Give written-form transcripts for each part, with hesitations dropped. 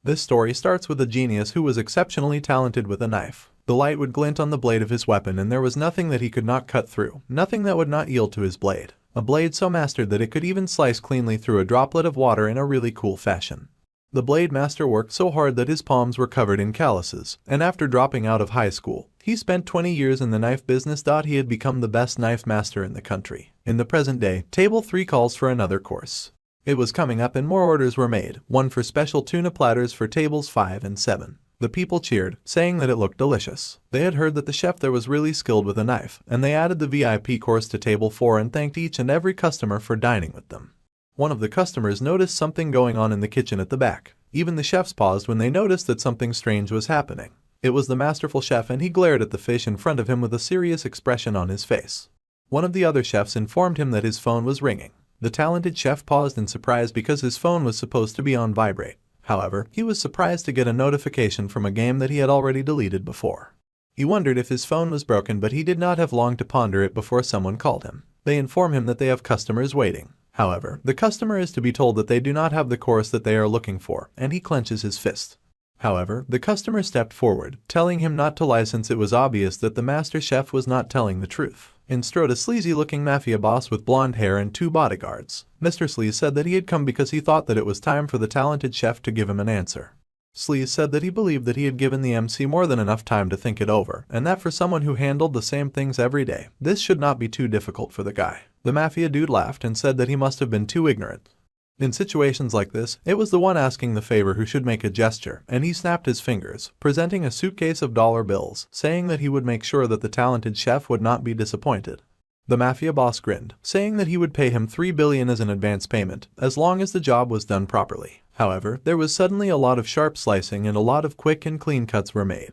This story starts with a genius who was exceptionally talented with a knife. The light would glint on the blade of his weapon and there was nothing that he could not cut through, nothing that would not yield to his blade. A blade so mastered that it could even slice cleanly through a droplet of water in a really cool fashion. The blade master worked so hard that his palms were covered in calluses, and after dropping out of high school, he spent 20 years in the knife business. He had become the best knife master in the country. In the present day, Table 3 calls for another course. It was coming up and more orders were made, one for special tuna platters for tables 5 and 7. The people cheered, saying that it looked delicious. They had heard that the chef there was really skilled with a knife, and they added the VIP course to table 4 and thanked each and every customer for dining with them. One of the customers noticed something going on in the kitchen at the back. Even the chefs paused when they noticed that something strange was happening. It was the masterful chef and he glared at the fish in front of him with a serious expression on his face. One of the other chefs informed him that his phone was ringing. The talented chef paused in surprise because his phone was supposed to be on vibrate. However, he was surprised to get a notification from a game that he had already deleted before. He wondered if his phone was broken, but he did not have long to ponder it before someone called him. They inform him that they have customers waiting. However, the customer is to be told that they do not have the course that they are looking for, and he clenches his fist. However, the customer stepped forward, telling him not to lie since it was obvious that the master chef was not telling the truth. In strode a sleazy-looking mafia boss with blonde hair and 2 bodyguards. Mr. Sleaze said that he had come because he thought that it was time for the talented chef to give him an answer. Sleaze said that he believed that he had given the MC more than enough time to think it over, and that for someone who handled the same things every day, this should not be too difficult for the guy. The mafia dude laughed and said that he must have been too ignorant. In situations like this, it was the one asking the favor who should make a gesture, and he snapped his fingers, presenting a suitcase of dollar bills, saying that he would make sure that the talented chef would not be disappointed. The mafia boss grinned, saying that he would pay him $3 billion as an advance payment, as long as the job was done properly. However, there was suddenly a lot of sharp slicing and a lot of quick and clean cuts were made.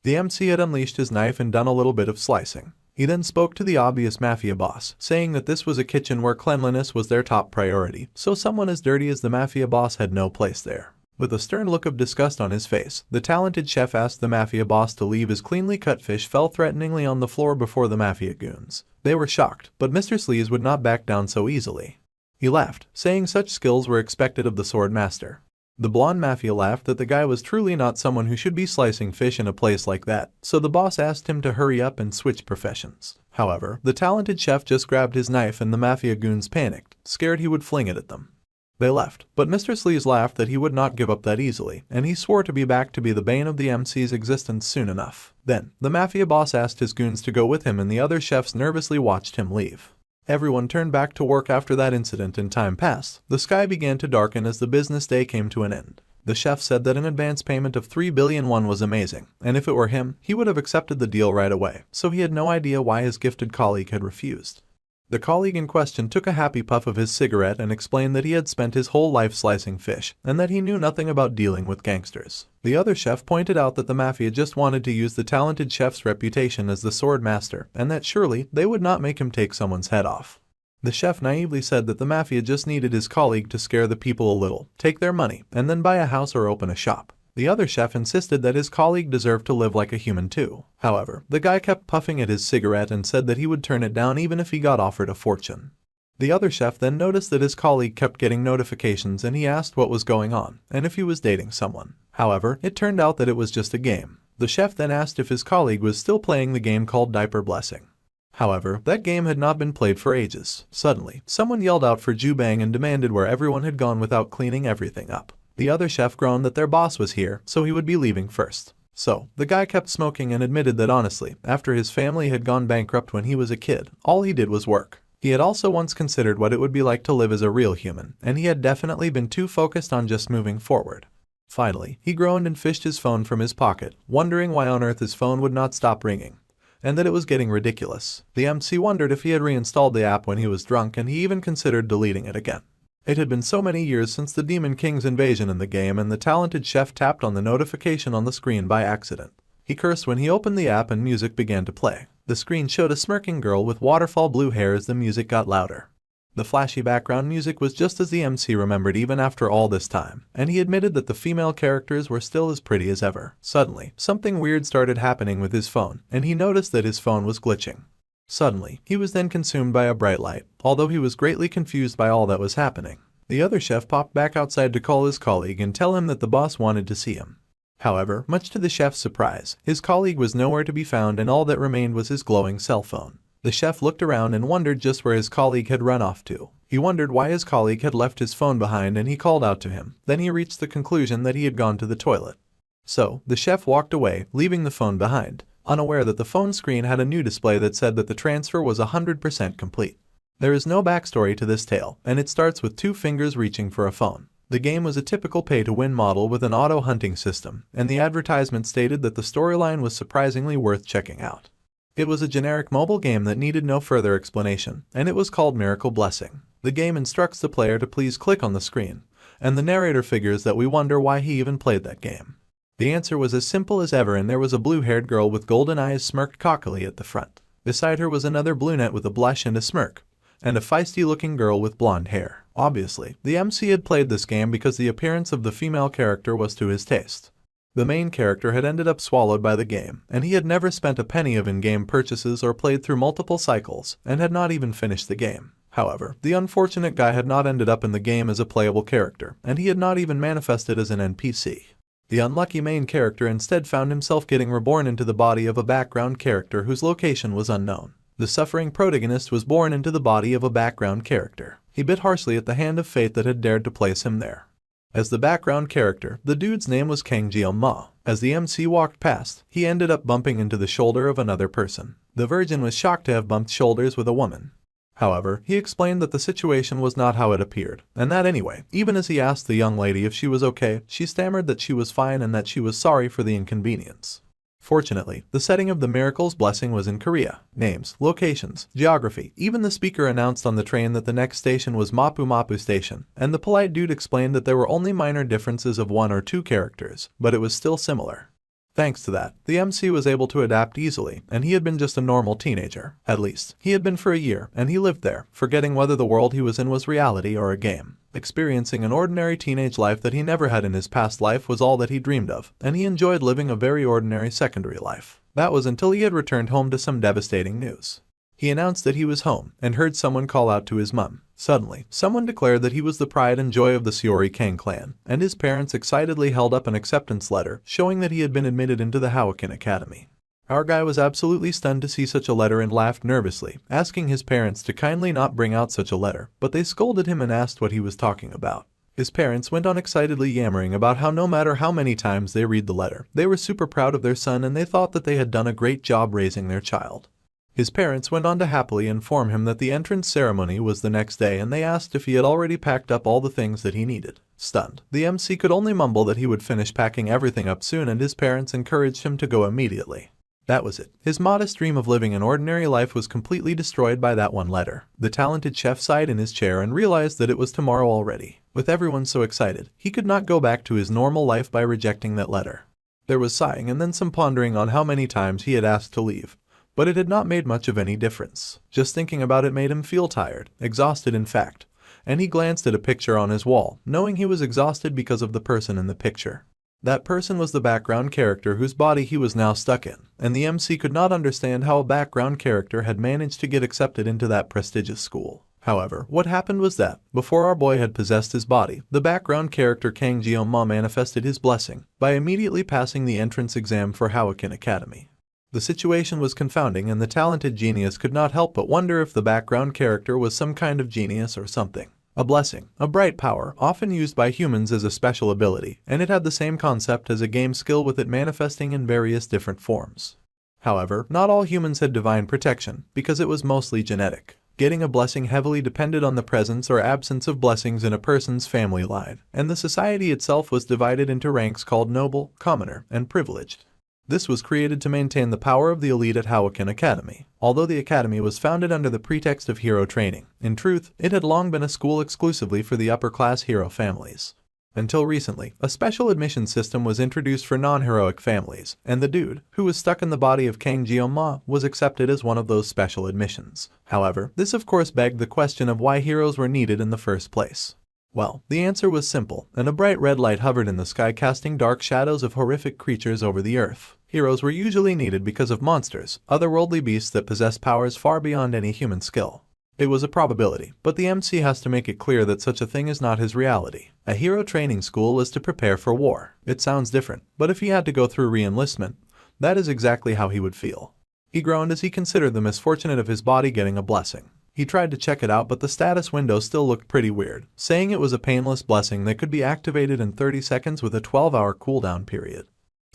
The MC had unleashed his knife and done a little bit of slicing. He then spoke to the obvious mafia boss, saying that this was a kitchen where cleanliness was their top priority, so someone as dirty as the mafia boss had no place there. With a stern look of disgust on his face, the talented chef asked the mafia boss to leave. His cleanly cut fish fell threateningly on the floor before the mafia goons. They were shocked, but Mr. Sleaze would not back down so easily. He laughed, saying such skills were expected of the sword master. The blonde mafia laughed that the guy was truly not someone who should be slicing fish in a place like that, so the boss asked him to hurry up and switch professions. However, the talented chef just grabbed his knife and the mafia goons panicked, scared he would fling it at them. They left, but Mr. Sleaze laughed that he would not give up that easily, and he swore to be back to be the bane of the MC's existence soon enough. Then, the mafia boss asked his goons to go with him and the other chefs nervously watched him leave. Everyone turned back to work after that incident and time passed. The sky began to darken as the business day came to an end. The chef said that an advance payment of $3 billion was amazing, and if it were him, he would have accepted the deal right away, so he had no idea why his gifted colleague had refused. The colleague in question took a happy puff of his cigarette and explained that he had spent his whole life slicing fish, and that he knew nothing about dealing with gangsters. The other chef pointed out that the mafia just wanted to use the talented chef's reputation as the sword master, and that surely they would not make him take someone's head off. The chef naively said that the mafia just needed his colleague to scare the people a little, take their money, and then buy a house or open a shop. The other chef insisted that his colleague deserved to live like a human too. However, the guy kept puffing at his cigarette and said that he would turn it down even if he got offered a fortune. The other chef then noticed that his colleague kept getting notifications and he asked what was going on, and if he was dating someone. However, it turned out that it was just a game. The chef then asked if his colleague was still playing the game called Diaper Blessing. However, that game had not been played for ages. Suddenly, someone yelled out for Jubang and demanded where everyone had gone without cleaning everything up. The other chef groaned that their boss was here, so he would be leaving first. So, the guy kept smoking and admitted that honestly, after his family had gone bankrupt when he was a kid, all he did was work. He had also once considered what it would be like to live as a real human, and he had definitely been too focused on just moving forward. Finally, he groaned and fished his phone from his pocket, wondering why on earth his phone would not stop ringing, and that it was getting ridiculous. The MC wondered if he had reinstalled the app when he was drunk, and he even considered deleting it again. It had been so many years since the Demon King's invasion in the game, and the talented chef tapped on the notification on the screen by accident. He cursed when he opened the app and music began to play. The screen showed a smirking girl with waterfall blue hair as the music got louder. The flashy background music was just as the MC remembered even after all this time, and he admitted that the female characters were still as pretty as ever. Suddenly, something weird started happening with his phone, and he noticed that his phone was glitching. Suddenly, he was then consumed by a bright light, although he was greatly confused by all that was happening. The other chef popped back outside to call his colleague and tell him that the boss wanted to see him. However, much to the chef's surprise, his colleague was nowhere to be found and all that remained was his glowing cell phone. The chef looked around and wondered just where his colleague had run off to. He wondered why his colleague had left his phone behind and he called out to him. Then he reached the conclusion that he had gone to the toilet. So, the chef walked away, leaving the phone behind, unaware that the phone screen had a new display that said that the transfer was 100% complete. There is no backstory to this tale, and it starts with 2 fingers reaching for a phone. The game was a typical pay-to-win model with an auto-hunting system, and the advertisement stated that the storyline was surprisingly worth checking out. It was a generic mobile game that needed no further explanation, and it was called Miracle Blessing. The game instructs the player to please click on the screen, and the narrator figures that we wonder why he even played that game. The answer was as simple as ever, and there was a blue-haired girl with golden eyes smirked cockily at the front. Beside her was another brunette with a blush and a smirk, and a feisty-looking girl with blonde hair. Obviously, the MC had played this game because the appearance of the female character was to his taste. The main character had ended up swallowed by the game, and he had never spent a penny of in-game purchases or played through multiple cycles, and had not even finished the game. However, the unfortunate guy had not ended up in the game as a playable character, and he had not even manifested as an NPC. The unlucky main character instead found himself getting reborn into the body of a background character whose location was unknown. The suffering protagonist was born into the body of a background character. He bit harshly at the hand of fate that had dared to place him there. As the background character, the dude's name was Kang Jeong-ma. As the MC walked past, he ended up bumping into the shoulder of another person. The virgin was shocked to have bumped shoulders with a woman. However, he explained that the situation was not how it appeared, and that anyway, even as he asked the young lady if she was okay, she stammered that she was fine and that she was sorry for the inconvenience. Fortunately, the setting of the Miracle's Blessing was in Korea. Names, locations, geography, even the speaker announced on the train that the next station was Mapu Mapu Station, and the polite dude explained that there were only minor differences of 1 or 2 characters, but it was still similar. Thanks to that, the MC was able to adapt easily, and he had been just a normal teenager. At least, he had been for a year, and he lived there, forgetting whether the world he was in was reality or a game. Experiencing an ordinary teenage life that he never had in his past life was all that he dreamed of, and he enjoyed living a very ordinary secondary life. That was until he had returned home to some devastating news. He announced that he was home, and heard someone call out to his mum. Suddenly, someone declared that he was the pride and joy of the Seori Kang clan, and his parents excitedly held up an acceptance letter, showing that he had been admitted into the Hawakan Academy. Our guy was absolutely stunned to see such a letter and laughed nervously, asking his parents to kindly not bring out such a letter, but they scolded him and asked what he was talking about. His parents went on excitedly yammering about how no matter how many times they read the letter, they were super proud of their son and they thought that they had done a great job raising their child. His parents went on to happily inform him that the entrance ceremony was the next day, and they asked if he had already packed up all the things that he needed. Stunned, the MC could only mumble that he would finish packing everything up soon, and his parents encouraged him to go immediately. That was it. His modest dream of living an ordinary life was completely destroyed by that one letter. The talented chef sighed in his chair and realized that it was tomorrow already. With everyone so excited, he could not go back to his normal life by rejecting that letter. There was sighing and then some pondering on how many times he had asked to leave. But it had not made much of any difference. Just thinking about it made him feel tired, exhausted in fact, and he glanced at a picture on his wall, knowing he was exhausted because of the person in the picture. That person was the background character whose body he was now stuck in, and the MC could not understand how a background character had managed to get accepted into that prestigious school. However, what happened was that, before our boy had possessed his body, the background character Kang Jeong-ma manifested his blessing by immediately passing the entrance exam for Hawakan Academy. The situation was confounding, and the talented genius could not help but wonder if the background character was some kind of genius or something. A blessing, a bright power, often used by humans as a special ability, and it had the same concept as a game skill with it manifesting in various different forms. However, not all humans had divine protection, because it was mostly genetic. Getting a blessing heavily depended on the presence or absence of blessings in a person's family line, and the society itself was divided into ranks called noble, commoner, and privileged. This was created to maintain the power of the elite at Hawakan Academy. Although the academy was founded under the pretext of hero training, in truth, it had long been a school exclusively for the upper-class hero families. Until recently, a special admission system was introduced for non-heroic families, and the dude, who was stuck in the body of Kang Jeong-ma, was accepted as one of those special admissions. However, this of course begged the question of why heroes were needed in the first place. Well, the answer was simple, and a bright red light hovered in the sky casting dark shadows of horrific creatures over the earth. Heroes were usually needed because of monsters, otherworldly beasts that possessed powers far beyond any human skill. It was a probability, but the MC has to make it clear that such a thing is not his reality. A hero training school is to prepare for war. It sounds different, but if he had to go through re-enlistment, that is exactly how he would feel. He groaned as he considered the misfortune of his body getting a blessing. He tried to check it out, but the status window still looked pretty weird, saying it was a painless blessing that could be activated in 30 seconds with a 12-hour cooldown period.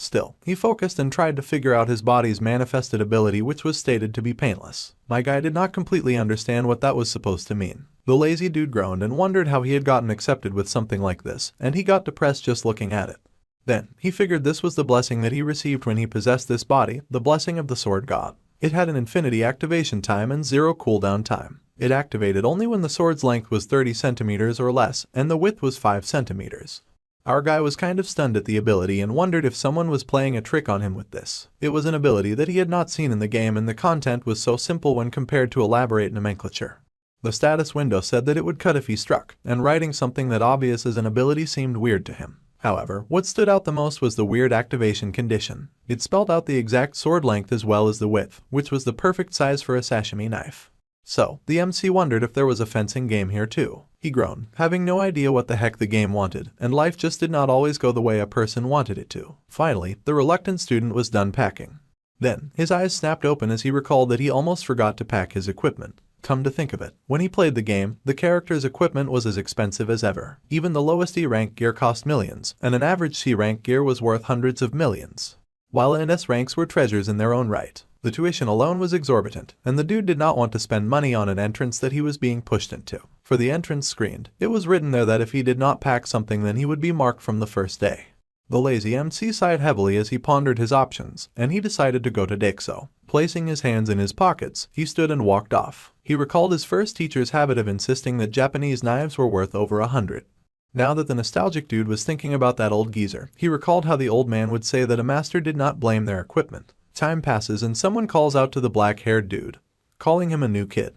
Still, he focused and tried to figure out his body's manifested ability, which was stated to be painless. My guy did not completely understand what that was supposed to mean. The lazy dude groaned and wondered how he had gotten accepted with something like this, and he got depressed just looking at it. Then, he figured this was the blessing that he received when he possessed this body, the blessing of the sword god. It had an infinity activation time and 0 cooldown time. It activated only when the sword's length was 30 centimeters or less, and the width was 5 centimeters. Our guy was kind of stunned at the ability and wondered if someone was playing a trick on him with this. It was an ability that he had not seen in the game, and the content was so simple when compared to elaborate nomenclature. The status window said that it would cut if he struck, and writing something that obvious as an ability seemed weird to him. However, what stood out the most was the weird activation condition. It spelled out the exact sword length as well as the width, which was the perfect size for a sashimi knife. So, the MC wondered if there was a fencing game here too. He groaned, having no idea what the heck the game wanted, and life just did not always go the way a person wanted it to. Finally, the reluctant student was done packing. Then, his eyes snapped open as he recalled that he almost forgot to pack his equipment. Come to think of it, when he played the game, the character's equipment was as expensive as ever. Even the lowest E-rank gear cost millions, and an average C-rank gear was worth hundreds of millions. While NS ranks were treasures in their own right, the tuition alone was exorbitant, and the dude did not want to spend money on an entrance that he was being pushed into. For the entrance screened, it was written there that if he did not pack something, then he would be marked from the first day. The lazy MC sighed heavily as he pondered his options, and he decided to go to Dexo. Placing his hands in his pockets, he stood and walked off. He recalled his first teacher's habit of insisting that Japanese knives were worth over 100. Now that the nostalgic dude was thinking about that old geezer, he recalled how the old man would say that a master did not blame their equipment. Time passes and someone calls out to the black-haired dude, calling him a new kid.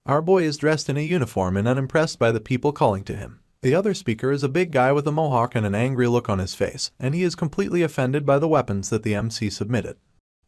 Our boy is dressed in a uniform and unimpressed by the people calling to him. The other speaker is a big guy with a mohawk and an angry look on his face, and he is completely offended by the weapons that the MC submitted.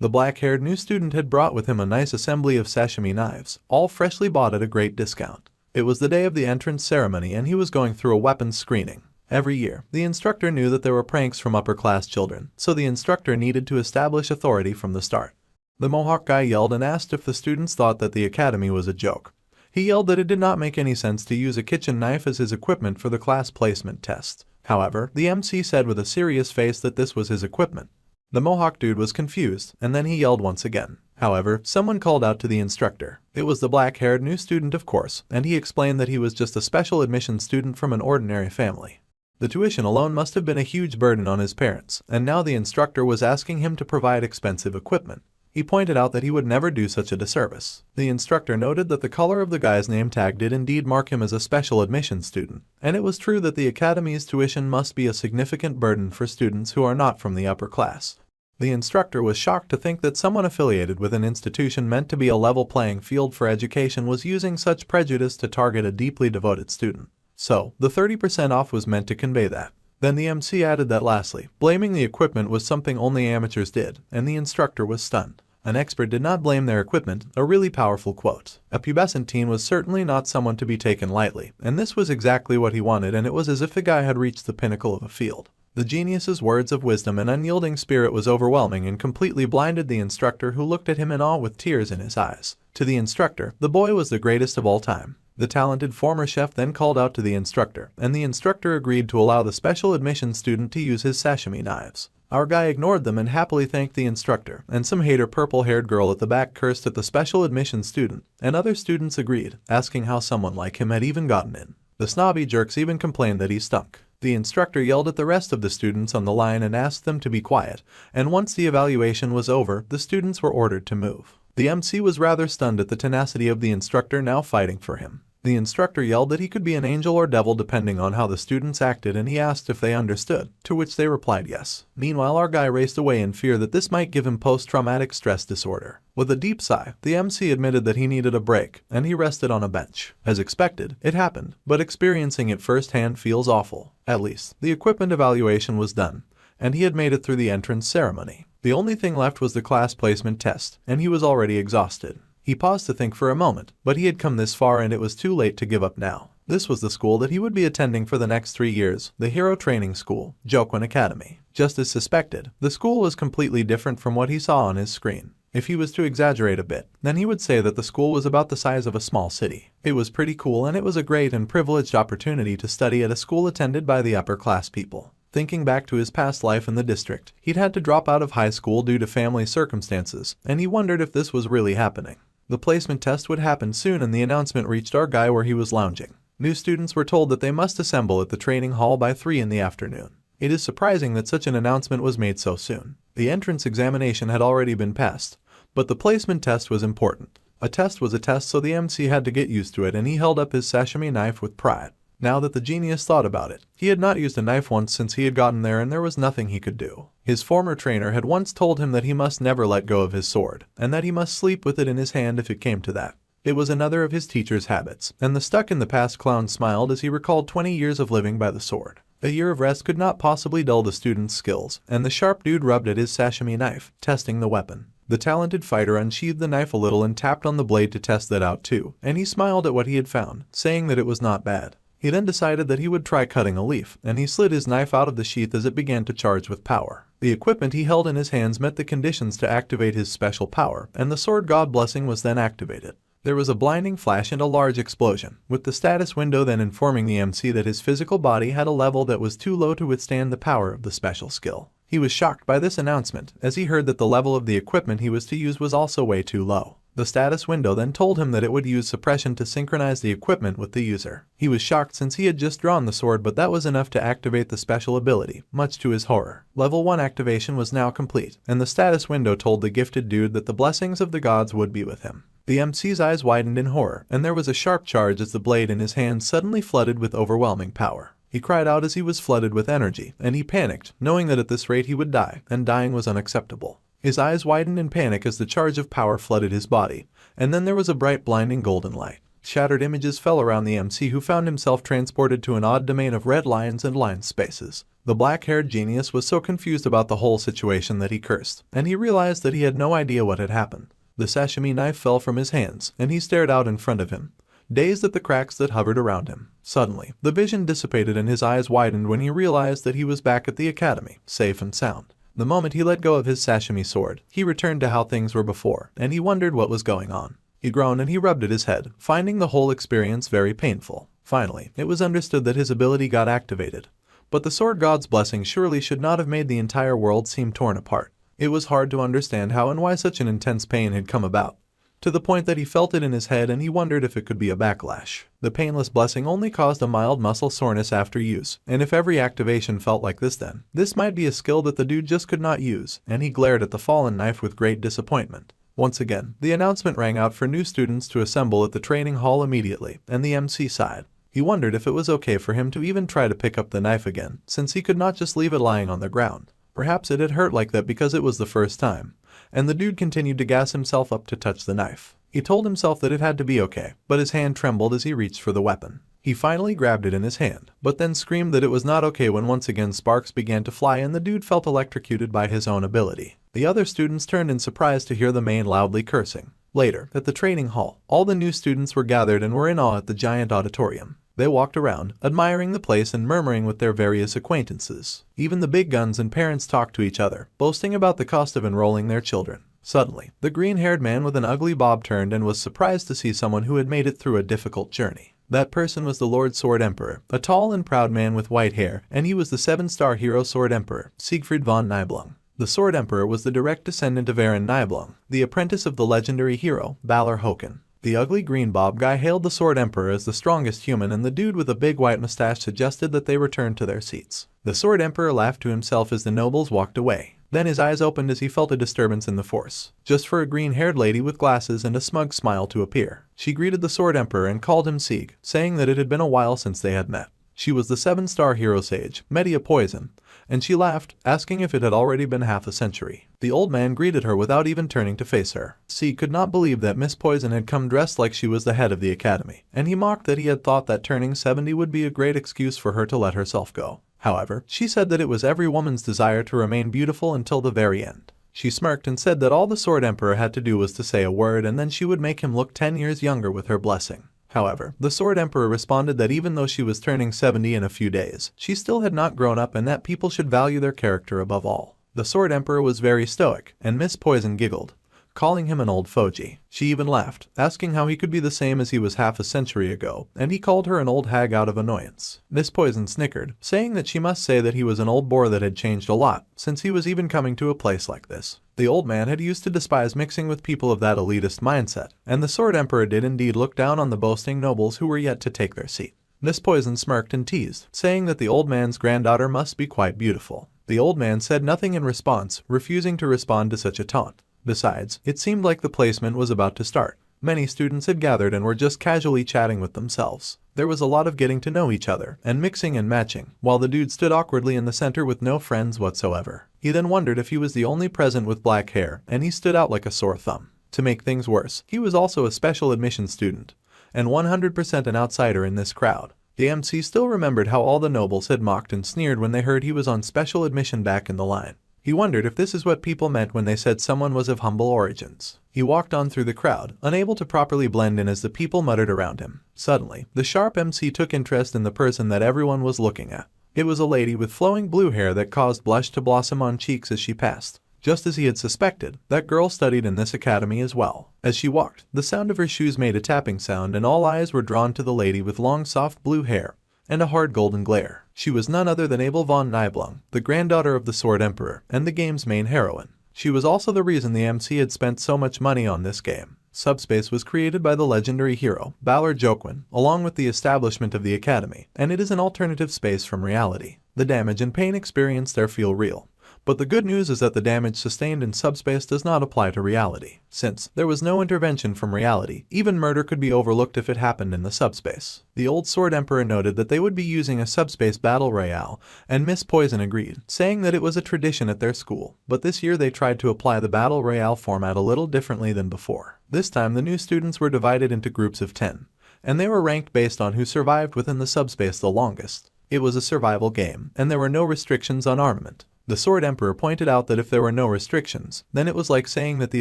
The black-haired new student had brought with him a nice assembly of sashimi knives, all freshly bought at a great discount. It was the day of the entrance ceremony and he was going through a weapons screening. Every year, the instructor knew that there were pranks from upper-class children, so the instructor needed to establish authority from the start. The mohawk guy yelled and asked if the students thought that the academy was a joke. He yelled that it did not make any sense to use a kitchen knife as his equipment for the class placement test. However, the MC said with a serious face that this was his equipment. The mohawk dude was confused, and then he yelled once again. However, someone called out to the instructor. It was the black-haired new student, of course, and he explained that he was just a special admission student from an ordinary family. The tuition alone must have been a huge burden on his parents, and now the instructor was asking him to provide expensive equipment. He pointed out that he would never do such a disservice. The instructor noted that the color of the guy's name tag did indeed mark him as a special admission student, and it was true that the academy's tuition must be a significant burden for students who are not from the upper class. The instructor was shocked to think that someone affiliated with an institution meant to be a level playing field for education was using such prejudice to target a deeply devoted student. So, the 30% off was meant to convey that. Then the MC added that lastly, blaming the equipment was something only amateurs did, and the instructor was stunned. An expert did not blame their equipment, a really powerful quote. A pubescent teen was certainly not someone to be taken lightly, and this was exactly what he wanted, and it was as if the guy had reached the pinnacle of a field. The genius's words of wisdom and unyielding spirit was overwhelming and completely blinded the instructor, who looked at him in awe with tears in his eyes. To the instructor, the boy was the greatest of all time. The talented former chef then called out to the instructor, and the instructor agreed to allow the special admission student to use his sashimi knives. Our guy ignored them and happily thanked the instructor, and some hater purple-haired girl at the back cursed at the special admission student, and other students agreed, asking how someone like him had even gotten in. The snobby jerks even complained that he stunk. The instructor yelled at the rest of the students on the line and asked them to be quiet, and once the evaluation was over, the students were ordered to move. The MC was rather stunned at the tenacity of the instructor now fighting for him. The instructor yelled that he could be an angel or devil depending on how the students acted, and he asked if they understood, to which they replied yes. Meanwhile, our guy raced away in fear that this might give him post-traumatic stress disorder. With a deep sigh, the MC admitted that he needed a break, and he rested on a bench. As expected, it happened, but experiencing it firsthand feels awful. At least, the equipment evaluation was done, and he had made it through the entrance ceremony. The only thing left was the class placement test, and he was already exhausted. He paused to think for a moment, but he had come this far and it was too late to give up now. This was the school that he would be attending for the next 3 years, the Hero Training School, Jokwon Academy. Just as suspected, the school was completely different from what he saw on his screen. If he was to exaggerate a bit, then he would say that the school was about the size of a small city. It was pretty cool and it was a great and privileged opportunity to study at a school attended by the upper class people. Thinking back to his past life in the district, he'd had to drop out of high school due to family circumstances, and he wondered if this was really happening. The placement test would happen soon and the announcement reached our guy where he was lounging. New students were told that they must assemble at the training hall by 3 in the afternoon. It is surprising that such an announcement was made so soon. The entrance examination had already been passed, but the placement test was important. A test was a test, so the MC had to get used to it, and he held up his sashimi knife with pride. Now that the genius thought about it, he had not used a knife once since he had gotten there and there was nothing he could do. His former trainer had once told him that he must never let go of his sword, and that he must sleep with it in his hand if it came to that. It was another of his teacher's habits, and the stuck-in-the-past clown smiled as he recalled 20 years of living by the sword. A year of rest could not possibly dull the student's skills, and the sharp dude rubbed at his sashimi knife, testing the weapon. The talented fighter unsheathed the knife a little and tapped on the blade to test that out too, and he smiled at what he had found, saying that it was not bad. He then decided that he would try cutting a leaf, and he slid his knife out of the sheath as it began to charge with power. The equipment he held in his hands met the conditions to activate his special power, and the sword god blessing was then activated. There was a blinding flash and a large explosion, with the status window then informing the MC that his physical body had a level that was too low to withstand the power of the special skill. He was shocked by this announcement, as he heard that the level of the equipment he was to use was also way too low. The status window then told him that it would use suppression to synchronize the equipment with the user. He was shocked since he had just drawn the sword, but that was enough to activate the special ability, much to his horror. Level 1 activation was now complete, and the status window told the gifted dude that the blessings of the gods would be with him. The MC's eyes widened in horror, and there was a sharp charge as the blade in his hand suddenly flooded with overwhelming power. He cried out as he was flooded with energy, and he panicked, knowing that at this rate he would die, and dying was unacceptable. His eyes widened in panic as the charge of power flooded his body, and then there was a bright blinding golden light. Shattered images fell around the MC, who found himself transported to an odd domain of red lines and line spaces. The black-haired genius was so confused about the whole situation that he cursed, and he realized that he had no idea what had happened. The sashimi knife fell from his hands, and he stared out in front of him, dazed at the cracks that hovered around him. Suddenly, the vision dissipated and his eyes widened when he realized that he was back at the academy, safe and sound. The moment he let go of his sashimi sword, he returned to how things were before, and he wondered what was going on. He groaned and he rubbed at his head, finding the whole experience very painful. Finally, it was understood that his ability got activated. But the sword god's blessing surely should not have made the entire world seem torn apart. It was hard to understand how and why such an intense pain had come about, to the point that he felt it in his head and he wondered if it could be a backlash. The painless blessing only caused a mild muscle soreness after use, and if every activation felt like this, then this might be a skill that the dude just could not use, and he glared at the fallen knife with great disappointment. Once again, the announcement rang out for new students to assemble at the training hall immediately, and the MC sighed. He wondered if it was okay for him to even try to pick up the knife again, since he could not just leave it lying on the ground. Perhaps it had hurt like that because it was the first time, and the dude continued to gas himself up to touch the knife. He told himself that it had to be okay, but his hand trembled as he reached for the weapon. He finally grabbed it in his hand, but then screamed that it was not okay when once again sparks began to fly and the dude felt electrocuted by his own ability. The other students turned in surprise to hear the man loudly cursing. Later, at the training hall, all the new students were gathered and were in awe at the giant auditorium. They walked around, admiring the place and murmuring with their various acquaintances. Even the big guns and parents talked to each other, boasting about the cost of enrolling their children. Suddenly, the green-haired man with an ugly bob turned and was surprised to see someone who had made it through a difficult journey. That person was the Lord Sword Emperor, a tall and proud man with white hair, and he was the 7-star hero Sword Emperor, Siegfried von Nibelung. The Sword Emperor was the direct descendant of Aaron Nibelung, the apprentice of the legendary hero, Balor Håkon. The ugly green bob guy hailed the Sword Emperor as the strongest human, and the dude with a big white mustache suggested that they return to their seats. The Sword Emperor laughed to himself as the nobles walked away. Then his eyes opened as he felt a disturbance in the force, just for a green-haired lady with glasses and a smug smile to appear. She greeted the Sword Emperor and called him Sieg, saying that it had been a while since they had met. She was the 7-star hero sage, Media Poison, and she laughed, asking if it had already been half a century. The old man greeted her without even turning to face her. Sieg could not believe that Miss Poison had come dressed like she was the head of the academy, and he mocked that he had thought that turning 70 would be a great excuse for her to let herself go. However, she said that it was every woman's desire to remain beautiful until the very end. She smirked and said that all the Sword Emperor had to do was to say a word and then she would make him look 10 years younger with her blessing. However, the Sword Emperor responded that even though she was turning 70 in a few days, she still had not grown up and that people should value their character above all. The Sword Emperor was very stoic, and Miss Poison giggled, calling him an old fogy. She even laughed, asking how he could be the same as he was half a century ago, and he called her an old hag out of annoyance. Miss Poison snickered, saying that she must say that he was an old bore that had changed a lot, since he was even coming to a place like this. The old man had used to despise mixing with people of that elitist mindset, and the Sword Emperor did indeed look down on the boasting nobles who were yet to take their seat. Miss Poison smirked and teased, saying that the old man's granddaughter must be quite beautiful. The old man said nothing in response, refusing to respond to such a taunt. Besides, it seemed like the placement was about to start. Many students had gathered and were just casually chatting with themselves. There was a lot of getting to know each other, and mixing and matching, while the dude stood awkwardly in the center with no friends whatsoever. He then wondered if he was the only present with black hair, and he stood out like a sore thumb. To make things worse, he was also a special admission student, and 100% an outsider in this crowd. The MC still remembered how all the nobles had mocked and sneered when they heard he was on special admission back in the line. He wondered if this is what people meant when they said someone was of humble origins. He walked on through the crowd, unable to properly blend in as the people muttered around him. Suddenly, the sharp MC took interest in the person that everyone was looking at. It was a lady with flowing blue hair that caused blush to blossom on cheeks as she passed. Just as he had suspected, that girl studied in this academy as well. As she walked, the sound of her shoes made a tapping sound and all eyes were drawn to the lady with long soft blue hair and a hard golden glare. She was none other than Abel von Nibelung, the granddaughter of the Sword Emperor and the game's main heroine. She was also the reason the MC had spent so much money on this game. Subspace was created by the legendary hero, Balor Joquin, along with the establishment of the academy, and it is an alternative space from reality. The damage and pain experienced there feel real. But the good news is that the damage sustained in subspace does not apply to reality. Since there was no intervention from reality, even murder could be overlooked if it happened in the subspace. The old Sword Emperor noted that they would be using a subspace battle royale, and Miss Poison agreed, saying that it was a tradition at their school. But this year they tried to apply the battle royale format a little differently than before. This time the new students were divided into groups of 10, and they were ranked based on who survived within the subspace the longest. It was a survival game, and there were no restrictions on armament. The Sword Emperor pointed out that if there were no restrictions, then it was like saying that the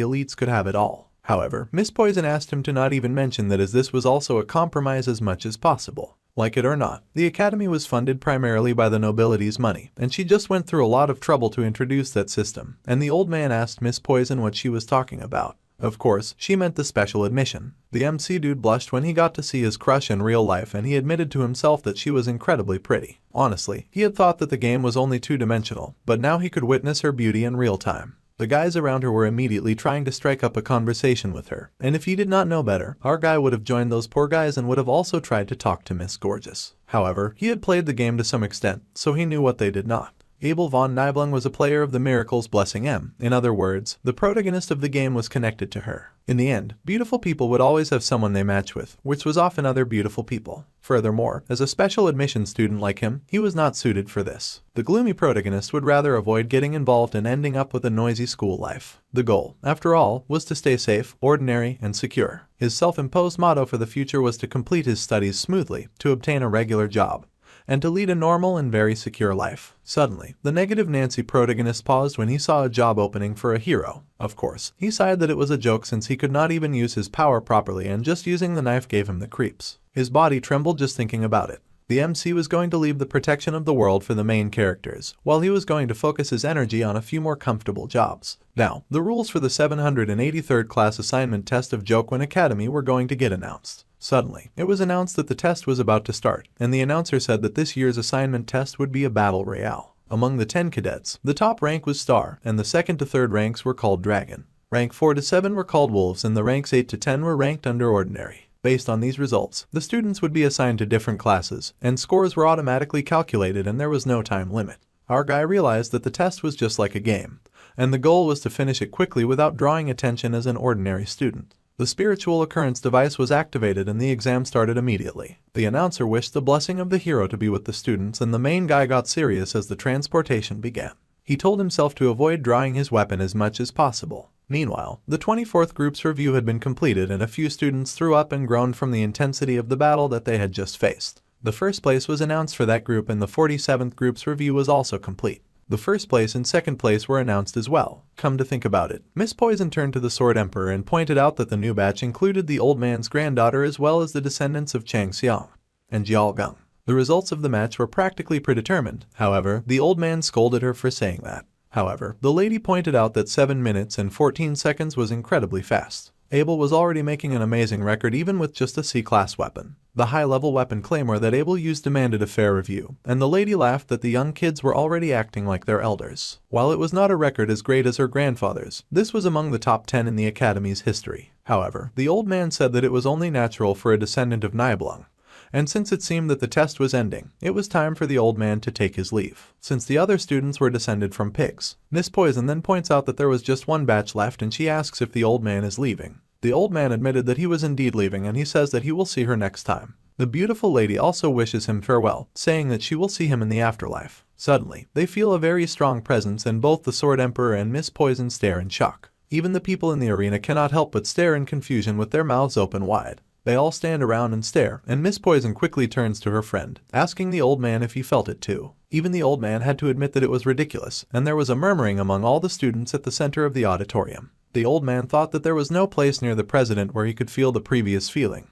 elites could have it all. However, Miss Poison asked him to not even mention that, as this was also a compromise as much as possible. Like it or not, the academy was funded primarily by the nobility's money, and she just went through a lot of trouble to introduce that system, and the old man asked Miss Poison what she was talking about. Of course, she meant the special admission. The MC dude blushed when he got to see his crush in real life, and he admitted to himself that she was incredibly pretty. Honestly, he had thought that the game was only two-dimensional, but now he could witness her beauty in real time. The guys around her were immediately trying to strike up a conversation with her, and if he did not know better, our guy would have joined those poor guys and would have also tried to talk to Miss Gorgeous. However, he had played the game to some extent, so he knew what they did not. Abel von Nibelung was a player of the Miracle's Blessing M. In other words, the protagonist of the game was connected to her. In the end, beautiful people would always have someone they match with, which was often other beautiful people. Furthermore, as a special admission student like him, he was not suited for this. The gloomy protagonist would rather avoid getting involved and ending up with a noisy school life. The goal, after all, was to stay safe, ordinary, and secure. His self-imposed motto for the future was to complete his studies smoothly, to obtain a regular job, and to lead a normal and very secure life. Suddenly, the negative Nancy protagonist paused when he saw a job opening for a hero. Of course, he sighed that it was a joke since he could not even use his power properly, and just using the knife gave him the creeps. His body trembled just thinking about it. The MC was going to leave the protection of the world for the main characters, while he was going to focus his energy on a few more comfortable jobs. Now, the rules for the 783rd class assignment test of Joquin Academy were going to get announced. Suddenly, it was announced that the test was about to start, and the announcer said that this year's assignment test would be a battle royale. Among the 10 cadets, the top rank was Star, and the second to third ranks were called Dragon. Rank 4 to 7 were called Wolves, and the ranks 8 to 10 were ranked under Ordinary. Based on these results, the students would be assigned to different classes, and scores were automatically calculated and there was no time limit. Our guy realized that the test was just like a game, and the goal was to finish it quickly without drawing attention as an ordinary student. The spiritual occurrence device was activated and the exam started immediately. The announcer wished the blessing of the hero to be with the students, and the main guy got serious as the transportation began. He told himself to avoid drawing his weapon as much as possible. Meanwhile, the 24th group's review had been completed and a few students threw up and groaned from the intensity of the battle that they had just faced. The first place was announced for that group and the 47th group's review was also complete. The first place and second place were announced as well. Come to think about it, Miss Poison turned to the Sword Emperor and pointed out that the new batch included the old man's granddaughter as well as the descendants of Chang Xiang and Jiao Gang. The results of the match were practically predetermined. However, the old man scolded her for saying that. However, the lady pointed out that 7 minutes and 14 seconds was incredibly fast. Abel was already making an amazing record even with just a C-class weapon. The high-level weapon claymore that Abel used demanded a fair review, and the lady laughed that the young kids were already acting like their elders. While it was not a record as great as her grandfather's, this was among the top 10 in the Academy's history. However, the old man said that it was only natural for a descendant of Nibelung, and since it seemed that the test was ending, it was time for the old man to take his leave. Since the other students were descended from pigs, Miss Poison then points out that there was just one batch left and she asks if the old man is leaving. The old man admitted that he was indeed leaving and he says that he will see her next time. The beautiful lady also wishes him farewell, saying that she will see him in the afterlife. Suddenly, they feel a very strong presence and both the Sword Emperor and Miss Poison stare in shock. Even the people in the arena cannot help but stare in confusion with their mouths open wide. They all stand around and stare, and Miss Poison quickly turns to her friend, asking the old man if he felt it too. Even the old man had to admit that it was ridiculous, and there was a murmuring among all the students at the center of the auditorium. The old man thought that there was no place near the president where he could feel the previous feeling,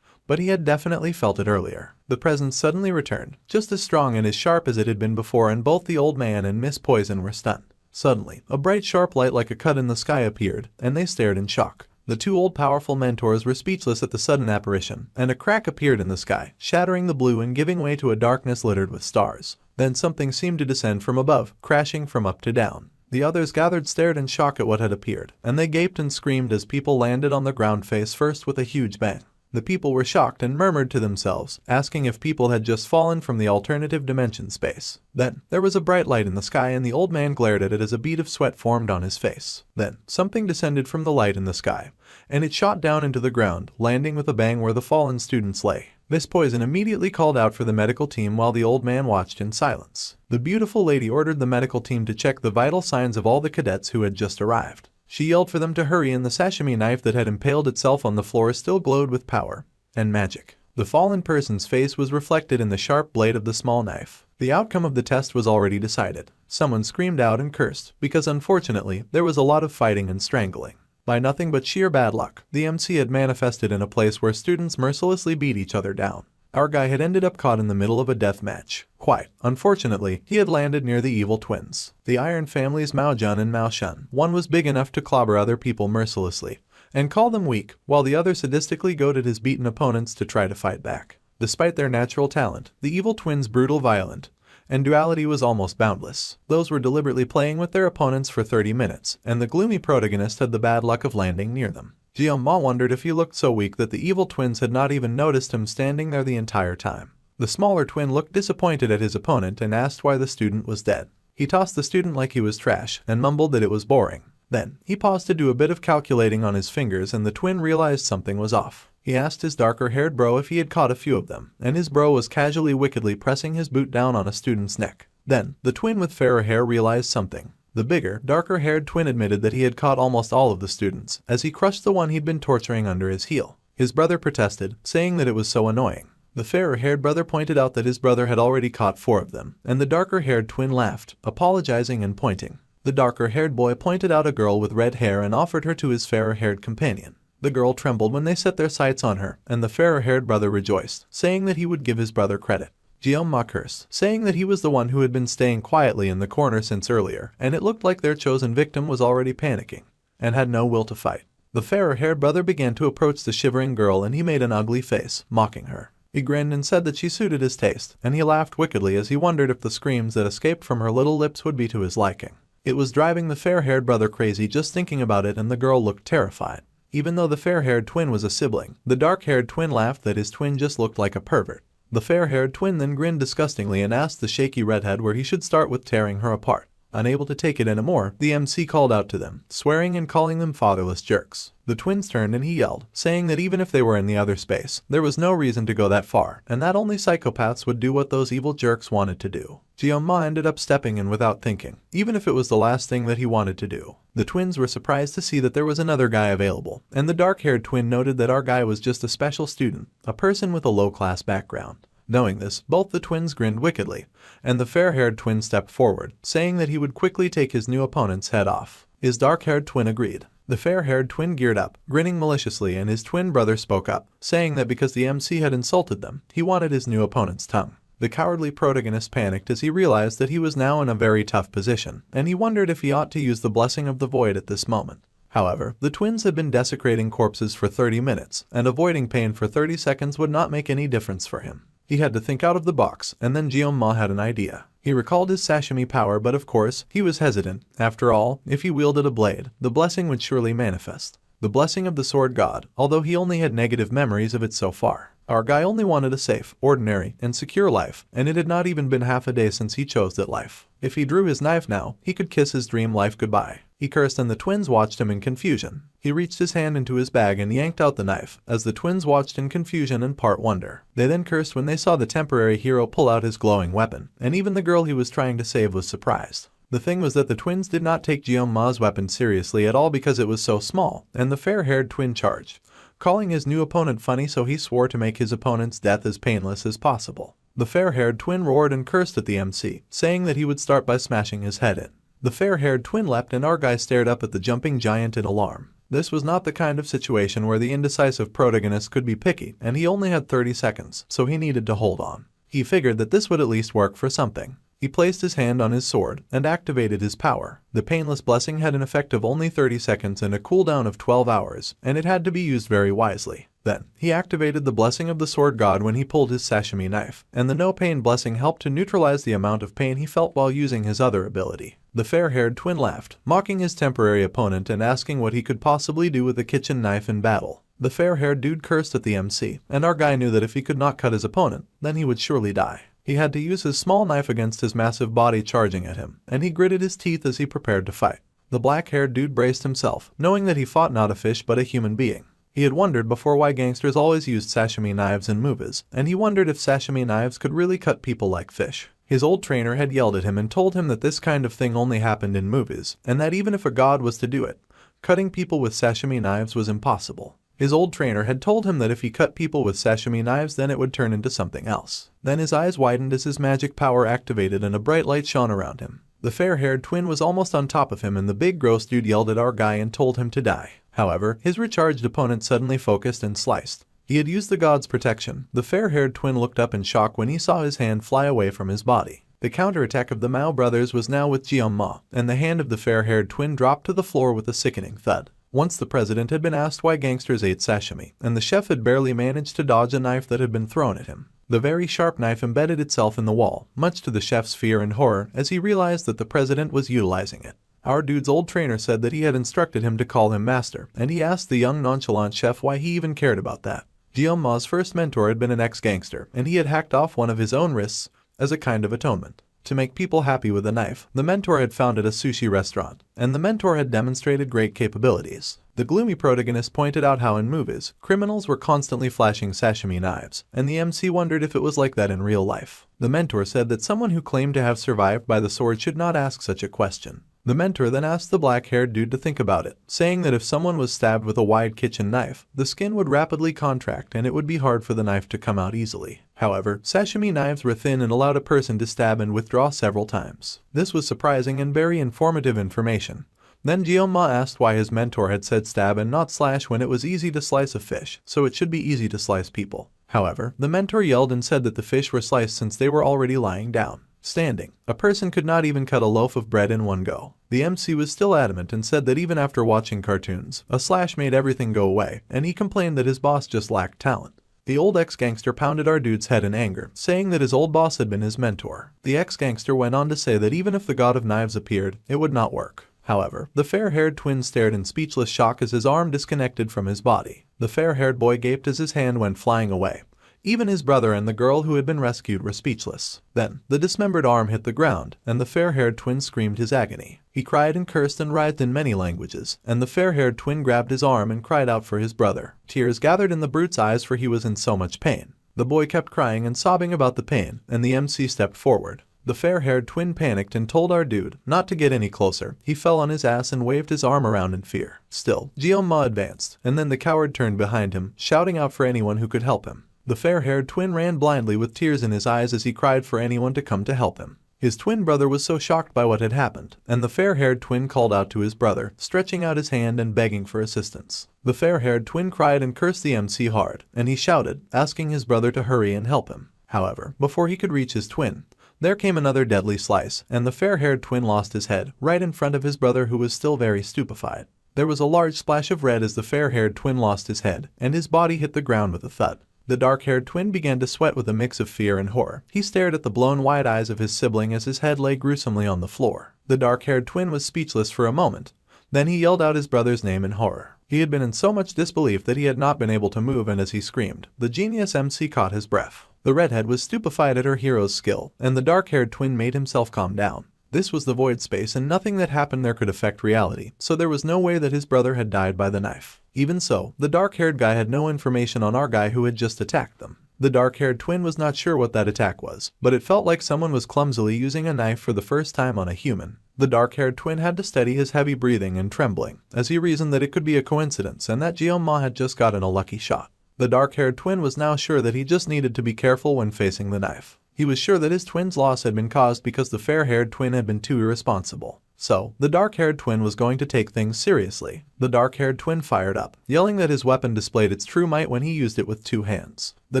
but he had definitely felt it earlier. The presence suddenly returned, just as strong and as sharp as it had been before, and both the old man and Miss Poison were stunned. Suddenly, a bright sharp light like a cut in the sky appeared, and they stared in shock. The two old powerful mentors were speechless at the sudden apparition, and a crack appeared in the sky, shattering the blue and giving way to a darkness littered with stars. Then something seemed to descend from above, crashing from up to down. The others gathered stared in shock at what had appeared, and they gaped and screamed as people landed on the ground face first with a huge bang. The people were shocked and murmured to themselves, asking if people had just fallen from the alternative dimension space. Then, there was a bright light in the sky and the old man glared at it as a bead of sweat formed on his face. Then, something descended from the light in the sky, and it shot down into the ground, landing with a bang where the fallen students lay. Miss Poison immediately called out for the medical team while the old man watched in silence. The beautiful lady ordered the medical team to check the vital signs of all the cadets who had just arrived. She yelled for them to hurry, and the sashimi knife that had impaled itself on the floor still glowed with power and magic. The fallen person's face was reflected in the sharp blade of the small knife. The outcome of the test was already decided. Someone screamed out and cursed, because unfortunately, there was a lot of fighting and strangling. By nothing but sheer bad luck, the MC had manifested in a place where students mercilessly beat each other down. Our guy had ended up caught in the middle of a death match. Quite unfortunately, he had landed near the evil twins, the Iron Family's Mao Jun and Mao Shun. One was big enough to clobber other people mercilessly and call them weak, while the other sadistically goaded his beaten opponents to try to fight back. Despite their natural talent, the evil twins' brutal, violent, and duality was almost boundless. Those were deliberately playing with their opponents for 30 minutes, and the gloomy protagonist had the bad luck of landing near them. Jiao wondered if he looked so weak that the evil twins had not even noticed him standing there the entire time. The smaller twin looked disappointed at his opponent and asked why the student was dead. He tossed the student like he was trash and mumbled that it was boring. Then, he paused to do a bit of calculating on his fingers, and the twin realized something was off. He asked his darker-haired bro if he had caught a few of them, and his bro was casually wickedly pressing his boot down on a student's neck. Then, the twin with fairer hair realized something. The bigger, darker-haired twin admitted that he had caught almost all of the students, as he crushed the one he'd been torturing under his heel. His brother protested, saying that it was so annoying. The fairer-haired brother pointed out that his brother had already caught 4 of them, and the darker-haired twin laughed, apologizing and pointing. The darker-haired boy pointed out a girl with red hair and offered her to his fairer-haired companion. The girl trembled when they set their sights on her, and the fairer-haired brother rejoiced, saying that he would give his brother credit. Jiao cursed, saying that he was the one who had been staying quietly in the corner since earlier, and it looked like their chosen victim was already panicking and had no will to fight. The fairer-haired brother began to approach the shivering girl, and he made an ugly face, mocking her. He grinned and said that she suited his taste, and he laughed wickedly as he wondered if the screams that escaped from her little lips would be to his liking. It was driving the fair-haired brother crazy just thinking about it, and the girl looked terrified. Even though the fair-haired twin was a sibling, the dark-haired twin laughed that his twin just looked like a pervert. The fair-haired twin then grinned disgustingly and asked the shaky redhead where he should start with tearing her apart. Unable to take it anymore, the MC called out to them, swearing and calling them fatherless jerks. The twins turned and he yelled, saying that even if they were in the other space, there was no reason to go that far, and that only psychopaths would do what those evil jerks wanted to do. Jiao ended up stepping in without thinking, even if it was the last thing that he wanted to do. The twins were surprised to see that there was another guy available, and the dark-haired twin noted that our guy was just a special student, a person with a low-class background. Knowing this, both the twins grinned wickedly, and the fair-haired twin stepped forward, saying that he would quickly take his new opponent's head off. His dark-haired twin agreed. The fair-haired twin geared up, grinning maliciously, and his twin brother spoke up, saying that because the MC had insulted them, he wanted his new opponent's tongue. The cowardly protagonist panicked as he realized that he was now in a very tough position, and he wondered if he ought to use the blessing of the void at this moment. However, the twins had been desecrating corpses for 30 minutes, and avoiding pain for 30 seconds would not make any difference for him. He had to think out of the box, and then Jeon-ma had an idea. He recalled his sashimi power, but of course, he was hesitant. After all, if he wielded a blade, the blessing would surely manifest. The blessing of the sword god, although he only had negative memories of it so far. Our guy only wanted a safe, ordinary, and secure life, and it had not even been half a day since he chose that life. If he drew his knife now, he could kiss his dream life goodbye. He cursed and the twins watched him in confusion. He reached his hand into his bag and yanked out the knife, as the twins watched in confusion and part wonder. They then cursed when they saw the temporary hero pull out his glowing weapon, and even the girl he was trying to save was surprised. The thing was that the twins did not take Jeon-ma's weapon seriously at all because it was so small, and the fair-haired twin charged, calling his new opponent funny, so he swore to make his opponent's death as painless as possible. The fair-haired twin roared and cursed at the MC, saying that he would start by smashing his head in. The fair-haired twin leapt and our guy stared up at the jumping giant in alarm. This was not the kind of situation where the indecisive protagonist could be picky, and he only had 30 seconds, so he needed to hold on. He figured that this would at least work for something. He placed his hand on his sword and activated his power. The painless blessing had an effect of only 30 seconds and a cooldown of 12 hours, and it had to be used very wisely. Then, he activated the blessing of the sword god when he pulled his sashimi knife, and the no-pain blessing helped to neutralize the amount of pain he felt while using his other ability. The fair-haired twin laughed, mocking his temporary opponent and asking what he could possibly do with a kitchen knife in battle. The fair-haired dude cursed at the MC, and our guy knew that if he could not cut his opponent, then he would surely die. He had to use his small knife against his massive body charging at him, and he gritted his teeth as he prepared to fight. The black-haired dude braced himself, knowing that he fought not a fish but a human being. He had wondered before why gangsters always used sashimi knives in movies, and he wondered if sashimi knives could really cut people like fish. His old trainer had yelled at him and told him that this kind of thing only happened in movies, and that even if a god was to do it, cutting people with sashimi knives was impossible. His old trainer had told him that if he cut people with sashimi knives, then it would turn into something else. Then his eyes widened as his magic power activated and a bright light shone around him. The fair-haired twin was almost on top of him and the big gross dude yelled at our guy and told him to die. However, his recharged opponent suddenly focused and sliced. He had used the god's protection. The fair-haired twin looked up in shock when he saw his hand fly away from his body. The counterattack of the Mao brothers was now with Jeon-ma, and the hand of the fair-haired twin dropped to the floor with a sickening thud. Once the president had been asked why gangsters ate sashimi, and the chef had barely managed to dodge a knife that had been thrown at him. The very sharp knife embedded itself in the wall, much to the chef's fear and horror as he realized that the president was utilizing it. Our dude's old trainer said that he had instructed him to call him master, and he asked the young nonchalant chef why he even cared about that. Jeon-ma's first mentor had been an ex-gangster, and he had hacked off one of his own wrists as a kind of atonement. To make people happy with a knife, the mentor had founded a sushi restaurant, and the mentor had demonstrated great capabilities. The gloomy protagonist pointed out how in movies, criminals were constantly flashing sashimi knives, and the MC wondered if it was like that in real life. The mentor said that someone who claimed to have survived by the sword should not ask such a question. The mentor then asked the black-haired dude to think about it, saying that if someone was stabbed with a wide kitchen knife, the skin would rapidly contract and it would be hard for the knife to come out easily. However, sashimi knives were thin and allowed a person to stab and withdraw several times. This was surprising and very informative information. Then Jeon-ma asked why his mentor had said stab and not slash when it was easy to slice a fish, so it should be easy to slice people. However, the mentor yelled and said that the fish were sliced since they were already lying down. Standing, a person could not even cut a loaf of bread in one go. The MC was still adamant and said that even after watching cartoons, a slash made everything go away, and he complained that his boss just lacked talent. The old ex-gangster pounded our dude's head in anger, saying that his old boss had been his mentor. The ex-gangster went on to say that even if the god of knives appeared, it would not work. However, the fair-haired twin stared in speechless shock as his arm disconnected from his body. The fair-haired boy gaped as his hand went flying away. Even his brother and the girl who had been rescued were speechless. Then, the dismembered arm hit the ground, and the fair-haired twin screamed his agony. He cried and cursed and writhed in many languages, and the fair-haired twin grabbed his arm and cried out for his brother. Tears gathered in the brute's eyes for he was in so much pain. The boy kept crying and sobbing about the pain, and the MC stepped forward. The fair-haired twin panicked and told our dude not to get any closer. He fell on his ass and waved his arm around in fear. Still, Jeon-ma advanced, and then the coward turned behind him, shouting out for anyone who could help him. The fair-haired twin ran blindly with tears in his eyes as he cried for anyone to come to help him. His twin brother was so shocked by what had happened, and the fair-haired twin called out to his brother, stretching out his hand and begging for assistance. The fair-haired twin cried and cursed the MC hard, and he shouted, asking his brother to hurry and help him. However, before he could reach his twin, there came another deadly slice, and the fair-haired twin lost his head, right in front of his brother who was still very stupefied. There was a large splash of red as the fair-haired twin lost his head, and his body hit the ground with a thud. The dark-haired twin began to sweat with a mix of fear and horror. He stared at the blown wide eyes of his sibling as his head lay gruesomely on the floor. The dark-haired twin was speechless for a moment. Then he yelled out his brother's name in horror. He had been in so much disbelief that he had not been able to move, and as he screamed, the genius MC caught his breath. The redhead was stupefied at her hero's skill, and the dark-haired twin made himself calm down. This was the void space, and nothing that happened there could affect reality, so there was no way that his brother had died by the knife. Even so, the dark-haired guy had no information on our guy who had just attacked them. The dark-haired twin was not sure what that attack was, but it felt like someone was clumsily using a knife for the first time on a human. The dark-haired twin had to steady his heavy breathing and trembling, as he reasoned that it could be a coincidence and that Jeon-ma had just gotten a lucky shot. The dark-haired twin was now sure that he just needed to be careful when facing the knife. He was sure that his twin's loss had been caused because the fair-haired twin had been too irresponsible. So, the dark-haired twin was going to take things seriously. The dark-haired twin fired up, yelling that his weapon displayed its true might when he used it with two hands. The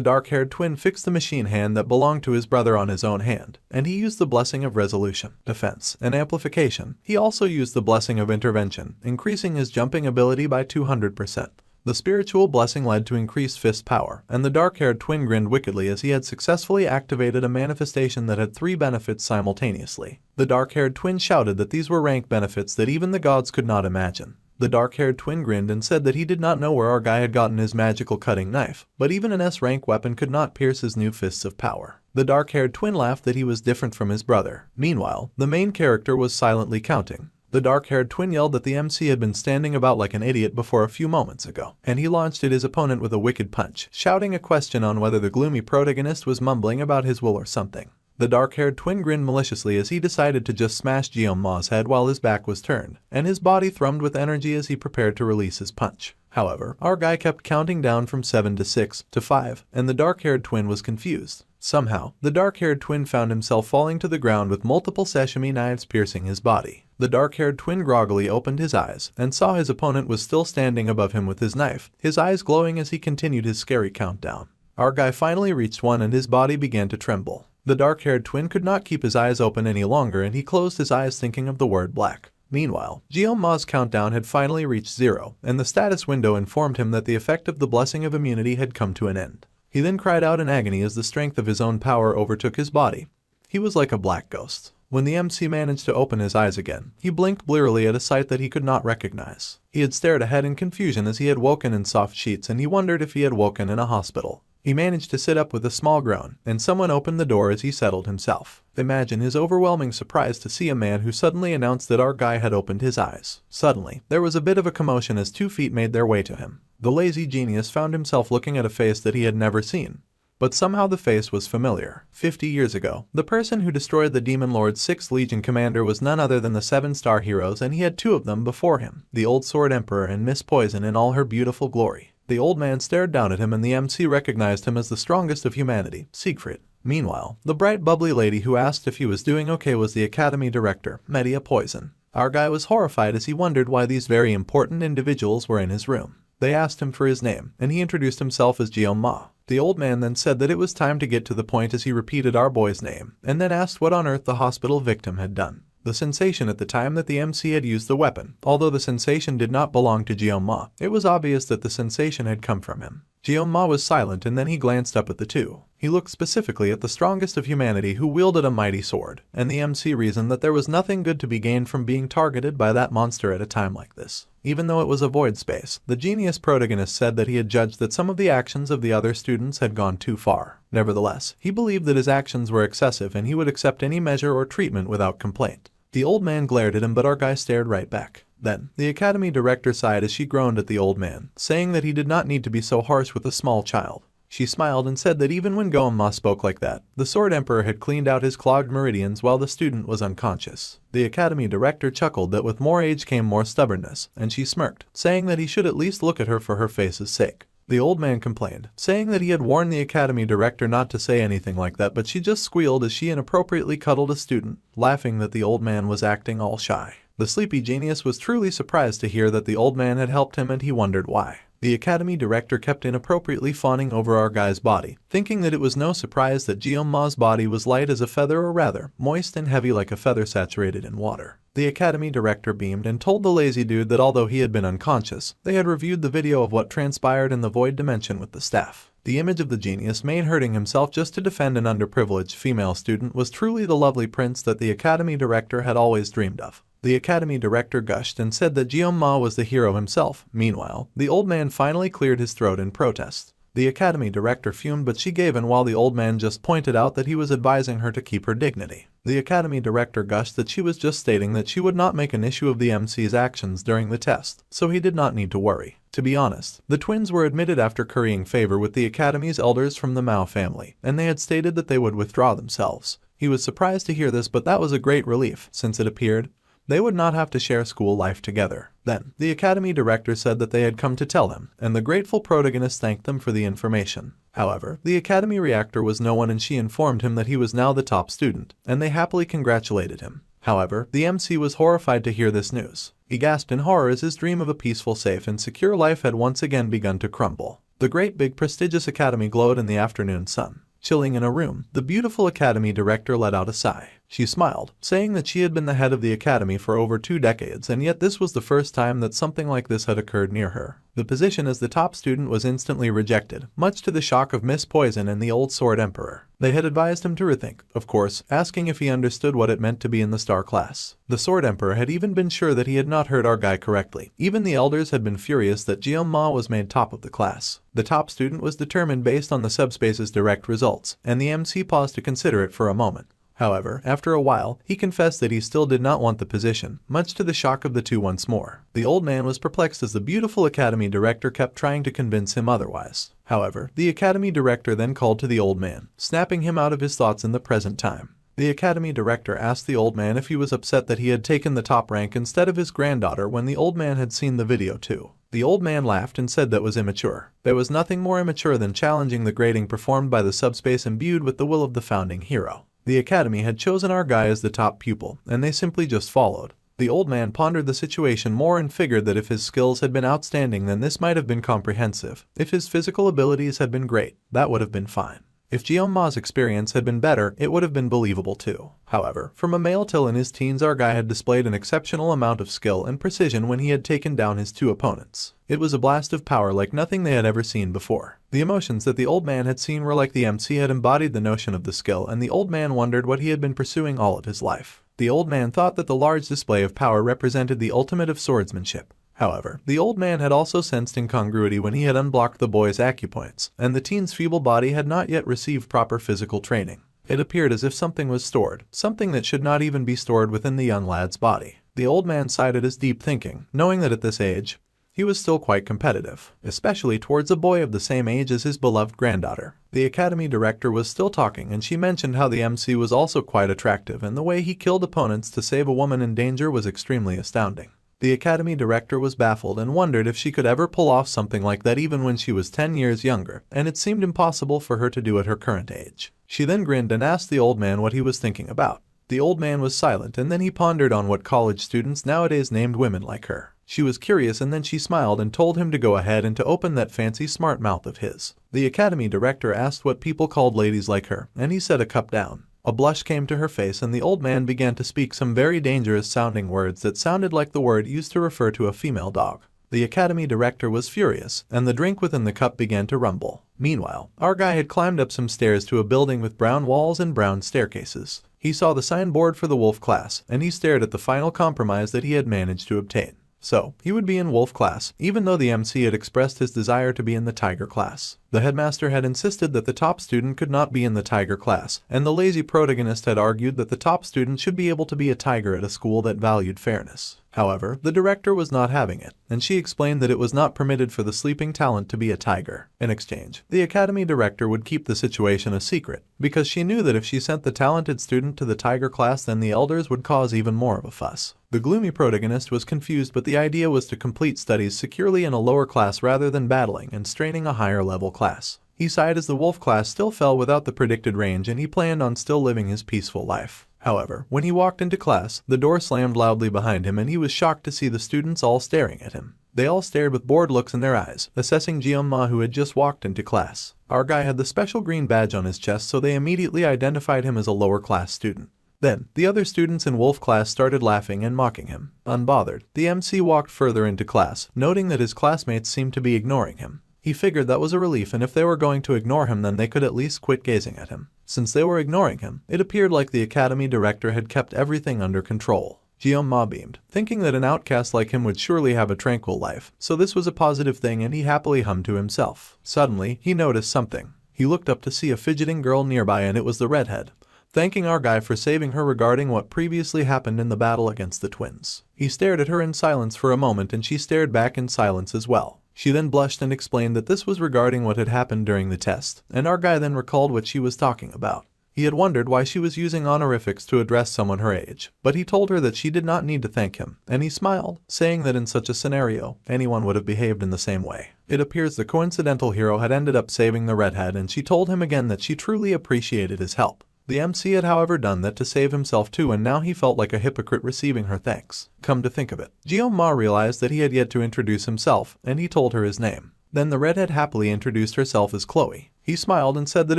dark-haired twin fixed the machine hand that belonged to his brother on his own hand, and he used the blessing of resolution, defense, and amplification. He also used the blessing of intervention, increasing his jumping ability by 200%. The spiritual blessing led to increased fist power, and the dark-haired twin grinned wickedly as he had successfully activated a manifestation that had 3 benefits simultaneously. The dark-haired twin shouted that these were rank benefits that even the gods could not imagine. The dark-haired twin grinned and said that he did not know where our guy had gotten his magical cutting knife, but even an S-rank weapon could not pierce his new fists of power. The dark-haired twin laughed that he was different from his brother. Meanwhile, the main character was silently counting. The dark-haired twin yelled that the MC had been standing about like an idiot before a few moments ago, and he launched at his opponent with a wicked punch, shouting a question on whether the gloomy protagonist was mumbling about his will or something. The dark-haired twin grinned maliciously as he decided to just smash Jeon-ma's head while his back was turned, and his body thrummed with energy as he prepared to release his punch. However, our guy kept counting down from 7 to 6 to 5, and the dark-haired twin was confused. Somehow, the dark-haired twin found himself falling to the ground with multiple sashimi knives piercing his body. The dark-haired twin groggily opened his eyes and saw his opponent was still standing above him with his knife, his eyes glowing as he continued his scary countdown. Our guy finally reached 1 and his body began to tremble. The dark-haired twin could not keep his eyes open any longer and he closed his eyes thinking of the word black. Meanwhile, Jeon-ma's countdown had finally reached 0, and the status window informed him that the effect of the blessing of immunity had come to an end. He then cried out in agony as the strength of his own power overtook his body. He was like a black ghost. When the MC managed to open his eyes again, he blinked blearily at a sight that he could not recognize. He had stared ahead in confusion as he had woken in soft sheets, and he wondered if he had woken in a hospital. He managed to sit up with a small groan, and someone opened the door as he settled himself. Imagine his overwhelming surprise to see a man who suddenly announced that our guy had opened his eyes. Suddenly, there was a bit of a commotion as 2 feet made their way to him. The lazy genius found himself looking at a face that he had never seen. But somehow the face was familiar. 50 years ago, the person who destroyed the Demon Lord's 6th Legion commander was none other than the 7-star heroes, and he had 2 of them before him, the Old Sword Emperor and Miss Poison in all her beautiful glory. The old man stared down at him and the MC recognized him as the strongest of humanity, Siegfried. Meanwhile, the bright bubbly lady who asked if he was doing okay was the Academy Director, Media Poison. Our guy was horrified as he wondered why these very important individuals were in his room. They asked him for his name, and he introduced himself as Jeon-ma. The old man then said that it was time to get to the point as he repeated our boy's name, and then asked what on earth the hospital victim had done. The sensation at the time that the MC had used the weapon, although the sensation did not belong to Jeon-ma, it was obvious that the sensation had come from him. Jeon-ma was silent and then he glanced up at the two. He looked specifically at the strongest of humanity who wielded a mighty sword, and the MC reasoned that there was nothing good to be gained from being targeted by that monster at a time like this. Even though it was a void space, the genius protagonist said that he had judged that some of the actions of the other students had gone too far. Nevertheless, he believed that his actions were excessive and he would accept any measure or treatment without complaint. The old man glared at him, but our guy stared right back. Then, the Academy Director sighed as she groaned at the old man, saying that he did not need to be so harsh with a small child. She smiled and said that even when Jeon-ma spoke like that, the Sword Emperor had cleaned out his clogged meridians while the student was unconscious. The Academy Director chuckled that with more age came more stubbornness, and she smirked, saying that he should at least look at her for her face's sake. The old man complained, saying that he had warned the academy director not to say anything like that, but she just squealed as she inappropriately cuddled a student, laughing that the old man was acting all shy. The sleepy genius was truly surprised to hear that the old man had helped him, and he wondered why. The academy director kept inappropriately fawning over our guy's body, thinking that it was no surprise that Jeonma's body was light as a feather, or rather, moist and heavy like a feather saturated in water. The academy director beamed and told the lazy dude that although he had been unconscious, they had reviewed the video of what transpired in the void dimension with the staff. The image of the genius made hurting himself just to defend an underprivileged female student was truly the lovely prince that the academy director had always dreamed of. The academy director gushed and said that Jeonma was the hero himself. Meanwhile, the old man finally cleared his throat in protest. The academy director fumed, but she gave in while the old man just pointed out that he was advising her to keep her dignity. The academy director gushed that she was just stating that she would not make an issue of the MC's actions during the test, so he did not need to worry. To be honest, the twins were admitted after currying favor with the academy's elders from the Mao family, and they had stated that they would withdraw themselves. He was surprised to hear this, but that was a great relief, since it appeared they would not have to share school life together. Then, the academy director said that they had come to tell him, and the grateful protagonist thanked them for the information. However, the academy reactor was no one, and she informed him that he was now the top student, and they happily congratulated him. However, the MC was horrified to hear this news. He gasped in horror as his dream of a peaceful, safe, and secure life had once again begun to crumble. The great big prestigious academy glowed in the afternoon sun. Chilling in a room, the beautiful academy director let out a sigh. She smiled, saying that she had been the head of the academy for over 2 decades, and yet this was the first time that something like this had occurred near her. The position as the top student was instantly rejected, much to the shock of Miss Poison and the old Sword Emperor. They had advised him to rethink, of course, asking if he understood what it meant to be in the star class. The Sword Emperor had even been sure that he had not heard our guy correctly. Even the elders had been furious that Jeonma was made top of the class. The top student was determined based on the subspace's direct results, and the MC paused to consider it for a moment. However, after a while, he confessed that he still did not want the position, much to the shock of the two once more. The old man was perplexed as the beautiful academy director kept trying to convince him otherwise. However, the academy director then called to the old man, snapping him out of his thoughts in the present time. The academy director asked the old man if he was upset that he had taken the top rank instead of his granddaughter when the old man had seen the video too. The old man laughed and said that was immature. There was nothing more immature than challenging the grading performed by the subspace imbued with the will of the founding hero. The academy had chosen our guy as the top pupil, and they simply just followed. The old man pondered the situation more and figured that if his skills had been outstanding, then this might have been comprehensive. If his physical abilities had been great, that would have been fine. If Jeonma's experience had been better, it would have been believable too. However, from a male till in his teens, our guy had displayed an exceptional amount of skill and precision when he had taken down his 2 opponents. It was a blast of power like nothing they had ever seen before. The emotions that the old man had seen were like the MC had embodied the notion of the skill, and the old man wondered what he had been pursuing all of his life. The old man thought that the large display of power represented the ultimate of swordsmanship. However, the old man had also sensed incongruity when he had unblocked the boy's acupoints, and the teen's feeble body had not yet received proper physical training. It appeared as if something was stored, something that should not even be stored within the young lad's body. The old man sighed at his deep thinking, knowing that at this age, he was still quite competitive, especially towards a boy of the same age as his beloved granddaughter. The academy director was still talking, and she mentioned how the MC was also quite attractive, and the way he killed opponents to save a woman in danger was extremely astounding. The academy director was baffled and wondered if she could ever pull off something like that even when she was 10 years younger, and it seemed impossible for her to do at her current age. She then grinned and asked the old man what he was thinking about. The old man was silent, and then he pondered on what college students nowadays named women like her. She was curious, and then she smiled and told him to go ahead and to open that fancy smart mouth of his. The academy director asked what people called ladies like her, and he said a cup down. A blush came to her face, and the old man began to speak some very dangerous sounding words that sounded like the word used to refer to a female dog. The academy director was furious, and the drink within the cup began to rumble. Meanwhile, our guy had climbed up some stairs to a building with brown walls and brown staircases. He saw the signboard for the wolf class, and he stared at the final compromise that he had managed to obtain. So, he would be in wolf class, even though the MC had expressed his desire to be in the tiger class. The headmaster had insisted that the top student could not be in the tiger class, and the lazy protagonist had argued that the top student should be able to be a tiger at a school that valued fairness. However, the director was not having it, and she explained that it was not permitted for the sleeping talent to be a tiger. In exchange, the academy director would keep the situation a secret, because she knew that if she sent the talented student to the tiger class, then the elders would cause even more of a fuss. The gloomy protagonist was confused, but the idea was to complete studies securely in a lower class rather than battling and straining a higher level class. He sighed as the wolf class still fell without the predicted range, and he planned on still living his peaceful life. However, when he walked into class, the door slammed loudly behind him and he was shocked to see the students all staring at him. They all stared with bored looks in their eyes, assessing Jeonma, who had just walked into class. Our guy had the special green badge on his chest, so they immediately identified him as a lower class student. Then, the other students in wolf class started laughing and mocking him. Unbothered, the MC walked further into class, noting that his classmates seemed to be ignoring him. He figured that was a relief, and if they were going to ignore him, then they could at least quit gazing at him. Since they were ignoring him, it appeared like the academy director had kept everything under control. Jeonma beamed, thinking that an outcast like him would surely have a tranquil life, so this was a positive thing, and he happily hummed to himself. Suddenly, he noticed something. He looked up to see a fidgeting girl nearby, and it was the redhead, thanking our guy for saving her regarding what previously happened in the battle against the twins. He stared at her in silence for a moment, and she stared back in silence as well. She then blushed and explained that this was regarding what had happened during the test, and our guy then recalled what she was talking about. He had wondered why she was using honorifics to address someone her age, but he told her that she did not need to thank him, and he smiled, saying that in such a scenario, anyone would have behaved in the same way. It appears the coincidental hero had ended up saving the redhead, and she told him again that she truly appreciated his help. The MC had however done that to save himself too, and now he felt like a hypocrite receiving her thanks. Come to think of it, Jeonma realized that he had yet to introduce himself, and he told her his name. Then the redhead happily introduced herself as Chloe. He smiled and said that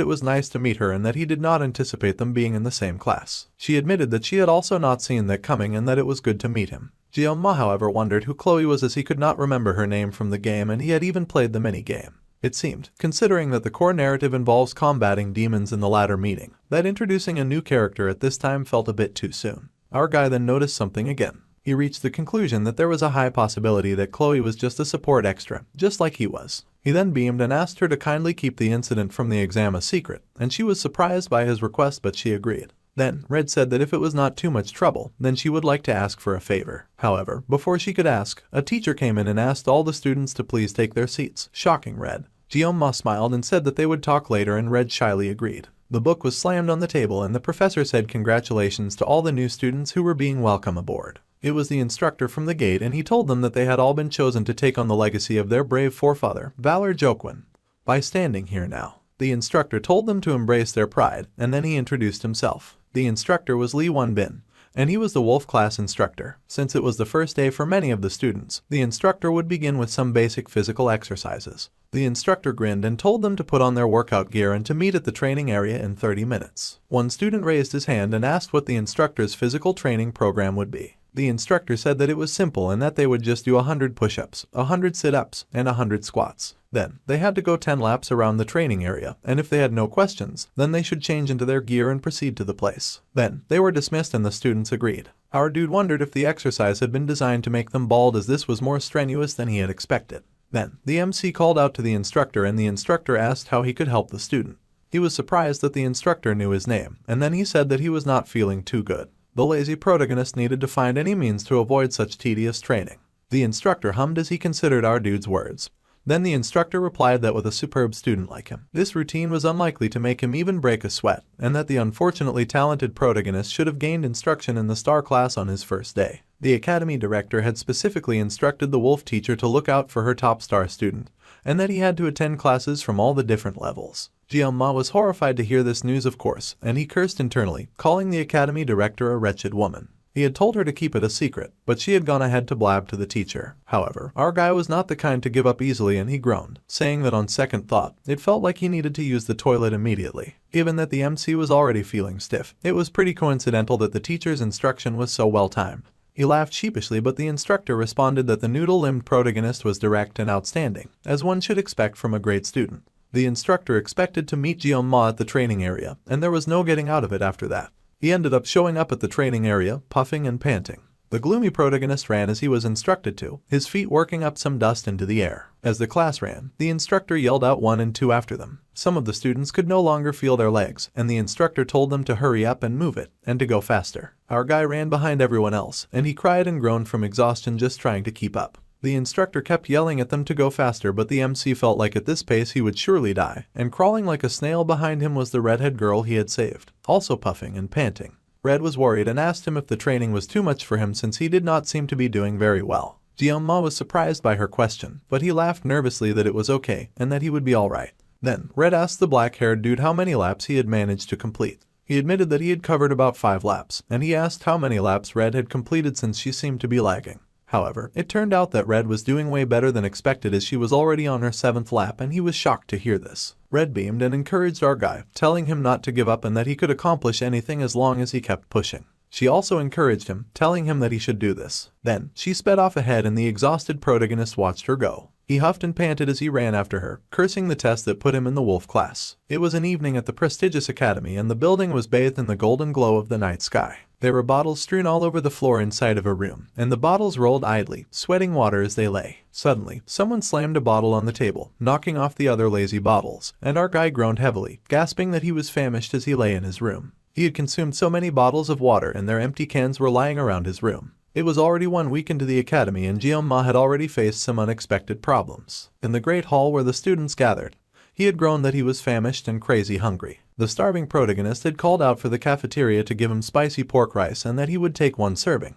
it was nice to meet her and that he did not anticipate them being in the same class. She admitted that she had also not seen that coming and that it was good to meet him. Jeonma however wondered who Chloe was, as he could not remember her name from the game, and he had even played the mini-game. It seemed, considering that the core narrative involves combating demons in the latter meeting, that introducing a new character at this time felt a bit too soon. Our guy then noticed something again. He reached the conclusion that there was a high possibility that Chloe was just a support extra, just like he was. He then beamed and asked her to kindly keep the incident from the exam a secret, and she was surprised by his request, but she agreed. Then, Red said that if it was not too much trouble, then she would like to ask for a favor. However, before she could ask, a teacher came in and asked all the students to please take their seats, shocking Red. Jeonma smiled and said that they would talk later, and Red shyly agreed. The book was slammed on the table, and the professor said congratulations to all the new students who were being welcome aboard. It was the instructor from the gate, and he told them that they had all been chosen to take on the legacy of their brave forefather, Valor Jokwon. By standing here now, the instructor told them to embrace their pride, and then he introduced himself. The instructor was Lee Won-bin, and he was the wolf class instructor. Since it was the first day for many of the students, the instructor would begin with some basic physical exercises. The instructor grinned and told them to put on their workout gear and to meet at the training area in 30 minutes. One student raised his hand and asked what the instructor's physical training program would be. The instructor said that it was simple and that they would just do 100 push-ups, 100 sit-ups, and 100 squats. Then, they had to go 10 laps around the training area, and if they had no questions, then they should change into their gear and proceed to the place. Then, they were dismissed and the students agreed. Our dude wondered if the exercise had been designed to make them bald, as this was more strenuous than he had expected. Then, the MC called out to the instructor, and the instructor asked how he could help the student. He was surprised that the instructor knew his name, and then he said that he was not feeling too good. The lazy protagonist needed to find any means to avoid such tedious training. The instructor hummed as he considered our dude's words. Then the instructor replied that with a superb student like him, this routine was unlikely to make him even break a sweat, and that the unfortunately talented protagonist should have gained instruction in the star class on his first day. The academy director had specifically instructed the wolf teacher to look out for her top star student, and that he had to attend classes from all the different levels. Jeonma was horrified to hear this news, of course, and he cursed internally, calling the academy director a wretched woman. He had told her to keep it a secret, but she had gone ahead to blab to the teacher. However, our guy was not the kind to give up easily, and he groaned, saying that on second thought, it felt like he needed to use the toilet immediately. Given that the MC was already feeling stiff, it was pretty coincidental that the teacher's instruction was so well timed. He laughed sheepishly, but the instructor responded that the noodle-limbed protagonist was direct and outstanding, as one should expect from a great student. The instructor expected to meet Jeonma at the training area, and there was no getting out of it after that. He ended up showing up at the training area, puffing and panting. The gloomy protagonist ran as he was instructed to, his feet working up some dust into the air. As the class ran, the instructor yelled out 1 and 2 after them. Some of the students could no longer feel their legs, and the instructor told them to hurry up and move it, and to go faster. Our guy ran behind everyone else, and he cried and groaned from exhaustion just trying to keep up. The instructor kept yelling at them to go faster, but the MC felt like at this pace he would surely die, and crawling like a snail behind him was the redhead girl he had saved, also puffing and panting. Red was worried and asked him if the training was too much for him since he did not seem to be doing very well. Jioma was surprised by her question, but he laughed nervously that it was okay and that he would be alright. Then, Red asked the black-haired dude how many laps he had managed to complete. He admitted that he had covered about 5 laps, and he asked how many laps Red had completed since she seemed to be lagging. However, it turned out that Red was doing way better than expected as she was already on her 7th lap, and he was shocked to hear this. Red beamed and encouraged our guy, telling him not to give up and that he could accomplish anything as long as he kept pushing. She also encouraged him, telling him that he should do this. Then, she sped off ahead and the exhausted protagonist watched her go. He huffed and panted as he ran after her, cursing the test that put him in the wolf class. It was an evening at the prestigious academy and the building was bathed in the golden glow of the night sky. There were bottles strewn all over the floor inside of a room, and the bottles rolled idly, sweating water as they lay. Suddenly, someone slammed a bottle on the table, knocking off the other lazy bottles, and our guy groaned heavily, gasping that he was famished as he lay in his room. He had consumed so many bottles of water and their empty cans were lying around his room. It was already 1 week into the academy and Jioma had already faced some unexpected problems. In the great hall where the students gathered, he had groaned that he was famished and crazy hungry. The starving protagonist had called out for the cafeteria to give him spicy pork rice and that he would take 1 serving.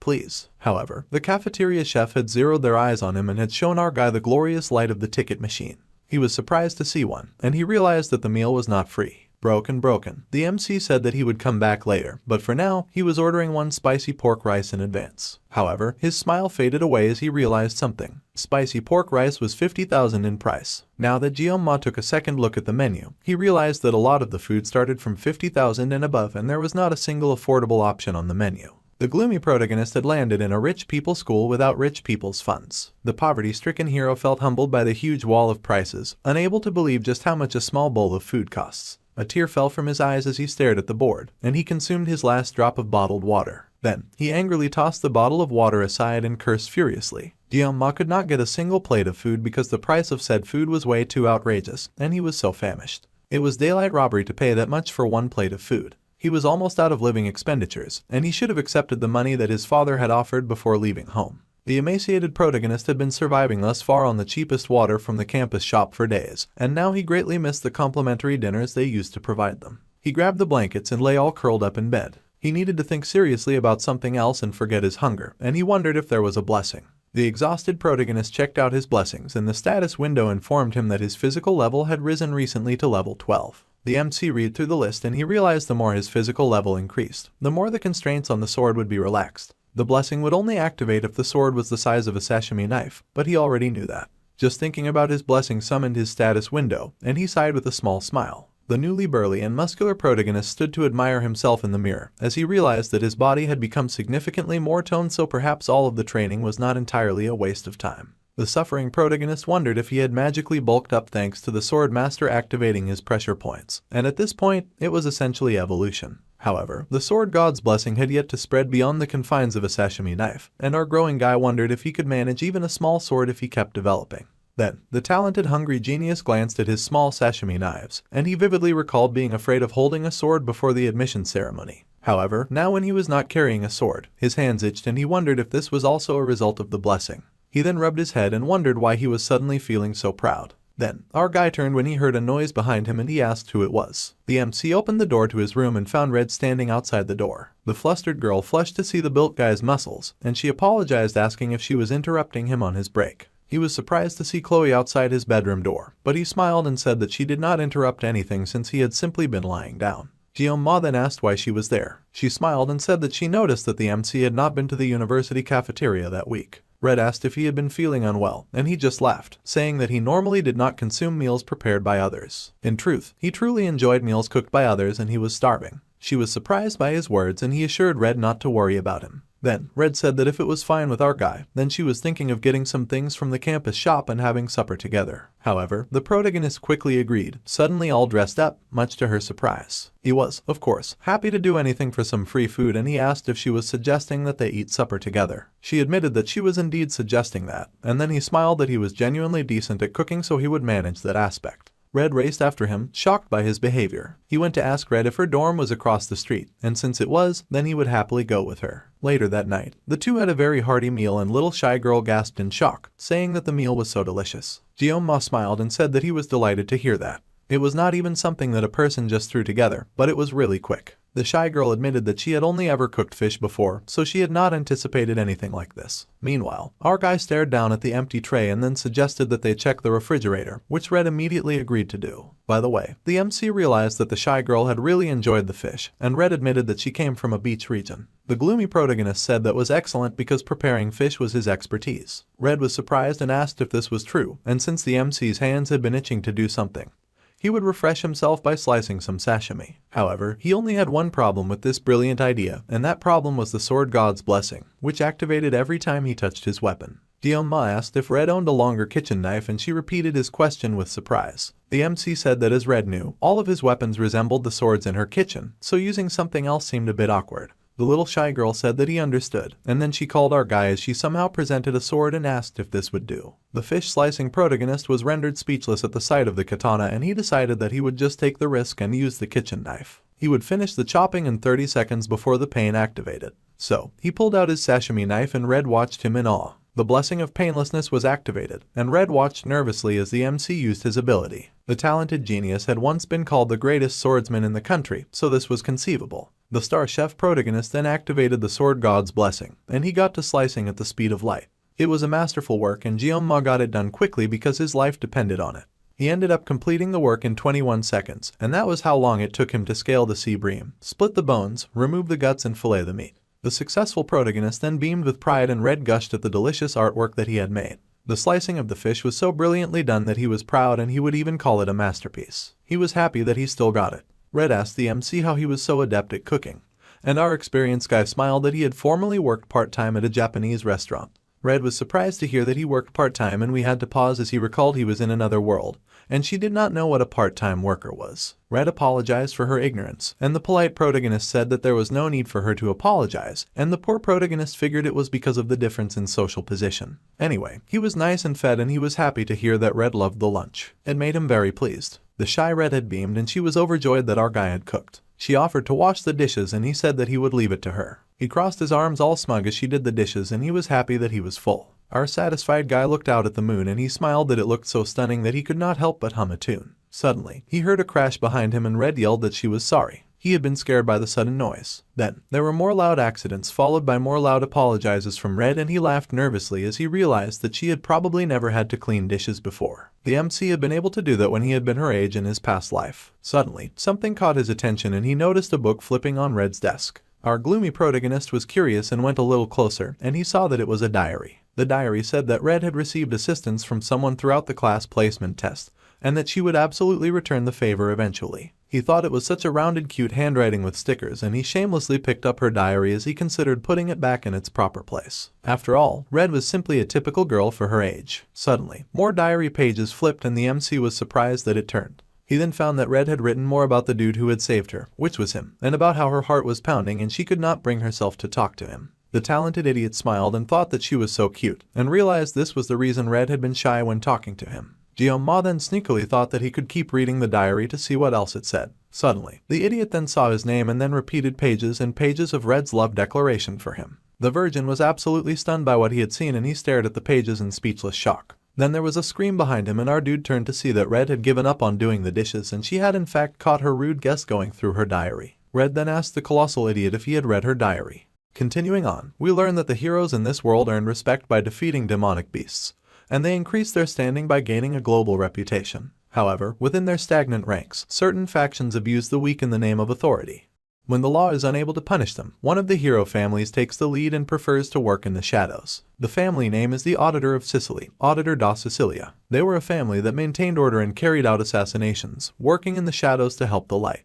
Please. However, the cafeteria chef had zeroed their eyes on him and had shown our guy the glorious light of the ticket machine. He was surprised to see one, and he realized that the meal was not free. Broken. The MC said that he would come back later, but for now, he was ordering 1 spicy pork rice in advance. However, his smile faded away as he realized something. Spicy pork rice was 50,000 in price. Now that Jioma took a second look at the menu, he realized that a lot of the food started from 50,000 and above and there was not a single affordable option on the menu. The gloomy protagonist had landed in a rich people's school without rich people's funds. The poverty-stricken hero felt humbled by the huge wall of prices, unable to believe just how much a small bowl of food costs. A tear fell from his eyes as he stared at the board, and he consumed his last drop of bottled water. Then, he angrily tossed the bottle of water aside and cursed furiously. Jioma could not get a single plate of food because the price of said food was way too outrageous, and he was so famished. It was daylight robbery to pay that much for 1 plate of food. He was almost out of living expenditures, and he should have accepted the money that his father had offered before leaving home. The emaciated protagonist had been surviving thus far on the cheapest water from the campus shop for days, and now he greatly missed the complimentary dinners they used to provide them. He grabbed the blankets and lay all curled up in bed. He needed to think seriously about something else and forget his hunger, and he wondered if there was a blessing. The exhausted protagonist checked out his blessings, and the status window informed him that his physical level had risen recently to level 12. The MC read through the list and he realized the more his physical level increased, the more the constraints on the sword would be relaxed. The blessing would only activate if the sword was the size of a sashimi knife, but he already knew that. Just thinking about his blessing summoned his status window, and he sighed with a small smile. The newly burly and muscular protagonist stood to admire himself in the mirror, as he realized that his body had become significantly more toned, so perhaps all of the training was not entirely a waste of time. The suffering protagonist wondered if he had magically bulked up thanks to the sword master activating his pressure points, and at this point, it was essentially evolution. However, the sword god's blessing had yet to spread beyond the confines of a sashimi knife, and our growing guy wondered if he could manage even a small sword if he kept developing. Then, the talented hungry genius glanced at his small sashimi knives, and he vividly recalled being afraid of holding a sword before the admission ceremony. However, now when he was not carrying a sword, his hands itched and he wondered if this was also a result of the blessing. He then rubbed his head and wondered why he was suddenly feeling so proud. Then, our guy turned when he heard a noise behind him and he asked who it was. The MC opened the door to his room and found Red standing outside the door. The flustered girl flushed to see the built guy's muscles, and she apologized, asking if she was interrupting him on his break. He was surprised to see Chloe outside his bedroom door, but he smiled and said that she did not interrupt anything since he had simply been lying down. Jioma then asked why she was there. She smiled and said that she noticed that the MC had not been to the university cafeteria that week. Red asked if he had been feeling unwell, and he just laughed, saying that he normally did not consume meals prepared by others. In truth, he truly enjoyed meals cooked by others and he was starving. She was surprised by his words and he assured Red not to worry about him. Then, Red said that if it was fine with our guy, then she was thinking of getting some things from the campus shop and having supper together. However, the protagonist quickly agreed, suddenly all dressed up, much to her surprise. He was, of course, happy to do anything for some free food, and he asked if she was suggesting that they eat supper together. She admitted that she was indeed suggesting that, and then he smiled that he was genuinely decent at cooking, so he would manage that aspect. Red raced after him, shocked by his behavior. He went to ask Red if her dorm was across the street, and since it was, then he would happily go with her. Later that night, the two had a very hearty meal, and little shy girl gasped in shock, saying that the meal was so delicious. Jeonma smiled and said that he was delighted to hear that. It was not even something that a person just threw together, but it was really quick. The shy girl admitted that she had only ever cooked fish before, so she had not anticipated anything like this. Meanwhile, our guy stared down at the empty tray and then suggested that they check the refrigerator, which Red immediately agreed to do. By the way, the MC realized that the shy girl had really enjoyed the fish, and Red admitted that she came from a beach region. The gloomy protagonist said that was excellent because preparing fish was his expertise. Red was surprised and asked if this was true, and since the MC's hands had been itching to do something, he would refresh himself by slicing some sashimi. However, he only had one problem with this brilliant idea, and that problem was the sword god's blessing, which activated every time he touched his weapon. Jeonma asked if Red owned a longer kitchen knife, and she repeated his question with surprise. The MC said that as Red knew, all of his weapons resembled the swords in her kitchen, so using something else seemed a bit awkward. The little shy girl said that he understood, and then she called our guy as she somehow presented a sword and asked if this would do. The fish-slicing protagonist was rendered speechless at the sight of the katana, and he decided that he would just take the risk and use the kitchen knife. He would finish the chopping in 30 seconds before the pain activated. So, he pulled out his sashimi knife and Red watched him in awe. The blessing of painlessness was activated, and Red watched nervously as the MC used his ability. The talented genius had once been called the greatest swordsman in the country, so this was conceivable. The star chef protagonist then activated the sword god's blessing, and he got to slicing at the speed of light. It was a masterful work, and Jeonma got it done quickly because his life depended on it. He ended up completing the work in 21 seconds, and that was how long it took him to scale the sea bream, split the bones, remove the guts, and fillet the meat. The successful protagonist then beamed with pride, and Red gushed at the delicious artwork that he had made. The slicing of the fish was so brilliantly done that he was proud, and he would even call it a masterpiece. He was happy that he still got it. Red asked the MC how he was so adept at cooking, and our experienced guy smiled that he had formerly worked part-time at a Japanese restaurant. Red was surprised to hear that he worked part-time, and we had to pause as he recalled he was in another world, and she did not know what a part-time worker was. Red apologized for her ignorance, and the polite protagonist said that there was no need for her to apologize, and the poor protagonist figured it was because of the difference in social position. Anyway, he was nice and fed, and he was happy to hear that Red loved the lunch. It made him very pleased. The shy Red had beamed, and she was overjoyed that our guy had cooked. She offered to wash the dishes, and he said that he would leave it to her. He crossed his arms all smug as she did the dishes, and he was happy that he was full. Our satisfied guy looked out at the moon, and he smiled that it looked so stunning that he could not help but hum a tune. Suddenly, he heard a crash behind him, and Red yelled that she was sorry. He had been scared by the sudden noise. Then, there were more loud accidents followed by more loud apologizes from Red, and he laughed nervously as he realized that she had probably never had to clean dishes before. The MC had been able to do that when he had been her age in his past life. Suddenly, something caught his attention, and he noticed a book flipping on Red's desk. Our gloomy protagonist was curious and went a little closer, and he saw that it was a diary. The diary said that Red had received assistance from someone throughout the class placement test, and that she would absolutely return the favor eventually. He thought it was such a rounded, cute handwriting with stickers, and he shamelessly picked up her diary as he considered putting it back in its proper place. After all, Red was simply a typical girl for her age. Suddenly, more diary pages flipped, and the MC was surprised that it turned. He then found that Red had written more about the dude who had saved her, which was him, and about how her heart was pounding and she could not bring herself to talk to him. The talented idiot smiled and thought that she was so cute, and realized this was the reason Red had been shy when talking to him. Jeonma then sneakily thought that he could keep reading the diary to see what else it said. Suddenly, the idiot then saw his name and then repeated pages and pages of Red's love declaration for him. The virgin was absolutely stunned by what he had seen, and he stared at the pages in speechless shock. Then there was a scream behind him, and our dude turned to see that Red had given up on doing the dishes, and she had in fact caught her rude guest going through her diary. Red then asked the colossal idiot if he had read her diary. Continuing on, we learn that the heroes in this world earned respect by defeating demonic beasts, and they increased their standing by gaining a global reputation. However, within their stagnant ranks, certain factions abuse the weak in the name of authority. When the law is unable to punish them, one of the hero families takes the lead and prefers to work in the shadows. The family name is the Auditor of Sicily, Auditor da Sicilia. They were a family that maintained order and carried out assassinations, working in the shadows to help the light.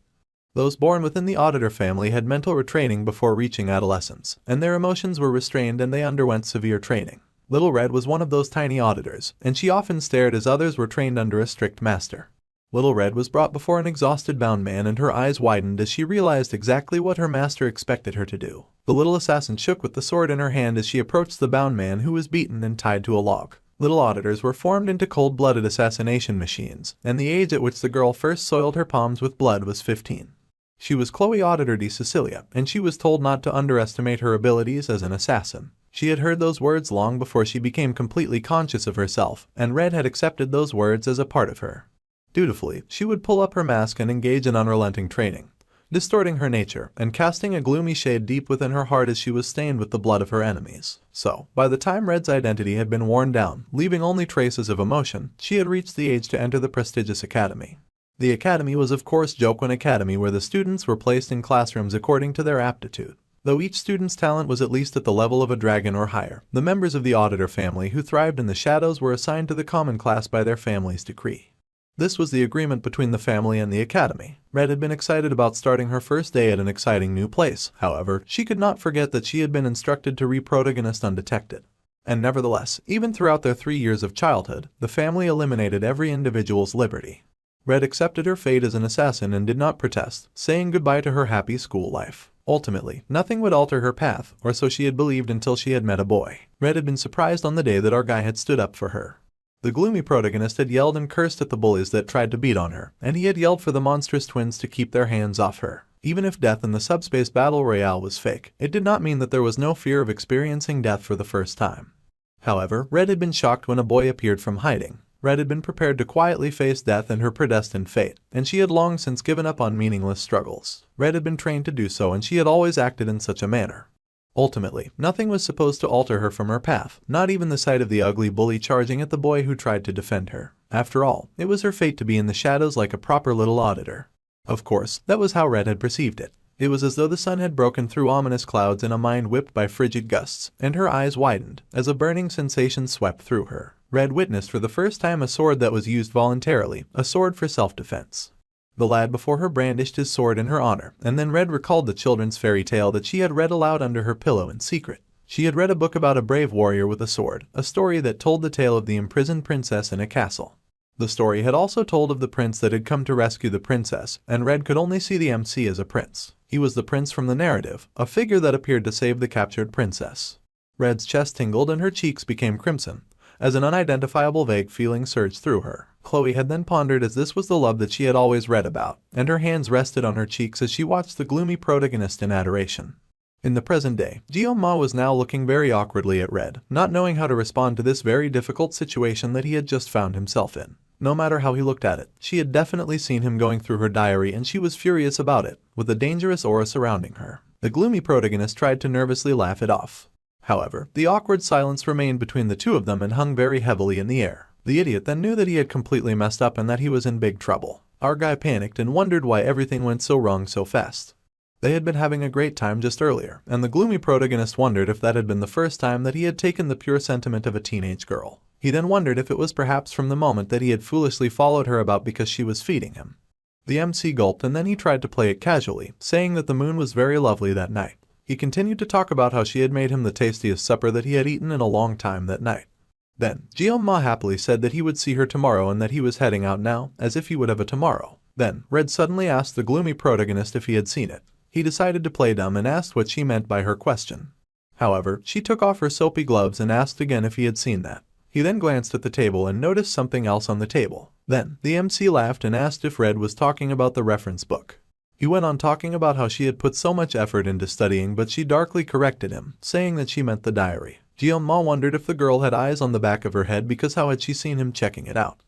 Those born within the auditor family had mental retraining before reaching adolescence, and their emotions were restrained and they underwent severe training. Little Red was one of those tiny auditors, and she often stared as others were trained under a strict master. Little Red was brought before an exhausted bound man and her eyes widened as she realized exactly what her master expected her to do. The little assassin shook with the sword in her hand as she approached the bound man who was beaten and tied to a log. Little auditors were formed into cold-blooded assassination machines, and the age at which the girl first soiled her palms with blood was 15. She was Chloe Auditor de Cecilia, and she was told not to underestimate her abilities as an assassin. She had heard those words long before she became completely conscious of herself, and Red had accepted those words as a part of her. Dutifully, she would pull up her mask and engage in unrelenting training, distorting her nature and casting a gloomy shade deep within her heart as she was stained with the blood of her enemies. So, by the time Red's identity had been worn down, leaving only traces of emotion, she had reached the age to enter the prestigious academy. The academy was of course Jokwon Academy, where the students were placed in classrooms according to their aptitude. Though each student's talent was at least at the level of a dragon or higher, the members of the auditor family who thrived in the shadows were assigned to the common class by their family's decree. This was the agreement between the family and the academy. Red had been excited about starting her first day at an exciting new place. However, she could not forget that she had been instructed to re-protagonist undetected. And nevertheless, even throughout their 3 years of childhood, the family eliminated every individual's liberty. Red accepted her fate as an assassin and did not protest, saying goodbye to her happy school life. Ultimately, nothing would alter her path, or so she had believed until she had met a boy. Red had been surprised on the day that our guy had stood up for her. The gloomy protagonist had yelled and cursed at the bullies that tried to beat on her, and he had yelled for the monstrous twins to keep their hands off her. Even if death in the subspace battle royale was fake, it did not mean that there was no fear of experiencing death for the first time. However, Red had been shocked when a boy appeared from hiding. Red had been prepared to quietly face death and her predestined fate, and she had long since given up on meaningless struggles. Red had been trained to do so, and she had always acted in such a manner. Ultimately, nothing was supposed to alter her from her path, not even the sight of the ugly bully charging at the boy who tried to defend her. After all, it was her fate to be in the shadows like a proper little auditor. Of course, that was how Red had perceived it. It was as though the sun had broken through ominous clouds in a mind whipped by frigid gusts, and her eyes widened as a burning sensation swept through her. Red witnessed for the first time a sword that was used voluntarily, a sword for self-defense. The lad before her brandished his sword in her honor, and then Red recalled the children's fairy tale that she had read aloud under her pillow in secret. She had read a book about a brave warrior with a sword, a story that told the tale of the imprisoned princess in a castle. The story had also told of the prince that had come to rescue the princess, and Red could only see the MC as a prince. He was the prince from the narrative, a figure that appeared to save the captured princess. Red's chest tingled and her cheeks became crimson, as an unidentifiable vague feeling surged through her. Chloe had then pondered as this was the love that she had always read about, and her hands rested on her cheeks as she watched the gloomy protagonist in adoration. In the present day, Jeon-ma was now looking very awkwardly at Red, not knowing how to respond to this very difficult situation that he had just found himself in. No matter how he looked at it, she had definitely seen him going through her diary and she was furious about it, with a dangerous aura surrounding her. The gloomy protagonist tried to nervously laugh it off. However, the awkward silence remained between the two of them and hung very heavily in the air. The idiot then knew that he had completely messed up and that he was in big trouble. Our guy panicked and wondered why everything went so wrong so fast. They had been having a great time just earlier, and the gloomy protagonist wondered if that had been the first time that he had taken the pure sentiment of a teenage girl. He then wondered if it was perhaps from the moment that he had foolishly followed her about because she was feeding him. The MC gulped and then he tried to play it casually, saying that the moon was very lovely that night. He continued to talk about how she had made him the tastiest supper that he had eaten in a long time that night. Then, Jeon-ma happily said that he would see her tomorrow and that he was heading out now, as if he would have a tomorrow. Then, Red suddenly asked the gloomy protagonist if he had seen it. He decided to play dumb and asked what she meant by her question. However, she took off her soapy gloves and asked again if he had seen that. He then glanced at the table and noticed something else on the table. Then, the MC laughed and asked if Red was talking about the reference book. He went on talking about how she had put so much effort into studying, but she darkly corrected him, saying that she meant the diary. Jeon-ma wondered if the girl had eyes on the back of her head because how had she seen him checking it out.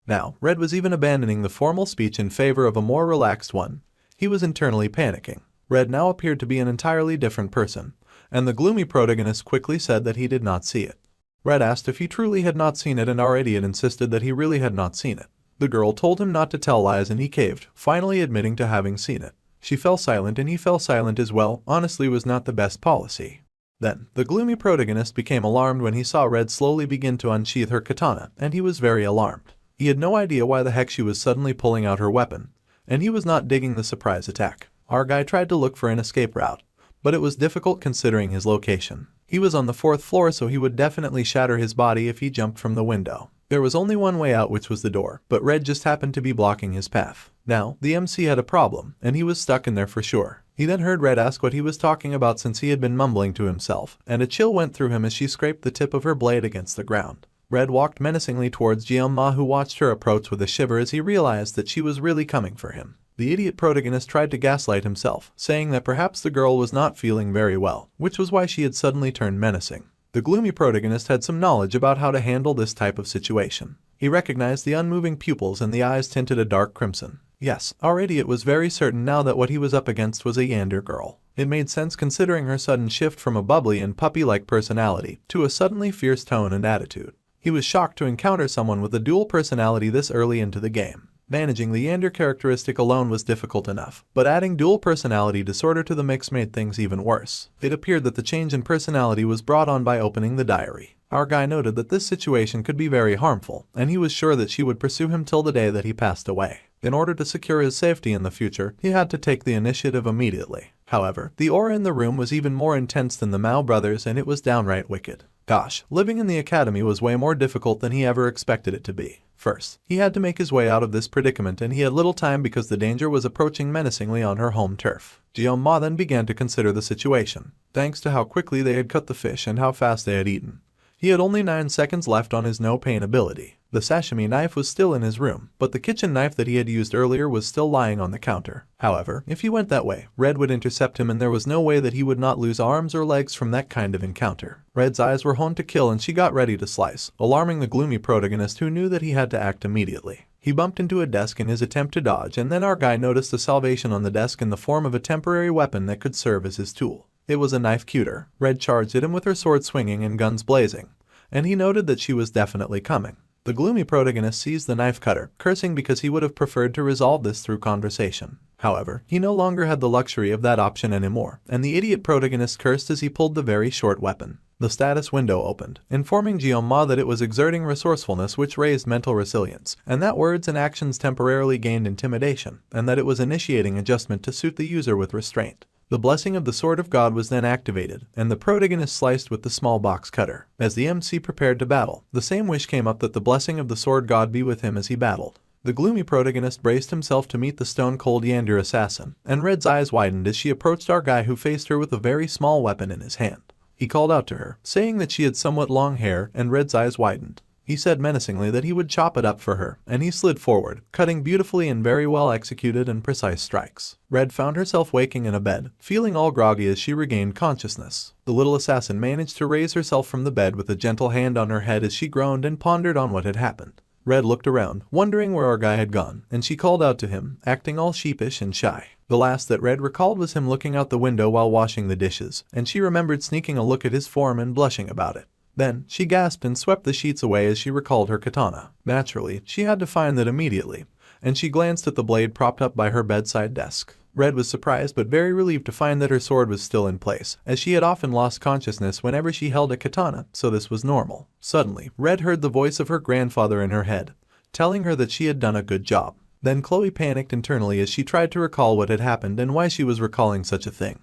Now, Red was even abandoning the formal speech in favor of a more relaxed one. He was internally panicking. Red now appeared to be an entirely different person, and the gloomy protagonist quickly said that he did not see it. Red asked if he truly had not seen it and our idiot insisted that he really had not seen it. The girl told him not to tell lies and he caved, finally admitting to having seen it. She fell silent and he fell silent as well, honestly was not the best policy. Then, the gloomy protagonist became alarmed when he saw Red slowly begin to unsheath her katana, and he was very alarmed. He had no idea why the heck she was suddenly pulling out her weapon. and he was not digging the surprise attack. Our guy tried to look for an escape route, but it was difficult considering his location. He was on the 4th floor, so he would definitely shatter his body if he jumped from the window. There was only one way out, which was the door, but Red just happened to be blocking his path. Now, the MC had a problem, and he was stuck in there for sure. He then heard Red ask what he was talking about since he had been mumbling to himself, and a chill went through him as she scraped the tip of her blade against the ground. Red walked menacingly towards Jeon-ma, who watched her approach with a shiver as he realized that she was really coming for him. The idiot protagonist tried to gaslight himself, saying that perhaps the girl was not feeling very well, which was why she had suddenly turned menacing. The gloomy protagonist had some knowledge about how to handle this type of situation. He recognized the unmoving pupils and the eyes tinted a dark crimson. Yes, our idiot was very certain now that what he was up against was a yander girl. It made sense considering her sudden shift from a bubbly and puppy-like personality to a suddenly fierce tone and attitude. He was shocked to encounter someone with a dual personality this early into the game. Managing the yander characteristic alone was difficult enough, but adding dual personality disorder to the mix made things even worse. It appeared that the change in personality was brought on by opening the diary. Our guy noted that this situation could be very harmful, and he was sure that she would pursue him till the day that he passed away. In order to secure his safety in the future, he had to take the initiative immediately. However, the aura in the room was even more intense than the Mao brothers, and it was downright wicked. Gosh, living in the academy was way more difficult than he ever expected it to be. First, he had to make his way out of this predicament, and he had little time because the danger was approaching menacingly on her home turf. Jeon-ma then began to consider the situation, thanks to how quickly they had cut the fish and how fast they had eaten. He had only 9 seconds left on his no-pain ability. The sashimi knife was still in his room, but the kitchen knife that he had used earlier was still lying on the counter. However, if he went that way, Red would intercept him, and there was no way that he would not lose arms or legs from that kind of encounter. Red's eyes were honed to kill, and she got ready to slice, alarming the gloomy protagonist, who knew that he had to act immediately. He bumped into a desk in his attempt to dodge, and then our guy noticed a salvation on the desk in the form of a temporary weapon that could serve as his tool. It was a knife cutter. Red charged at him with her sword swinging and guns blazing, and he noted that she was definitely coming. The gloomy protagonist seized the knife cutter, cursing because he would have preferred to resolve this through conversation. However, he no longer had the luxury of that option anymore, and the idiot protagonist cursed as he pulled the very short weapon. The status window opened, informing Jeon-ma that it was exerting resourcefulness, which raised mental resilience, and that words and actions temporarily gained intimidation, and that it was initiating adjustment to suit the user with restraint. The blessing of the Sword of God was then activated, and the protagonist sliced with the small box cutter. As the MC prepared to battle, the same wish came up that the blessing of the Sword God be with him as he battled. The gloomy protagonist braced himself to meet the stone-cold yander assassin, and Red's eyes widened as she approached our guy, who faced her with a very small weapon in his hand. He called out to her, saying that she had somewhat long hair, and Red's eyes widened. He said menacingly that he would chop it up for her, and he slid forward, cutting beautifully in very well executed and precise strikes. Red found herself waking in a bed, feeling all groggy as she regained consciousness. The little assassin managed to raise herself from the bed with a gentle hand on her head as she groaned and pondered on what had happened. Red looked around, wondering where our guy had gone, and she called out to him, acting all sheepish and shy. The last that Red recalled was him looking out the window while washing the dishes, and she remembered sneaking a look at his form and blushing about it. Then, she gasped and swept the sheets away as she recalled her katana. Naturally, she had to find that immediately, and she glanced at the blade propped up by her bedside desk. Red was surprised but very relieved to find that her sword was still in place, as she had often lost consciousness whenever she held a katana, so this was normal. Suddenly, Red heard the voice of her grandfather in her head, telling her that she had done a good job. Then Chloe panicked internally as she tried to recall what had happened and why she was recalling such a thing.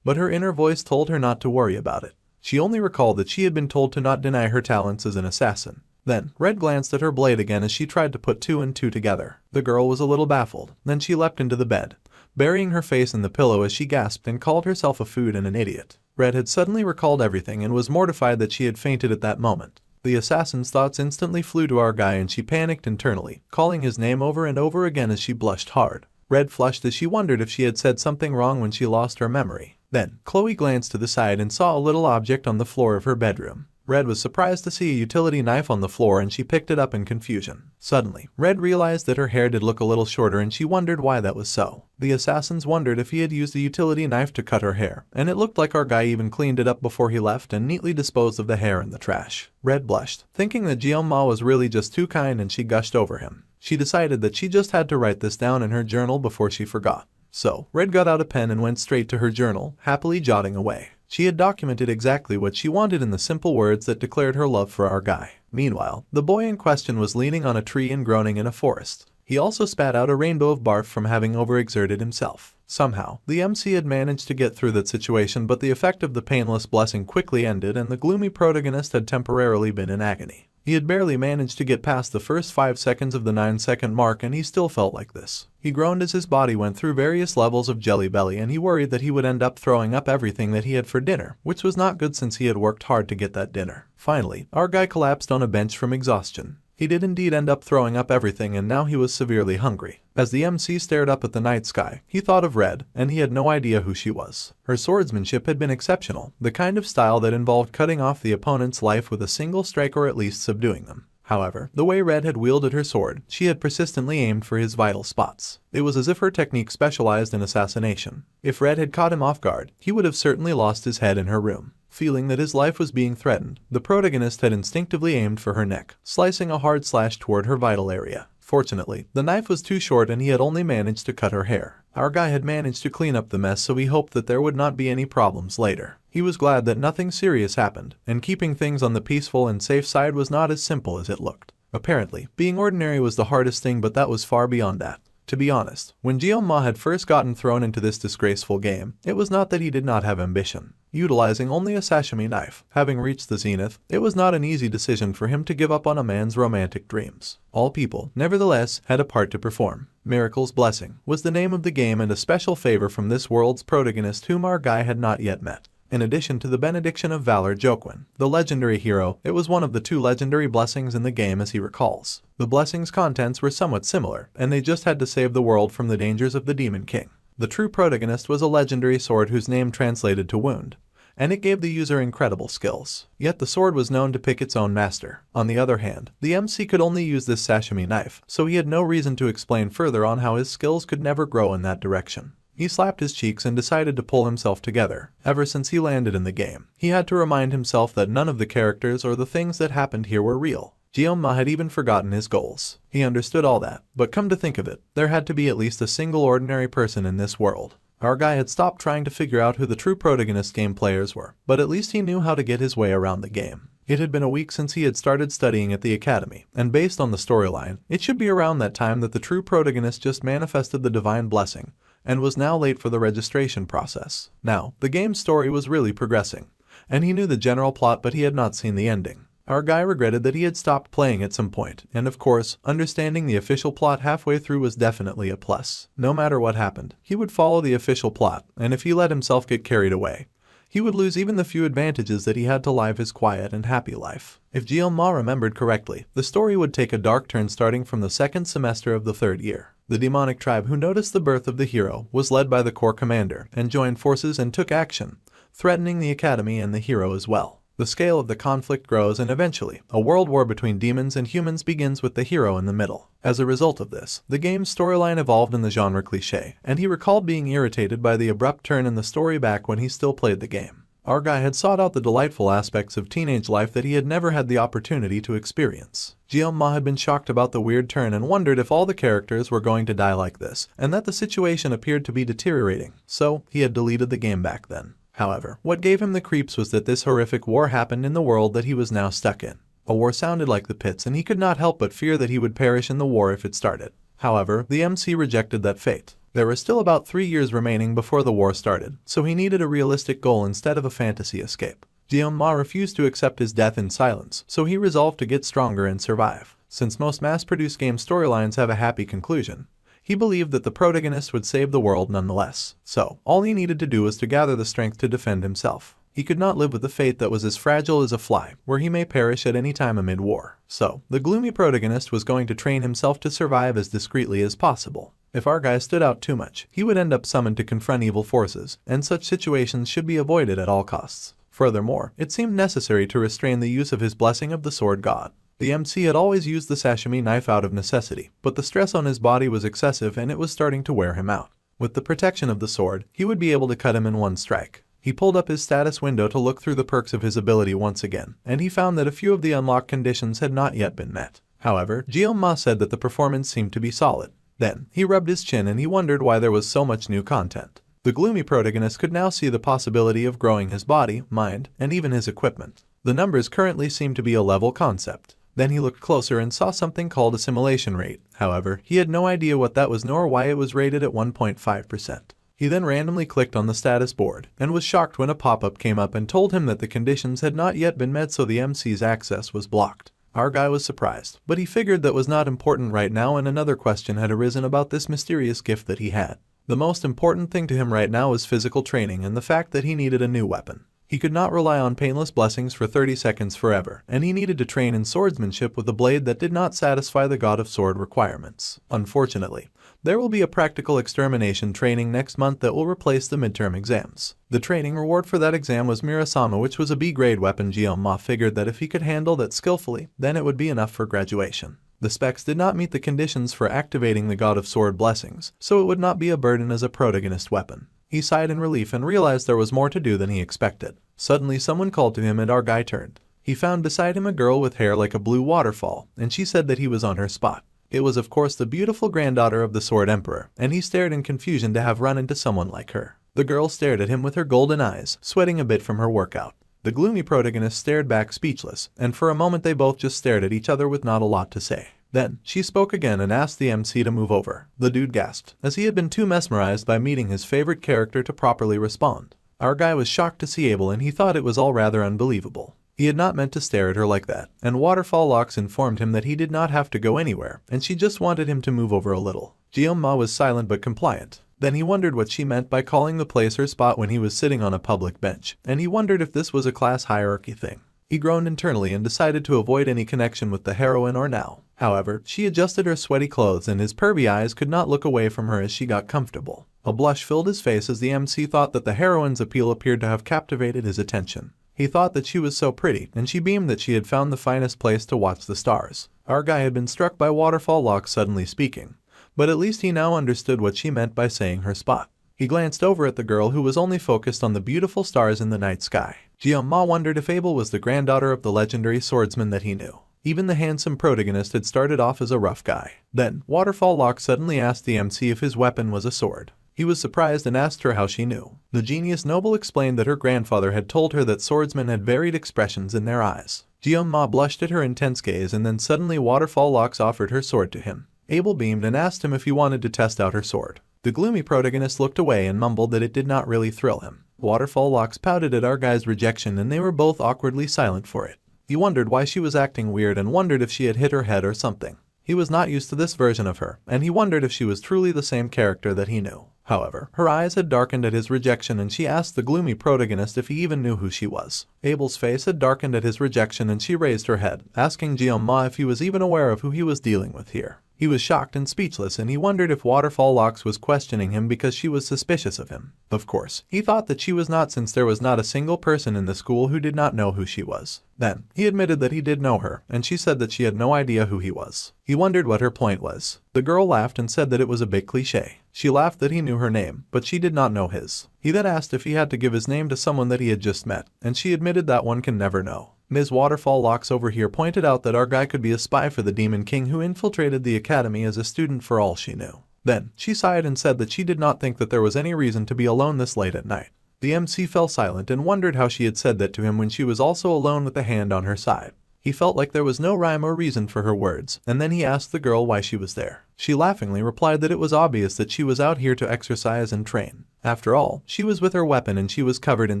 But her inner voice told her not to worry about it. She only recalled that she had been told to not deny her talents as an assassin. Then, Red glanced at her blade again as she tried to put 2 and 2 together. The girl was a little baffled. Then she leapt into the bed, burying her face in the pillow as she gasped and called herself a food and an idiot. Red had suddenly recalled everything and was mortified that she had fainted at that moment. The assassin's thoughts instantly flew to our guy, and she panicked internally, calling his name over and over again as she blushed hard. Red flushed as she wondered if she had said something wrong when she lost her memory. Then, Chloe glanced to the side and saw a little object on the floor of her bedroom. Red was surprised to see a utility knife on the floor, and she picked it up in confusion. Suddenly, Red realized that her hair did look a little shorter, and she wondered why that was so. The assassins wondered if he had used a utility knife to cut her hair, and it looked like our guy even cleaned it up before he left and neatly disposed of the hair in the trash. Red blushed, thinking that Jeon-ma was really just too kind, and she gushed over him. She decided that she just had to write this down in her journal before she forgot. So, Red got out a pen and went straight to her journal, happily jotting away. She had documented exactly what she wanted in the simple words that declared her love for our guy. Meanwhile, the boy in question was leaning on a tree and groaning in a forest. He also spat out a rainbow of barf from having overexerted himself. Somehow, the MC had managed to get through that situation, but the effect of the painless blessing quickly ended and the gloomy protagonist had temporarily been in agony. He had barely managed to get past the first 5 seconds of the 9-second mark and he still felt like this. He groaned as his body went through various levels of jelly belly and he worried that he would end up throwing up everything that he had for dinner, which was not good since he had worked hard to get that dinner. Finally, our guy collapsed on a bench from exhaustion. He did indeed end up throwing up everything and now he was severely hungry. As the MC stared up at the night sky, he thought of Red, and he had no idea who she was. Her swordsmanship had been exceptional, the kind of style that involved cutting off the opponent's life with a single strike or at least subduing them. However, the way Red had wielded her sword, she had persistently aimed for his vital spots. It was as if her technique specialized in assassination. If Red had caught him off guard, he would have certainly lost his head in her room. Feeling that his life was being threatened, the protagonist had instinctively aimed for her neck, slicing a hard slash toward her vital area. Fortunately, the knife was too short and he had only managed to cut her hair. Our guy had managed to clean up the mess, so he hoped that there would not be any problems later. He was glad that nothing serious happened, and keeping things on the peaceful and safe side was not as simple as it looked. Apparently, being ordinary was the hardest thing, but that was far beyond that. To be honest, when Jeonma had first gotten thrown into this disgraceful game, it was not that he did not have ambition. Utilizing only a sashimi knife, having reached the zenith, it was not an easy decision for him to give up on a man's romantic dreams. All people, nevertheless, had a part to perform. Miracle's Blessing was the name of the game and a special favor from this world's protagonist whom our guy had not yet met. In addition to the benediction of Valor Jokwin, the legendary hero, it was one of the 2 legendary blessings in the game as he recalls. The blessing's contents were somewhat similar, and they just had to save the world from the dangers of the Demon King. The true protagonist was a legendary sword whose name translated to wound, and it gave the user incredible skills. Yet the sword was known to pick its own master. On the other hand, the MC could only use this sashimi knife, so he had no reason to explain further on how his skills could never grow in that direction. He slapped his cheeks and decided to pull himself together. Ever since he landed in the game, he had to remind himself that none of the characters or the things that happened here were real. Jeonma had even forgotten his goals. He understood all that, but come to think of it, there had to be at least a single ordinary person in this world. Our guy had stopped trying to figure out who the true protagonist game players were, but at least he knew how to get his way around the game. It had been a week since he had started studying at the academy, and based on the storyline, it should be around that time that the true protagonist just manifested the divine blessing, and was now late for the registration process. Now, the game's story was really progressing, and he knew the general plot, but he had not seen the ending. Our guy regretted that he had stopped playing at some point, and of course, understanding the official plot halfway through was definitely a plus. No matter what happened, he would follow the official plot, and if he let himself get carried away, he would lose even the few advantages that he had to live his quiet and happy life. If Jeonma remembered correctly, the story would take a dark turn starting from the 2nd semester of the 3rd year. The demonic tribe who noticed the birth of the hero was led by the core commander and joined forces and took action, threatening the academy and the hero as well. The scale of the conflict grows and eventually, a world war between demons and humans begins with the hero in the middle. As a result of this, the game's storyline evolved in the genre cliché, and he recalled being irritated by the abrupt turn in the story back when he still played the game. Our guy had sought out the delightful aspects of teenage life that he had never had the opportunity to experience. Jeonma had been shocked about the weird turn and wondered if all the characters were going to die like this, and that the situation appeared to be deteriorating, so he had deleted the game back then. However, what gave him the creeps was that this horrific war happened in the world that he was now stuck in. A war sounded like the pits, and he could not help but fear that he would perish in the war if it started. However, the MC rejected that fate. There were still about 3 years remaining before the war started, so he needed a realistic goal instead of a fantasy escape. Jeonma refused to accept his death in silence, so he resolved to get stronger and survive. Since most mass-produced game storylines have a happy conclusion, he believed that the protagonist would save the world nonetheless. So, all he needed to do was to gather the strength to defend himself. He could not live with a fate that was as fragile as a fly, where he may perish at any time amid war. So, the gloomy protagonist was going to train himself to survive as discreetly as possible. If our guy stood out too much, he would end up summoned to confront evil forces, and such situations should be avoided at all costs. Furthermore, it seemed necessary to restrain the use of his blessing of the sword god. The MC had always used the sashimi knife out of necessity, but the stress on his body was excessive and it was starting to wear him out. With the protection of the sword, he would be able to cut him in one strike. He pulled up his status window to look through the perks of his ability once again, and he found that a few of the unlocked conditions had not yet been met. However, Jeonma said that the performance seemed to be solid. Then, he rubbed his chin and he wondered why there was so much new content. The gloomy protagonist could now see the possibility of growing his body, mind, and even his equipment. The numbers currently seemed to be a level concept. Then he looked closer and saw something called assimilation rate. However, he had no idea what that was nor why it was rated at 1.5%. He then randomly clicked on the status board and was shocked when a pop-up came up and told him that the conditions had not yet been met, so the MC's access was blocked. Our guy was surprised, but he figured that was not important right now, and another question had arisen about this mysterious gift that he had. The most important thing to him right now was physical training and the fact that he needed a new weapon. He could not rely on painless blessings for 30 seconds forever, and he needed to train in swordsmanship with a blade that did not satisfy the God of Sword requirements. Unfortunately, there will be a practical extermination training next month that will replace the midterm exams. The training reward for that exam was Mirasama, which was a B-grade weapon. Gyoma figured that if he could handle that skillfully, then it would be enough for graduation. The specs did not meet the conditions for activating the God of Sword blessings, so it would not be a burden as a protagonist weapon. He sighed in relief and realized there was more to do than he expected. Suddenly someone called to him and our guy turned. He found beside him a girl with hair like a blue waterfall, and she said that he was on her spot. It was of course the beautiful granddaughter of the Sword Emperor, and he stared in confusion to have run into someone like her. The girl stared at him with her golden eyes, sweating a bit from her workout. The gloomy protagonist stared back speechless, and for a moment they both just stared at each other with not a lot to say. Then, she spoke again and asked the MC to move over. The dude gasped, as he had been too mesmerized by meeting his favorite character to properly respond. Our guy was shocked to see Abel, and he thought it was all rather unbelievable. He had not meant to stare at her like that, and Waterfall Locks informed him that he did not have to go anywhere, and she just wanted him to move over a little. Gyoma was silent but compliant. Then he wondered what she meant by calling the place her spot when he was sitting on a public bench, and he wondered if this was a class hierarchy thing. He groaned internally and decided to avoid any connection with the heroine or now. However, she adjusted her sweaty clothes and his pervy eyes could not look away from her as she got comfortable. A blush filled his face as the MC thought that the heroine's appeal appeared to have captivated his attention. He thought that she was so pretty, and she beamed that she had found the finest place to watch the stars. Our guy had been struck by Waterfall Locks suddenly speaking, but at least he now understood what she meant by saying her spot. He glanced over at the girl who was only focused on the beautiful stars in the night sky. Gyoma wondered if Abel was the granddaughter of the legendary swordsman that he knew. Even the handsome protagonist had started off as a rough guy. Then, Waterfall Locks suddenly asked the MC if his weapon was a sword. He was surprised and asked her how she knew. The genius noble explained that her grandfather had told her that swordsmen had varied expressions in their eyes. Gyoma blushed at her intense gaze, and then suddenly Waterfall Locks offered her sword to him. Abel beamed and asked him if he wanted to test out her sword. The gloomy protagonist looked away and mumbled that it did not really thrill him. Waterfall Locks pouted at our guy's rejection, and they were both awkwardly silent for it. He wondered why she was acting weird and wondered if she had hit her head or something. He was not used to this version of her, and he wondered if she was truly the same character that he knew. However, her eyes had darkened at his rejection, and she asked the gloomy protagonist if he even knew who she was. Abel's face had darkened at his rejection, and she raised her head, asking Gyoma if he was even aware of who he was dealing with here. He was shocked and speechless, and he wondered if Waterfall Locks was questioning him because she was suspicious of him. Of course, he thought that she was not, since there was not a single person in the school who did not know who she was. Then, he admitted that he did know her, and she said that she had no idea who he was. He wondered what her point was. The girl laughed and said that it was a bit cliché. She laughed that he knew her name, but she did not know his. He then asked if he had to give his name to someone that he had just met, and she admitted that one can never know. Ms. Waterfall Locks over here pointed out that our guy could be a spy for the Demon King who infiltrated the academy as a student for all she knew. Then, she sighed and said that she did not think that there was any reason to be alone this late at night. The MC fell silent and wondered how she had said that to him when she was also alone with a hand on her side. He felt like there was no rhyme or reason for her words, and then he asked the girl why she was there. She laughingly replied that it was obvious that she was out here to exercise and train. After all, she was with her weapon and she was covered in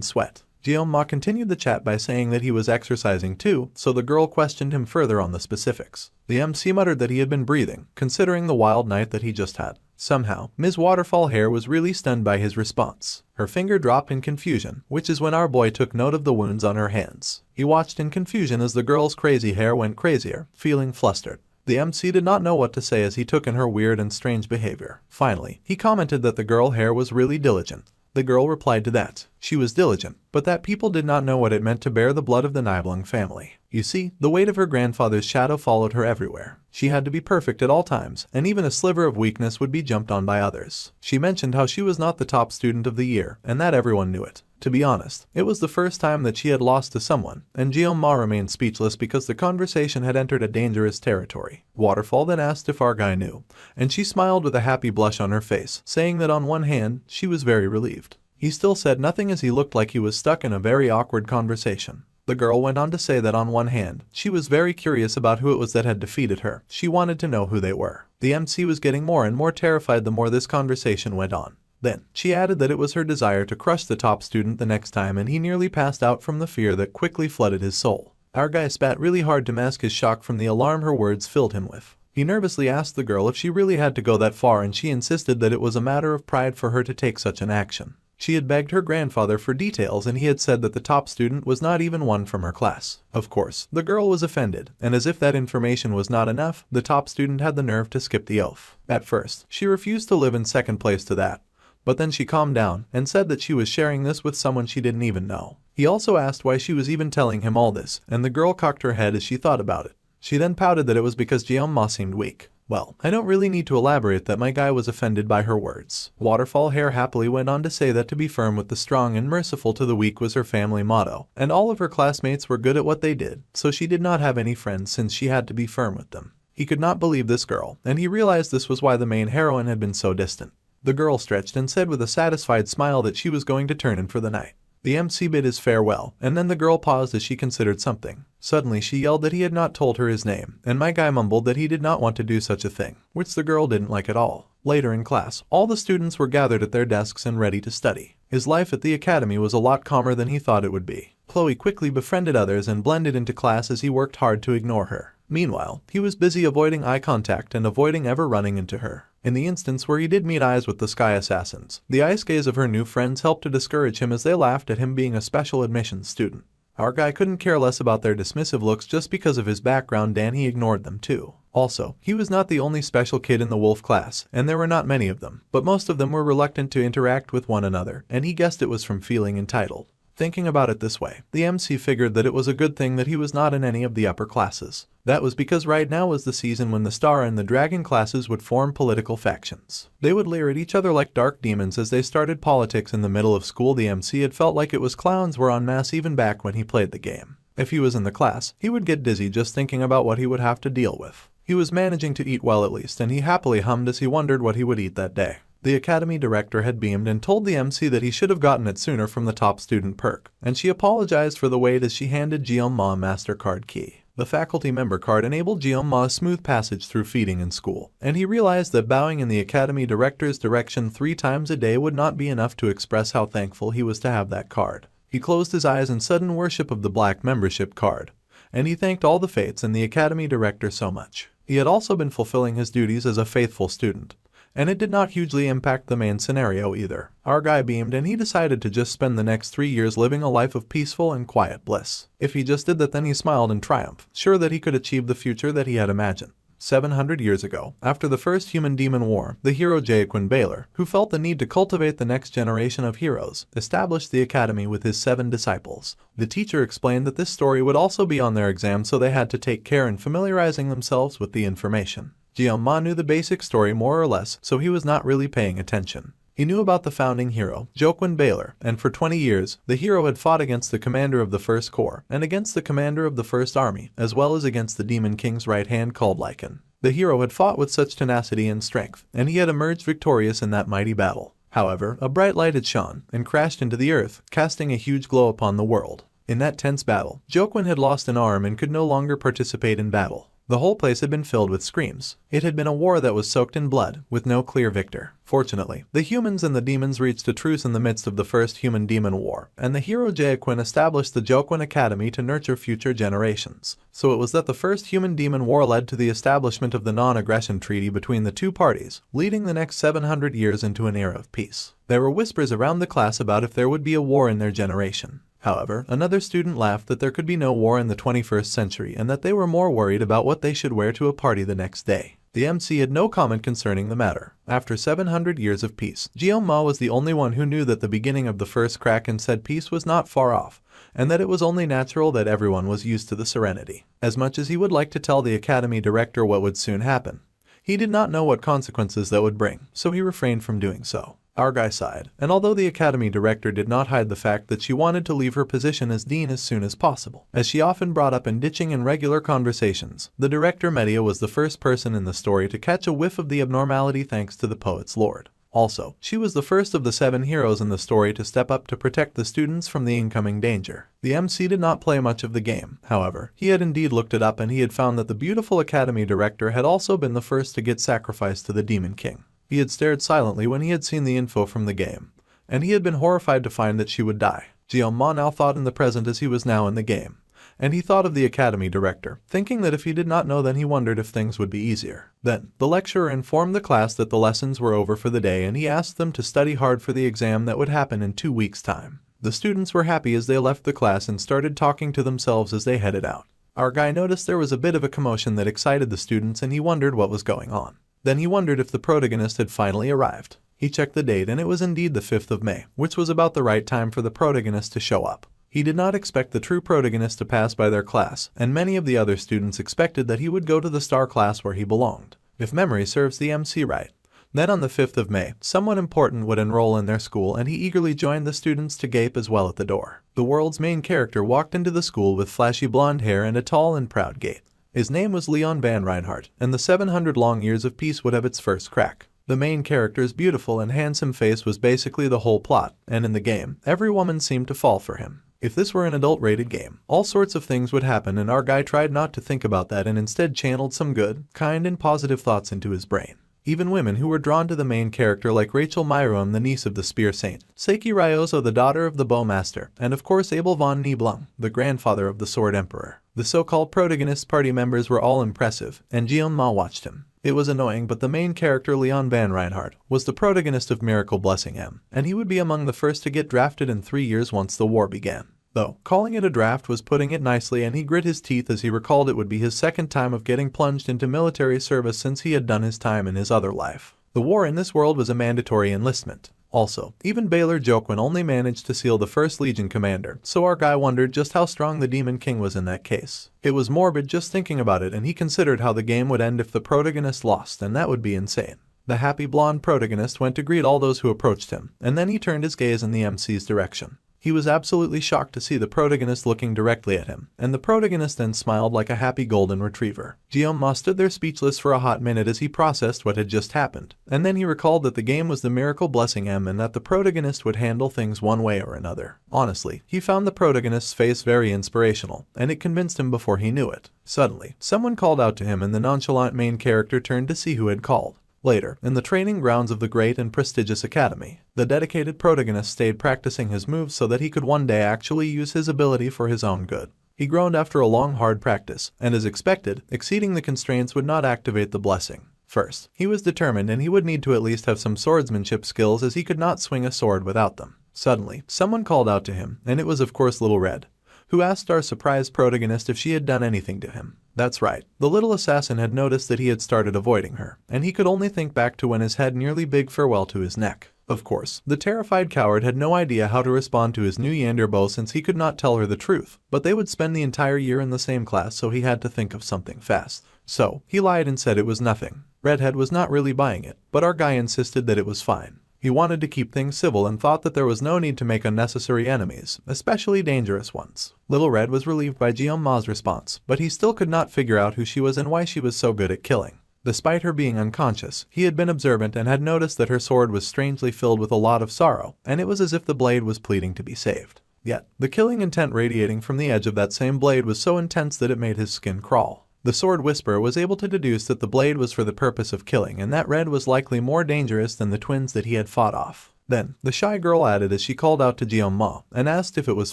sweat. Gyoma continued the chat by saying that he was exercising too, so the girl questioned him further on the specifics. The MC muttered that he had been breathing, considering the wild night that he just had. Somehow, Ms. Waterfall Hair was really stunned by his response. Her finger dropped in confusion, which is when our boy took note of the wounds on her hands. He watched in confusion as the girl's crazy hair went crazier, feeling flustered. The MC did not know what to say as he took in her weird and strange behavior. Finally, he commented that the girl hair was really diligent. The girl replied to that. She was diligent, but that people did not know what it meant to bear the blood of the Nibelung family. You see, the weight of her grandfather's shadow followed her everywhere. She had to be perfect at all times, and even a sliver of weakness would be jumped on by others. She mentioned how she was not the top student of the year, and that everyone knew it. To be honest, it was the first time that she had lost to someone, and Gyoma remained speechless because the conversation had entered a dangerous territory. Waterfall then asked if our guy knew, and she smiled with a happy blush on her face, saying that on one hand, she was very relieved. He still said nothing as he looked like he was stuck in a very awkward conversation. The girl went on to say that on one hand, she was very curious about who it was that had defeated her. She wanted to know who they were. The MC was getting more and more terrified the more this conversation went on. Then, she added that it was her desire to crush the top student the next time, and he nearly passed out from the fear that quickly flooded his soul. Our guy spat really hard to mask his shock from the alarm her words filled him with. He nervously asked the girl if she really had to go that far, and she insisted that it was a matter of pride for her to take such an action. She had begged her grandfather for details, and he had said that the top student was not even one from her class. Of course, the girl was offended, and as if that information was not enough, the top student had the nerve to skip the oath. At first, she refused to live in second place to that. But then she calmed down and said that she was sharing this with someone she didn't even know. He also asked why she was even telling him all this, and the girl cocked her head as she thought about it. She then pouted that it was because Jeon-ma seemed weak. Well, I don't really need to elaborate that my guy was offended by her words. Waterfall Hair happily went on to say that to be firm with the strong and merciful to the weak was her family motto, and all of her classmates were good at what they did, so she did not have any friends since she had to be firm with them. He could not believe this girl, and he realized this was why the main heroine had been so distant. The girl stretched and said with a satisfied smile that she was going to turn in for the night. The MC bid his farewell, and then the girl paused as she considered something. Suddenly she yelled that he had not told her his name, and my guy mumbled that he did not want to do such a thing, which the girl didn't like at all. Later in class, all the students were gathered at their desks and ready to study. His life at the academy was a lot calmer than he thought it would be. Chloe quickly befriended others and blended into class as he worked hard to ignore her. Meanwhile, he was busy avoiding eye contact and avoiding ever running into her. In the instance where he did meet eyes with the Sky Assassins, the ice gaze of her new friends helped to discourage him as they laughed at him being a special admissions student. Our guy couldn't care less about their dismissive looks just because of his background, and he ignored them too. Also, he was not the only special kid in the wolf class, and there were not many of them, but most of them were reluctant to interact with one another, and he guessed it was from feeling entitled. Thinking about it this way, the MC figured that it was a good thing that he was not in any of the upper classes. That was because right now was the season when the Star and the Dragon classes would form political factions. They would leer at each other like dark demons as they started politics in the middle of school. The MC had felt like it was clowns were en masse even back when he played the game. If he was in the class, he would get dizzy just thinking about what he would have to deal with. He was managing to eat well at least, and he happily hummed as he wondered what he would eat that day. The academy director had beamed and told the MC that he should have gotten it sooner from the top student perk, and she apologized for the wait as she handed Jeon-ma a MasterCard key. The faculty member card enabled Jeon-ma a smooth passage through feeding in school, and he realized that bowing in the academy director's direction 3 times a day would not be enough to express how thankful he was to have that card. He closed his eyes in sudden worship of the black membership card, and he thanked all the fates and the academy director so much. He had also been fulfilling his duties as a faithful student, and it did not hugely impact the main scenario either. Our guy beamed, and he decided to just spend the next 3 years living a life of peaceful and quiet bliss. If he just did that, then he smiled in triumph, sure that he could achieve the future that he had imagined. 700 years ago, after the first human-demon war, the hero Jaquin Baylor, who felt the need to cultivate the next generation of heroes, established the academy with his 7 disciples. The teacher explained that this story would also be on their exam, so they had to take care in familiarizing themselves with the information. Jeon-ma knew the basic story more or less, so he was not really paying attention. He knew about the founding hero, Jaquin Baylor, and for 20 years, the hero had fought against the commander of the First Corps, and against the commander of the First Army, as well as against the Demon King's right hand called Lycan. The hero had fought with such tenacity and strength, and he had emerged victorious in that mighty battle. However, a bright light had shone, and crashed into the earth, casting a huge glow upon the world. In that tense battle, Jaquin had lost an arm and could no longer participate in battle. The whole place had been filled with screams. It had been a war that was soaked in blood, with no clear victor. Fortunately, the humans and the demons reached a truce in the midst of the first human-demon war, and the hero Jaquin established the Jaquin Academy to nurture future generations. So it was that the first human-demon war led to the establishment of the non-aggression treaty between the two parties, leading the next 700 years into an era of peace. There were whispers around the class about if there would be a war in their generation. However, another student laughed that there could be no war in the 21st century and that they were more worried about what they should wear to a party the next day. The MC had no comment concerning the matter. After 700 years of peace, Jeon-ma was the only one who knew that the beginning of the first crack and said peace was not far off, and that it was only natural that everyone was used to the serenity. As much as he would like to tell the academy director what would soon happen, he did not know what consequences that would bring, so he refrained from doing so. Our guy sighed, and although the academy director did not hide the fact that she wanted to leave her position as dean as soon as possible, as she often brought up in ditching in regular conversations, the director Media was the first person in the story to catch a whiff of the abnormality thanks to the poet's lord. Also, she was the first of the 7 heroes in the story to step up to protect the students from the incoming danger. The MC did not play much of the game, however. He had indeed looked it up and he had found that the beautiful academy director had also been the first to get sacrificed to the Demon King. He had stared silently when he had seen the info from the game, and he had been horrified to find that she would die. Jeonma now thought in the present as he was now in the game, and he thought of the academy director, thinking that if he did not know then he wondered if things would be easier. Then, the lecturer informed the class that the lessons were over for the day and he asked them to study hard for the exam that would happen in 2 weeks' time. The students were happy as they left the class and started talking to themselves as they headed out. Our guy noticed there was a bit of a commotion that excited the students and he wondered what was going on. Then he wondered if the protagonist had finally arrived. He checked the date and it was indeed the 5th of May, which was about the right time for the protagonist to show up. He did not expect the true protagonist to pass by their class, and many of the other students expected that he would go to the star class where he belonged. If memory serves the MC right. Then on the 5th of May, someone important would enroll in their school and he eagerly joined the students to gape as well at the door. The world's main character walked into the school with flashy blonde hair and a tall and proud gait. His name was Leon Van Reinhardt, and the 700 long years of peace would have its first crack. The main character's beautiful and handsome face was basically the whole plot, and in the game, every woman seemed to fall for him. If this were an adult-rated game, all sorts of things would happen and our guy tried not to think about that and instead channeled some good, kind and positive thoughts into his brain. Even women who were drawn to the main character like Rachel Myroam, the niece of the Spear Saint, Seiki Ryozo, the daughter of the Bowmaster, and of course Abel von Nibelung, the grandfather of the Sword Emperor. The so-called protagonist party members were all impressive, and Jeonma watched him. It was annoying, but the main character Leon Van Reinhardt was the protagonist of Miracle Blessing M, and he would be among the first to get drafted in 3 years once the war began. Though, calling it a draft was putting it nicely and he grit his teeth as he recalled it would be his second time of getting plunged into military service since he had done his time in his other life. The war in this world was a mandatory enlistment. Also, even Baylor Jokwin only managed to seal the 1st Legion commander, so our guy wondered just how strong the Demon King was in that case. It was morbid just thinking about it and he considered how the game would end if the protagonist lost, and that would be insane. The happy blonde protagonist went to greet all those who approached him, and then he turned his gaze in the MC's direction. He was absolutely shocked to see the protagonist looking directly at him, and the protagonist then smiled like a happy golden retriever. Jeonma stood there speechless for a hot minute as he processed what had just happened, and then he recalled that the game was the Miracle Blessing M and that the protagonist would handle things one way or another. Honestly, he found the protagonist's face very inspirational, and it convinced him before he knew it. Suddenly, someone called out to him and the nonchalant main character turned to see who had called. Later, in the training grounds of the great and prestigious academy, the dedicated protagonist stayed practicing his moves so that he could one day actually use his ability for his own good. He groaned after a long hard practice, and as expected, exceeding the constraints would not activate the blessing. First, he was determined and he would need to at least have some swordsmanship skills as he could not swing a sword without them. Suddenly, someone called out to him, and it was of course Little Red, who asked our surprised protagonist if she had done anything to him. That's right, the little assassin had noticed that he had started avoiding her, and he could only think back to when his head nearly bid farewell to his neck. Of course, the terrified coward had no idea how to respond to his new Yander bow since he could not tell her the truth, but they would spend the entire year in the same class so he had to think of something fast. So, he lied and said it was nothing. Redhead was not really buying it, but our guy insisted that it was fine. He wanted to keep things civil and thought that there was no need to make unnecessary enemies, especially dangerous ones. Little Red was relieved by Jeonma's response, but he still could not figure out who she was and why she was so good at killing. Despite her being unconscious, he had been observant and had noticed that her sword was strangely filled with a lot of sorrow, and it was as if the blade was pleading to be saved. Yet, the killing intent radiating from the edge of that same blade was so intense that it made his skin crawl. The sword whisperer was able to deduce that the blade was for the purpose of killing and that Red was likely more dangerous than the twins that he had fought off. Then, the shy girl added as she called out to Jeonma and asked if it was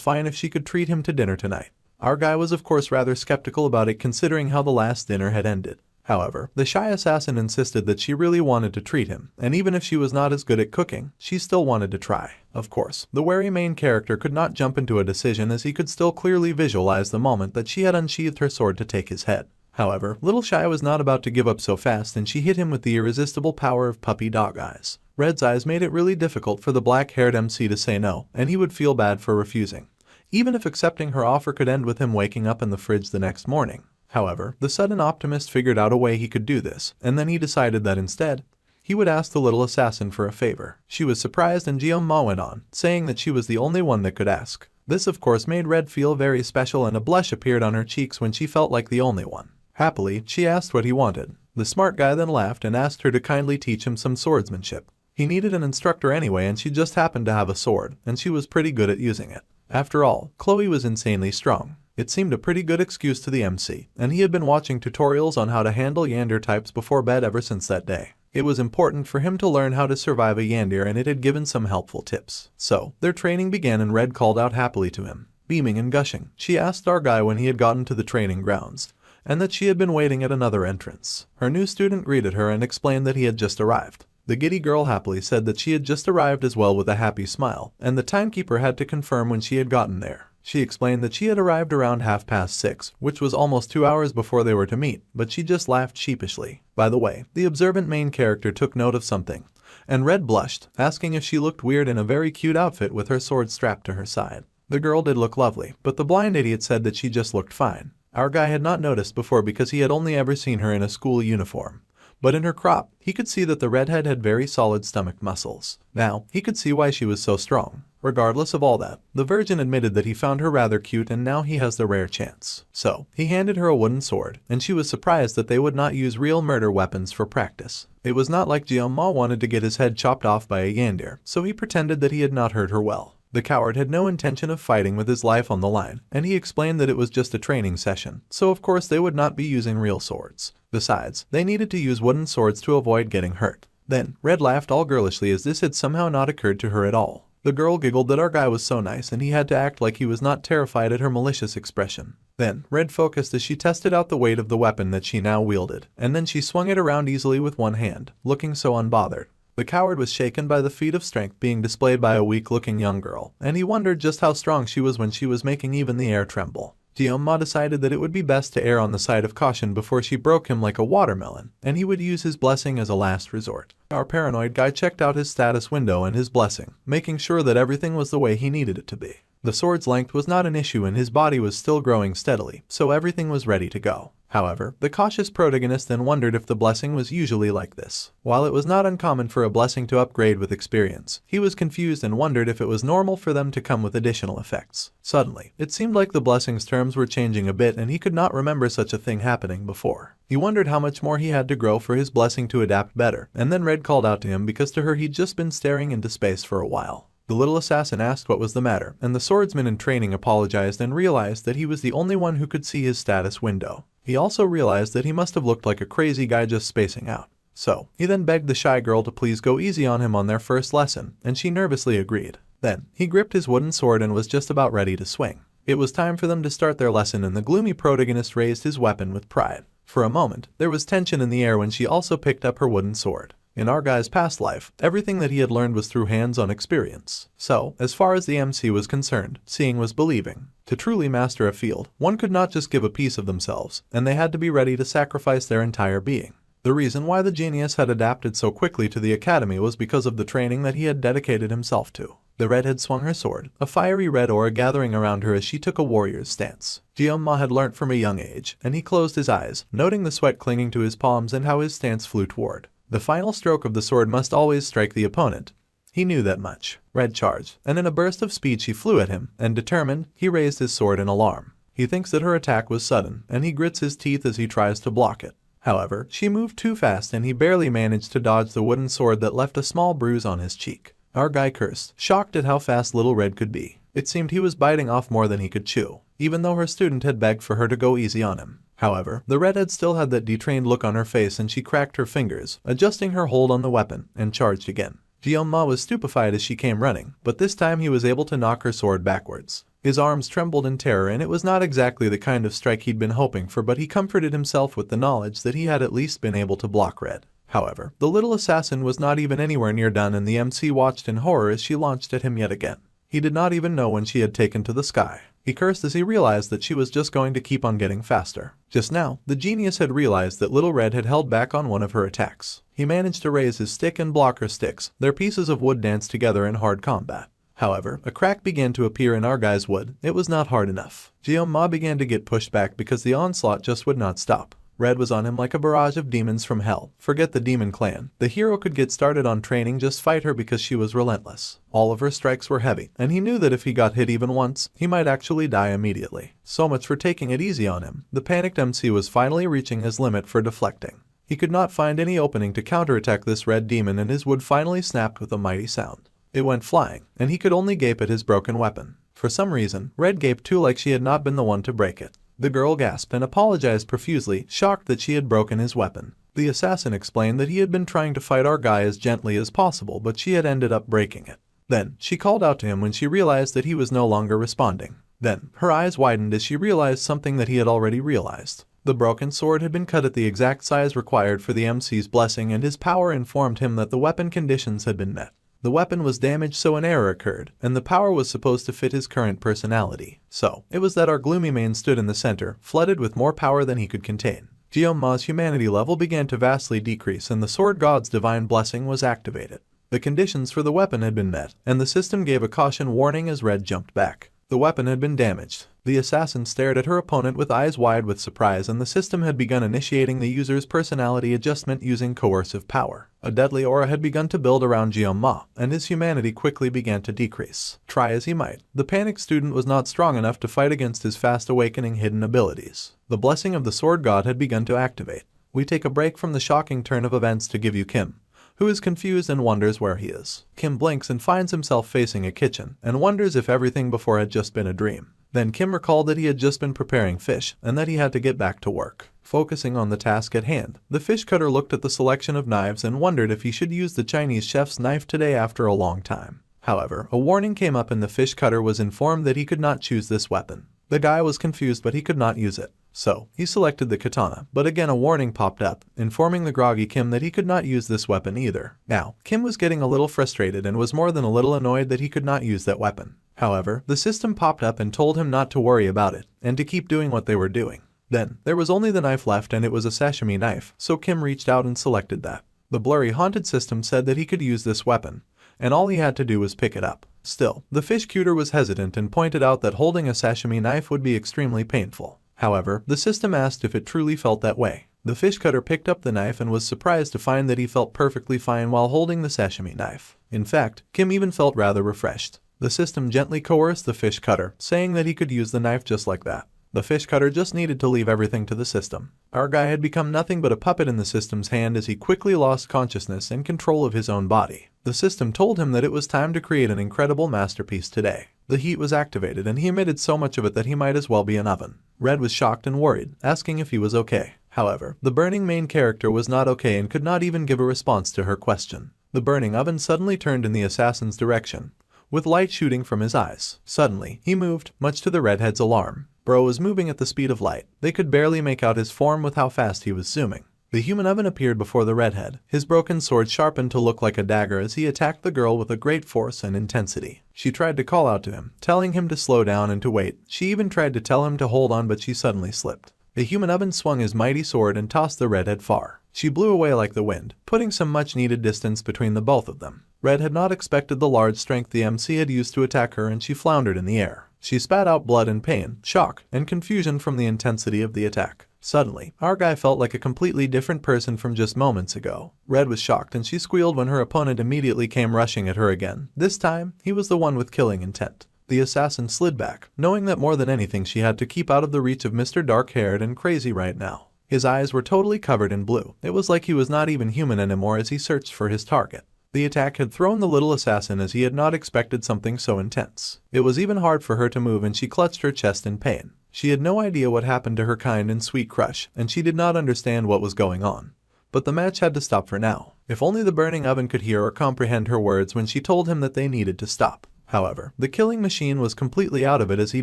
fine if she could treat him to dinner tonight. Our guy was of course rather skeptical about it considering how the last dinner had ended. However, the shy assassin insisted that she really wanted to treat him, and even if she was not as good at cooking, she still wanted to try. Of course, the wary main character could not jump into a decision as he could still clearly visualize the moment that she had unsheathed her sword to take his head. However, Little Shy was not about to give up so fast and she hit him with the irresistible power of puppy dog eyes. Red's eyes made it really difficult for the black-haired MC to say no, and he would feel bad for refusing, even if accepting her offer could end with him waking up in the fridge the next morning. However, the sudden optimist figured out a way he could do this, and then he decided that instead, he would ask the little assassin for a favor. She was surprised and Jeonma went on, saying that she was the only one that could ask. This of course made Red feel very special and a blush appeared on her cheeks when she felt like the only one. Happily, she asked what he wanted. The smart guy then laughed and asked her to kindly teach him some swordsmanship. He needed an instructor anyway, and she just happened to have a sword, and she was pretty good at using it. After all, Chloe was insanely strong. It seemed a pretty good excuse to the MC, and he had been watching tutorials on how to handle Yandere types before bed ever since that day. It was important for him to learn how to survive a Yandere, and it had given some helpful tips. So, their training began and Red called out happily to him. Beaming and gushing, she asked our guy when he had gotten to the training grounds, and that she had been waiting at another entrance. Her new student greeted her and explained that he had just arrived. The giddy girl happily said that she had just arrived as well with a happy smile, and the timekeeper had to confirm when she had gotten there. She explained that she had arrived around 6:30, which was almost 2 hours before they were to meet, but she just laughed sheepishly. By the way, the observant main character took note of something, and Red blushed, asking if she looked weird in a very cute outfit with her sword strapped to her side. The girl did look lovely, but the blind idiot said that she just looked fine. Our guy had not noticed before because he had only ever seen her in a school uniform. But in her crop, he could see that the redhead had very solid stomach muscles. Now, he could see why she was so strong. Regardless of all that, the virgin admitted that he found her rather cute, and now he has the rare chance. So, he handed her a wooden sword, and she was surprised that they would not use real murder weapons for practice. It was not like Jianma wanted to get his head chopped off by a Yandere, so he pretended that he had not hurt her well. The coward had no intention of fighting with his life on the line, and he explained that it was just a training session, so of course they would not be using real swords. Besides, they needed to use wooden swords to avoid getting hurt. Then, Red laughed all girlishly as this had somehow not occurred to her at all. The girl giggled that our guy was so nice and he had to act like he was not terrified at her malicious expression. Then, Red focused as she tested out the weight of the weapon that she now wielded, and then she swung it around easily with one hand, looking so unbothered. The coward was shaken by the feat of strength being displayed by a weak-looking young girl, and he wondered just how strong she was when she was making even the air tremble. Jianma decided that it would be best to err on the side of caution before she broke him like a watermelon, and he would use his blessing as a last resort. Our paranoid guy checked out his status window and his blessing, making sure that everything was the way he needed it to be. The sword's length was not an issue and his body was still growing steadily, so everything was ready to go. However, the cautious protagonist then wondered if the blessing was usually like this. While it was not uncommon for a blessing to upgrade with experience, he was confused and wondered if it was normal for them to come with additional effects. Suddenly, it seemed like the blessing's terms were changing a bit and he could not remember such a thing happening before. He wondered how much more he had to grow for his blessing to adapt better, and then Red called out to him because to her he'd just been staring into space for a while. The little assassin asked what was the matter, and the swordsman in training apologized and realized that he was the only one who could see his status window. He also realized that he must have looked like a crazy guy just spacing out. So, he then begged the shy girl to please go easy on him on their first lesson, and she nervously agreed. Then, he gripped his wooden sword and was just about ready to swing. It was time for them to start their lesson and the gloomy protagonist raised his weapon with pride. For a moment, there was tension in the air when she also picked up her wooden sword. In our guy's past life, everything that he had learned was through hands-on experience. So, as far as the MC was concerned, seeing was believing. To truly master a field, one could not just give a piece of themselves, and they had to be ready to sacrifice their entire being. The reason why the genius had adapted so quickly to the academy was because of the training that he had dedicated himself to. The redhead swung her sword, a fiery red aura gathering around her as she took a warrior's stance. Jianma had learnt from a young age, and he closed his eyes, noting the sweat clinging to his palms and how his stance flew toward. The final stroke of the sword must always strike the opponent. He knew that much. Red charged, and in a burst of speed she flew at him, and determined, he raised his sword in alarm. He thinks that her attack was sudden, and he grits his teeth as he tries to block it. However, she moved too fast and he barely managed to dodge the wooden sword that left a small bruise on his cheek. Our guy cursed, shocked at how fast little Red could be. It seemed he was biting off more than he could chew, even though her student had begged for her to go easy on him. However, the redhead still had that detrained look on her face and she cracked her fingers, adjusting her hold on the weapon, and charged again. Jianma was stupefied as she came running, but this time he was able to knock her sword backwards. His arms trembled in terror and it was not exactly the kind of strike he'd been hoping for, but he comforted himself with the knowledge that he had at least been able to block Red. However, the little assassin was not even anywhere near done and the MC watched in horror as she launched at him yet again. He did not even know when she had taken to the sky. He cursed as he realized that she was just going to keep on getting faster. Just now, the genius had realized that Little Red had held back on one of her attacks. He managed to raise his stick and block her sticks. Their pieces of wood danced together in hard combat. However, a crack began to appear in our guy's wood. It was not hard enough. Jianma began to get pushed back because the onslaught just would not stop. Red was on him like a barrage of demons from hell. Forget the demon clan. The hero could get started on training, just fight her because she was relentless. All of her strikes were heavy, and he knew that if he got hit even once, he might actually die immediately. So much for taking it easy on him. The panicked MC was finally reaching his limit for deflecting. He could not find any opening to counterattack this red demon, and his wood finally snapped with a mighty sound. It went flying, and he could only gape at his broken weapon. For some reason, Red gaped too, like she had not been the one to break it. The girl gasped and apologized profusely, shocked that she had broken his weapon. The assassin explained that he had been trying to fight our guy as gently as possible, but she had ended up breaking it. Then, she called out to him when she realized that he was no longer responding. Then, her eyes widened as she realized something that he had already realized. The broken sword had been cut at the exact size required for the MC's blessing, and his power informed him that the weapon conditions had been met. The weapon was damaged, so an error occurred, and the power was supposed to fit his current personality. So, it was that our gloomy main stood in the center, flooded with more power than he could contain. Ma's humanity level began to vastly decrease, and the sword god's divine blessing was activated. The conditions for the weapon had been met, and the system gave a caution warning as Red jumped back. The weapon had been damaged. The assassin stared at her opponent with eyes wide with surprise, and the system had begun initiating the user's personality adjustment using coercive power. A deadly aura had begun to build around Ma, and his humanity quickly began to decrease. Try as he might, the panicked student was not strong enough to fight against his fast awakening hidden abilities. The blessing of the sword god had begun to activate. We take a break from the shocking turn of events to give you Kim, who is confused and wonders where he is. Kim blinks and finds himself facing a kitchen, and wonders if everything before had just been a dream. Then Kim recalled that he had just been preparing fish, and that he had to get back to work. Focusing on the task at hand, the fish cutter looked at the selection of knives and wondered if he should use the Chinese chef's knife today after a long time. However, a warning came up, and the fish cutter was informed that he could not choose this weapon. The guy was confused, but he could not use it. So, he selected the katana, but again a warning popped up, informing the groggy Kim that he could not use this weapon either. Now, Kim was getting a little frustrated and was more than a little annoyed that he could not use that weapon. However, the system popped up and told him not to worry about it, and to keep doing what they were doing. Then, there was only the knife left, and it was a sashimi knife, so Kim reached out and selected that. The blurry haunted system said that he could use this weapon, and all he had to do was pick it up. Still, the fish cutter was hesitant and pointed out that holding a sashimi knife would be extremely painful. However, the system asked if it truly felt that way. The fish cutter picked up the knife and was surprised to find that he felt perfectly fine while holding the sashimi knife. In fact, Kim even felt rather refreshed. The system gently coerced the fish cutter, saying that he could use the knife just like that. The fish cutter just needed to leave everything to the system. Our guy had become nothing but a puppet in the system's hand as he quickly lost consciousness and control of his own body. The system told him that it was time to create an incredible masterpiece today. The heat was activated, and he emitted so much of it that he might as well be an oven. Red was shocked and worried, asking if he was okay. However, the burning main character was not okay and could not even give a response to her question. The burning oven suddenly turned in the assassin's direction, with light shooting from his eyes. Suddenly, he moved, much to the redhead's alarm. Bro was moving at the speed of light. They could barely make out his form with how fast he was zooming. The human oven appeared before the redhead, his broken sword sharpened to look like a dagger as he attacked the girl with a great force and intensity. She tried to call out to him, telling him to slow down and to wait. She even tried to tell him to hold on, but she suddenly slipped. The human oven swung his mighty sword and tossed the redhead far. She blew away like the wind, putting some much-needed distance between the both of them. Red had not expected the large strength the MC had used to attack her, and she floundered in the air. She spat out blood and pain, shock, and confusion from the intensity of the attack. Suddenly, our guy felt like a completely different person from just moments ago. Red was shocked, and she squealed when her opponent immediately came rushing at her again. This time, he was the one with killing intent. The assassin slid back, knowing that more than anything she had to keep out of the reach of Mr. Dark-haired and crazy right now. His eyes were totally covered in blue. It was like he was not even human anymore as he searched for his target. The attack had thrown the little assassin as he had not expected something so intense. It was even hard for her to move, and she clutched her chest in pain. She had no idea what happened to her kind and sweet crush, and she did not understand what was going on. But the match had to stop for now. If only the burning oven could hear or comprehend her words when she told him that they needed to stop. However, the killing machine was completely out of it as he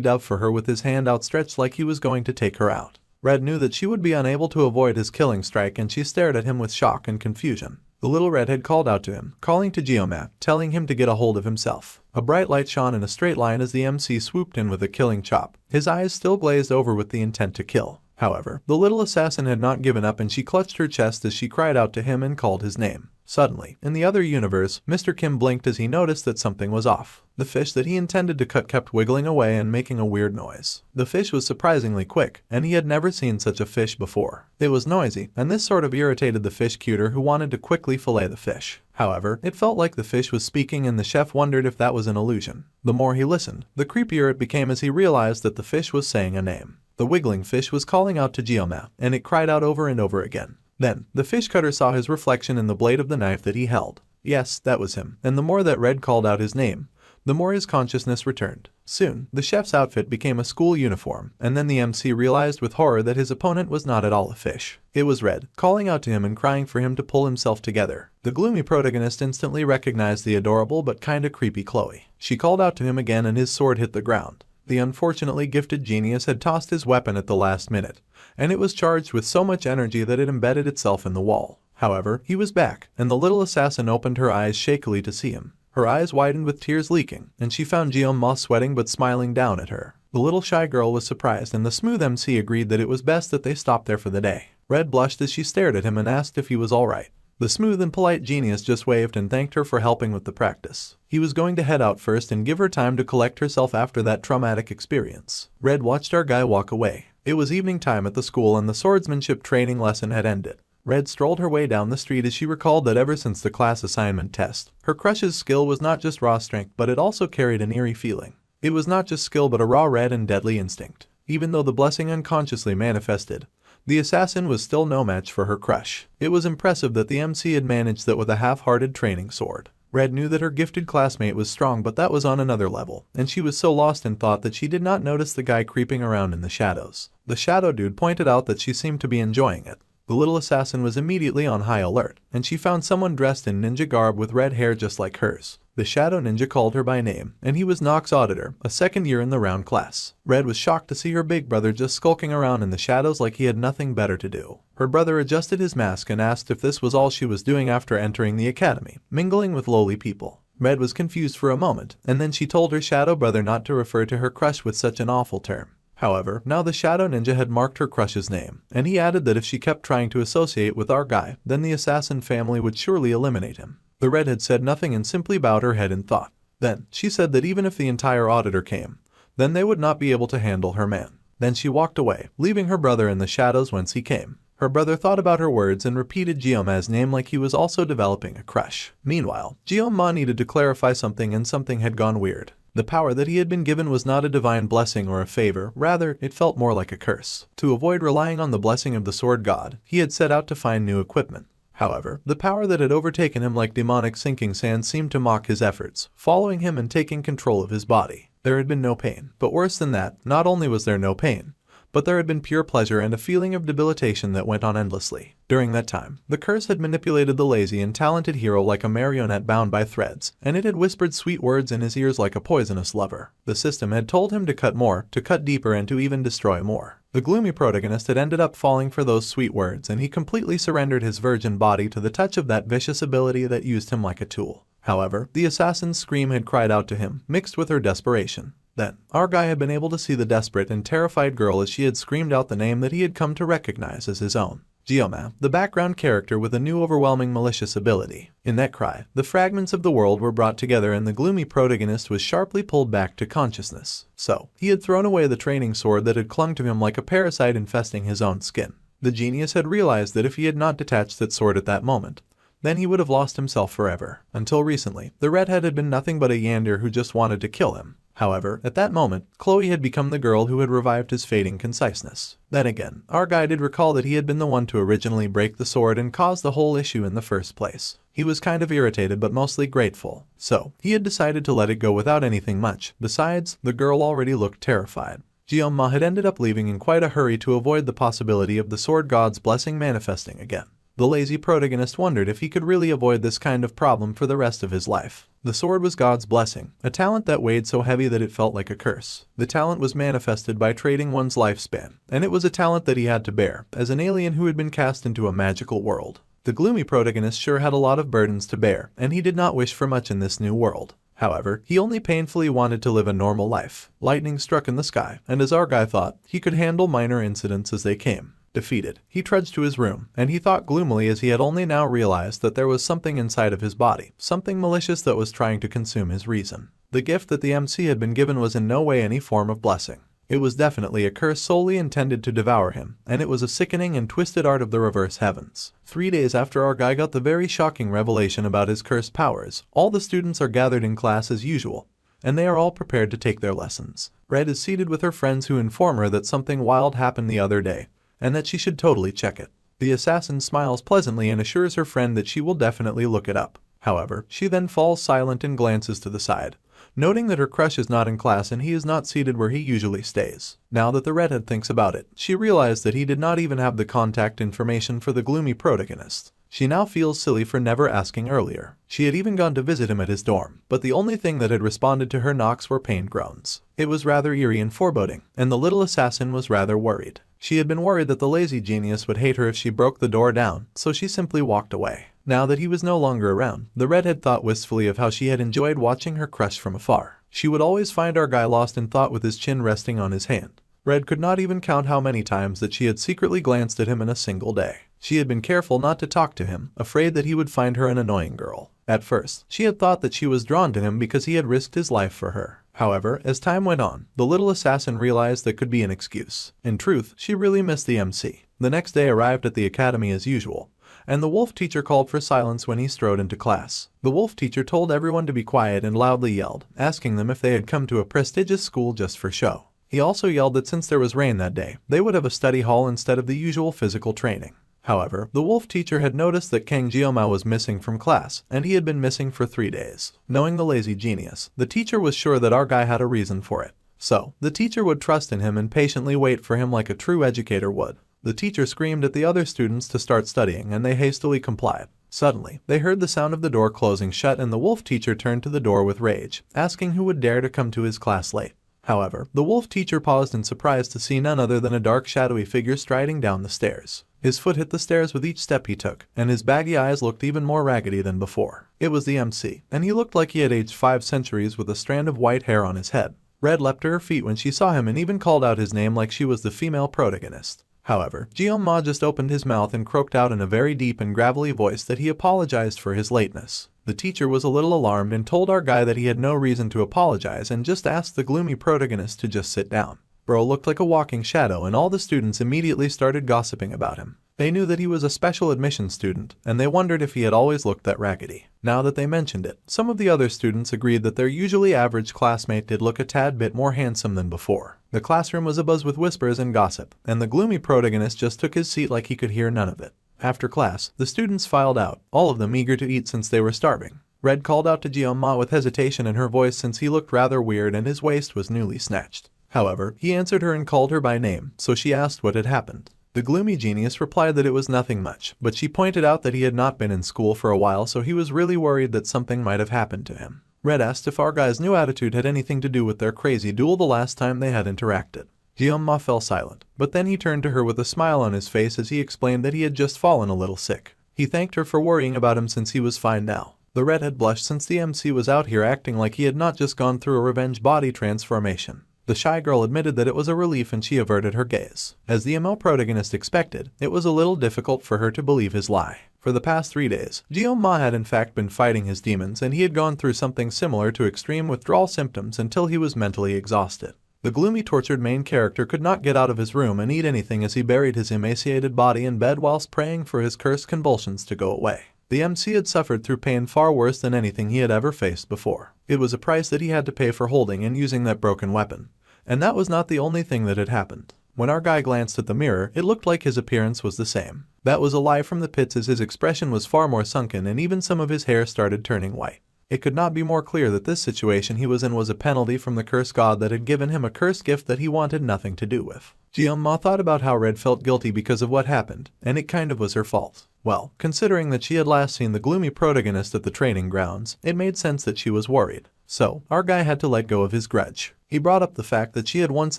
dove for her with his hand outstretched like he was going to take her out. Red knew that she would be unable to avoid his killing strike, and she stared at him with shock and confusion. The little redhead called out to him, calling to Geomat, telling him to get a hold of himself. A bright light shone in a straight line as the MC swooped in with a killing chop, his eyes still glazed over with the intent to kill. However, the little assassin had not given up, and she clutched her chest as she cried out to him and called his name. Suddenly, in the other universe, Mr. Kim blinked as he noticed that something was off. The fish that he intended to cut kept wiggling away and making a weird noise. The fish was surprisingly quick, and he had never seen such a fish before. It was noisy, and this sort of irritated the fish cutter, who wanted to quickly fillet the fish. However, it felt like the fish was speaking, and the chef wondered if that was an illusion. The more he listened, the creepier it became as he realized that the fish was saying a name. The wiggling fish was calling out to Geomat, and it cried out over and over again. Then, the fish cutter saw his reflection in the blade of the knife that he held. Yes, that was him, and the more that Red called out his name, the more his consciousness returned. Soon, the chef's outfit became a school uniform, and then the MC realized with horror that his opponent was not at all a fish. It was Red, calling out to him and crying for him to pull himself together. The gloomy protagonist instantly recognized the adorable but kinda creepy Chloe. She called out to him again and his sword hit the ground. The unfortunately gifted genius had tossed his weapon at the last minute, and it was charged with so much energy that it embedded itself in the wall. However, he was back, and the little assassin opened her eyes shakily to see him. Her eyes widened with tears leaking, and she found Guillaume sweating but smiling down at her. The little shy girl was surprised, and the smooth MC agreed that it was best that they stop there for the day. Red blushed as she stared at him and asked if he was alright. The smooth and polite genius just waved and thanked her for helping with the practice. He was going to head out first and give her time to collect herself after that traumatic experience. Red watched our guy walk away. It was evening time at the school and the swordsmanship training lesson had ended. Red strolled her way down the street as she recalled that ever since the class assignment test, her crush's skill was not just raw strength but it also carried an eerie feeling. It was not just skill but a raw red and deadly instinct. Even though the blessing unconsciously manifested, the assassin was still no match for her crush. It was impressive that the MC had managed that with a half-hearted training sword. Red knew that her gifted classmate was strong but that was on another level, and she was so lost in thought that she did not notice the guy creeping around in the shadows. The shadow dude pointed out that she seemed to be enjoying it. The little assassin was immediately on high alert, and she found someone dressed in ninja garb with red hair just like hers. The shadow ninja called her by name, and he was Nox's auditor, a second year in the round class. Red was shocked to see her big brother just skulking around in the shadows like he had nothing better to do. Her brother adjusted his mask and asked if this was all she was doing after entering the academy, mingling with lowly people. Red was confused for a moment, and then she told her shadow brother not to refer to her crush with such an awful term. However, now the Shadow Ninja had marked her crush's name, and he added that if she kept trying to associate with our guy, then the assassin family would surely eliminate him. The Red had said nothing and simply bowed her head in thought. Then, she said that even if the entire auditor came, then they would not be able to handle her man. Then she walked away, leaving her brother in the shadows whence he came. Her brother thought about her words and repeated Guillaume's name like he was also developing a crush. Meanwhile, Guillaume needed to clarify something and something had gone weird. The power that he had been given was not a divine blessing or a favor, rather, it felt more like a curse. To avoid relying on the blessing of the sword god, he had set out to find new equipment. However, the power that had overtaken him like demonic sinking sand seemed to mock his efforts, following him and taking control of his body. There had been no pain, but worse than that, not only was there no pain, but there had been pure pleasure and a feeling of debilitation that went on endlessly. During that time, the curse had manipulated the lazy and talented hero like a marionette bound by threads, and it had whispered sweet words in his ears like a poisonous lover. The system had told him to cut more, to cut deeper, and to even destroy more. The gloomy protagonist had ended up falling for those sweet words, and he completely surrendered his virgin body to the touch of that vicious ability that used him like a tool. However, the assassin's scream had cried out to him, mixed with her desperation. Then, our guy had been able to see the desperate and terrified girl as she had screamed out the name that he had come to recognize as his own. Guillaume, the background character with a new overwhelming malicious ability. In that cry, the fragments of the world were brought together and the gloomy protagonist was sharply pulled back to consciousness. So, he had thrown away the training sword that had clung to him like a parasite infesting his own skin. The genius had realized that if he had not detached that sword at that moment, then he would have lost himself forever. Until recently, the redhead had been nothing but a yander who just wanted to kill him. However, at that moment, Chloe had become the girl who had revived his fading conciseness. Then again, our guy did recall that he had been the one to originally break the sword and cause the whole issue in the first place. He was kind of irritated but mostly grateful. So, he had decided to let it go without anything much. Besides, the girl already looked terrified. Guillaume had ended up leaving in quite a hurry to avoid the possibility of the sword god's blessing manifesting again. The lazy protagonist wondered if he could really avoid this kind of problem for the rest of his life. The sword was God's blessing, a talent that weighed so heavy that it felt like a curse. The talent was manifested by trading one's lifespan, and it was a talent that he had to bear, as an alien who had been cast into a magical world. The gloomy protagonist sure had a lot of burdens to bear, and he did not wish for much in this new world. However, he only painfully wanted to live a normal life. Lightning struck in the sky, and as our guy thought, he could handle minor incidents as they came. Defeated, he trudged to his room, and he thought gloomily as he had only now realized that there was something inside of his body, something malicious that was trying to consume his reason. The gift that the MC had been given was in no way any form of blessing. It was definitely a curse solely intended to devour him, and it was a sickening and twisted art of the reverse heavens. 3 days after our guy got the very shocking revelation about his cursed powers, all the students are gathered in class as usual, and they are all prepared to take their lessons. Red is seated with her friends who inform her that something wild happened the other day, and that she should totally check it. The assassin smiles pleasantly and assures her friend that she will definitely look it up. However, she then falls silent and glances to the side, noting that her crush is not in class and he is not seated where he usually stays. Now that the redhead thinks about it, she realized that he did not even have the contact information for the gloomy protagonist. She now feels silly for never asking earlier. She had even gone to visit him at his dorm, but the only thing that had responded to her knocks were pained groans. It was rather eerie and foreboding, and the little assassin was rather worried. She had been worried that the lazy genius would hate her if she broke the door down, so she simply walked away. Now that he was no longer around, the redhead thought wistfully of how she had enjoyed watching her crush from afar. She would always find our guy lost in thought with his chin resting on his hand. Red could not even count how many times that she had secretly glanced at him in a single day. She had been careful not to talk to him, afraid that he would find her an annoying girl. At first, she had thought that she was drawn to him because he had risked his life for her. However, as time went on, the little assassin realized that could be an excuse. In truth, she really missed the MC. The next day arrived at the academy as usual, and the wolf teacher called for silence when he strode into class. The wolf teacher told everyone to be quiet and loudly yelled, asking them if they had come to a prestigious school just for show. He also yelled that since there was rain that day, they would have a study hall instead of the usual physical training. However, the wolf teacher had noticed that Kang Jioma was missing from class, and he had been missing for 3 days. Knowing the lazy genius, the teacher was sure that our guy had a reason for it. So, the teacher would trust in him and patiently wait for him like a true educator would. The teacher screamed at the other students to start studying, and they hastily complied. Suddenly, they heard the sound of the door closing shut, and the wolf teacher turned to the door with rage, asking who would dare to come to his class late. However, the wolf teacher paused in surprise to see none other than a dark shadowy figure striding down the stairs. His foot hit the stairs with each step he took, and his baggy eyes looked even more raggedy than before. It was the MC, and he looked like he had aged 5 centuries with a strand of white hair on his head. Red leapt to her feet when she saw him and even called out his name like she was the female protagonist. However, Jioma just opened his mouth and croaked out in a very deep and gravelly voice that he apologized for his lateness. The teacher was a little alarmed and told our guy that he had no reason to apologize and just asked the gloomy protagonist to just sit down. Bro looked like a walking shadow, and all the students immediately started gossiping about him. They knew that he was a special admission student, and they wondered if he had always looked that raggedy. Now that they mentioned it, some of the other students agreed that their usually average classmate did look a tad bit more handsome than before. The classroom was abuzz with whispers and gossip, and the gloomy protagonist just took his seat like he could hear none of it. After class, the students filed out, all of them eager to eat since they were starving. Red called out to Jioma with hesitation in her voice since he looked rather weird and his waist was newly snatched. However, he answered her and called her by name, so she asked what had happened. The gloomy genius replied that it was nothing much, but she pointed out that he had not been in school for a while, so he was really worried that something might have happened to him. Red asked if our guy's new attitude had anything to do with their crazy duel the last time they had interacted. Jioma fell silent, but then he turned to her with a smile on his face as he explained that he had just fallen a little sick. He thanked her for worrying about him since he was fine now. The redhead blushed since the MC was out here acting like he had not just gone through a revenge body transformation. The shy girl admitted that it was a relief and she averted her gaze. As the ML protagonist expected, it was a little difficult for her to believe his lie. For the past 3 days, Jioma had in fact been fighting his demons, and he had gone through something similar to extreme withdrawal symptoms until he was mentally exhausted. The gloomy tortured main character could not get out of his room and eat anything as he buried his emaciated body in bed whilst praying for his cursed convulsions to go away. The MC had suffered through pain far worse than anything he had ever faced before. It was a price that he had to pay for holding and using that broken weapon. And that was not the only thing that had happened. When our guy glanced at the mirror, it looked like his appearance was the same. That was a lie from the pits, as his expression was far more sunken and even some of his hair started turning white. It could not be more clear that this situation he was in was a penalty from the cursed god that had given him a cursed gift that he wanted nothing to do with. Jioma thought about how Red felt guilty because of what happened, and it kind of was her fault. Well, considering that she had last seen the gloomy protagonist at the training grounds, it made sense that she was worried. So, our guy had to let go of his grudge. He brought up the fact that she had once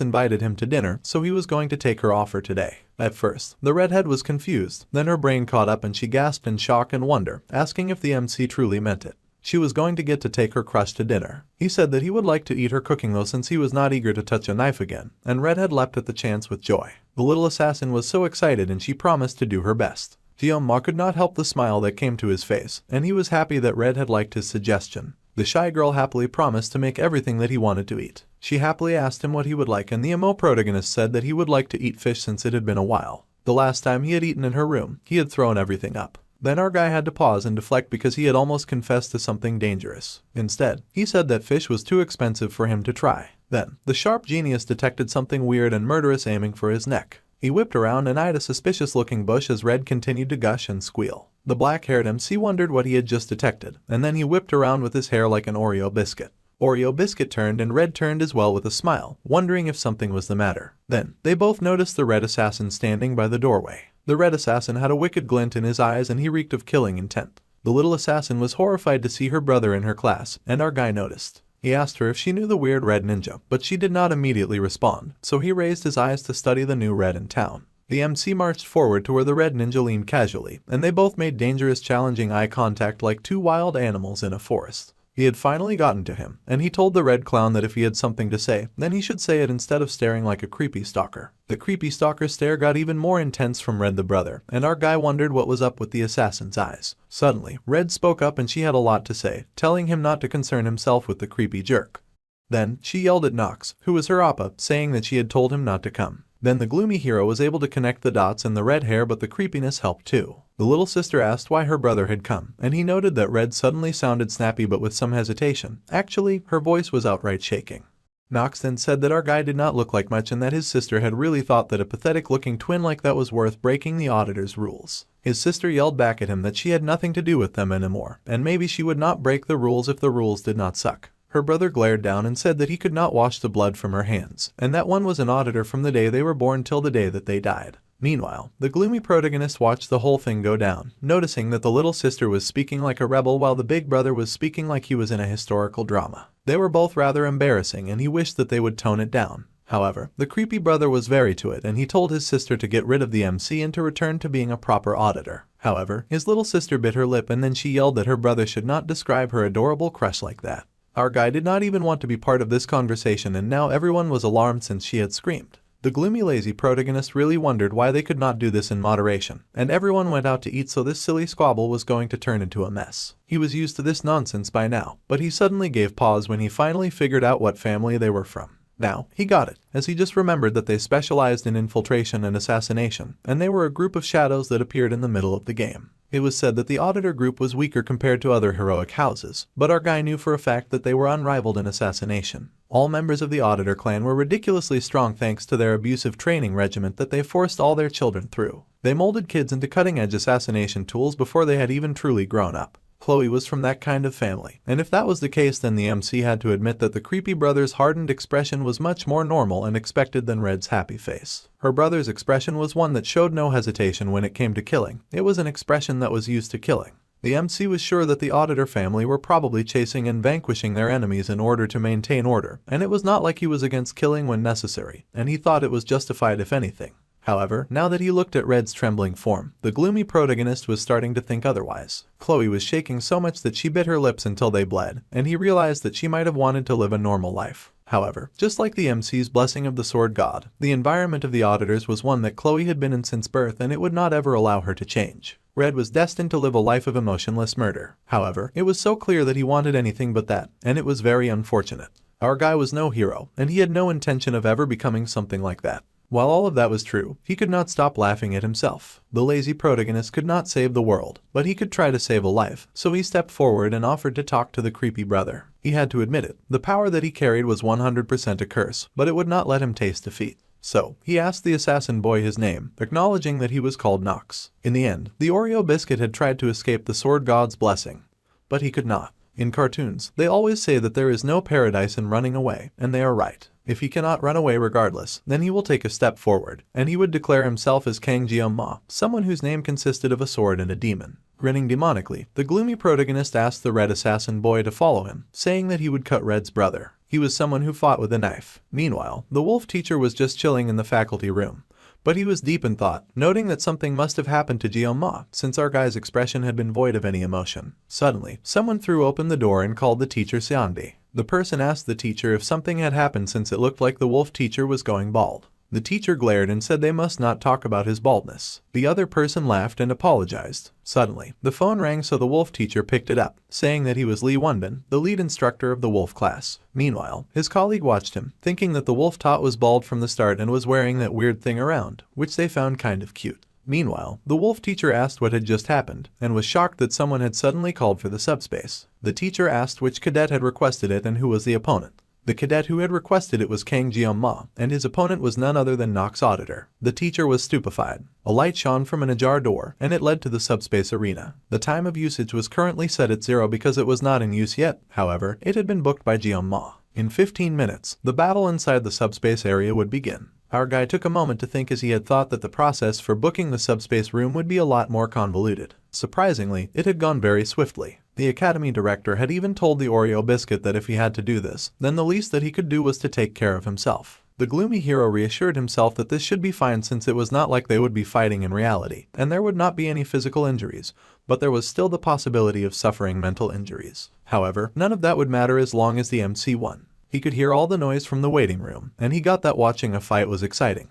invited him to dinner, so he was going to take her offer today. At first, the redhead was confused, then her brain caught up and she gasped in shock and wonder, asking if the MC truly meant it. She was going to get to take her crush to dinner. He said that he would like to eat her cooking though, since he was not eager to touch a knife again, and Redhead leapt at the chance with joy. The little assassin was so excited and she promised to do her best. Jioma could not help the smile that came to his face, and he was happy that Redhead liked his suggestion. The shy girl happily promised to make everything that he wanted to eat. She happily asked him what he would like, and the MO protagonist said that he would like to eat fish since it had been a while. The last time he had eaten in her room, he had thrown everything up. Then our guy had to pause and deflect because he had almost confessed to something dangerous. Instead, he said that fish was too expensive for him to try. Then, the sharp genius detected something weird and murderous aiming for his neck. He whipped around and eyed a suspicious-looking bush as Red continued to gush and squeal. The black-haired MC wondered what he had just detected, and then he whipped around with his hair like an Oreo biscuit. Oreo biscuit turned and Red turned as well with a smile, wondering if something was the matter. Then, they both noticed the red assassin standing by the doorway. The red assassin had a wicked glint in his eyes and he reeked of killing intent. The little assassin was horrified to see her brother in her class, and our guy noticed. He asked her if she knew the weird red ninja, but she did not immediately respond, so he raised his eyes to study the new red in town. The MC marched forward to where the red ninja leaned casually, and they both made dangerous, challenging eye contact like two wild animals in a forest. He had finally gotten to him, and he told the red clown that if he had something to say, then he should say it instead of staring like a creepy stalker. The creepy stalker stare got even more intense from Red the brother, and our guy wondered what was up with the assassin's eyes. Suddenly, Red spoke up and she had a lot to say, telling him not to concern himself with the creepy jerk. Then, she yelled at Nox, who was her appa, saying that she had told him not to come. Then the gloomy hero was able to connect the dots and the red hair, but the creepiness helped too. The little sister asked why her brother had come, and he noted that Red suddenly sounded snappy but with some hesitation. Actually, her voice was outright shaking. Nox then said that our guy did not look like much and that his sister had really thought that a pathetic-looking twin like that was worth breaking the auditor's rules. His sister yelled back at him that she had nothing to do with them anymore, and maybe she would not break the rules if the rules did not suck. Her brother glared down and said that he could not wash the blood from her hands, and that one was an auditor from the day they were born till the day that they died. Meanwhile, the gloomy protagonist watched the whole thing go down, noticing that the little sister was speaking like a rebel while the big brother was speaking like he was in a historical drama. They were both rather embarrassing and he wished that they would tone it down. However, the creepy brother was very to it and he told his sister to get rid of the MC and to return to being a proper auditor. However, his little sister bit her lip and then she yelled that her brother should not describe her adorable crush like that. Our guy did not even want to be part of this conversation and now everyone was alarmed since she had screamed. The gloomy lazy protagonist really wondered why they could not do this in moderation, and everyone went out to eat so this silly squabble was going to turn into a mess. He was used to this nonsense by now, but he suddenly gave pause when he finally figured out what family they were from. Now, he got it, as he just remembered that they specialized in infiltration and assassination, and they were a group of shadows that appeared in the middle of the game. It was said that the auditor group was weaker compared to other heroic houses, but our guy knew for a fact that they were unrivaled in assassination. All members of the auditor clan were ridiculously strong thanks to their abusive training regiment that they forced all their children through. They molded kids into cutting-edge assassination tools before they had even truly grown up. Chloe was from that kind of family, and if that was the case then the MC had to admit that the creepy brother's hardened expression was much more normal and expected than Red's happy face. Her brother's expression was one that showed no hesitation when it came to killing. It was an expression that was used to killing. The MC was sure that the auditor family were probably chasing and vanquishing their enemies in order to maintain order, and it was not like he was against killing when necessary, and he thought it was justified if anything. However, now that he looked at Red's trembling form, the gloomy protagonist was starting to think otherwise. Chloe was shaking so much that she bit her lips until they bled, and he realized that she might have wanted to live a normal life. However, just like the MC's blessing of the sword god, the environment of the auditors was one that Chloe had been in since birth and it would not ever allow her to change. Red was destined to live a life of emotionless murder. However, it was so clear that he wanted anything but that, and it was very unfortunate. Our guy was no hero, and he had no intention of ever becoming something like that. While all of that was true, he could not stop laughing at himself. The lazy protagonist could not save the world, but he could try to save a life, so he stepped forward and offered to talk to the creepy brother. He had to admit it, the power that he carried was 100% a curse, but it would not let him taste defeat. So, he asked the assassin boy his name, acknowledging that he was called Nox. In the end, the Oreo biscuit had tried to escape the sword god's blessing, but he could not. In cartoons, they always say that there is no paradise in running away, and they are right. If he cannot run away regardless, then he will take a step forward, and he would declare himself as Kang Jeom-ma, someone whose name consisted of a sword and a demon. Grinning demonically, the gloomy protagonist asked the red assassin boy to follow him, saying that he would cut Red's brother. He was someone who fought with a knife. Meanwhile, the wolf teacher was just chilling in the faculty room. But he was deep in thought, noting that something must have happened to Jeom-ma, since our guy's expression had been void of any emotion. Suddenly, someone threw open the door and called the teacher Seonbi. The person asked the teacher if something had happened since it looked like the wolf teacher was going bald. The teacher glared and said they must not talk about his baldness. The other person laughed and apologized. Suddenly, the phone rang so the wolf teacher picked it up, saying that he was Lee Wonbin, the lead instructor of the wolf class. Meanwhile, his colleague watched him, thinking that the wolf tot was bald from the start and was wearing that weird thing around, which they found kind of cute. Meanwhile, the wolf teacher asked what had just happened, and was shocked that someone had suddenly called for the subspace. The teacher asked which cadet had requested it and who was the opponent. The cadet who had requested it was Kang Jeong-ma, and his opponent was none other than Nox's auditor. The teacher was stupefied. A light shone from an ajar door, and it led to the subspace arena. The time of usage was currently set at 0 because it was not in use yet. However, it had been booked by Jeong-ma. In 15 minutes, the battle inside the subspace area would begin. Our guy took a moment to think, as he had thought that the process for booking the subspace room would be a lot more convoluted. Surprisingly, it had gone very swiftly. The academy director had even told the Oreo biscuit that if he had to do this, then the least that he could do was to take care of himself. The gloomy hero reassured himself that this should be fine, since it was not like they would be fighting in reality, and there would not be any physical injuries, but there was still the possibility of suffering mental injuries. However, none of that would matter as long as the MC won. He could hear all the noise from the waiting room, and he got that watching a fight was exciting.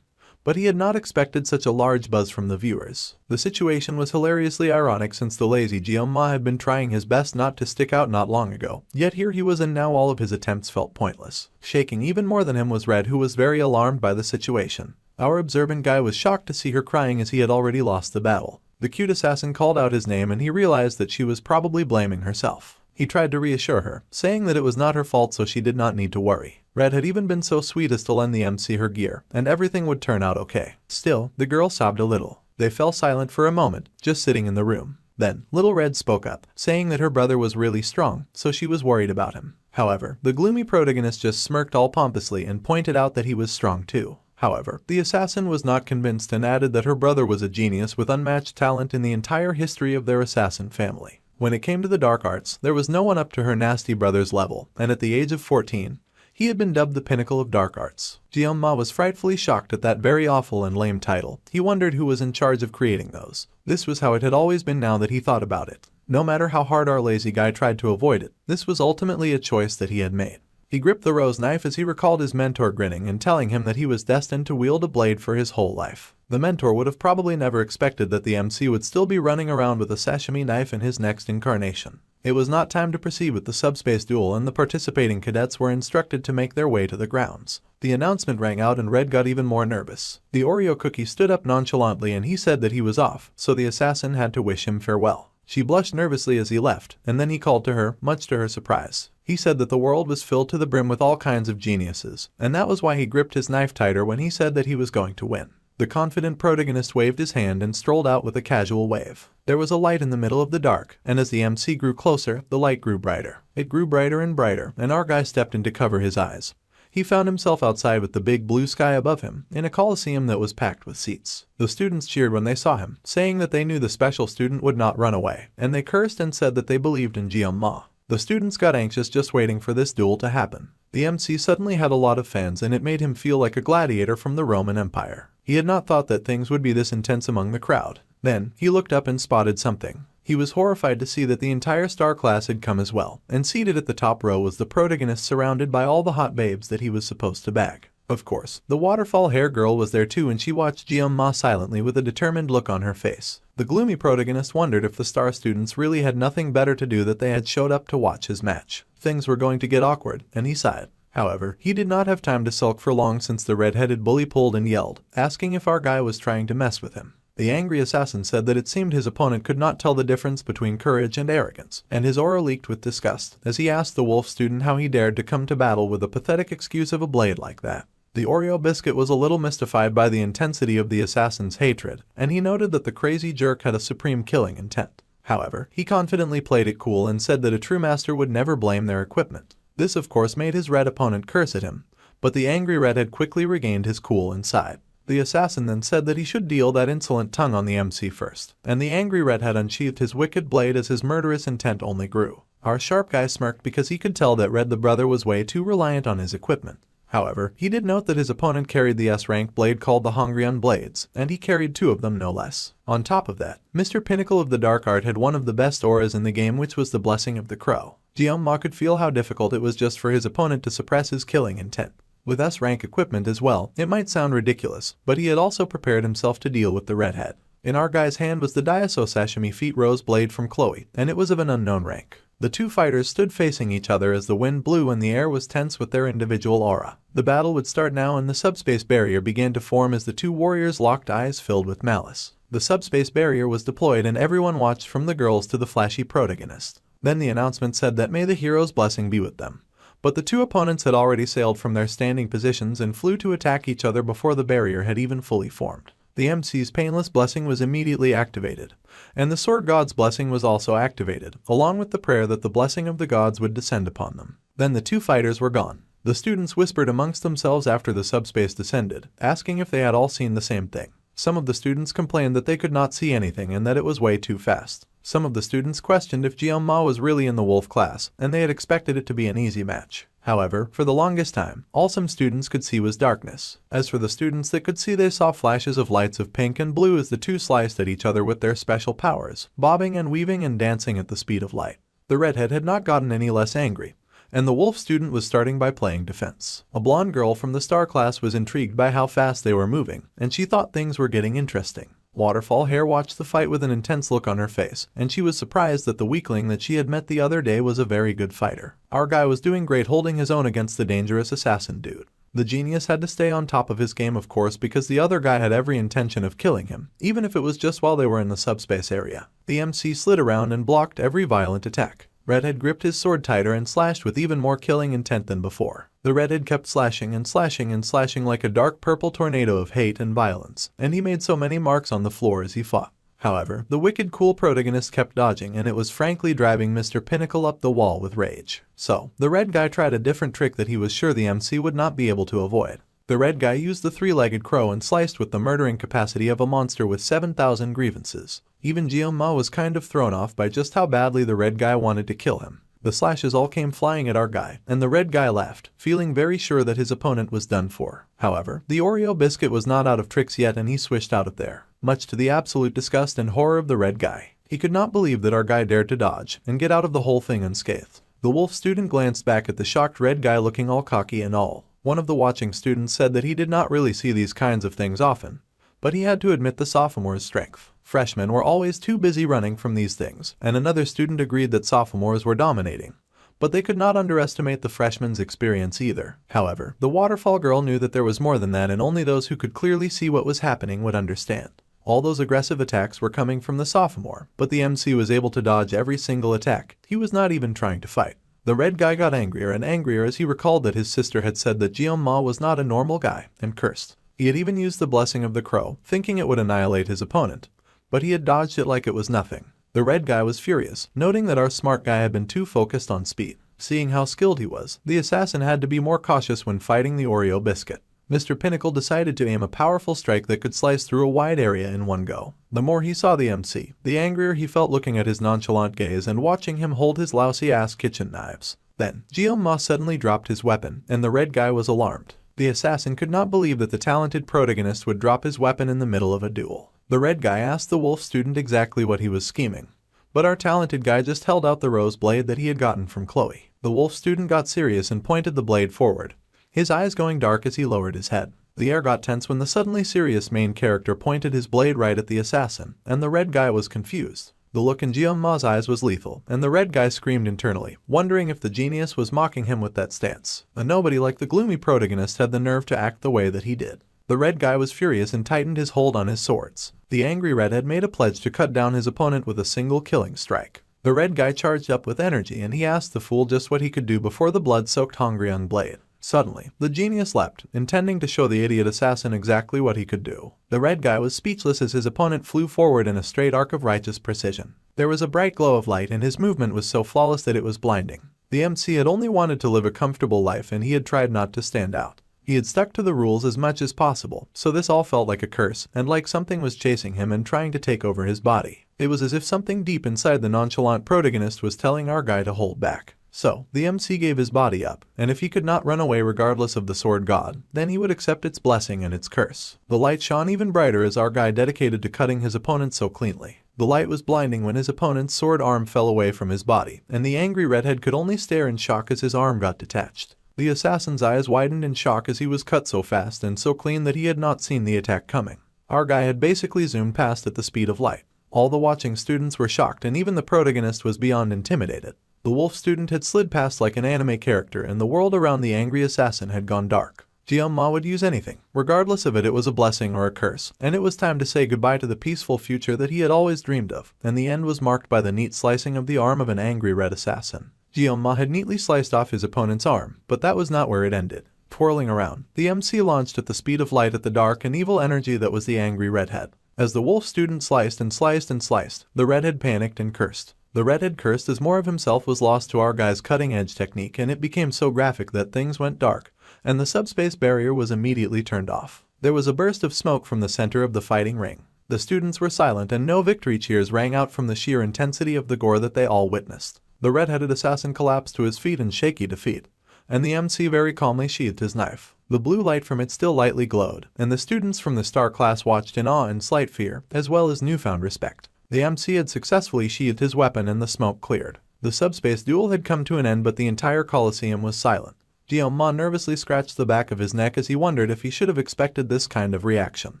But he had not expected such a large buzz from the viewers. The situation was hilariously ironic, since the lazy Jeong-ma had been trying his best not to stick out not long ago, yet here he was, and now all of his attempts felt pointless. Shaking even more than him was Red, who was very alarmed by the situation. Our observant guy was shocked to see her crying, as he had already lost the battle. The cute assassin called out his name, and he realized that she was probably blaming herself. He tried to reassure her, saying that it was not her fault, so she did not need to worry. Red had even been so sweet as to lend the MC her gear, and everything would turn out okay. Still, the girl sobbed a little. They fell silent for a moment, just sitting in the room. Then, Little Red spoke up, saying that her brother was really strong, so she was worried about him. However, the gloomy protagonist just smirked all pompously and pointed out that he was strong too. However, the assassin was not convinced and added that her brother was a genius with unmatched talent in the entire history of their assassin family. When it came to the dark arts, there was no one up to her nasty brother's level, and at the age of 14, he had been dubbed the pinnacle of dark arts. Jeong-ma was frightfully shocked at that very awful and lame title. He wondered who was in charge of creating those. This was how it had always been now that he thought about it. No matter how hard our lazy guy tried to avoid it, this was ultimately a choice that he had made. He gripped the rose knife as he recalled his mentor grinning and telling him that he was destined to wield a blade for his whole life. The mentor would have probably never expected that the MC would still be running around with a sashimi knife in his next incarnation. It was not time to proceed with the subspace duel, and the participating cadets were instructed to make their way to the grounds. The announcement rang out, and Red got even more nervous. The Oreo cookie stood up nonchalantly, and he said that he was off, so the assassin had to wish him farewell. She blushed nervously as he left, and then he called to her, much to her surprise. He said that the world was filled to the brim with all kinds of geniuses, and that was why he gripped his knife tighter when he said that he was going to win. The confident protagonist waved his hand and strolled out with a casual wave. There was a light in the middle of the dark, and as the MC grew closer, the light grew brighter. It grew brighter and brighter, and our guy stepped in to cover his eyes. He found himself outside with the big blue sky above him, in a coliseum that was packed with seats. The students cheered when they saw him, saying that they knew the special student would not run away, and they cursed and said that they believed in Jeong-ma. The students got anxious just waiting for this duel to happen. The MC suddenly had a lot of fans, and it made him feel like a gladiator from the Roman Empire. He had not thought that things would be this intense among the crowd. Then, he looked up and spotted something. He was horrified to see that the entire star class had come as well, and seated at the top row was the protagonist, surrounded by all the hot babes that he was supposed to bag. Of course, the waterfall hair girl was there too, and she watched Jeong-ma silently with a determined look on her face. The gloomy protagonist wondered if the star students really had nothing better to do that they had showed up to watch his match. Things were going to get awkward, and he sighed. However, he did not have time to sulk for long, since the red-headed bully pulled and yelled, asking if our guy was trying to mess with him. The angry assassin said that it seemed his opponent could not tell the difference between courage and arrogance, and his aura leaked with disgust as he asked the wolf student how he dared to come to battle with a pathetic excuse of a blade like that. The Oreo biscuit was a little mystified by the intensity of the assassin's hatred, and he noted that the crazy jerk had a supreme killing intent. However, he confidently played it cool and said that a true master would never blame their equipment. This of course made his red opponent curse at him, but the angry redhead quickly regained his cool and sighed. The assassin then said that he should deal that insolent tongue on the MC first, and the angry redhead unsheathed his wicked blade as his murderous intent only grew. Our sharp guy smirked because he could tell that Red the brother was way too reliant on his equipment. However, he did note that his opponent carried the S-rank blade called the Hongrian Blades, and he carried 2 of them no less. On top of that, Mr. Pinnacle of the Dark Art had one of the best auras in the game, which was the Blessing of the Crow. Jeong-ma could feel how difficult it was just for his opponent to suppress his killing intent. With S-rank equipment as well, it might sound ridiculous, but he had also prepared himself to deal with the redhead. In our guy's hand was the Daiso Sashimi Feet Rose blade from Chloe, and it was of an unknown rank. The 2 fighters stood facing each other as the wind blew and the air was tense with their individual aura. The battle would start now, and the subspace barrier began to form as the 2 warriors locked eyes filled with malice. The subspace barrier was deployed, and everyone watched from the girls to the flashy protagonist. Then the announcement said that may the hero's blessing be with them. But the two opponents had already sailed from their standing positions and flew to attack each other before the barrier had even fully formed. The MC's painless blessing was immediately activated, and the sword god's blessing was also activated, along with the prayer that the blessing of the gods would descend upon them. Then the two fighters were gone. The students whispered amongst themselves after the subspace descended, asking if they had all seen the same thing. Some of the students complained that they could not see anything and that it was way too fast. Some of the students questioned if Jianma was really in the wolf class, and they had expected it to be an easy match. However, for the longest time, all some students could see was darkness. As for the students that could see, they saw flashes of lights of pink and blue as the two sliced at each other with their special powers, bobbing and weaving and dancing at the speed of light. The redhead had not gotten any less angry, and the wolf student was starting by playing defense. A blonde girl from the star class was intrigued by how fast they were moving, and she thought things were getting interesting. Waterfall Hair watched the fight with an intense look on her face, and she was surprised that the weakling that she had met the other day was a very good fighter. Our guy was doing great, holding his own against the dangerous assassin dude. The genius had to stay on top of his game, of course, because the other guy had every intention of killing him, even if it was just while they were in the subspace area. The MC slid around and blocked every violent attack. Redhead gripped his sword tighter and slashed with even more killing intent than before. The redhead kept slashing and slashing and slashing like a dark purple tornado of hate and violence, and he made so many marks on the floor as he fought. However, the wicked cool protagonist kept dodging, and it was frankly driving Mr. Pinnacle up the wall with rage. So, the red guy tried a different trick that he was sure the MC would not be able to avoid. The red guy used the three-legged crow and sliced with the murdering capacity of a monster with 7,000 grievances. Even Jianma was kind of thrown off by just how badly the red guy wanted to kill him. The slashes all came flying at our guy, and the red guy laughed, feeling very sure that his opponent was done for. However, the Oreo biscuit was not out of tricks yet, and he swished out of there, much to the absolute disgust and horror of the red guy. He could not believe that our guy dared to dodge and get out of the whole thing unscathed. The wolf student glanced back at the shocked red guy looking all cocky and all. One of the watching students said that he did not really see these kinds of things often, but he had to admit the sophomore's strength. Freshmen were always too busy running from these things, and another student agreed that sophomores were dominating, but they could not underestimate the freshmen's experience either. However, the waterfall girl knew that there was more than that, and only those who could clearly see what was happening would understand. All those aggressive attacks were coming from the sophomore, but the MC was able to dodge every single attack. He was not even trying to fight. The red guy got angrier and angrier as he recalled that his sister had said that Jianma was not a normal guy, and cursed. He had even used the blessing of the crow, thinking it would annihilate his opponent, but he had dodged it like it was nothing. The red guy was furious, noting that our smart guy had been too focused on speed. Seeing how skilled he was, the assassin had to be more cautious when fighting the Oreo biscuit. Mr. Pinnacle decided to aim a powerful strike that could slice through a wide area in one go. The more he saw the MC, the angrier he felt looking at his nonchalant gaze and watching him hold his lousy-ass kitchen knives. Then, Jianma suddenly dropped his weapon, and the red guy was alarmed. The assassin could not believe that the talented protagonist would drop his weapon in the middle of a duel. The red guy asked the wolf student exactly what he was scheming, but our talented guy just held out the rose blade that he had gotten from Chloe. The wolf student got serious and pointed the blade forward, his eyes going dark as he lowered his head. The air got tense when the suddenly serious main character pointed his blade right at the assassin, and the red guy was confused. The look in Jianma's eyes was lethal, and the red guy screamed internally, wondering if the genius was mocking him with that stance. And nobody like the gloomy protagonist had the nerve to act the way that he did. The red guy was furious and tightened his hold on his swords. The angry redhead made a pledge to cut down his opponent with a single killing strike. The red guy charged up with energy, and he asked the fool just what he could do before the blood-soaked hungry young blade. Suddenly, the genius leapt, intending to show the idiot assassin exactly what he could do. The red guy was speechless as his opponent flew forward in a straight arc of righteous precision. There was a bright glow of light, and his movement was so flawless that it was blinding. The MC had only wanted to live a comfortable life, and he had tried not to stand out. He had stuck to the rules as much as possible, so this all felt like a curse, and like something was chasing him and trying to take over his body. It was as if something deep inside the nonchalant protagonist was telling our guy to hold back. So, the MC gave his body up, and if he could not run away regardless of the sword god, then he would accept its blessing and its curse. The light shone even brighter as our guy dedicated to cutting his opponent so cleanly. The light was blinding when his opponent's sword arm fell away from his body, and the angry redhead could only stare in shock as his arm got detached. The assassin's eyes widened in shock as he was cut so fast and so clean that he had not seen the attack coming. Our guy had basically zoomed past at the speed of light. All the watching students were shocked, and even the protagonist was beyond intimidated. The wolf student had slid past like an anime character, and the world around the angry assassin had gone dark. Jianma would use anything. Regardless of it was a blessing or a curse, and it was time to say goodbye to the peaceful future that he had always dreamed of, and the end was marked by the neat slicing of the arm of an angry red assassin. Jioma had neatly sliced off his opponent's arm, but that was not where it ended. Twirling around, the MC launched at the speed of light at the dark and evil energy that was the angry redhead. As the wolf student sliced and sliced and sliced, the redhead panicked and cursed. The redhead cursed as more of himself was lost to our guy's cutting-edge technique, and it became so graphic that things went dark, and the subspace barrier was immediately turned off. There was a burst of smoke from the center of the fighting ring. The students were silent and no victory cheers rang out from the sheer intensity of the gore that they all witnessed. The red-headed assassin collapsed to his feet in shaky defeat, and the MC very calmly sheathed his knife. The blue light from it still lightly glowed, and the students from the star class watched in awe and slight fear, as well as newfound respect. The MC had successfully sheathed his weapon and the smoke cleared. The subspace duel had come to an end, but the entire coliseum was silent. Jioma nervously scratched the back of his neck as he wondered if he should have expected this kind of reaction.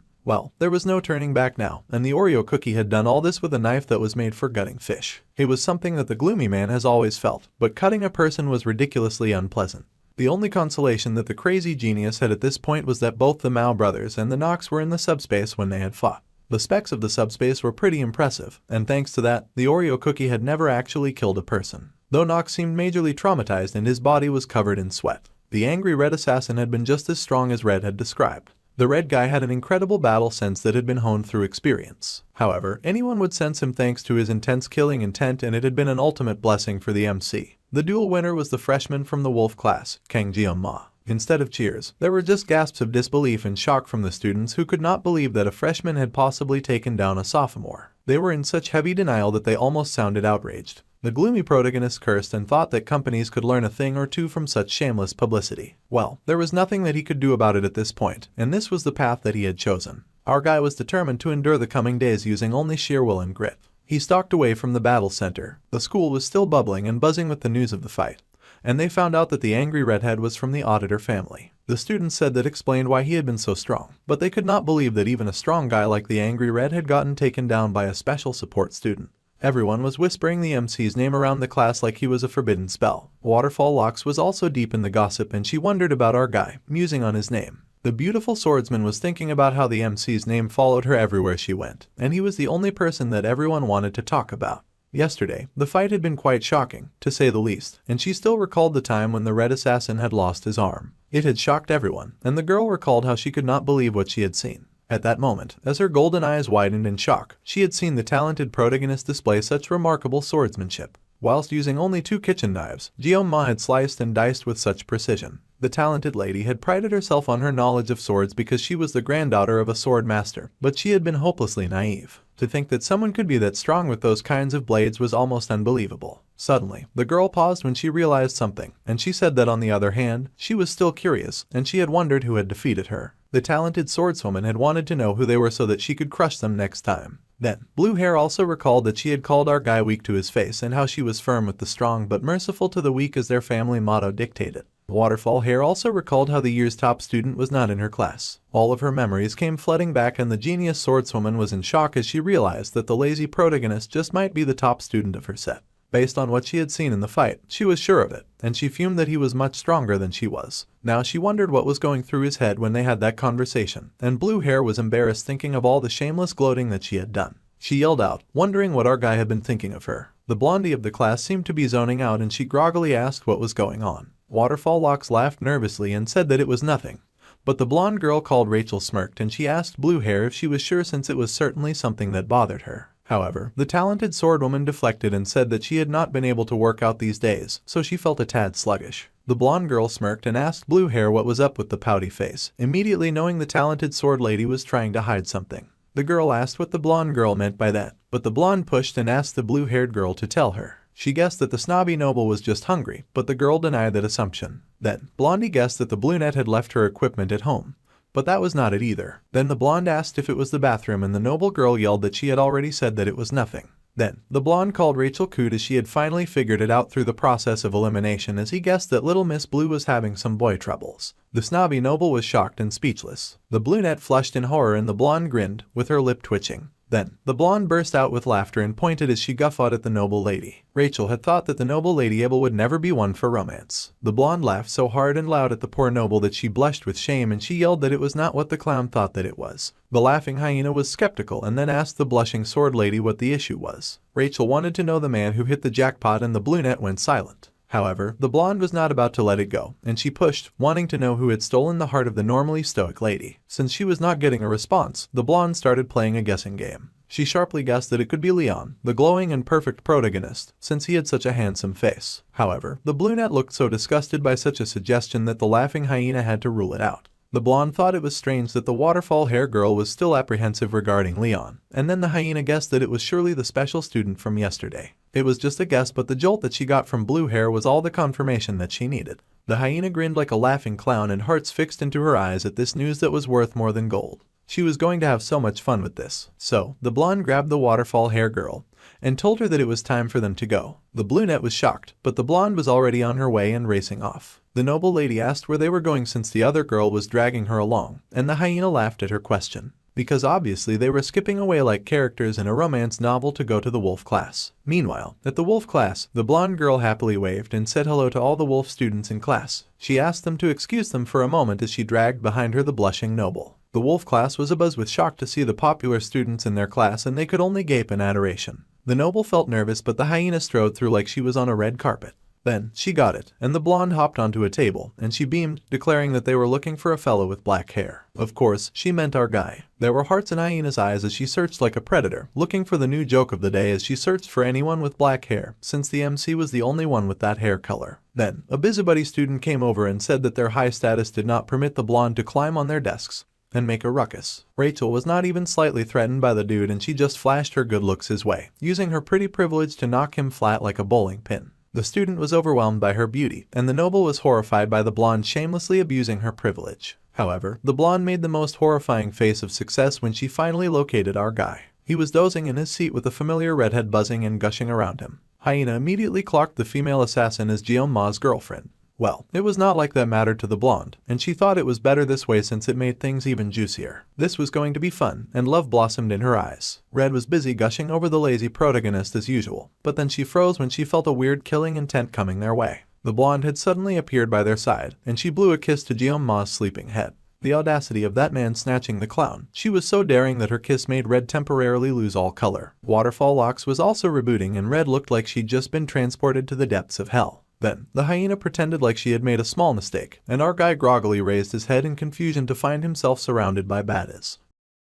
Well, there was no turning back now, and the Oreo cookie had done all this with a knife that was made for gutting fish. It was something that the gloomy man has always felt, but cutting a person was ridiculously unpleasant. The only consolation that the crazy genius had at this point was that both the Mao brothers and the Nox were in the subspace when they had fought. The specs of the subspace were pretty impressive, and thanks to that, the Oreo cookie had never actually killed a person. Though Nox seemed majorly traumatized and his body was covered in sweat, the angry red assassin had been just as strong as Red had described. The red guy had an incredible battle sense that had been honed through experience. However, anyone would sense him thanks to his intense killing intent, and it had been an ultimate blessing for the MC. The duel winner was the freshman from the wolf class, Kang Jioma. Instead of cheers, there were just gasps of disbelief and shock from the students who could not believe that a freshman had possibly taken down a sophomore. They were in such heavy denial that they almost sounded outraged. The gloomy protagonist cursed and thought that companies could learn a thing or two from such shameless publicity. Well, there was nothing that he could do about it at this point, and this was the path that he had chosen. Our guy was determined to endure the coming days using only sheer will and grit. He stalked away from the battle center. The school was still bubbling and buzzing with the news of the fight, and they found out that the angry redhead was from the auditor family. The students said that explained why he had been so strong, but they could not believe that even a strong guy like the angry red had gotten taken down by a special support student. Everyone was whispering the MC's name around the class like he was a forbidden spell. Waterfall Locks was also deep in the gossip, and she wondered about our guy, musing on his name. The beautiful swordsman was thinking about how the MC's name followed her everywhere she went, and he was the only person that everyone wanted to talk about. Yesterday, the fight had been quite shocking, to say the least, and she still recalled the time when the red assassin had lost his arm. It had shocked everyone, and the girl recalled how she could not believe what she had seen. At that moment, as her golden eyes widened in shock, she had seen the talented protagonist display such remarkable swordsmanship. Whilst using only 2 kitchen knives, Jioma had sliced and diced with such precision. The talented lady had prided herself on her knowledge of swords because she was the granddaughter of a sword master, but she had been hopelessly naive. To think that someone could be that strong with those kinds of blades was almost unbelievable. Suddenly, the girl paused when she realized something, and she said that on the other hand, she was still curious, and she had wondered who had defeated her. The talented swordswoman had wanted to know who they were so that she could crush them next time. Then, Blue Hair also recalled that she had called our guy weak to his face and how she was firm with the strong but merciful to the weak as their family motto dictated. Waterfall Hair also recalled how the year's top student was not in her class. All of her memories came flooding back, and the genius swordswoman was in shock as she realized that the lazy protagonist just might be the top student of her set. Based on what she had seen in the fight, she was sure of it, and she fumed that he was much stronger than she was. Now she wondered what was going through his head when they had that conversation, and Blue Hair was embarrassed thinking of all the shameless gloating that she had done. She yelled out, wondering what our guy had been thinking of her. The blondie of the class seemed to be zoning out, and she groggily asked what was going on. Waterfall Locks laughed nervously and said that it was nothing. But the blonde girl called Rachel smirked, and she asked Blue Hair if she was sure, since it was certainly something that bothered her. However, the talented swordwoman deflected and said that she had not been able to work out these days, so she felt a tad sluggish. The blonde girl smirked and asked Blue Hair what was up with the pouty face, immediately knowing the talented sword lady was trying to hide something. The girl asked what the blonde girl meant by that, but the blonde pushed and asked the blue-haired girl to tell her. She guessed that the snobby noble was just hungry, but the girl denied that assumption. Then, Blondie guessed that the brunette had left her equipment at home. But that was not it either. Then the blonde asked if it was the bathroom, and the noble girl yelled that she had already said that it was nothing. Then, the blonde called Rachel cute, as she had finally figured it out through the process of elimination, as he guessed that little Miss Blue was having some boy troubles. The snobby noble was shocked and speechless. The brunette flushed in horror, and the blonde grinned, with her lip twitching. Then, the blonde burst out with laughter and pointed as she guffawed at the noble lady. Rachel had thought that the noble Lady Abel would never be one for romance. The blonde laughed so hard and loud at the poor noble that she blushed with shame, and she yelled that it was not what the clown thought that it was. The laughing hyena was skeptical and then asked the blushing sword lady what the issue was. Rachel wanted to know the man who hit the jackpot, and the brunette went silent. However, the blonde was not about to let it go, and she pushed, wanting to know who had stolen the heart of the normally stoic lady. Since she was not getting a response, the blonde started playing a guessing game. She sharply guessed that it could be Leon, the glowing and perfect protagonist, since he had such a handsome face. However, the brunette looked so disgusted by such a suggestion that the laughing hyena had to rule it out. The blonde thought it was strange that the waterfall hair girl was still apprehensive regarding Leon, and then the hyena guessed that it was surely the special student from yesterday. It was just a guess, but the jolt that she got from blue hair was all the confirmation that she needed. The hyena grinned like a laughing clown and hearts fixed into her eyes at this news that was worth more than gold. She was going to have so much fun with this. So, the blonde grabbed the waterfall hair girl and told her that it was time for them to go. The brunette was shocked, but the blonde was already on her way and racing off. The noble lady asked where they were going since the other girl was dragging her along, and the hyena laughed at her question. Because obviously they were skipping away like characters in a romance novel to go to the wolf class. Meanwhile, at the wolf class, the blonde girl happily waved and said hello to all the wolf students in class. She asked them to excuse them for a moment as she dragged behind her the blushing noble. The wolf class was abuzz with shock to see the popular students in their class, and they could only gape in adoration. The noble felt nervous, but the hyena strode through like she was on a red carpet. Then, she got it, and the blonde hopped onto a table, and she beamed, declaring that they were looking for a fellow with black hair. Of course, she meant our guy. There were hearts in Hyena's eyes as she searched like a predator, looking for the new joke of the day as she searched for anyone with black hair, since the MC was the only one with that hair color. Then, a busybody student came over and said that their high status did not permit the blonde to climb on their desks and make a ruckus. Rachel was not even slightly threatened by the dude, and she just flashed her good looks his way, using her pretty privilege to knock him flat like a bowling pin. The student was overwhelmed by her beauty, and the noble was horrified by the blonde shamelessly abusing her privilege. However, the blonde made the most horrifying face of success when she finally located our guy. He was dozing in his seat with the familiar redhead buzzing and gushing around him. Hyena immediately clocked the female assassin as Jeon-ma's girlfriend. Well, it was not like that mattered to the blonde, and she thought it was better this way since it made things even juicier. This was going to be fun, and love blossomed in her eyes. Red was busy gushing over the lazy protagonist as usual, but then she froze when she felt a weird killing intent coming their way. The blonde had suddenly appeared by their side, and she blew a kiss to Jeon-ma's sleeping head. The audacity of that man snatching the clown. She was so daring that her kiss made Red temporarily lose all color. Waterfall Locks was also rebooting, and Red looked like she'd just been transported to the depths of hell. Then, the hyena pretended like she had made a small mistake, and our guy groggily raised his head in confusion to find himself surrounded by baddies.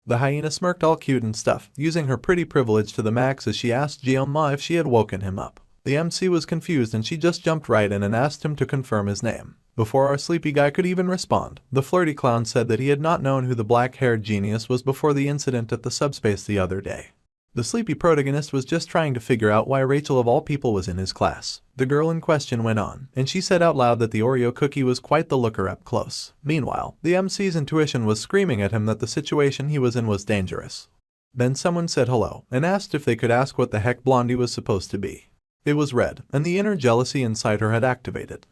The hyena smirked all cute and stuff, using her pretty privilege to the max as she asked Jeon-ma if she had woken him up. The MC was confused, and she just jumped right in and asked him to confirm his name. Before our sleepy guy could even respond, the flirty clown said that he had not known who the black-haired genius was before the incident at the subspace the other day. The sleepy protagonist was just trying to figure out why Rachel of all people was in his class. The girl in question went on, and she said out loud that the Oreo cookie was quite the looker up close. Meanwhile, the MC's intuition was screaming at him that the situation he was in was dangerous. Then someone said hello, and asked if they could ask what the heck Blondie was supposed to be. It was Red, and the inner jealousy inside her had activated.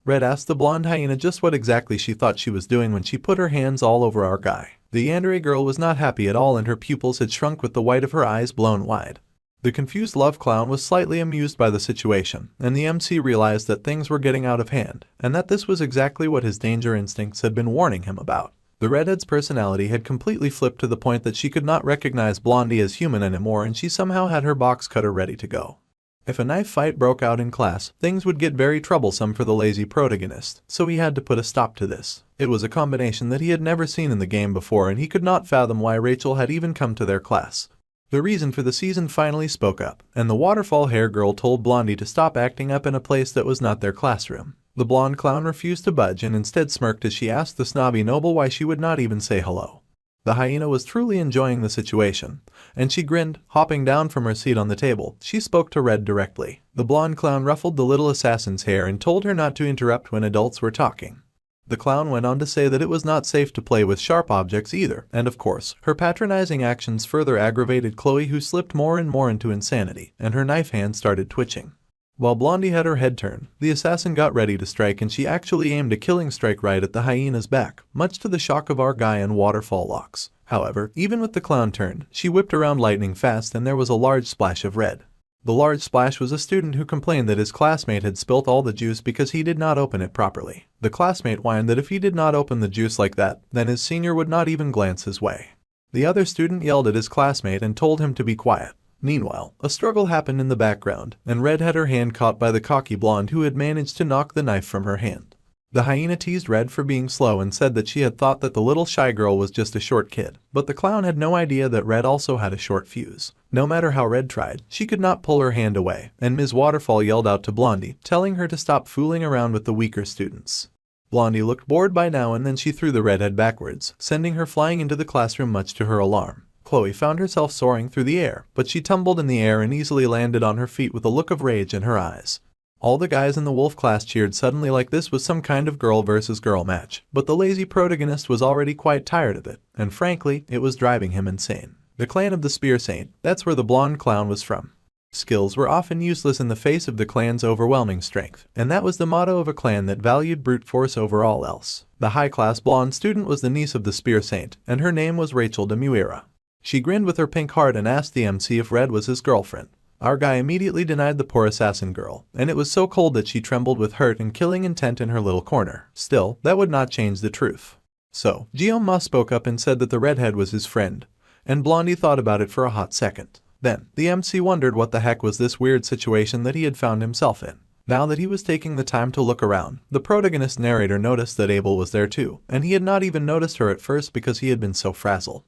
Red asked the blonde hyena just what exactly she thought she was doing when she put her hands all over our guy. The yandere girl was not happy at all, and her pupils had shrunk with the white of her eyes blown wide. The confused love clown was slightly amused by the situation, and the MC realized that things were getting out of hand, and that this was exactly what his danger instincts had been warning him about. The redhead's personality had completely flipped to the point that she could not recognize Blondie as human anymore, and she somehow had her box cutter ready to go. If a knife fight broke out in class, things would get very troublesome for the lazy protagonist, so he had to put a stop to this. It was a combination that he had never seen in the game before, and he could not fathom why Rachel had even come to their class. The reason for the season finally spoke up, and the waterfall hair girl told Blondie to stop acting up in a place that was not their classroom. The blonde clown refused to budge and instead smirked as she asked the snobby noble why she would not even say hello. The hyena was truly enjoying the situation, and she grinned, hopping down from her seat on the table. She spoke to Red directly. The blonde clown ruffled the little assassin's hair and told her not to interrupt when adults were talking. The clown went on to say that it was not safe to play with sharp objects either, and of course, her patronizing actions further aggravated Chloe, who slipped more and more into insanity, and her knife hand started twitching. While Blondie had her head turned, the assassin got ready to strike, and she actually aimed a killing strike right at the hyena's back, much to the shock of our guy and Waterfall Locks. However, even with the clown turned, she whipped around lightning fast, and there was a large splash of red. The large splash was a student who complained that his classmate had spilt all the juice because he did not open it properly. The classmate whined that if he did not open the juice like that, then his senior would not even glance his way. The other student yelled at his classmate and told him to be quiet. Meanwhile, a struggle happened in the background, and Red had her hand caught by the cocky blonde who had managed to knock the knife from her hand. The hyena teased Red for being slow and said that she had thought that the little shy girl was just a short kid, but the clown had no idea that Red also had a short fuse. No matter how Red tried, she could not pull her hand away, and Ms. Waterfall yelled out to Blondie, telling her to stop fooling around with the weaker students. Blondie looked bored by now, and then she threw the redhead backwards, sending her flying into the classroom much to her alarm. Chloe found herself soaring through the air, but she tumbled in the air and easily landed on her feet with a look of rage in her eyes. All the guys in the wolf class cheered suddenly like this was some kind of girl versus girl match, but the lazy protagonist was already quite tired of it, and frankly, it was driving him insane. The clan of the Spear Saint, that's where the blonde clown was from. Skills were often useless in the face of the clan's overwhelming strength, and that was the motto of a clan that valued brute force over all else. The high-class blonde student was the niece of the Spear Saint, and her name was Rachel de Muira. She grinned with her pink heart and asked the MC if Red was his girlfriend. Our guy immediately denied the poor assassin girl, and it was so cold that she trembled with hurt and killing intent in her little corner. Still, that would not change the truth. So, Guillaume spoke up and said that the redhead was his friend, and Blondie thought about it for a hot second. Then, the MC wondered what the heck was this weird situation that he had found himself in. Now that he was taking the time to look around, the protagonist narrator noticed that Abel was there too, and he had not even noticed her at first because he had been so frazzled.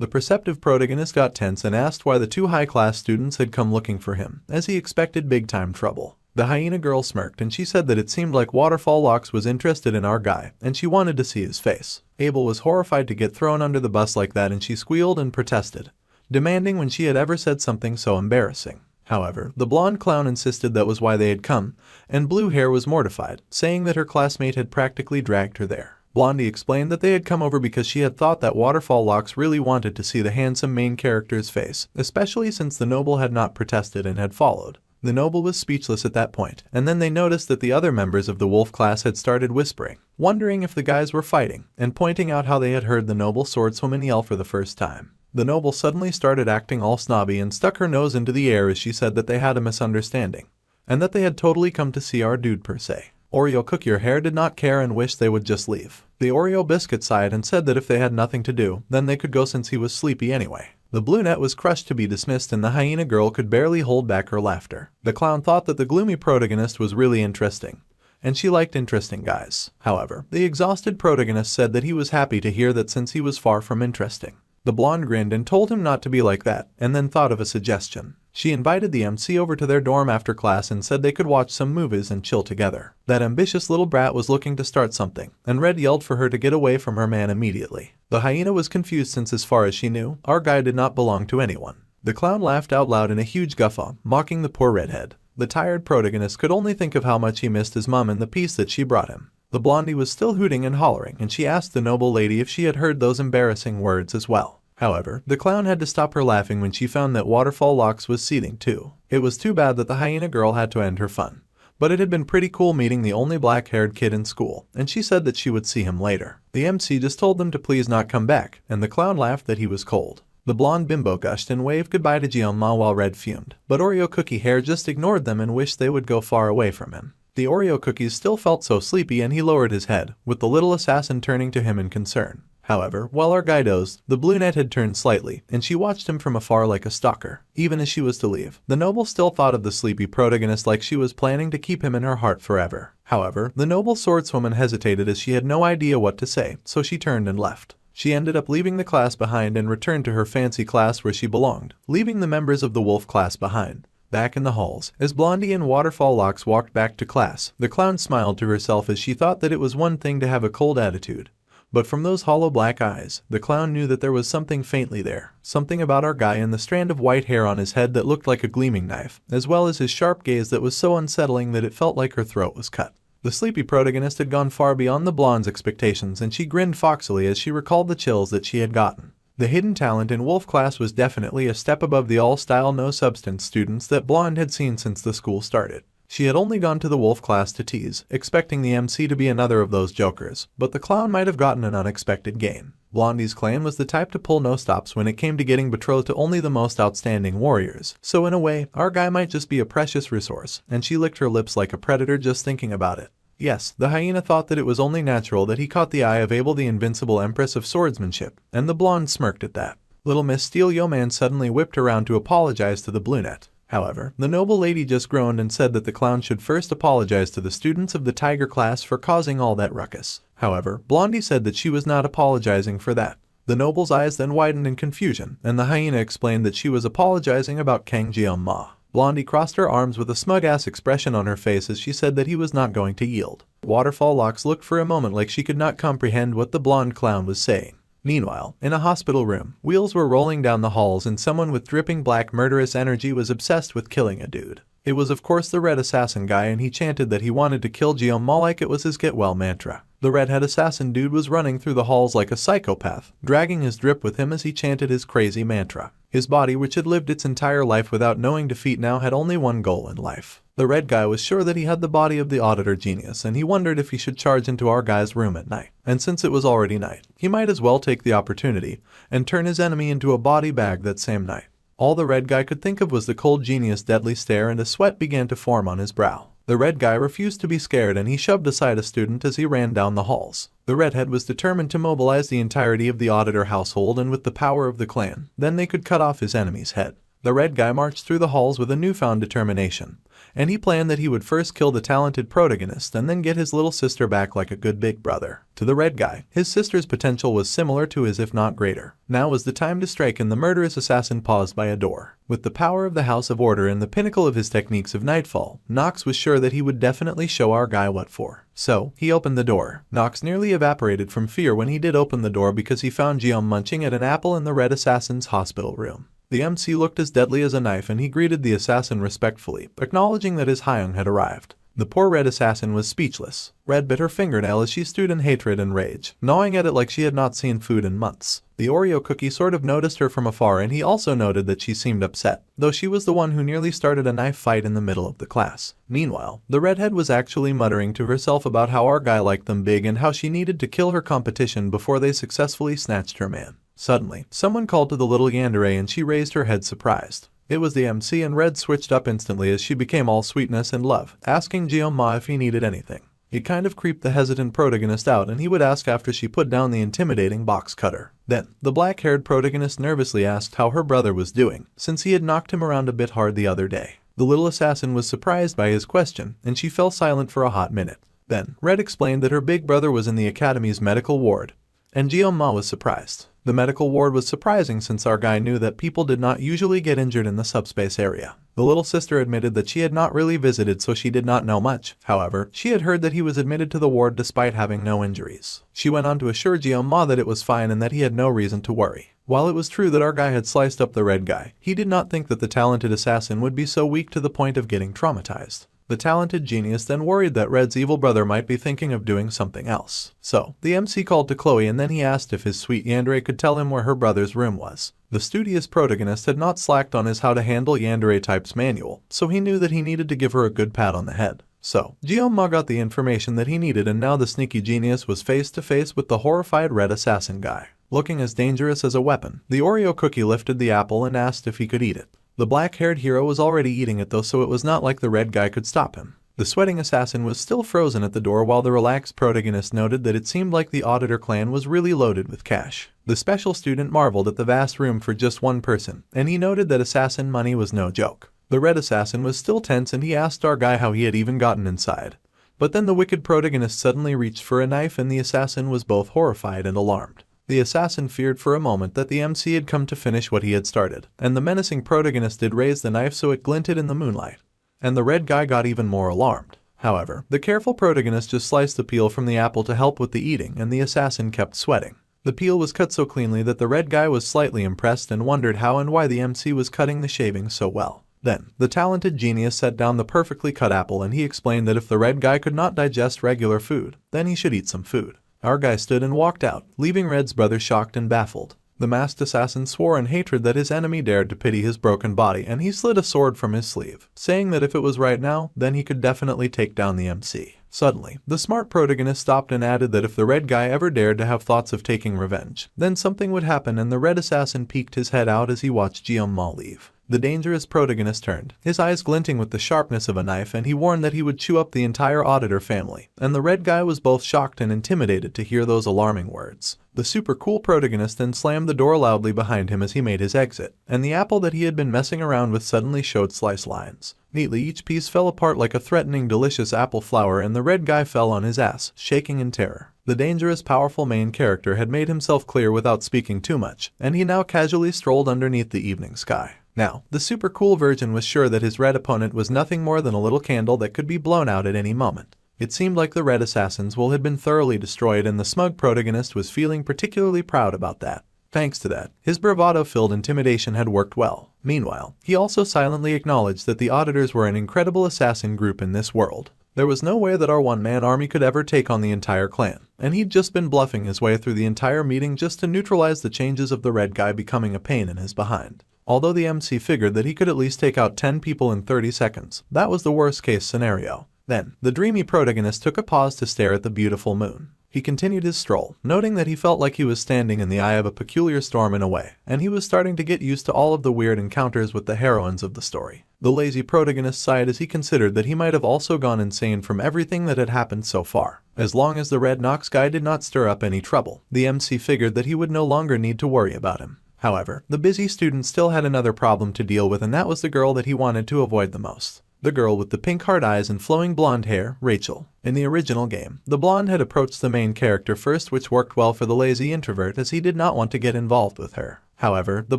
The perceptive protagonist got tense and asked why the two high-class students had come looking for him, as he expected big-time trouble. The hyena girl smirked and she said that it seemed like Waterfall Locks was interested in our guy, and she wanted to see his face. Abel was horrified to get thrown under the bus like that, and she squealed and protested, demanding when she had ever said something so embarrassing. However, the blonde clown insisted that was why they had come, and Blue Hair was mortified, saying that her classmate had practically dragged her there. Blondie explained that they had come over because she had thought that Waterfall Locks really wanted to see the handsome main character's face, especially since the noble had not protested and had followed. The noble was speechless at that point, and then they noticed that the other members of the wolf class had started whispering, wondering if the guys were fighting, and pointing out how they had heard the noble swordswoman yell for the first time. The noble suddenly started acting all snobby and stuck her nose into the air as she said that they had a misunderstanding, and that they had totally come to see our dude per se. Oreo Cookie Your Hair did not care and wished they would just leave. The Oreo Biscuit sighed and said that if they had nothing to do, then they could go since he was sleepy anyway. The brunette was crushed to be dismissed, and the hyena girl could barely hold back her laughter. The clown thought that the gloomy protagonist was really interesting, and she liked interesting guys. However, the exhausted protagonist said that he was happy to hear that since he was far from interesting. The blonde grinned and told him not to be like that, and then thought of a suggestion. She invited the MC over to their dorm after class and said they could watch some movies and chill together. That ambitious little brat was looking to start something, and Red yelled for her to get away from her man immediately. The hyena was confused since, as far as she knew, our guy did not belong to anyone. The clown laughed out loud in a huge guffaw, mocking the poor redhead. The tired protagonist could only think of how much he missed his mom and the peace that she brought him. The blondie was still hooting and hollering, and she asked the noble lady if she had heard those embarrassing words as well. However, the clown had to stop her laughing when she found that Waterfall Locks was seething too. It was too bad that the hyena girl had to end her fun, but it had been pretty cool meeting the only black-haired kid in school, and she said that she would see him later. The MC just told them to please not come back, and the clown laughed that he was cold. The blonde bimbo gushed and waved goodbye to Guillaume while Red fumed, but Oreo Cookie Hair just ignored them and wished they would go far away from him. The Oreo cookies still felt so sleepy, and he lowered his head, with the little assassin turning to him in concern. However, while our guy dozed, the brunette had turned slightly, and she watched him from afar like a stalker. Even as she was to leave, the noble still thought of the sleepy protagonist like she was planning to keep him in her heart forever. However, the noble swordswoman hesitated as she had no idea what to say, so she turned and left. She ended up leaving the class behind and returned to her fancy class where she belonged, leaving the members of the wolf class behind. Back in the halls, as Blondie and Waterfall Locks walked back to class, the clown smiled to herself as she thought that it was one thing to have a cold attitude, but from those hollow black eyes, the clown knew that there was something faintly there, something about our guy and the strand of white hair on his head that looked like a gleaming knife, as well as his sharp gaze that was so unsettling that it felt like her throat was cut. The sleepy protagonist had gone far beyond the blonde's expectations, and she grinned foxily as she recalled the chills that she had gotten. The hidden talent in wolf class was definitely a step above the all-style no-substance students that Blonde had seen since the school started. She had only gone to the wolf class to tease, expecting the MC to be another of those jokers, but the clown might have gotten an unexpected gain. Blondie's clan was the type to pull no stops when it came to getting betrothed to only the most outstanding warriors, so in a way, our guy might just be a precious resource, and she licked her lips like a predator just thinking about it. Yes, the hyena thought that it was only natural that he caught the eye of Abel, the invincible empress of swordsmanship, and the blonde smirked at that. Little Miss Steel Yeoman suddenly whipped around to apologize to the brunette. However, the noble lady just groaned and said that the clown should first apologize to the students of the tiger class for causing all that ruckus. However, Blondie said that she was not apologizing for that. The noble's eyes then widened in confusion, and the hyena explained that she was apologizing about Kang Jeong-ma. Blondie crossed her arms with a smug-ass expression on her face as she said that he was not going to yield. Waterfall Locks looked for a moment like she could not comprehend what the blonde clown was saying. Meanwhile, in a hospital room, wheels were rolling down the halls and someone with dripping black murderous energy was obsessed with killing a dude. It was of course the red assassin guy, and he chanted that he wanted to kill Jeong-ma like it was his get well mantra. The redhead assassin dude was running through the halls like a psychopath, dragging his drip with him as he chanted his crazy mantra. His body, which had lived its entire life without knowing defeat, now had only one goal in life. The red guy was sure that he had the body of the auditor genius, and he wondered if he should charge into our guy's room at night. And since it was already night, he might as well take the opportunity and turn his enemy into a body bag that same night. All the red guy could think of was the cold genius' deadly stare, and a sweat began to form on his brow. The red guy refused to be scared, and he shoved aside a student as he ran down the halls. The redhead was determined to mobilize the entirety of the auditor household, and with the power of the clan, then they could cut off his enemy's head. The red guy marched through the halls with a newfound determination, and he planned that he would first kill the talented protagonist and then get his little sister back like a good big brother. To the red guy, his sister's potential was similar to his, if not greater. Now was the time to strike, and the murderous assassin paused by a door. With the power of the House of Order and the pinnacle of his techniques of nightfall, Nox was sure that he would definitely show our guy what for. So, he opened the door. Nox nearly evaporated from fear when he did open the door because he found Jeong munching at an apple in the red assassin's hospital room. The MC looked as deadly as a knife, and he greeted the assassin respectfully, acknowledging that his Hyung had arrived. The poor red assassin was speechless. Red bit her fingernail as she stewed in hatred and rage, gnawing at it like she had not seen food in months. The Oreo cookie sort of noticed her from afar, and he also noted that she seemed upset, though she was the one who nearly started a knife fight in the middle of the class. Meanwhile, the redhead was actually muttering to herself about how our guy liked them big and how she needed to kill her competition before they successfully snatched her man. Suddenly, someone called to the little yandere, and she raised her head surprised. It was the MC, and Red switched up instantly as she became all sweetness and love, asking Jeong-ma if he needed anything. It kind of creeped the hesitant protagonist out, and he would ask after she put down the intimidating box cutter. Then, the black-haired protagonist nervously asked how her brother was doing, since he had knocked him around a bit hard the other day. The little assassin was surprised by his question, and she fell silent for a hot minute. Then, Red explained that her big brother was in the academy's medical ward, and Jeong-ma was surprised. The medical ward was surprising since our guy knew that people did not usually get injured in the subspace area. The little sister admitted that she had not really visited, so she did not know much. However, she had heard that he was admitted to the ward despite having no injuries. She went on to assure Jeong-ma that it was fine and that he had no reason to worry. While it was true that our guy had sliced up the red guy, he did not think that the talented assassin would be so weak to the point of getting traumatized. The talented genius then worried that Red's evil brother might be thinking of doing something else. So, the MC called to Chloe, and then he asked if his sweet yandere could tell him where her brother's room was. The studious protagonist had not slacked on his how to handle yandere types manual, so he knew that he needed to give her a good pat on the head. So, Jeong-ma got the information that he needed, and now the sneaky genius was face to face with the horrified red assassin guy. Looking as dangerous as a weapon, the Oreo cookie lifted the apple and asked if he could eat it. The black-haired hero was already eating it though, so it was not like the red guy could stop him. The sweating assassin was still frozen at the door, while the relaxed protagonist noted that it seemed like the auditor clan was really loaded with cash. The special student marveled at the vast room for just one person, and he noted that assassin money was no joke. The red assassin was still tense, and he asked our guy how he had even gotten inside. But then the wicked protagonist suddenly reached for a knife, and the assassin was both horrified and alarmed. The assassin feared for a moment that the MC had come to finish what he had started, and the menacing protagonist did raise the knife so it glinted in the moonlight. And the red guy got even more alarmed. However, the careful protagonist just sliced the peel from the apple to help with the eating, and the assassin kept sweating. The peel was cut so cleanly that the red guy was slightly impressed and wondered how and why the MC was cutting the shaving so well. Then, the talented genius set down the perfectly cut apple, and he explained that if the red guy could not digest regular food, then he should eat some food. Our guy stood and walked out, leaving Red's brother shocked and baffled. The masked assassin swore in hatred that his enemy dared to pity his broken body, and he slid a sword from his sleeve, saying that if it was right now, then he could definitely take down the MC. Suddenly, the smart protagonist stopped and added that if the red guy ever dared to have thoughts of taking revenge, then something would happen, and the red assassin peeked his head out as he watched Jeong-ma leave. The dangerous protagonist turned, his eyes glinting with the sharpness of a knife, and he warned that he would chew up the entire auditor family, and the red guy was both shocked and intimidated to hear those alarming words. The super cool protagonist then slammed the door loudly behind him as he made his exit, and the apple that he had been messing around with suddenly showed slice lines. Neatly, each piece fell apart like a threatening delicious apple flower, and the red guy fell on his ass, shaking in terror. The dangerous, powerful main character had made himself clear without speaking too much, and he now casually strolled underneath the evening sky. Now, the super cool virgin was sure that his red opponent was nothing more than a little candle that could be blown out at any moment. It seemed like the red assassin's will had been thoroughly destroyed, and the smug protagonist was feeling particularly proud about that. Thanks to that, his bravado-filled intimidation had worked well. Meanwhile, he also silently acknowledged that the auditors were an incredible assassin group in this world. There was no way that our one-man army could ever take on the entire clan, and he'd just been bluffing his way through the entire meeting just to neutralize the changes of the red guy becoming a pain in his behind. Although the MC figured that he could at least take out 10 people in 30 seconds, that was the worst-case scenario. Then, the dreamy protagonist took a pause to stare at the beautiful moon. He continued his stroll, noting that he felt like he was standing in the eye of a peculiar storm in a way, and he was starting to get used to all of the weird encounters with the heroines of the story. The lazy protagonist sighed as he considered that he might have also gone insane from everything that had happened so far. As long as the red Nox guy did not stir up any trouble, the MC figured that he would no longer need to worry about him. However, the busy student still had another problem to deal with, and that was the girl that he wanted to avoid the most. The girl with the pink heart eyes and flowing blonde hair, Rachel. In the original game, the blonde had approached the main character first, which worked well for the lazy introvert as he did not want to get involved with her. However, the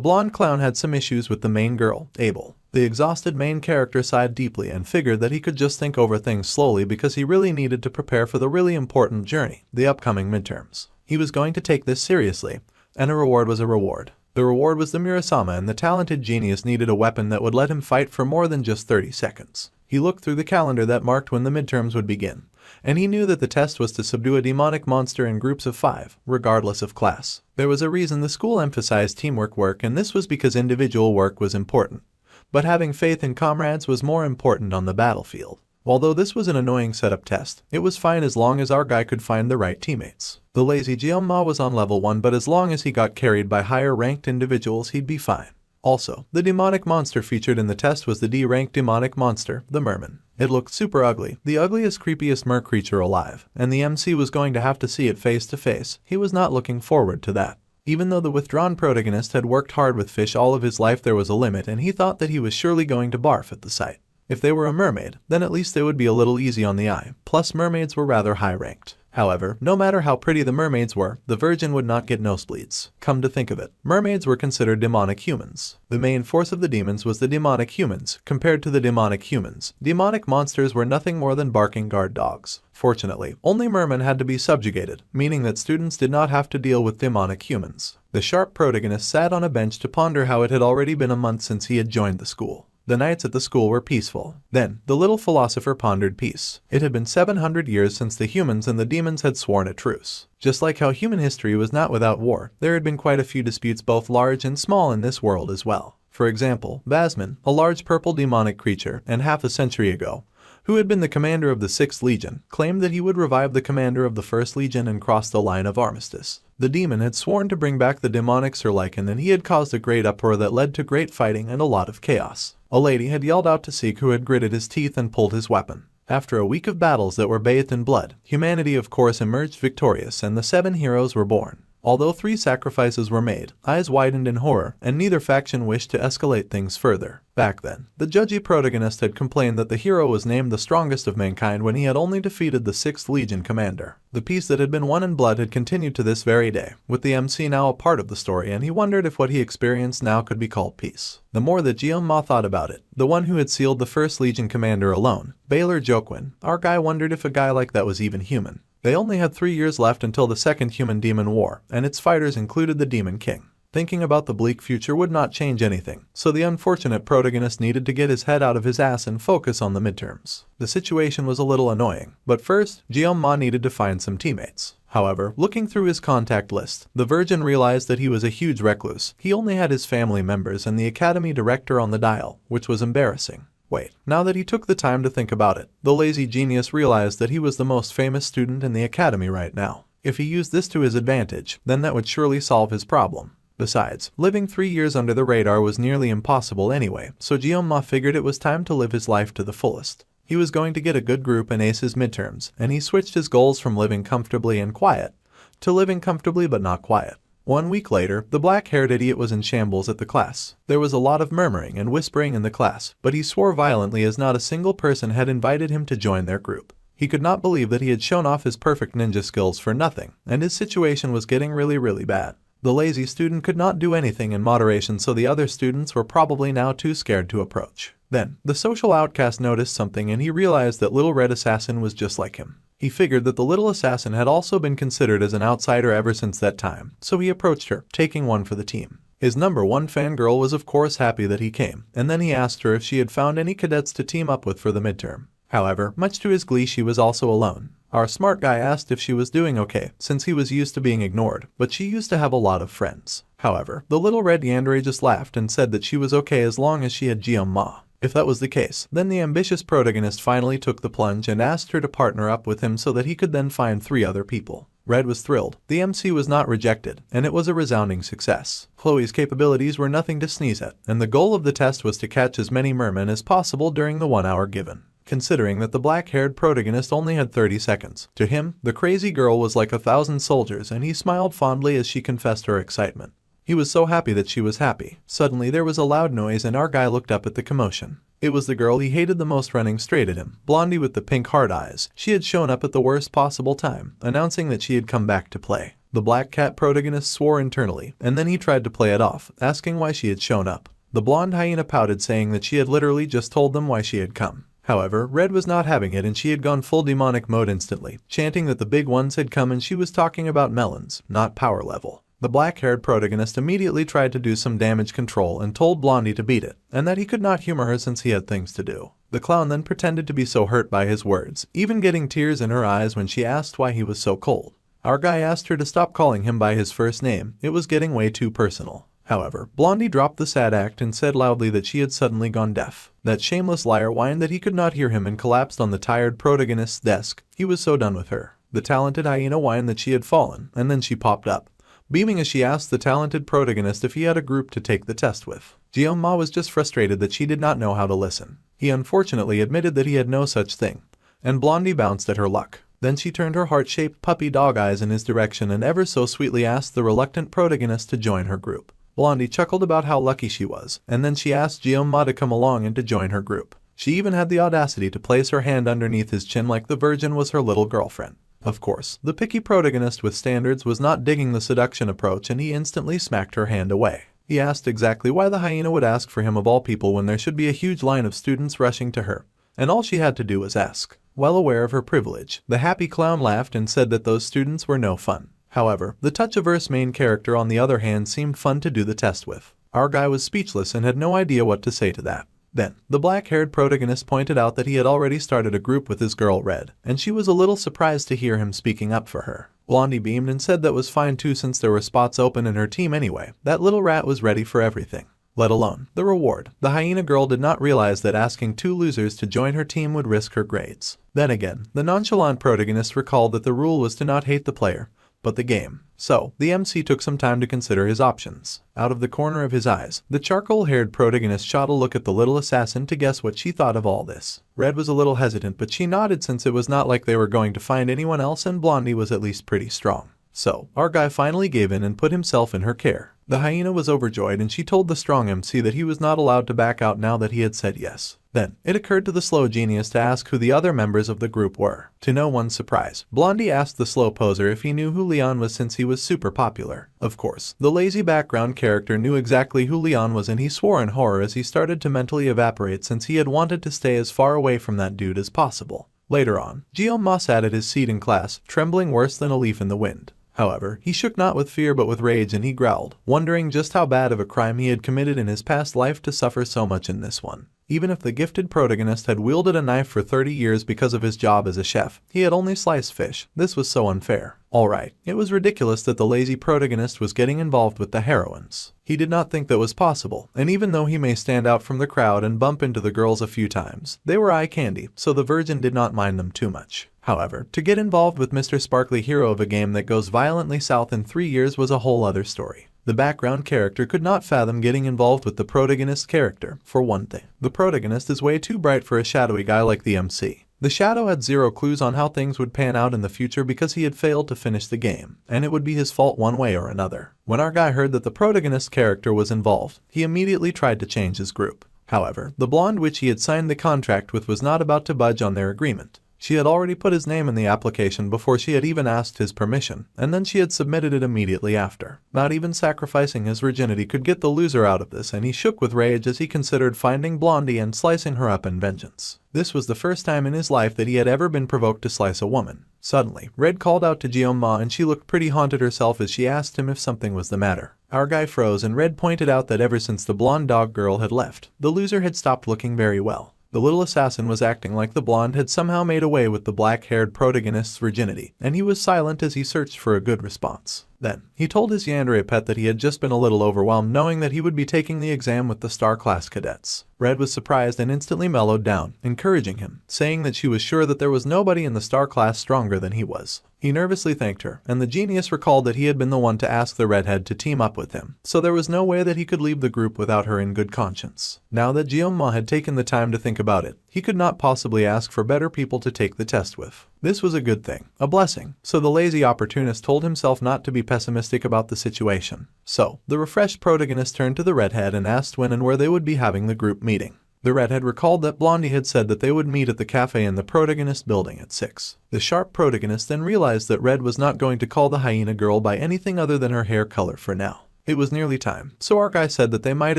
blonde clown had some issues with the main girl, Abel. The exhausted main character sighed deeply and figured that he could just think over things slowly because he really needed to prepare for the really important journey, the upcoming midterms. He was going to take this seriously, and a reward was a reward. The reward was the Murasama, and the talented genius needed a weapon that would let him fight for more than just 30 seconds. He looked through the calendar that marked when the midterms would begin, and he knew that the test was to subdue a demonic monster in groups of 5, regardless of class. There was a reason the school emphasized teamwork work, and this was because individual work was important, but having faith in comrades was more important on the battlefield. Although this was an annoying setup test, it was fine as long as our guy could find the right teammates. The lazy Jianma was on level 1, but as long as he got carried by higher ranked individuals, he'd be fine. Also, the demonic monster featured in the test was the D-ranked demonic monster, the merman. It looked super ugly, the ugliest, creepiest mer creature alive, and the MC was going to have to see it face to face. He was not looking forward to that. Even though the withdrawn protagonist had worked hard with fish all of his life, there was a limit, and he thought that he was surely going to barf at the sight. If they were a mermaid, then at least they would be a little easy on the eye, plus mermaids were rather high-ranked. However, no matter how pretty the mermaids were, the virgin would not get nosebleeds. Come to think of it, mermaids were considered demonic humans. The main force of the demons was the demonic humans. Compared to the demonic humans, demonic monsters were nothing more than barking guard dogs. Fortunately, only mermen had to be subjugated, meaning that students did not have to deal with demonic humans. The sharp protagonist sat on a bench to ponder how it had already been a month since he had joined the school. The nights at the school were peaceful. Then, the little philosopher pondered peace. It had been 700 years since the humans and the demons had sworn a truce. Just like how human history was not without war, there had been quite a few disputes, both large and small, in this world as well. For example, Basman, a large purple demonic creature, and half a century ago, who had been the commander of the 6th Legion, claimed that he would revive the commander of the 1st Legion and cross the line of armistice. The demon had sworn to bring back the demonic Sir Lycan, and he had caused a great uproar that led to great fighting and a lot of chaos. A lady had yelled out to Seek, who had gritted his teeth and pulled his weapon. After a week of battles that were bathed in blood, humanity of course emerged victorious, and the 7 heroes were born. Although 3 sacrifices were made, eyes widened in horror, and neither faction wished to escalate things further. Back then, the judgy protagonist had complained that the hero was named the strongest of mankind when he had only defeated the 6th Legion commander. The peace that had been won in blood had continued to this very day, with the MC now a part of the story, and he wondered if what he experienced now could be called peace. The more that Jianma thought about it, the one who had sealed the 1st Legion commander alone, Baylor Jokwin, our guy wondered if a guy like that was even human. They only had 3 years left until the Second Human-Demon War, and its fighters included the Demon King. Thinking about the bleak future would not change anything, so the unfortunate protagonist needed to get his head out of his ass and focus on the midterms. The situation was a little annoying, but first, Jianma needed to find some teammates. However, looking through his contact list, the virgin realized that he was a huge recluse. He only had his family members and the academy director on the dial, which was embarrassing. Wait, now that he took the time to think about it, the lazy genius realized that he was the most famous student in the academy right now. If he used this to his advantage, then that would surely solve his problem. Besides, living 3 years under the radar was nearly impossible anyway, so Jeonma figured it was time to live his life to the fullest. He was going to get a good group and ace his midterms, and he switched his goals from living comfortably and quiet to living comfortably but not quiet. 1 week later, the black-haired idiot was in shambles at the class. There was a lot of murmuring and whispering in the class, but he swore violently as not a single person had invited him to join their group. He could not believe that he had shown off his perfect ninja skills for nothing, and his situation was getting really bad. The lazy student could not do anything in moderation, so the other students were probably now too scared to approach. Then, the social outcast noticed something and he realized that Little Red Assassin was just like him. He figured that the little assassin had also been considered as an outsider ever since that time, so he approached her, taking one for the team. His #1 fangirl was of course happy that he came, and then he asked her if she had found any cadets to team up with for the midterm. However, much to his glee, she was also alone. Our smart guy asked if she was doing okay, since he was used to being ignored, but she used to have a lot of friends. However, the little red yandere just laughed and said that she was okay as long as she had Jeonma. If that was the case, then the ambitious protagonist finally took the plunge and asked her to partner up with him so that he could then find 3 other people. Red was thrilled. The MC was not rejected, and it was a resounding success. Chloe's capabilities were nothing to sneeze at, and the goal of the test was to catch as many mermen as possible during the 1 hour given. Considering that the black-haired protagonist only had 30 seconds. To him, the crazy girl was like 1,000 soldiers, and he smiled fondly as she confessed her excitement. He was so happy that she was happy. Suddenly there was a loud noise and our guy looked up at the commotion. It was the girl he hated the most running straight at him, Blondie with the pink heart eyes. She had shown up at the worst possible time, announcing that she had come back to play. The black cat protagonist swore internally, and then he tried to play it off, asking why she had shown up. The blonde hyena pouted, saying that she had literally just told them why she had come. However, Red was not having it and she had gone full demonic mode instantly, chanting that the big ones had come and she was talking about melons, not power level. The black-haired protagonist immediately tried to do some damage control and told Blondie to beat it, and that he could not humor her since he had things to do. The clown then pretended to be so hurt by his words, even getting tears in her eyes when she asked why he was so cold. Our guy asked her to stop calling him by his first name, it was getting way too personal. However, Blondie dropped the sad act and said loudly that she had suddenly gone deaf. That shameless liar whined that he could not hear him and collapsed on the tired protagonist's desk. He was so done with her. The talented hyena whined that she had fallen, and then she popped up, beaming as she asked the talented protagonist if he had a group to take the test with. Jeonma was just frustrated that she did not know how to listen. He unfortunately admitted that he had no such thing, and Blondie bounced at her luck. Then she turned her heart-shaped puppy dog eyes in his direction and ever so sweetly asked the reluctant protagonist to join her group. Blondie chuckled about how lucky she was, and then she asked Jeonma to come along and to join her group. She even had the audacity to place her hand underneath his chin like the virgin was her little girlfriend. Of course, the picky protagonist with standards was not digging the seduction approach and he instantly smacked her hand away. He asked exactly why the hyena would ask for him of all people when there should be a huge line of students rushing to her, and all she had to do was ask. Well aware of her privilege, the happy clown laughed and said that those students were no fun. However, the touch-averse main character on the other hand seemed fun to do the test with. Our guy was speechless and had no idea what to say to that. Then, the black-haired protagonist pointed out that he had already started a group with his girl Red, and she was a little surprised to hear him speaking up for her. Blondie beamed and said that was fine too since there were spots open in her team anyway. That little rat was ready for everything, let alone the reward. The hyena girl did not realize that asking 2 losers to join her team would risk her grades. Then again, the nonchalant protagonist recalled that the rule was to not hate the player, but the game. So, the MC took some time to consider his options. Out of the corner of his eyes, the charcoal-haired protagonist shot a look at the little assassin to guess what she thought of all this. Red was a little hesitant, but she nodded since it was not like they were going to find anyone else and Blondie was at least pretty strong. So, our guy finally gave in and put himself in her care. The hyena was overjoyed and she told the strong MC that he was not allowed to back out now that he had said yes. Then, it occurred to the slow genius to ask who the other members of the group were. To no one's surprise, Blondie asked the slow poser if he knew who Leon was since he was super popular. Of course, the lazy background character knew exactly who Leon was and he swore in horror as he started to mentally evaporate since he had wanted to stay as far away from that dude as possible. Later on, Jeonma sat at his seat in class, trembling worse than a leaf in the wind. However, he shook not with fear but with rage and he growled, wondering just how bad of a crime he had committed in his past life to suffer so much in this one. Even if the gifted protagonist had wielded a knife for 30 years because of his job as a chef, he had only sliced fish. This was so unfair. Alright, it was ridiculous that the lazy protagonist was getting involved with the heroines. He did not think that was possible, and even though he may stand out from the crowd and bump into the girls a few times, they were eye candy, so the virgin did not mind them too much. However, to get involved with Mr. Sparkly Hero of a game that goes violently south in 3 years was a whole other story. The background character could not fathom getting involved with the protagonist character, for one thing. The protagonist is way too bright for a shadowy guy like the MC. The shadow had zero clues on how things would pan out in the future because he had failed to finish the game, and it would be his fault one way or another. When our guy heard that the protagonist character was involved, he immediately tried to change his group. However, the blonde which he had signed the contract with was not about to budge on their agreement. She had already put his name in the application before she had even asked his permission, and then she had submitted it immediately after. Not even sacrificing his virginity could get the loser out of this, and he shook with rage as he considered finding Blondie and slicing her up in vengeance. This was the first time in his life that he had ever been provoked to slice a woman. Suddenly, Red called out to Jeon-ma and she looked pretty haunted herself as she asked him if something was the matter. Our guy froze and Red pointed out that ever since the blonde dog girl had left, the loser had stopped looking very well. The little assassin was acting like the blonde had somehow made away with the black-haired protagonist's virginity, and he was silent as he searched for a good response. Then, he told his yandere pet that he had just been a little overwhelmed knowing that he would be taking the exam with the Star Class cadets. Red was surprised and instantly mellowed down, encouraging him, saying that she was sure that there was nobody in the Star Class stronger than he was. He nervously thanked her, and the genius recalled that he had been the one to ask the redhead to team up with him, so there was no way that he could leave the group without her in good conscience. Now that Jeon-ma had taken the time to think about it, he could not possibly ask for better people to take the test with. This was a good thing, a blessing, so the lazy opportunist told himself not to be pessimistic about the situation. So, the refreshed protagonist turned to the redhead and asked when and where they would be having the group meeting. The redhead recalled that Blondie had said that they would meet at the cafe in the protagonist building at 6. The sharp protagonist then realized that Red was not going to call the hyena girl by anything other than her hair color for now. It was nearly time, so our guy said that they might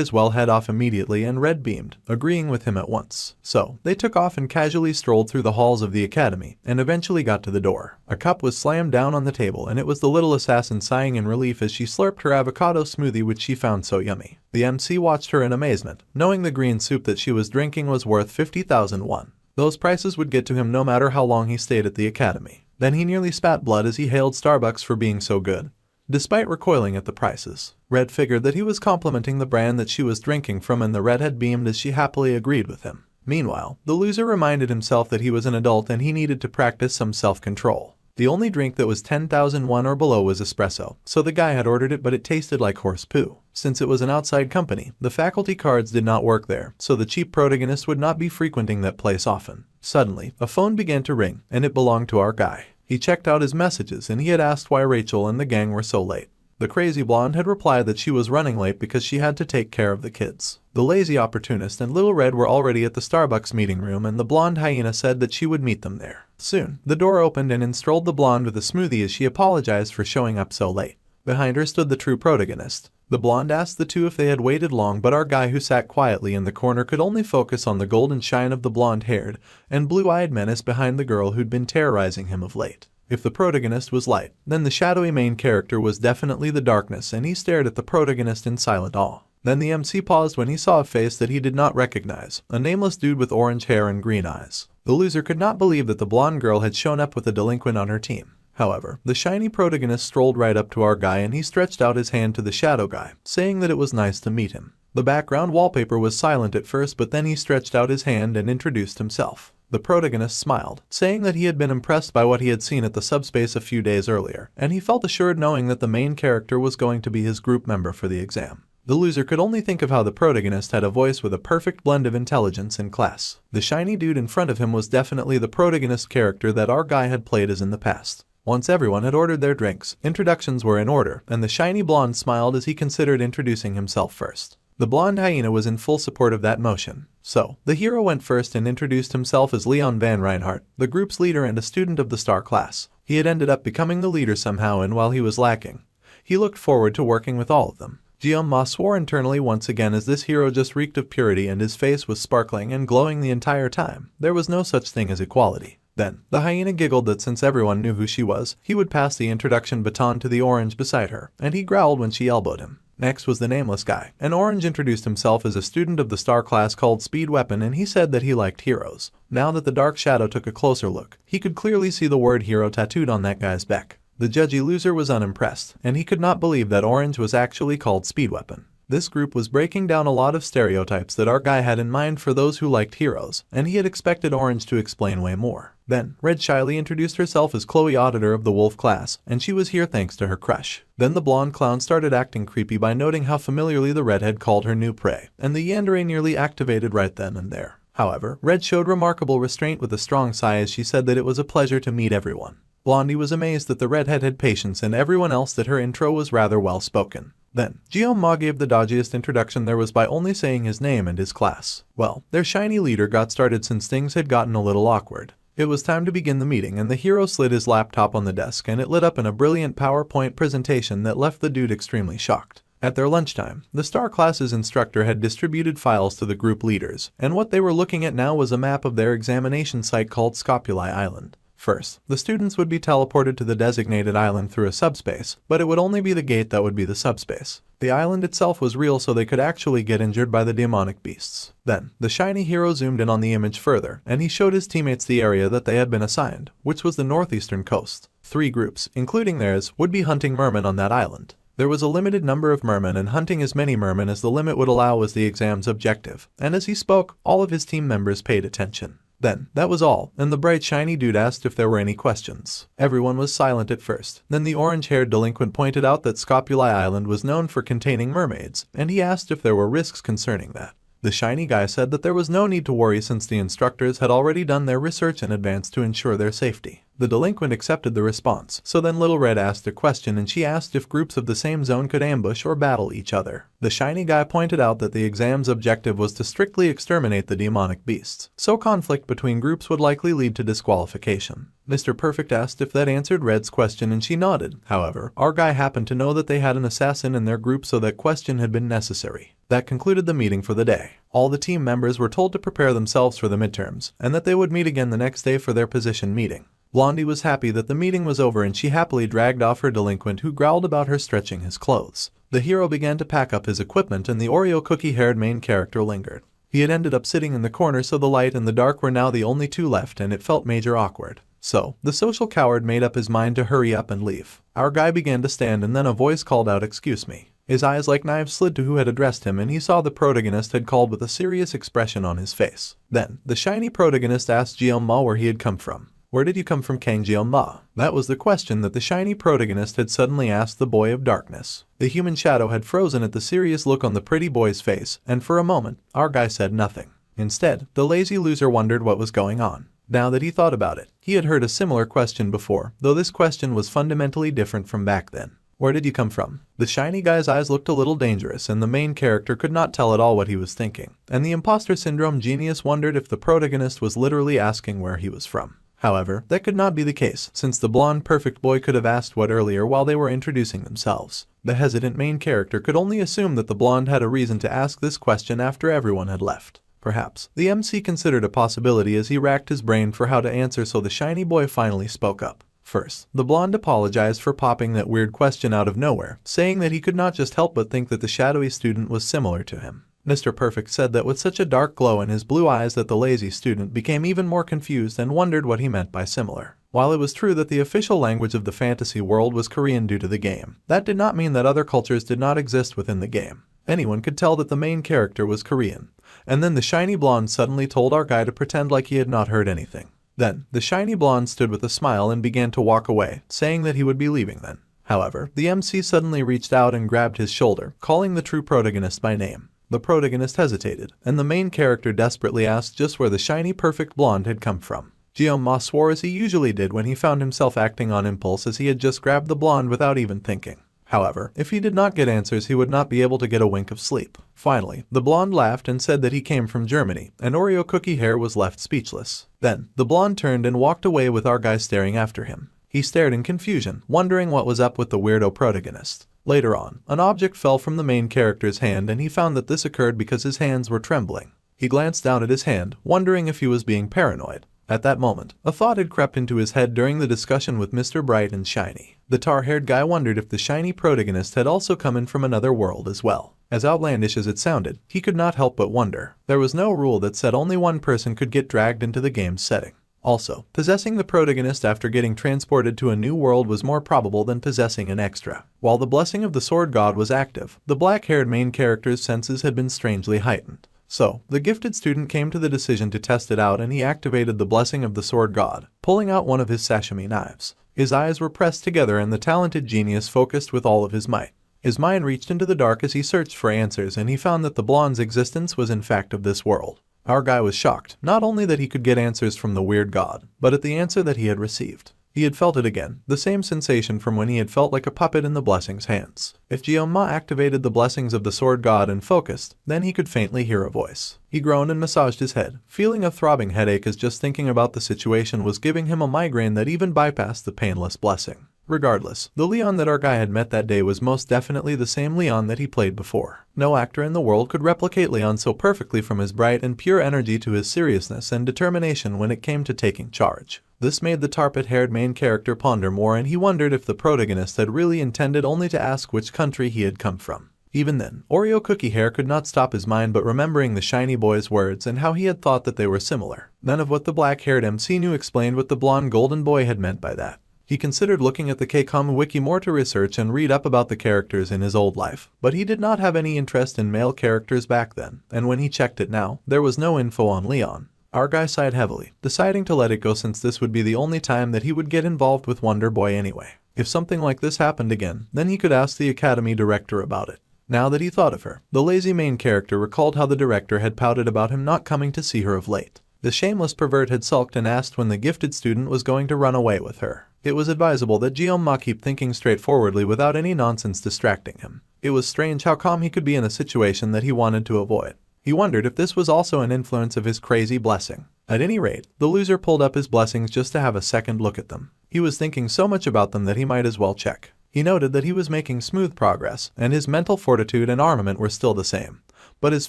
as well head off immediately, and Red beamed, agreeing with him at once. So, they took off and casually strolled through the halls of the academy, and eventually got to the door. A cup was slammed down on the table, and it was the little assassin sighing in relief as she slurped her avocado smoothie which she found so yummy. The MC watched her in amazement, knowing the green soup that she was drinking was worth 50,000 won. Those prices would get to him no matter how long he stayed at the academy. Then he nearly spat blood as he hailed Starbucks for being so good. Despite recoiling at the prices, Red figured that he was complimenting the brand that she was drinking from, and the redhead beamed as she happily agreed with him. Meanwhile, the loser reminded himself that he was an adult and he needed to practice some self-control. The only drink that was 10,000 won or below was espresso, so the guy had ordered it, but it tasted like horse poo. Since it was an outside company, the faculty cards did not work there, so the cheap protagonist would not be frequenting that place often. Suddenly, a phone began to ring, and it belonged to our guy. He checked out his messages and he had asked why Rachel and the gang were so late. The crazy blonde had replied that she was running late because she had to take care of the kids. The lazy opportunist and Little Red were already at the Starbucks meeting room, and the blonde hyena said that she would meet them there. Soon, the door opened and in strolled the blonde with a smoothie as she apologized for showing up so late. Behind her stood the true protagonist. The blonde asked the two if they had waited long, but our guy, who sat quietly in the corner, could only focus on the golden shine of the blonde-haired and blue-eyed menace behind the girl who'd been terrorizing him of late. If the protagonist was light, then the shadowy main character was definitely the darkness, and he stared at the protagonist in silent awe. Then the MC paused when he saw a face that he did not recognize, a nameless dude with orange hair and green eyes. The loser could not believe that the blonde girl had shown up with a delinquent on her team. However, the shiny protagonist strolled right up to our guy and he stretched out his hand to the shadow guy, saying that it was nice to meet him. The background wallpaper was silent at first, but then he stretched out his hand and introduced himself. The protagonist smiled, saying that he had been impressed by what he had seen at the subspace a few days earlier, and he felt assured knowing that the main character was going to be his group member for the exam. The loser could only think of how the protagonist had a voice with a perfect blend of intelligence and class. The shiny dude in front of him was definitely the protagonist character that our guy had played as in the past. Once everyone had ordered their drinks, introductions were in order, and the shiny blonde smiled as he considered introducing himself first. The blonde hyena was in full support of that motion. So, the hero went first and introduced himself as Leon Van Reinhardt, the group's leader and a student of the Star Class. He had ended up becoming the leader somehow, and while he was lacking, he looked forward to working with all of them. Jeon-ma swore internally once again as this hero just reeked of purity and his face was sparkling and glowing the entire time. There was no such thing as equality. Then, the hyena giggled that since everyone knew who she was, he would pass the introduction baton to the orange beside her, and he growled when she elbowed him. Next was the nameless guy. An orange introduced himself as a student of the Star Class called Speed Weapon, and he said that he liked heroes. Now that the dark shadow took a closer look, he could clearly see the word hero tattooed on that guy's back. The judgy loser was unimpressed, and he could not believe that orange was actually called Speed Weapon. This group was breaking down a lot of stereotypes that our guy had in mind for those who liked heroes, and he had expected Orange to explain way more. Then, Red shyly introduced herself as Chloe, auditor of the Wolf class, and she was here thanks to her crush. Then the blonde clown started acting creepy by noting how familiarly the redhead called her new prey, and the yandere nearly activated right then and there. However, Red showed remarkable restraint with a strong sigh as she said that it was a pleasure to meet everyone. Blondie was amazed that the redhead had patience and everyone else that her intro was rather well spoken. Then, Ma gave the dodgiest introduction there was by only saying his name and his class. Well, their shiny leader got started since things had gotten a little awkward. It was time to begin the meeting and the hero slid his laptop on the desk and it lit up in a brilliant PowerPoint presentation that left the dude extremely shocked. At their lunchtime, the Star class's instructor had distributed files to the group leaders, and what they were looking at now was a map of their examination site called Scopuli Island. First, the students would be teleported to the designated island through a subspace, but it would only be the gate that would be the subspace. The island itself was real so they could actually get injured by the demonic beasts. Then, the shiny hero zoomed in on the image further, and he showed his teammates the area that they had been assigned, which was the northeastern coast. 3 groups, including theirs, would be hunting mermen on that island. There was a limited number of mermen and hunting as many mermen as the limit would allow was the exam's objective, and as he spoke, all of his team members paid attention. Then, that was all, and the bright shiny dude asked if there were any questions. Everyone was silent at first. Then the orange-haired delinquent pointed out that Scopuli Island was known for containing mermaids, and he asked if there were risks concerning that. The shiny guy said that there was no need to worry since the instructors had already done their research in advance to ensure their safety. The delinquent accepted the response, so then Little Red asked a question and she asked if groups of the same zone could ambush or battle each other. The shiny guy pointed out that the exam's objective was to strictly exterminate the demonic beasts, so conflict between groups would likely lead to disqualification. Mr. Perfect asked if that answered Red's question and she nodded. However, our guy happened to know that they had an assassin in their group so that question had been necessary. That concluded the meeting for the day. All the team members were told to prepare themselves for the midterms, and that they would meet again the next day for their position meeting. Blondie was happy that the meeting was over and she happily dragged off her delinquent who growled about her stretching his clothes. The hero began to pack up his equipment and the Oreo cookie-haired main character lingered. He had ended up sitting in the corner so the light and the dark were now the only two left and it felt major awkward. So, the social coward made up his mind to hurry up and leave. Our guy began to stand and then a voice called out, "Excuse me." His eyes like knives slid to who had addressed him and he saw the protagonist had called with a serious expression on his face. Then, the shiny protagonist asked Ma where he had come from. "Where did you come from, Kang Ma?" That was the question that the shiny protagonist had suddenly asked the boy of darkness. The human shadow had frozen at the serious look on the pretty boy's face, and for a moment, our guy said nothing. Instead, the lazy loser wondered what was going on. Now that he thought about it, he had heard a similar question before, though this question was fundamentally different from back then. "Where did you come from?" The shiny guy's eyes looked a little dangerous and the main character could not tell at all what he was thinking, and the imposter syndrome genius wondered if the protagonist was literally asking where he was from. However, that could not be the case, since the blonde perfect boy could have asked what earlier while they were introducing themselves. The hesitant main character could only assume that the blonde had a reason to ask this question after everyone had left. Perhaps, the MC considered a possibility as he racked his brain for how to answer, so the shiny boy finally spoke up. First, the blonde apologized for popping that weird question out of nowhere, saying that he could not just help but think that the shadowy student was similar to him. Mr. Perfect said that with such a dark glow in his blue eyes that the lazy student became even more confused and wondered what he meant by similar. While it was true that the official language of the fantasy world was Korean due to the game, that did not mean that other cultures did not exist within the game. Anyone could tell that the main character was Korean. And then the shiny blonde suddenly told our guy to pretend like he had not heard anything. Then, the shiny blonde stood with a smile and began to walk away, saying that he would be leaving then. However, the MC suddenly reached out and grabbed his shoulder, calling the true protagonist by name. The protagonist hesitated, and the main character desperately asked just where the shiny perfect blonde had come from. Ma swore as he usually did when he found himself acting on impulse, as he had just grabbed the blonde without even thinking. However, if he did not get answers, he would not be able to get a wink of sleep. Finally, the blonde laughed and said that he came from Germany, and Oreo cookie hair was left speechless. Then, the blonde turned and walked away with our guy staring after him. He stared in confusion, wondering what was up with the weirdo protagonist. Later on, an object fell from the main character's hand and he found that this occurred because his hands were trembling. He glanced down at his hand, wondering if he was being paranoid. At that moment, a thought had crept into his head during the discussion with Mr. Bright and Shiny. The tar-haired guy wondered if the shiny protagonist had also come in from another world as well. As outlandish as it sounded, he could not help but wonder. There was no rule that said only one person could get dragged into the game's setting. Also, possessing the protagonist after getting transported to a new world was more probable than possessing an extra. While the blessing of the sword god was active, the black-haired main character's senses had been strangely heightened. So, the gifted student came to the decision to test it out, and he activated the blessing of the sword god, pulling out one of his sashimi knives. His eyes were pressed together and the talented genius focused with all of his might. His mind reached into the dark as he searched for answers, and he found that the blonde's existence was in fact of this world. Our guy was shocked, not only that he could get answers from the weird god, but at the answer that he had received. He had felt it again, the same sensation from when he had felt like a puppet in the blessing's hands. If Jeonma activated the blessings of the sword god and focused, then he could faintly hear a voice. He groaned and massaged his head, feeling a throbbing headache as just thinking about the situation was giving him a migraine that even bypassed the painless blessing. Regardless, the Leon that our guy had met that day was most definitely the same Leon that he played before. No actor in the world could replicate Leon so perfectly, from his bright and pure energy to his seriousness and determination when it came to taking charge. This made the tarpet-haired main character ponder more, and he wondered if the protagonist had really intended only to ask which country he had come from. Even then, Oreo Cookie Hair could not stop his mind but remembering the shiny boy's words and how he had thought that they were similar. None of what the black-haired MC knew explained what the blonde golden boy had meant by that. He considered looking at the K-Com wiki more to research and read up about the characters in his old life, but he did not have any interest in male characters back then, and when he checked it now, there was no info on Leon. Our guy sighed heavily, deciding to let it go since this would be the only time that he would get involved with Wonder Boy anyway. If something like this happened again, then he could ask the academy director about it. Now that he thought of her, the lazy main character recalled how the director had pouted about him not coming to see her of late. The shameless pervert had sulked and asked when the gifted student was going to run away with her. It was advisable that Jeonma keep thinking straightforwardly without any nonsense distracting him. It was strange how calm he could be in a situation that he wanted to avoid. He wondered if this was also an influence of his crazy blessing. At any rate, the loser pulled up his blessings just to have a second look at them. He was thinking so much about them that he might as well check. He noted that he was making smooth progress, and his mental fortitude and armament were still the same. But his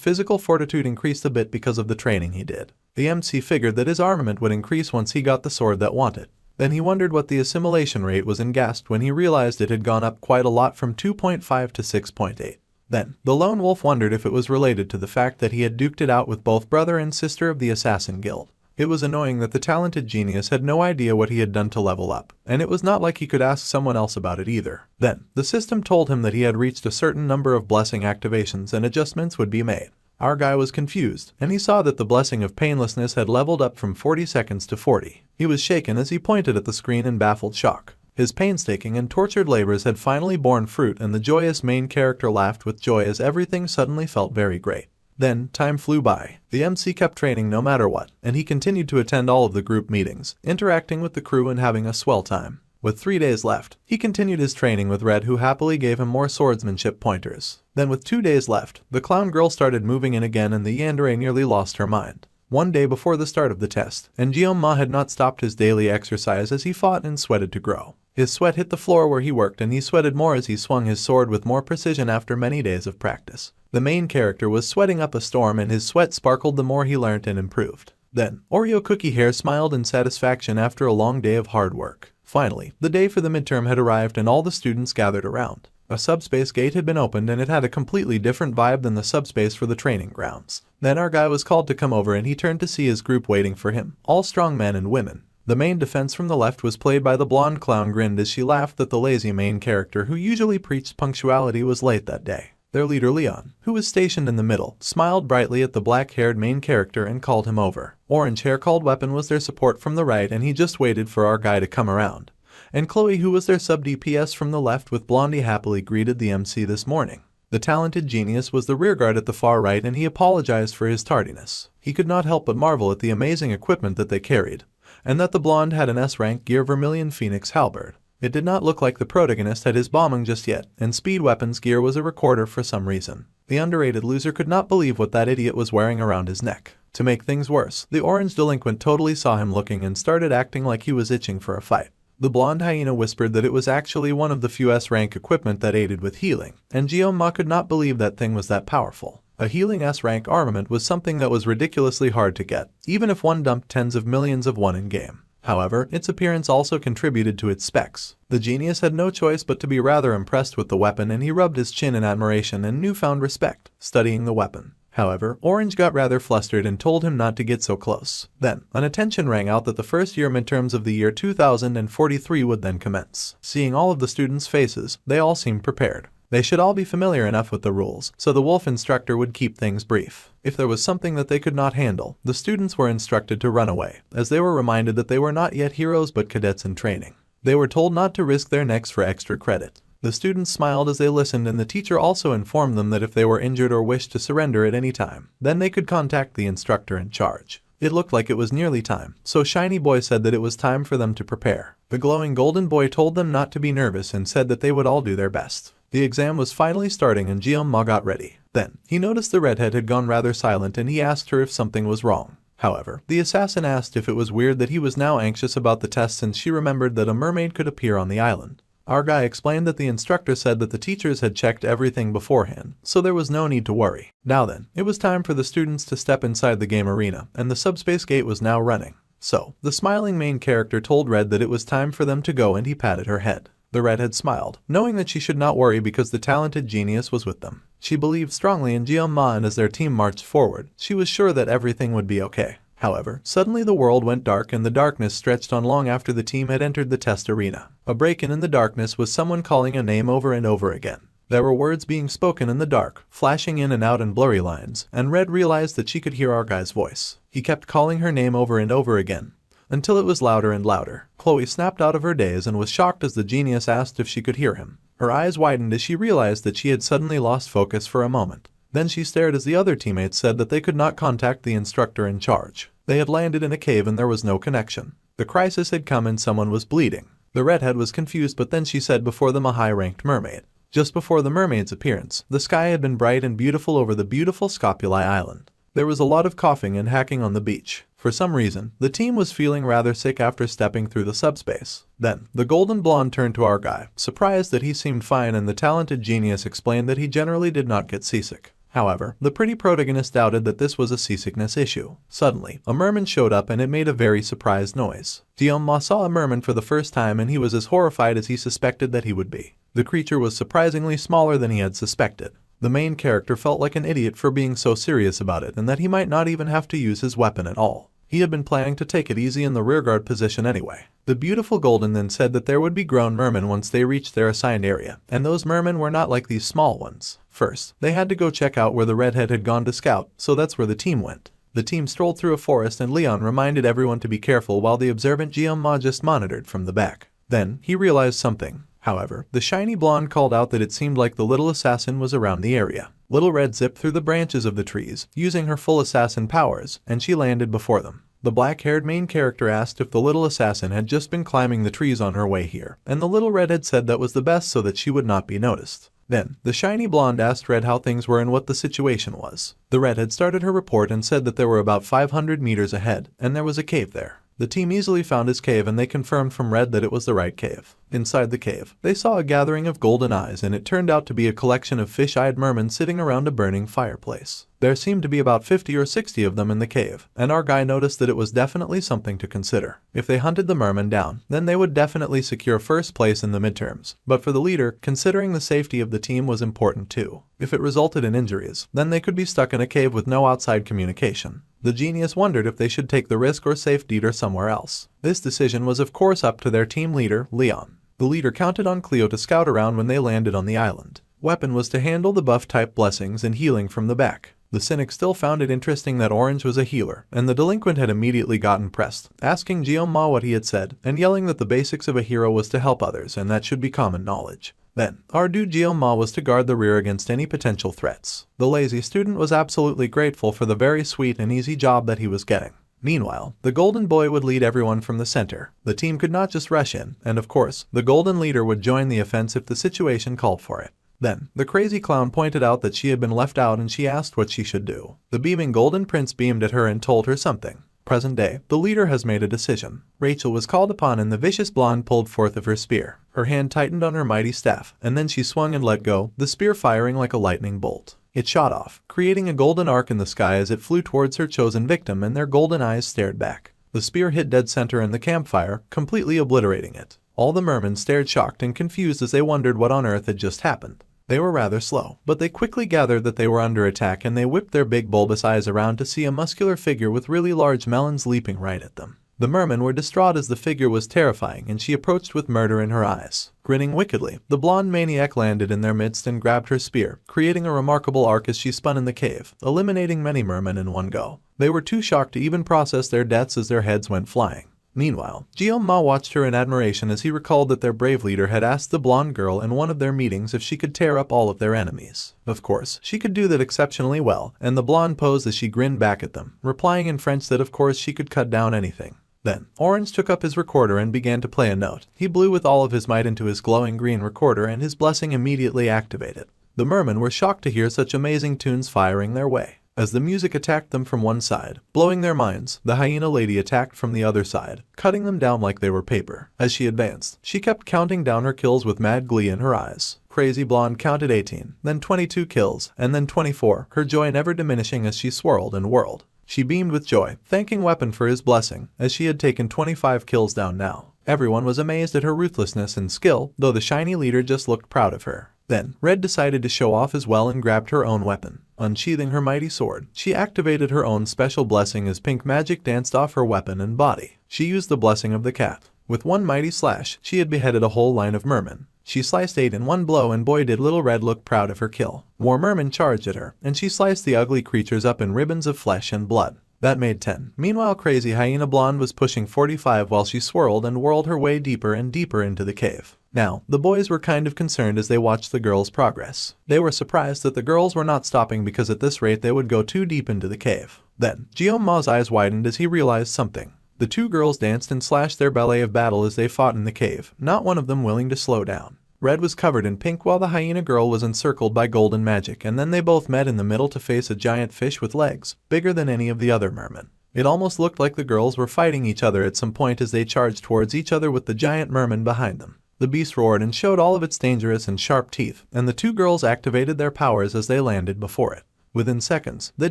physical fortitude increased a bit because of the training he did. The MC figured that his armament would increase once he got the sword that wanted. Then he wondered what the assimilation rate was and gasped when he realized it had gone up quite a lot from 2.5 to 6.8. Then, the lone wolf wondered if it was related to the fact that he had duked it out with both brother and sister of the assassin guild. It was annoying that the talented genius had no idea what he had done to level up, and it was not like he could ask someone else about it either. Then, the system told him that he had reached a certain number of blessing activations and adjustments would be made. Our guy was confused, and he saw that the blessing of painlessness had leveled up from 40 seconds to 40. He was shaken as he pointed at the screen in baffled shock. His painstaking and tortured labors had finally borne fruit, and the joyous main character laughed with joy as everything suddenly felt very great. Then, time flew by. The MC kept training no matter what, and he continued to attend all of the group meetings, interacting with the crew and having a swell time. With 3 days left, he continued his training with Red, who happily gave him more swordsmanship pointers. Then with 2 days left, the clown girl started moving in again and the yandere nearly lost her mind. One day before the start of the test, and Jeonma had not stopped his daily exercise as he fought and sweated to grow. His sweat hit the floor where he worked, and he sweated more as he swung his sword with more precision after many days of practice. The main character was sweating up a storm, and his sweat sparkled the more he learnt and improved. Then, Oreo Cookie Hair smiled in satisfaction after a long day of hard work. Finally, the day for the midterm had arrived and all the students gathered around. A subspace gate had been opened, and it had a completely different vibe than the subspace for the training grounds. Then our guy was called to come over, and he turned to see his group waiting for him, all strong men and women. The main defense from the left was played by the blonde clown grinned as she laughed that the lazy main character who usually preached punctuality was late that day. Their leader Leon, who was stationed in the middle, smiled brightly at the black-haired main character and called him over. Orange Hair called Weapon was their support from the right, and he just waited for our guy to come around. And Chloe, who was their sub-DPS from the left with Blondie, happily greeted the MC this morning. The talented genius was the rearguard at the far right, and he apologized for his tardiness. He could not help but marvel at the amazing equipment that they carried, and that the blonde had an S-rank gear Vermilion Phoenix halberd. It did not look like the protagonist had his bombing just yet, and Speed Weapon's gear was a recorder for some reason. The underrated loser could not believe what that idiot was wearing around his neck. To make things worse, the orange delinquent totally saw him looking and started acting like he was itching for a fight. The blonde hyena whispered that it was actually one of the few S-rank equipment that aided with healing, and Jeonma could not believe that thing was that powerful. A healing S-rank armament was something that was ridiculously hard to get, even if one dumped tens of millions of one in-game. However, its appearance also contributed to its specs. The genius had no choice but to be rather impressed with the weapon, and he rubbed his chin in admiration and newfound respect, studying the weapon. However, Orange got rather flustered and told him not to get so close. Then, an attention rang out that the first year midterms of the year 2043 would then commence. Seeing all of the students' faces, they all seemed prepared. They should all be familiar enough with the rules, so the wolf instructor would keep things brief. If there was something that they could not handle, the students were instructed to run away, as they were reminded that they were not yet heroes but cadets in training. They were told not to risk their necks for extra credit. The students smiled as they listened, and the teacher also informed them that if they were injured or wished to surrender at any time, then they could contact the instructor in charge. It looked like it was nearly time, so Shiny Boy said that it was time for them to prepare. The glowing golden boy told them not to be nervous and said that they would all do their best. The exam was finally starting and Jian-ma got ready. Then, he noticed the redhead had gone rather silent and he asked her if something was wrong. However, the assassin asked if it was weird that he was now anxious about the test since she remembered that a mermaid could appear on the island. Our guy explained that the instructor said that the teachers had checked everything beforehand, so there was no need to worry. Now then, it was time for the students to step inside the game arena, and the subspace gate was now running. So, the smiling main character told Red that it was time for them to go and he patted her head. The redhead smiled, knowing that she should not worry because the talented genius was with them. She believed strongly in Jian-ma, and as their team marched forward, she was sure that everything would be okay. However, suddenly the world went dark and the darkness stretched on long after the team had entered the test arena. A break-in in the darkness was someone calling a name over and over again. There were words being spoken in the dark, flashing in and out in blurry lines, and Red realized that she could hear our guy's voice. He kept calling her name over and over again, until it was louder and louder. Chloe snapped out of her daze and was shocked as the genius asked if she could hear him. Her eyes widened as she realized that she had suddenly lost focus for a moment. Then she stared as the other teammates said that they could not contact the instructor in charge. They had landed in a cave and there was no connection. The crisis had come and someone was bleeding. The redhead was confused, but then she said before them a high-ranked mermaid. Just before the mermaid's appearance, the sky had been bright and beautiful over the beautiful Scopuli Island. There was a lot of coughing and hacking on the beach. For some reason, the team was feeling rather sick after stepping through the subspace. Then, the golden blonde turned to our guy, surprised that he seemed fine, and the talented genius explained that he generally did not get seasick. However, the pretty protagonist doubted that this was a seasickness issue. Suddenly, a merman showed up and it made a very surprised noise. Jian-ma saw a merman for the first time and he was as horrified as he suspected that he would be. The creature was surprisingly smaller than he had suspected. The main character felt like an idiot for being so serious about it and that he might not even have to use his weapon at all. He had been planning to take it easy in the rearguard position anyway. The beautiful golden then said that there would be grown mermen once they reached their assigned area, and those mermen were not like these small ones. First, they had to go check out where the redhead had gone to scout, so that's where the team went. The team strolled through a forest and Leon reminded everyone to be careful while the observant Jian-ma just monitored from the back. Then, he realized something. However, the shiny blonde called out that it seemed like the little assassin was around the area. Little Red zipped through the branches of the trees, using her full assassin powers, and she landed before them. The black-haired main character asked if the little assassin had just been climbing the trees on her way here, and the little redhead said that was the best so that she would not be noticed. Then, the shiny blonde asked Red how things were and what the situation was. The redhead started her report and said that there were about 500 meters ahead, and there was a cave there. The team easily found his cave and they confirmed from Red that it was the right cave. Inside the cave, they saw a gathering of golden eyes and it turned out to be a collection of fish-eyed mermen sitting around a burning fireplace. There seemed to be about 50 or 60 of them in the cave, and our guy noticed that it was definitely something to consider. If they hunted the mermen down, then they would definitely secure first place in the midterms. But for the leader, considering the safety of the team was important too. If it resulted in injuries, then they could be stuck in a cave with no outside communication. The genius wondered if they should take the risk or safe deed or somewhere else. This decision was of course up to their team leader, Leon. The leader counted on Cleo to scout around when they landed on the island. Weapon was to handle the buff-type blessings and healing from the back. The cynic still found it interesting that Orange was a healer, and the delinquent had immediately gotten pressed, asking Jian-ma what he had said, and yelling that the basics of a hero was to help others and that should be common knowledge. Then, our dude Jian-ma was to guard the rear against any potential threats. The lazy student was absolutely grateful for the very sweet and easy job that he was getting. Meanwhile, the golden boy would lead everyone from the center. The team could not just rush in, and of course, the golden leader would join the offense if the situation called for it. Then, the crazy clown pointed out that she had been left out and she asked what she should do. The beaming golden prince beamed at her and told her something. Present day, the leader has made a decision. Rachel was called upon and the vicious blonde pulled forth of her spear. Her hand tightened on her mighty staff, and then she swung and let go, the spear firing like a lightning bolt. It shot off, creating a golden arc in the sky as it flew towards her chosen victim, and their golden eyes stared back. The spear hit dead center in the campfire, completely obliterating it. All the mermen stared shocked and confused as they wondered what on earth had just happened. They were rather slow, but they quickly gathered that they were under attack and they whipped their big bulbous eyes around to see a muscular figure with really large melons leaping right at them. The mermen were distraught as the figure was terrifying and she approached with murder in her eyes. Grinning wickedly, the blonde maniac landed in their midst and grabbed her spear, creating a remarkable arc as she spun in the cave, eliminating many mermen in one go. They were too shocked to even process their deaths as their heads went flying. Meanwhile, Jeon-ma watched her in admiration as he recalled that their brave leader had asked the blonde girl in one of their meetings if she could tear up all of their enemies. Of course, she could do that exceptionally well, and the blonde posed as she grinned back at them, replying in French that of course she could cut down anything. Then, Orange took up his recorder and began to play a note. He blew with all of his might into his glowing green recorder and his blessing immediately activated. The mermen were shocked to hear such amazing tunes firing their way. As the music attacked them from one side, blowing their minds, the hyena lady attacked from the other side, cutting them down like they were paper. As she advanced, she kept counting down her kills with mad glee in her eyes. Crazy Blonde counted 18, then 22 kills, and then 24, her joy never diminishing as she swirled and whirled. She beamed with joy, thanking Weapon for his blessing, as she had taken 25 kills down now. Everyone was amazed at her ruthlessness and skill, though the shiny leader just looked proud of her. Then, Red decided to show off as well and grabbed her own weapon. Unsheathing her mighty sword, she activated her own special blessing as pink magic danced off her weapon and body. She used the blessing of the cat. With one mighty slash, she had beheaded a whole line of mermen. She sliced 8 in one blow and boy did little Red look proud of her kill. More mermen charged at her, and she sliced the ugly creatures up in ribbons of flesh and blood. That made 10. Meanwhile, Crazy Hyena Blonde was pushing 45 while she swirled and whirled her way deeper and deeper into the cave. Now, the boys were kind of concerned as they watched the girls' progress. They were surprised that the girls were not stopping because at this rate they would go too deep into the cave. Then, Jeon-ma's eyes widened as he realized something. The two girls danced and slashed their ballet of battle as they fought in the cave, not one of them willing to slow down. Red was covered in pink while the hyena girl was encircled by golden magic, and then they both met in the middle to face a giant fish with legs, bigger than any of the other mermen. It almost looked like the girls were fighting each other at some point as they charged towards each other with the giant merman behind them. The beast roared and showed all of its dangerous and sharp teeth, and the two girls activated their powers as they landed before it. Within seconds, the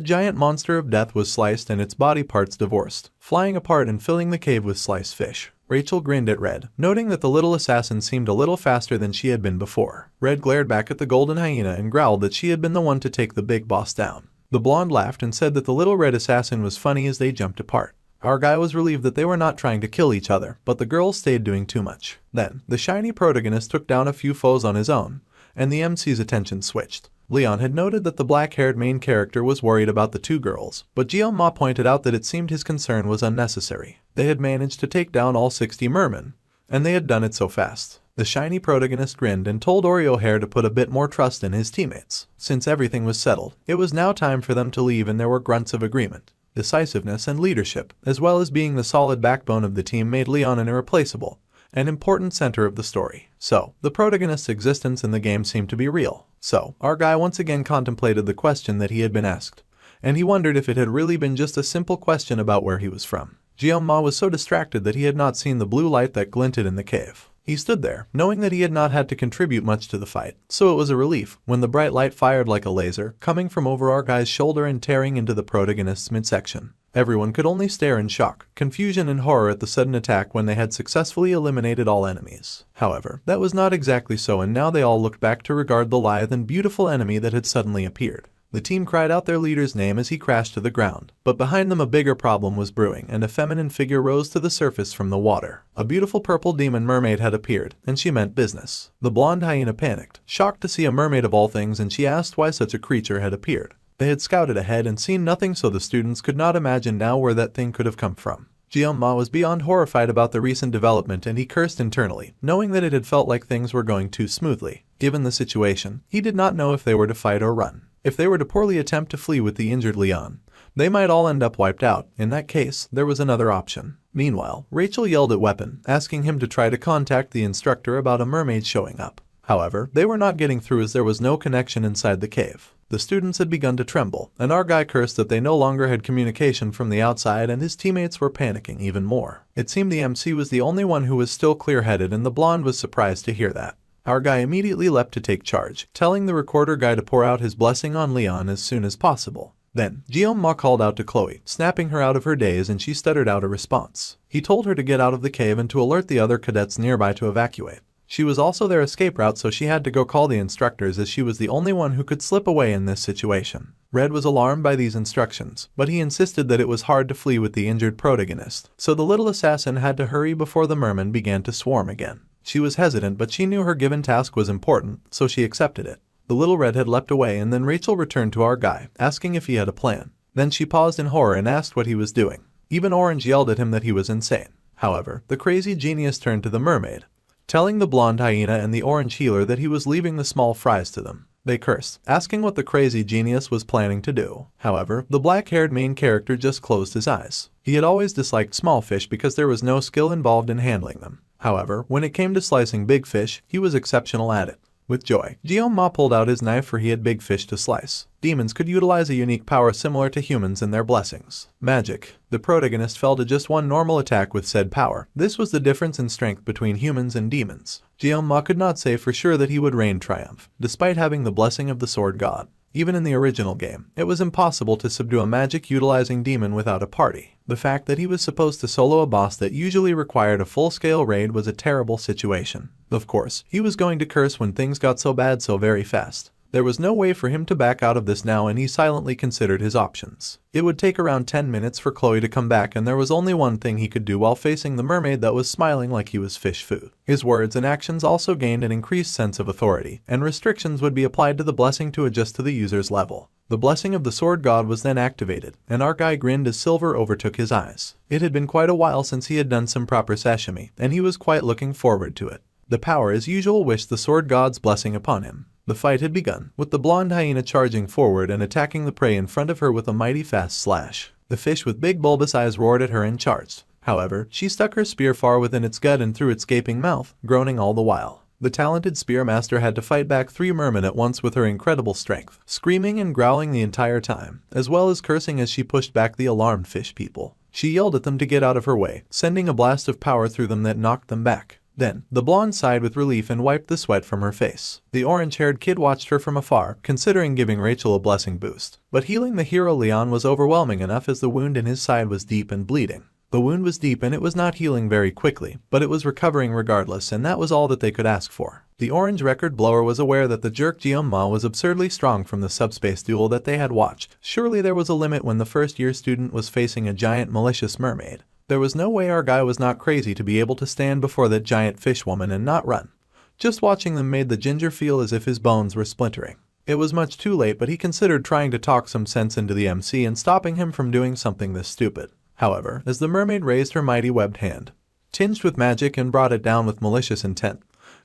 giant monster of death was sliced and its body parts divorced, flying apart and filling the cave with sliced fish. Rachel grinned at Red, noting that the little assassin seemed a little faster than she had been before. Red glared back at the golden hyena and growled that she had been the one to take the big boss down. The blonde laughed and said that the little red assassin was funny as they jumped apart. Our guy was relieved that they were not trying to kill each other, but the girls stayed doing too much. Then, the shiny protagonist took down a few foes on his own, and the MC's attention switched. Leon had noted that the black-haired main character was worried about the two girls, but Jeon-ma pointed out that it seemed his concern was unnecessary. They had managed to take down all 60 mermen, and they had done it so fast. The shiny protagonist grinned and told Oreo Hair to put a bit more trust in his teammates. Since everything was settled, it was now time for them to leave and there were grunts of agreement. Decisiveness and leadership, as well as being the solid backbone of the team, made Leon an irreplaceable, an important center of the story. So, the protagonist's existence in the game seemed to be real. So, our guy once again contemplated the question that he had been asked, and he wondered if it had really been just a simple question about where he was from. Jeon-ma was so distracted that he had not seen the blue light that glinted in the cave. He stood there, knowing that he had not had to contribute much to the fight, so it was a relief when the bright light fired like a laser, coming from over our guy's shoulder and tearing into the protagonist's midsection. Everyone could only stare in shock, confusion and horror at the sudden attack when they had successfully eliminated all enemies. However, that was not exactly so, and now they all looked back to regard the lithe and beautiful enemy that had suddenly appeared. The team cried out their leader's name as he crashed to the ground, but behind them a bigger problem was brewing, and a feminine figure rose to the surface from the water. A beautiful purple demon mermaid had appeared, and she meant business. The blonde hyena panicked, shocked to see a mermaid of all things, and she asked why such a creature had appeared. They had scouted ahead and seen nothing, so the students could not imagine now where that thing could have come from. Jeon-ma was beyond horrified about the recent development, and he cursed internally, knowing that it had felt like things were going too smoothly. Given the situation, he did not know if they were to fight or run. If they were to poorly attempt to flee with the injured Leon, they might all end up wiped out. In that case, there was another option. Meanwhile, Rachel yelled at Weapon, asking him to try to contact the instructor about a mermaid showing up. However, they were not getting through as there was no connection inside the cave. The students had begun to tremble, and our guy cursed that they no longer had communication from the outside, and his teammates were panicking even more. It seemed the MC was the only one who was still clear-headed, and the blonde was surprised to hear that. Our guy immediately leapt to take charge, telling the recorder guy to pour out his blessing on Leon as soon as possible. Then, Jeon-ma called out to Chloe, snapping her out of her daze, and she stuttered out a response. He told her to get out of the cave and to alert the other cadets nearby to evacuate. She was also their escape route, so she had to go call the instructors as she was the only one who could slip away in this situation. Red was alarmed by these instructions, but he insisted that it was hard to flee with the injured protagonist, so the little assassin had to hurry before the mermen began to swarm again. She was hesitant, but she knew her given task was important, so she accepted it. The little red had leapt away, and then Rachel returned to our guy, asking if he had a plan. Then she paused in horror and asked what he was doing. Even Orange yelled at him that he was insane. However, the crazy genius turned to the mermaid, telling the blonde hyena and the orange healer that he was leaving the small fries to them. They cursed, asking what the crazy genius was planning to do. However, the black-haired main character just closed his eyes. He had always disliked small fish because there was no skill involved in handling them. However, when it came to slicing big fish, he was exceptional at it. With joy, Guillaume pulled out his knife, for he had big fish to slice. Demons could utilize a unique power similar to humans in their blessings. Magic. The protagonist fell to just one normal attack with said power. This was the difference in strength between humans and demons. Guillaume could not say for sure that he would reign triumph, despite having the blessing of the sword god. Even in the original game, it was impossible to subdue a magic-utilizing demon without a party. The fact that he was supposed to solo a boss that usually required a full-scale raid was a terrible situation. Of course, he was going to curse when things got so bad so very fast. There was no way for him to back out of this now, and he silently considered his options. It would take around 10 minutes for Chloe to come back, and there was only one thing he could do while facing the mermaid that was smiling like he was fish food. His words and actions also gained an increased sense of authority, and restrictions would be applied to the blessing to adjust to the user's level. The blessing of the sword god was then activated, and our guy grinned as silver overtook his eyes. It had been quite a while since he had done some proper sashimi, and he was quite looking forward to it. The power as usual wished the sword god's blessing upon him. The fight had begun, with the blonde hyena charging forward and attacking the prey in front of her with a mighty fast slash. The fish with big bulbous eyes roared at her and charged. However, she stuck her spear far within its gut and through its gaping mouth, groaning all the while. The talented spear master had to fight back 3 mermen at once with her incredible strength, screaming and growling the entire time, as well as cursing as she pushed back the alarmed fish people. She yelled at them to get out of her way, sending a blast of power through them that knocked them back. Then, the blonde sighed with relief and wiped the sweat from her face. The orange-haired kid watched her from afar, considering giving Rachel a blessing boost. But healing the hero Leon was overwhelming enough, as the wound in his side was deep and bleeding. The wound was deep and it was not healing very quickly, but it was recovering regardless, and that was all that they could ask for. The orange record blower was aware that the jerk Guillaume was absurdly strong from the subspace duel that they had watched. Surely there was a limit when the first-year student was facing a giant malicious mermaid. There was no way our guy was not crazy to be able to stand before that giant fish woman and not run. Just watching them made the ginger feel as if his bones were splintering. It was much too late, but he considered trying to talk some sense into the MC and stopping him from doing something this stupid. However, as the mermaid raised her mighty webbed hand, tinged with magic, and brought it down with malicious intent,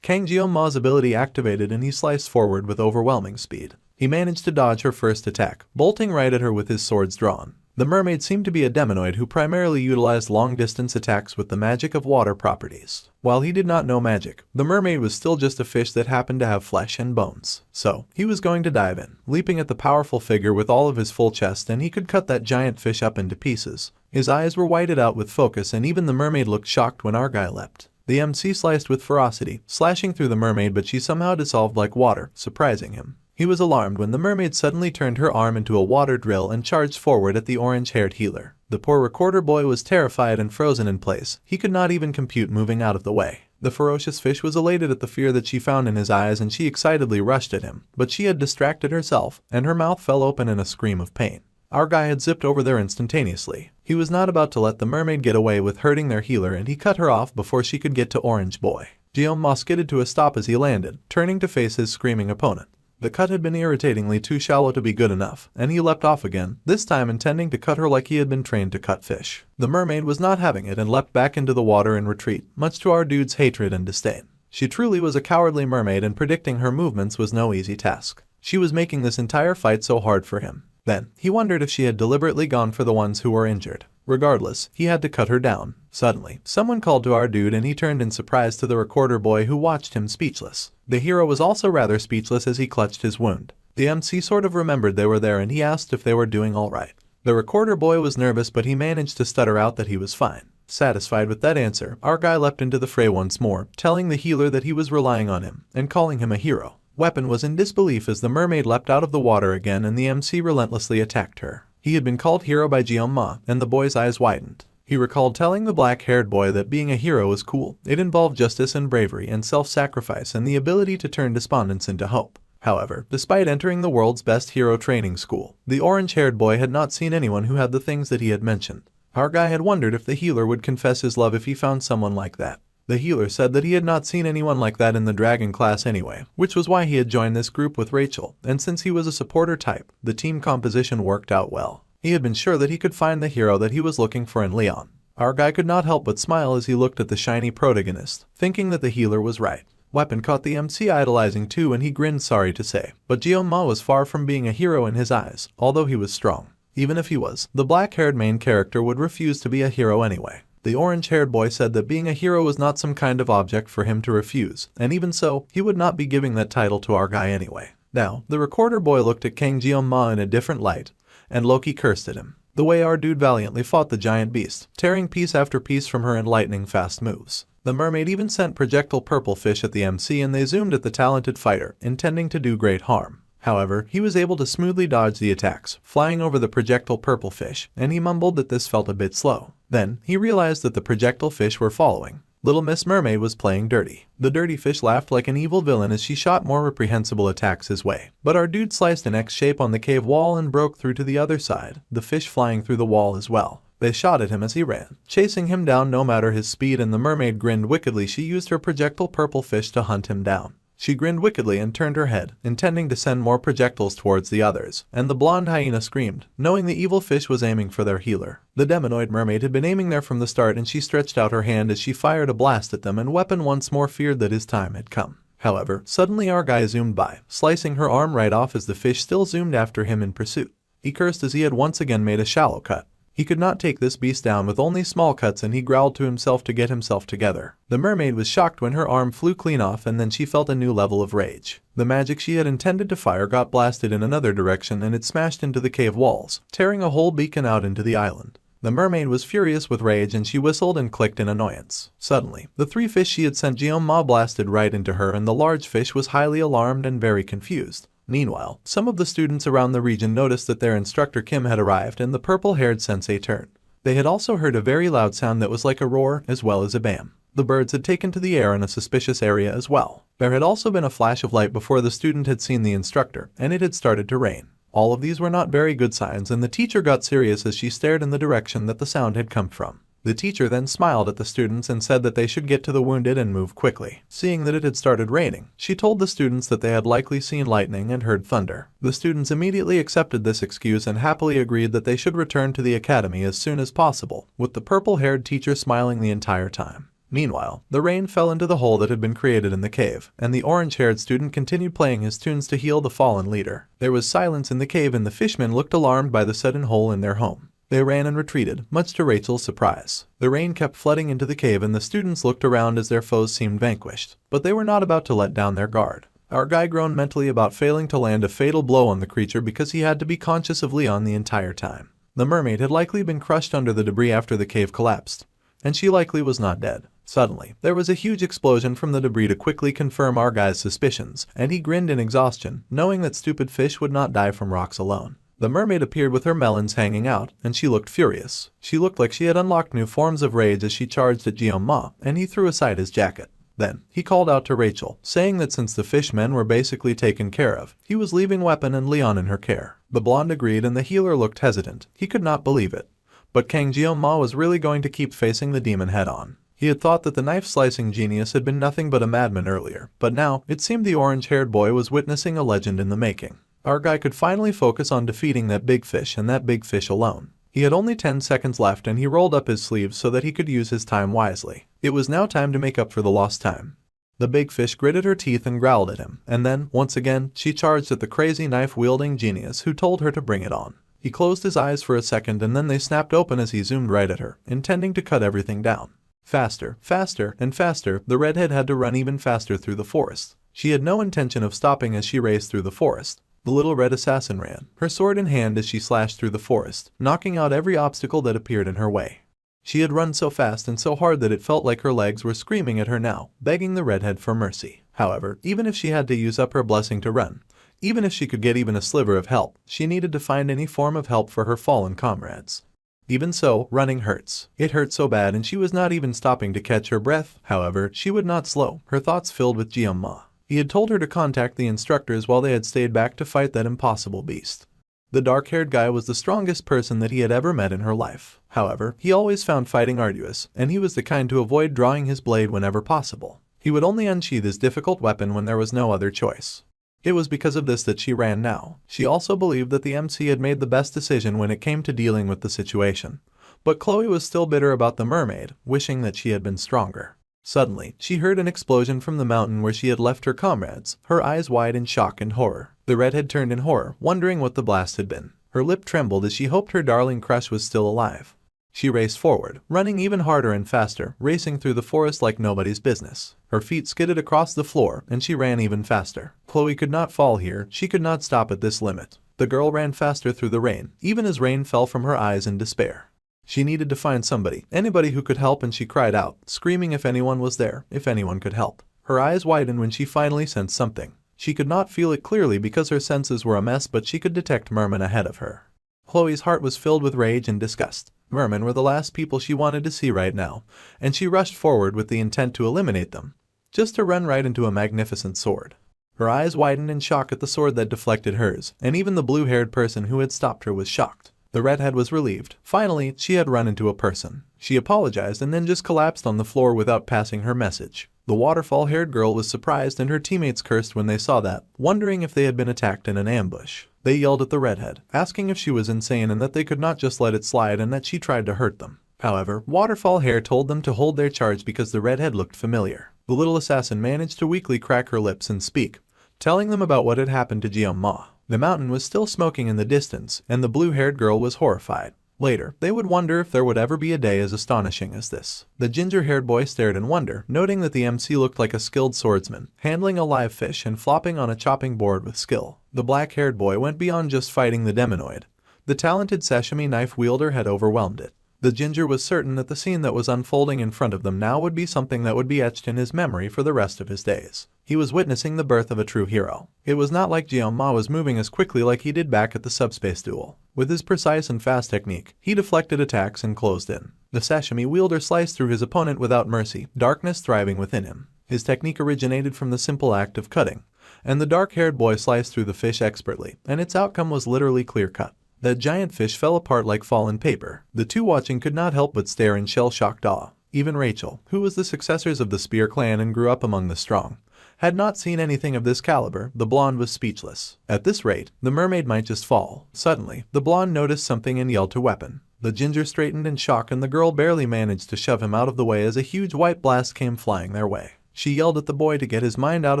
Kang Jeonma's ability activated and he sliced forward with overwhelming speed. He managed to dodge her first attack, bolting right at her with his swords drawn. The mermaid seemed to be a demonoid who primarily utilized long-distance attacks with the magic of water properties. While he did not know magic, the mermaid was still just a fish that happened to have flesh and bones. So, he was going to dive in, leaping at the powerful figure with all of his full chest, and he could cut that giant fish up into pieces. His eyes were whited out with focus, and even the mermaid looked shocked when our guy leapt. The MC sliced with ferocity, slashing through the mermaid, but she somehow dissolved like water, surprising him. He was alarmed when the mermaid suddenly turned her arm into a water drill and charged forward at the orange-haired healer. The poor recorder boy was terrified and frozen in place. He could not even compute moving out of the way. The ferocious fish was elated at the fear that she found in his eyes, and she excitedly rushed at him, but she had distracted herself, and her mouth fell open in a scream of pain. Our guy had zipped over there instantaneously. He was not about to let the mermaid get away with hurting their healer, and he cut her off before she could get to Orange Boy. Guillaume skidded to a stop as he landed, turning to face his screaming opponent. The cut had been irritatingly too shallow to be good enough, and he leapt off again, this time intending to cut her like he had been trained to cut fish. The mermaid was not having it and leapt back into the water in retreat, much to our dude's hatred and disdain. She truly was a cowardly mermaid, and predicting her movements was no easy task. She was making this entire fight so hard for him. Then, he wondered if she had deliberately gone for the ones who were injured. Regardless, he had to cut her down. Suddenly, someone called to our dude, and he turned in surprise to the recorder boy, who watched him speechless. The hero was also rather speechless as he clutched his wound. The MC sort of remembered they were there, and he asked if they were doing all right. The recorder boy was nervous, but he managed to stutter out that he was fine. Satisfied with that answer, our guy leapt into the fray once more, telling the healer that he was relying on him, and calling him a hero. Weapon was in disbelief as the mermaid leapt out of the water again, and the MC relentlessly attacked her. He had been called hero by Jeonma, and the boy's eyes widened. He recalled telling the black-haired boy that being a hero was cool. It involved justice and bravery and self-sacrifice and the ability to turn despondence into hope. However, despite entering the world's best hero training school, the orange-haired boy had not seen anyone who had the things that he had mentioned. Our guy had wondered if the healer would confess his love if he found someone like that. The healer said that he had not seen anyone like that in the dragon class anyway, which was why he had joined this group with Rachel, and since he was a supporter type, the team composition worked out well. He had been sure that he could find the hero that he was looking for in Leon. Our guy could not help but smile as he looked at the shiny protagonist, thinking that the healer was right. Weapon caught the MC idolizing too and he grinned sorry to say, but Jeon-ma was far from being a hero in his eyes, although he was strong. Even if he was, the black-haired main character would refuse to be a hero anyway. The orange-haired boy said that being a hero was not some kind of object for him to refuse, and even so, he would not be giving that title to our guy anyway. Now, the recorder boy looked at Kang Jeon-ma in a different light, and Loki cursed at him. The way our dude valiantly fought the giant beast, tearing piece after piece from her in lightning-fast moves. The mermaid even sent projectile purple fish at the MC and they zoomed at the talented fighter, intending to do great harm. However, he was able to smoothly dodge the attacks, flying over the projectile purple fish, and he mumbled that this felt a bit slow. Then, he realized that the projectile fish were following. Little Miss Mermaid was playing dirty. The dirty fish laughed like an evil villain as she shot more reprehensible attacks his way. But our dude sliced an X shape on the cave wall and broke through to the other side, the fish flying through the wall as well. They shot at him as he ran, chasing him down no matter his speed, and the mermaid grinned wickedly. She used her projectile purple fish to hunt him down. She grinned wickedly and turned her head, intending to send more projectiles towards the others, and the blonde hyena screamed, knowing the evil fish was aiming for their healer. The demonoid mermaid had been aiming there from the start and she stretched out her hand as she fired a blast at them, and Weapon once more feared that his time had come. However, suddenly our guy zoomed by, slicing her arm right off as the fish still zoomed after him in pursuit. He cursed as he had once again made a shallow cut. He could not take this beast down with only small cuts and he growled to himself to get himself together. The mermaid was shocked when her arm flew clean off and then she felt a new level of rage. The magic she had intended to fire got blasted in another direction and it smashed into the cave walls, tearing a whole beacon out into the island. The mermaid was furious with rage and she whistled and clicked in annoyance. Suddenly, the three fish she had sent Jeon-ma blasted right into her and the large fish was highly alarmed and very confused. Meanwhile, some of the students around the region noticed that their instructor Kim had arrived and the purple-haired sensei turned. They had also heard a very loud sound that was like a roar as well as a bam. The birds had taken to the air in a suspicious area as well. There had also been a flash of light before the student had seen the instructor, and it had started to rain. All of these were not very good signs and the teacher got serious as she stared in the direction that the sound had come from. The teacher then smiled at the students and said that they should get to the wounded and move quickly. Seeing that it had started raining, she told the students that they had likely seen lightning and heard thunder. The students immediately accepted this excuse and happily agreed that they should return to the academy as soon as possible, with the purple-haired teacher smiling the entire time. Meanwhile, the rain fell into the hole that had been created in the cave, and the orange-haired student continued playing his tunes to heal the fallen leader. There was silence in the cave and the fishmen looked alarmed by the sudden hole in their home. They ran and retreated, much to Rachel's surprise. The rain kept flooding into the cave and the students looked around as their foes seemed vanquished. But they were not about to let down their guard. Our guy groaned mentally about failing to land a fatal blow on the creature because he had to be conscious of Leon the entire time. The mermaid had likely been crushed under the debris after the cave collapsed, and she likely was not dead. Suddenly, there was a huge explosion from the debris to quickly confirm our guy's suspicions, and he grinned in exhaustion, knowing that stupid fish would not die from rocks alone. The mermaid appeared with her melons hanging out, and she looked furious. She looked like she had unlocked new forms of rage as she charged at Jeon-ma, and he threw aside his jacket. Then, he called out to Rachel, saying that since the fishmen were basically taken care of, he was leaving Weapon and Leon in her care. The blonde agreed and the healer looked hesitant. He could not believe it. But Kang Jeon-ma was really going to keep facing the demon head-on. He had thought that the knife-slicing genius had been nothing but a madman earlier, but now, it seemed the orange-haired boy was witnessing a legend in the making. Our guy could finally focus on defeating that big fish and that big fish alone. He had only 10 seconds left and he rolled up his sleeves so that he could use his time wisely. It was now time to make up for the lost time. The big fish gritted her teeth and growled at him, and then, once again, she charged at the crazy knife-wielding genius who told her to bring it on. He closed his eyes for a second and then they snapped open as he zoomed right at her, intending to cut everything down. Faster, faster, and faster, the redhead had to run even faster through the forest. She had no intention of stopping as she raced through the forest. The little red assassin ran, her sword in hand as she slashed through the forest, knocking out every obstacle that appeared in her way. She had run so fast and so hard that it felt like her legs were screaming at her now, begging the redhead for mercy. However, even if she had to use up her blessing to run, even if she could get even a sliver of help, she needed to find any form of help for her fallen comrades. Even so, running hurts. It hurt so bad and she was not even stopping to catch her breath. However, she would not slow, her thoughts filled with Jianma. He had told her to contact the instructors while they had stayed back to fight that impossible beast. The dark-haired guy was the strongest person that he had ever met in her life. However, he always found fighting arduous, and he was the kind to avoid drawing his blade whenever possible. He would only unsheath his difficult weapon when there was no other choice. It was because of this that she ran now. She also believed that the MC had made the best decision when it came to dealing with the situation. But Chloe was still bitter about the mermaid, wishing that she had been stronger. Suddenly, she heard an explosion from the mountain where she had left her comrades, her eyes wide in shock and horror. The redhead turned in horror, wondering what the blast had been. Her lip trembled as she hoped her darling crush was still alive. She raced forward, running even harder and faster, racing through the forest like nobody's business. Her feet skidded across the floor, and she ran even faster. Chloe could not fall here, she could not stop at this limit. The girl ran faster through the rain, even as rain fell from her eyes in despair. She needed to find somebody, anybody who could help, and she cried out, screaming if anyone was there, if anyone could help. Her eyes widened when she finally sensed something. She could not feel it clearly because her senses were a mess, but she could detect mermen ahead of her. Chloe's heart was filled with rage and disgust. Mermen were the last people she wanted to see right now, and she rushed forward with the intent to eliminate them, just to run right into a magnificent sword. Her eyes widened in shock at the sword that deflected hers, and even the blue-haired person who had stopped her was shocked. The redhead was relieved. Finally, she had run into a person. She apologized and then just collapsed on the floor without passing her message. The waterfall-haired girl was surprised, and her teammates cursed when they saw that, wondering if they had been attacked in an ambush. They yelled at the redhead, asking if she was insane and that they could not just let it slide and that she tried to hurt them. However, Waterfall Hair told them to hold their charge because the redhead looked familiar. The little assassin managed to weakly crack her lips and speak, telling them about what had happened to Jianma. The mountain was still smoking in the distance, and the blue-haired girl was horrified. Later, they would wonder if there would ever be a day as astonishing as this. The ginger-haired boy stared in wonder, noting that the MC looked like a skilled swordsman, handling a live fish and flopping on a chopping board with skill. The black-haired boy went beyond just fighting the demonoid. The talented Sashimi knife wielder had overwhelmed it. The ginger was certain that the scene that was unfolding in front of them now would be something that would be etched in his memory for the rest of his days. He was witnessing the birth of a true hero. It was not like Jianma was moving as quickly like he did back at the subspace duel. With his precise and fast technique, he deflected attacks and closed in. The Sashimi wielder sliced through his opponent without mercy, darkness thriving within him. His technique originated from the simple act of cutting, and the dark-haired boy sliced through the fish expertly, and its outcome was literally clear-cut. That giant fish fell apart like fallen paper. The two watching could not help but stare in shell-shocked awe. Even Rachel, who was the successors of the Spear clan and grew up among the strong, had not seen anything of this caliber. The blonde was speechless. At this rate, the mermaid might just fall. Suddenly, the blonde noticed something and yelled to weapon. The ginger straightened in shock, and the girl barely managed to shove him out of the way as a huge white blast came flying their way. She yelled at the boy to get his mind out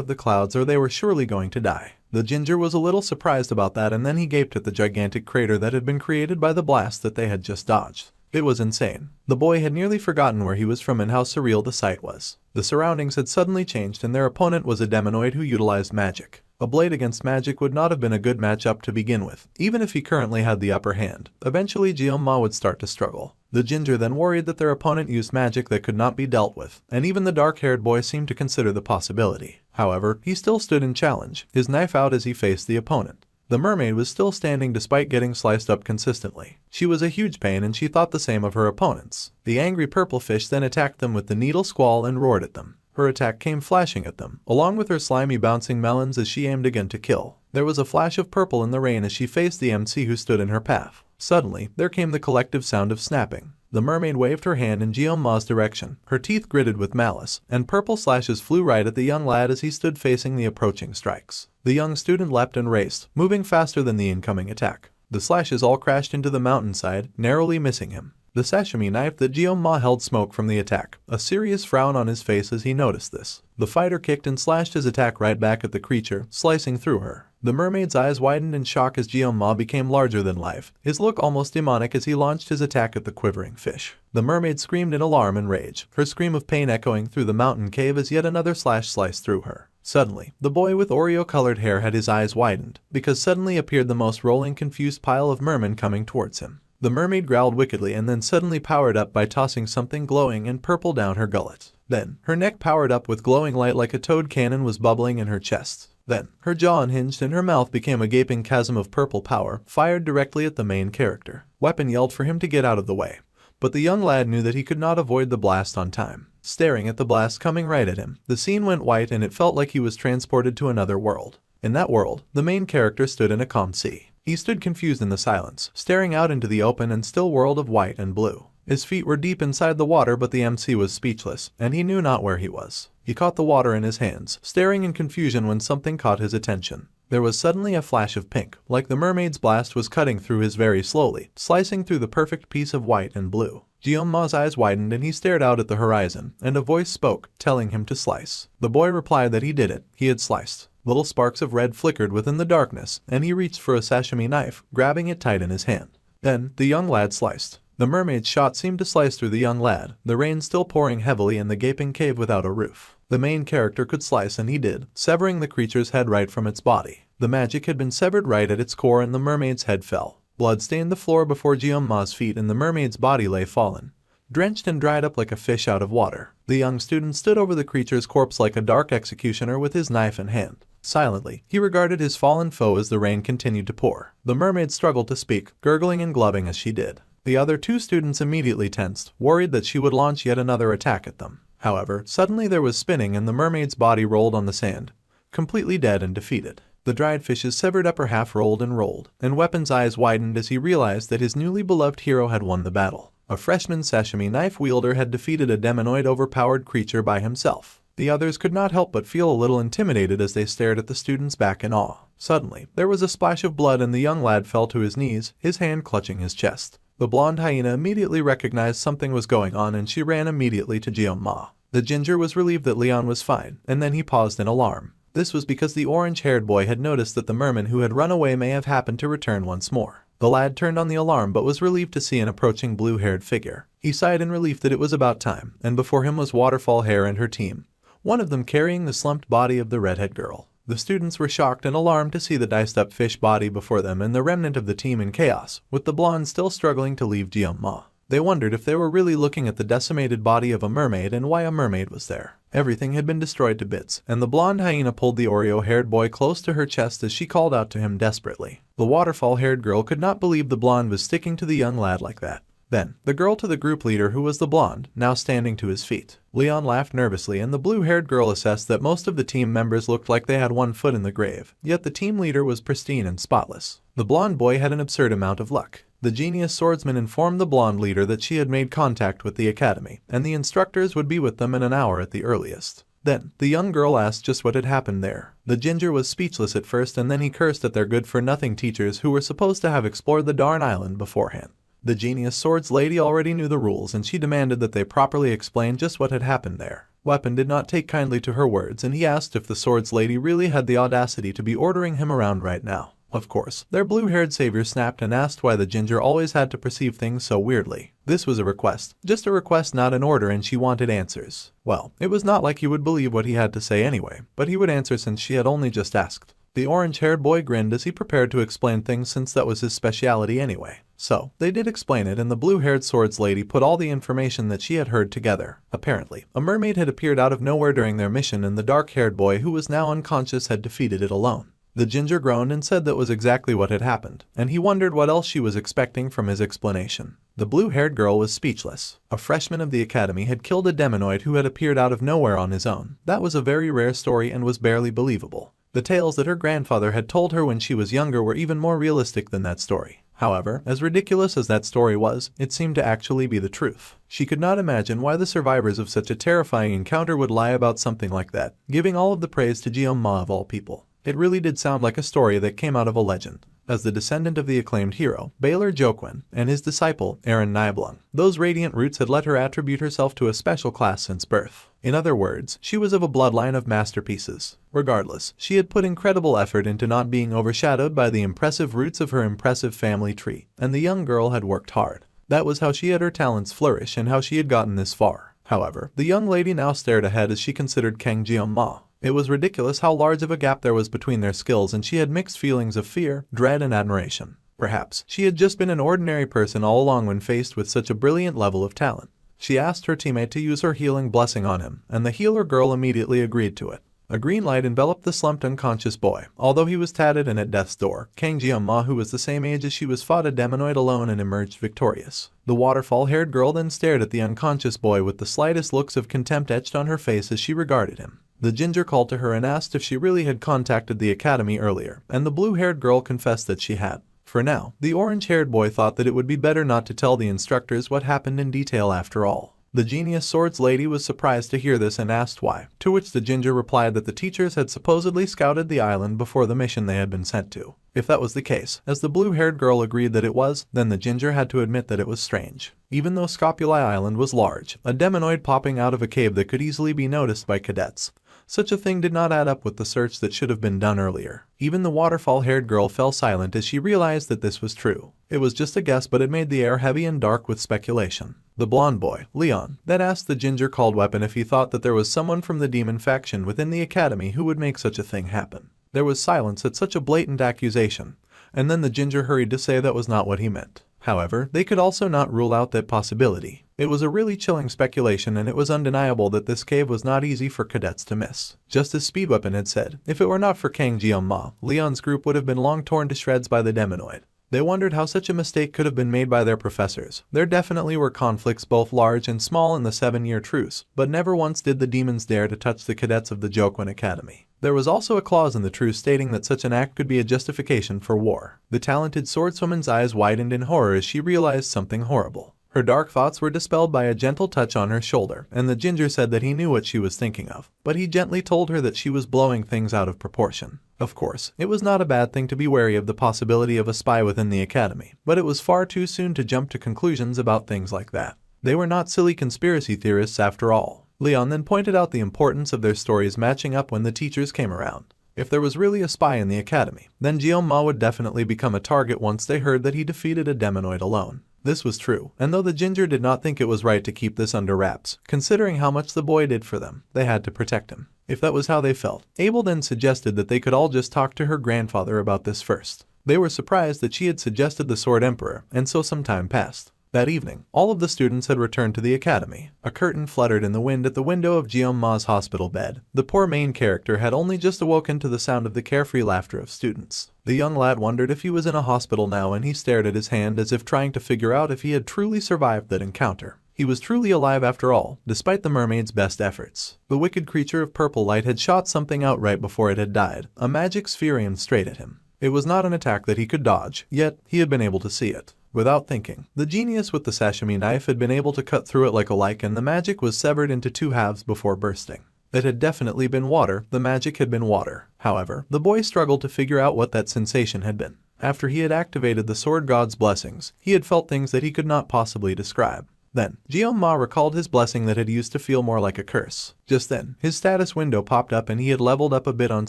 of the clouds or they were surely going to die. The ginger was a little surprised about that, and then he gaped at the gigantic crater that had been created by the blast that they had just dodged. It was insane. The boy had nearly forgotten where he was from and how surreal the sight was. The surroundings had suddenly changed, and their opponent was a demonoid who utilized magic. A blade against magic would not have been a good matchup to begin with, even if he currently had the upper hand. Eventually, Jianma would start to struggle. The ginger then worried that their opponent used magic that could not be dealt with, and even the dark-haired boy seemed to consider the possibility. However, he still stood in challenge, his knife out as he faced the opponent. The mermaid was still standing despite getting sliced up consistently. She was a huge pain, and she thought the same of her opponents. The angry purple fish then attacked them with the needle squall and roared at them. Her attack came flashing at them, along with her slimy bouncing melons as she aimed again to kill. There was a flash of purple in the rain as she faced the MC who stood in her path. Suddenly, there came the collective sound of snapping. The mermaid waved her hand in Jianma's direction, her teeth gritted with malice, and purple slashes flew right at the young lad as he stood facing the approaching strikes. The young student leapt and raced, moving faster than the incoming attack. The slashes all crashed into the mountainside, narrowly missing him. The sashimi knife that Jianma held smoked from the attack, a serious frown on his face as he noticed this. The fighter kicked and slashed his attack right back at the creature, slicing through her. The mermaid's eyes widened in shock as Jianma became larger than life, his look almost demonic as he launched his attack at the quivering fish. The mermaid screamed in alarm and rage, her scream of pain echoing through the mountain cave as yet another slash sliced through her. Suddenly, the boy with Oreo-colored hair had his eyes widened, because suddenly appeared the most rolling, confused pile of mermen coming towards him. The mermaid growled wickedly and then suddenly powered up by tossing something glowing and purple down her gullet. Then, her neck powered up with glowing light like a toad cannon was bubbling in her chest. Then, her jaw unhinged and her mouth became a gaping chasm of purple power, fired directly at the main character. Weapon yelled for him to get out of the way, but the young lad knew that he could not avoid the blast on time. Staring at the blast coming right at him, the scene went white and it felt like he was transported to another world. In that world, the main character stood in a calm sea. He stood confused in the silence, staring out into the open and still world of white and blue. His feet were deep inside the water, but the MC was speechless, and he knew not where he was. He caught the water in his hands, staring in confusion when something caught his attention. There was suddenly a flash of pink, like the mermaid's blast was cutting through his very slowly, slicing through the perfect piece of white and blue. Jeonma's eyes widened and he stared out at the horizon, and a voice spoke, telling him to slice. The boy replied that he did it, he had sliced. Little sparks of red flickered within the darkness, and he reached for a sashimi knife, grabbing it tight in his hand. Then, the young lad sliced. The mermaid's shot seemed to slice through the young lad, the rain still pouring heavily in the gaping cave without a roof. The main character could slice and he did, severing the creature's head right from its body. The magic had been severed right at its core and the mermaid's head fell. Blood stained the floor before Jeonma's feet and the mermaid's body lay fallen, drenched and dried up like a fish out of water. The young student stood over the creature's corpse like a dark executioner with his knife in hand. Silently, he regarded his fallen foe as the rain continued to pour. The mermaid struggled to speak, gurgling and glubbing as she did. The other two students immediately tensed, worried that she would launch yet another attack at them. However, suddenly there was spinning and the mermaid's body rolled on the sand, completely dead and defeated. The dried fish's severed upper half rolled, and Weapon's eyes widened as he realized that his newly beloved hero had won the battle. A freshman sashimi knife wielder had defeated a demonoid overpowered creature by himself. The others could not help but feel a little intimidated as they stared at the student's back in awe. Suddenly, there was a splash of blood and the young lad fell to his knees, his hand clutching his chest. The blonde hyena immediately recognized something was going on and she ran immediately to Jeonma. The ginger was relieved that Leon was fine, and then he paused in alarm. This was because the orange-haired boy had noticed that the merman who had run away may have happened to return once more. The lad turned on the alarm but was relieved to see an approaching blue-haired figure. He sighed in relief that it was about time, and before him was Waterfall Hair and her team, one of them carrying the slumped body of the redhead girl. The students were shocked and alarmed to see the diced-up fish body before them and the remnant of the team in chaos, with the blonde still struggling to leave Jeonma. They wondered if they were really looking at the decimated body of a mermaid and why a mermaid was there. Everything had been destroyed to bits, and the blonde hyena pulled the Oreo-haired boy close to her chest as she called out to him desperately. The waterfall-haired girl could not believe the blonde was sticking to the young lad like that. Then, the girl to the group leader who was the blonde, now standing to his feet. Leon laughed nervously and the blue-haired girl assessed that most of the team members looked like they had one foot in the grave, yet the team leader was pristine and spotless. The blonde boy had an absurd amount of luck. The genius swordsman informed the blonde leader that she had made contact with the academy, and the instructors would be with them in an hour at the earliest. Then, the young girl asked just what had happened there. The ginger was speechless at first and then he cursed at their good-for-nothing teachers who were supposed to have explored the darn island beforehand. The genius swords lady already knew the rules and she demanded that they properly explain just what had happened there. Weapon did not take kindly to her words and he asked if the swords lady really had the audacity to be ordering him around right now. Of course, their blue-haired savior snapped and asked why the ginger always had to perceive things so weirdly. This was a request, just a request, not an order, and she wanted answers. Well, it was not like he would believe what he had to say anyway, but he would answer since she had only just asked. The orange-haired boy grinned as he prepared to explain things since that was his speciality anyway. So, they did explain it and the blue-haired swords lady put all the information that she had heard together. Apparently, a mermaid had appeared out of nowhere during their mission and the dark-haired boy who was now unconscious had defeated it alone. The ginger groaned and said that was exactly what had happened, and he wondered what else she was expecting from his explanation. The blue-haired girl was speechless. A freshman of the academy had killed a demonoid who had appeared out of nowhere on his own. That was a very rare story and was barely believable. The tales that her grandfather had told her when she was younger were even more realistic than that story. However, as ridiculous as that story was, it seemed to actually be the truth. She could not imagine why the survivors of such a terrifying encounter would lie about something like that, giving all of the praise to Jeonma of all people. It really did sound like a story that came out of a legend. As the descendant of the acclaimed hero, Baylor Jokwin, and his disciple, Aaron Niblung, those radiant roots had let her attribute herself to a special class since birth. In other words, she was of a bloodline of masterpieces. Regardless, she had put incredible effort into not being overshadowed by the impressive roots of her impressive family tree, and the young girl had worked hard. That was how she had her talents flourish and how she had gotten this far. However, the young lady now stared ahead as she considered Kang Jeonma. It was ridiculous how large of a gap there was between their skills and she had mixed feelings of fear, dread, and admiration. Perhaps she had just been an ordinary person all along when faced with such a brilliant level of talent. She asked her teammate to use her healing blessing on him, and the healer girl immediately agreed to it. A green light enveloped the slumped unconscious boy. Although he was tatted and at death's door, Kang Jeong-ma, who was the same age as she was, fought a demonoid alone and emerged victorious. The waterfall-haired girl then stared at the unconscious boy with the slightest looks of contempt etched on her face as she regarded him. The ginger called to her and asked if she really had contacted the academy earlier, and the blue-haired girl confessed that she had. For now, the orange-haired boy thought that it would be better not to tell the instructors what happened in detail after all. The genius swords lady was surprised to hear this and asked why, to which the ginger replied that the teachers had supposedly scouted the island before the mission they had been sent to. If that was the case, as the blue-haired girl agreed that it was, then the ginger had to admit that it was strange. Even though Scopuli Island was large, a demonoid popping out of a cave that could easily be noticed by cadets, such a thing did not add up with the search that should have been done earlier. Even the waterfall-haired girl fell silent as she realized that this was true. It was just a guess, but it made the air heavy and dark with speculation. The blonde boy, Leon, then asked the ginger-called weapon if he thought that there was someone from the demon faction within the academy who would make such a thing happen. There was silence at such a blatant accusation, and then the ginger hurried to say that was not what he meant. However, they could also not rule out that possibility. It was a really chilling speculation, and it was undeniable that this cave was not easy for cadets to miss. Just as Speedweapon had said, if it were not for Kang Jeong-ma, Leon's group would have been long torn to shreds by the demonoid. They wondered how such a mistake could have been made by their professors. There definitely were conflicts both large and small in the 7-year truce, but never once did the demons dare to touch the cadets of the Jokwon Academy. There was also a clause in the truce stating that such an act could be a justification for war. The talented swordswoman's eyes widened in horror as she realized something horrible. Her dark thoughts were dispelled by a gentle touch on her shoulder, and the ginger said that he knew what she was thinking of, but he gently told her that she was blowing things out of proportion. Of course, it was not a bad thing to be wary of the possibility of a spy within the academy, but it was far too soon to jump to conclusions about things like that. They were not silly conspiracy theorists after all. Leon then pointed out the importance of their stories matching up when the teachers came around. If there was really a spy in the academy, then Jeong-ma would definitely become a target once they heard that he defeated a demonoid alone. This was true, and though the ginger did not think it was right to keep this under wraps, considering how much the boy did for them, they had to protect him. If that was how they felt, Abel then suggested that they could all just talk to her grandfather about this first. They were surprised that she had suggested the Sword Emperor, and so some time passed. That evening, all of the students had returned to the academy. A curtain fluttered in the wind at the window of Jeong-ma's hospital bed. The poor main character had only just awoken to the sound of the carefree laughter of students. The young lad wondered if he was in a hospital now, and he stared at his hand as if trying to figure out if he had truly survived that encounter. He was truly alive after all, despite the mermaid's best efforts. The wicked creature of purple light had shot something out right before it had died, a magic sphere aimed straight at him. It was not an attack that he could dodge, yet he had been able to see it. Without thinking, the genius with the sashimi knife had been able to cut through it like a like, and the magic was severed into 2 halves before bursting. It had definitely been water. The magic had been water. However, the boy struggled to figure out what that sensation had been. After he had activated the sword god's blessings, he had felt things that he could not possibly describe. Then, Jeong-ma recalled his blessing that had used to feel more like a curse. Just then, his status window popped up and he had leveled up a bit on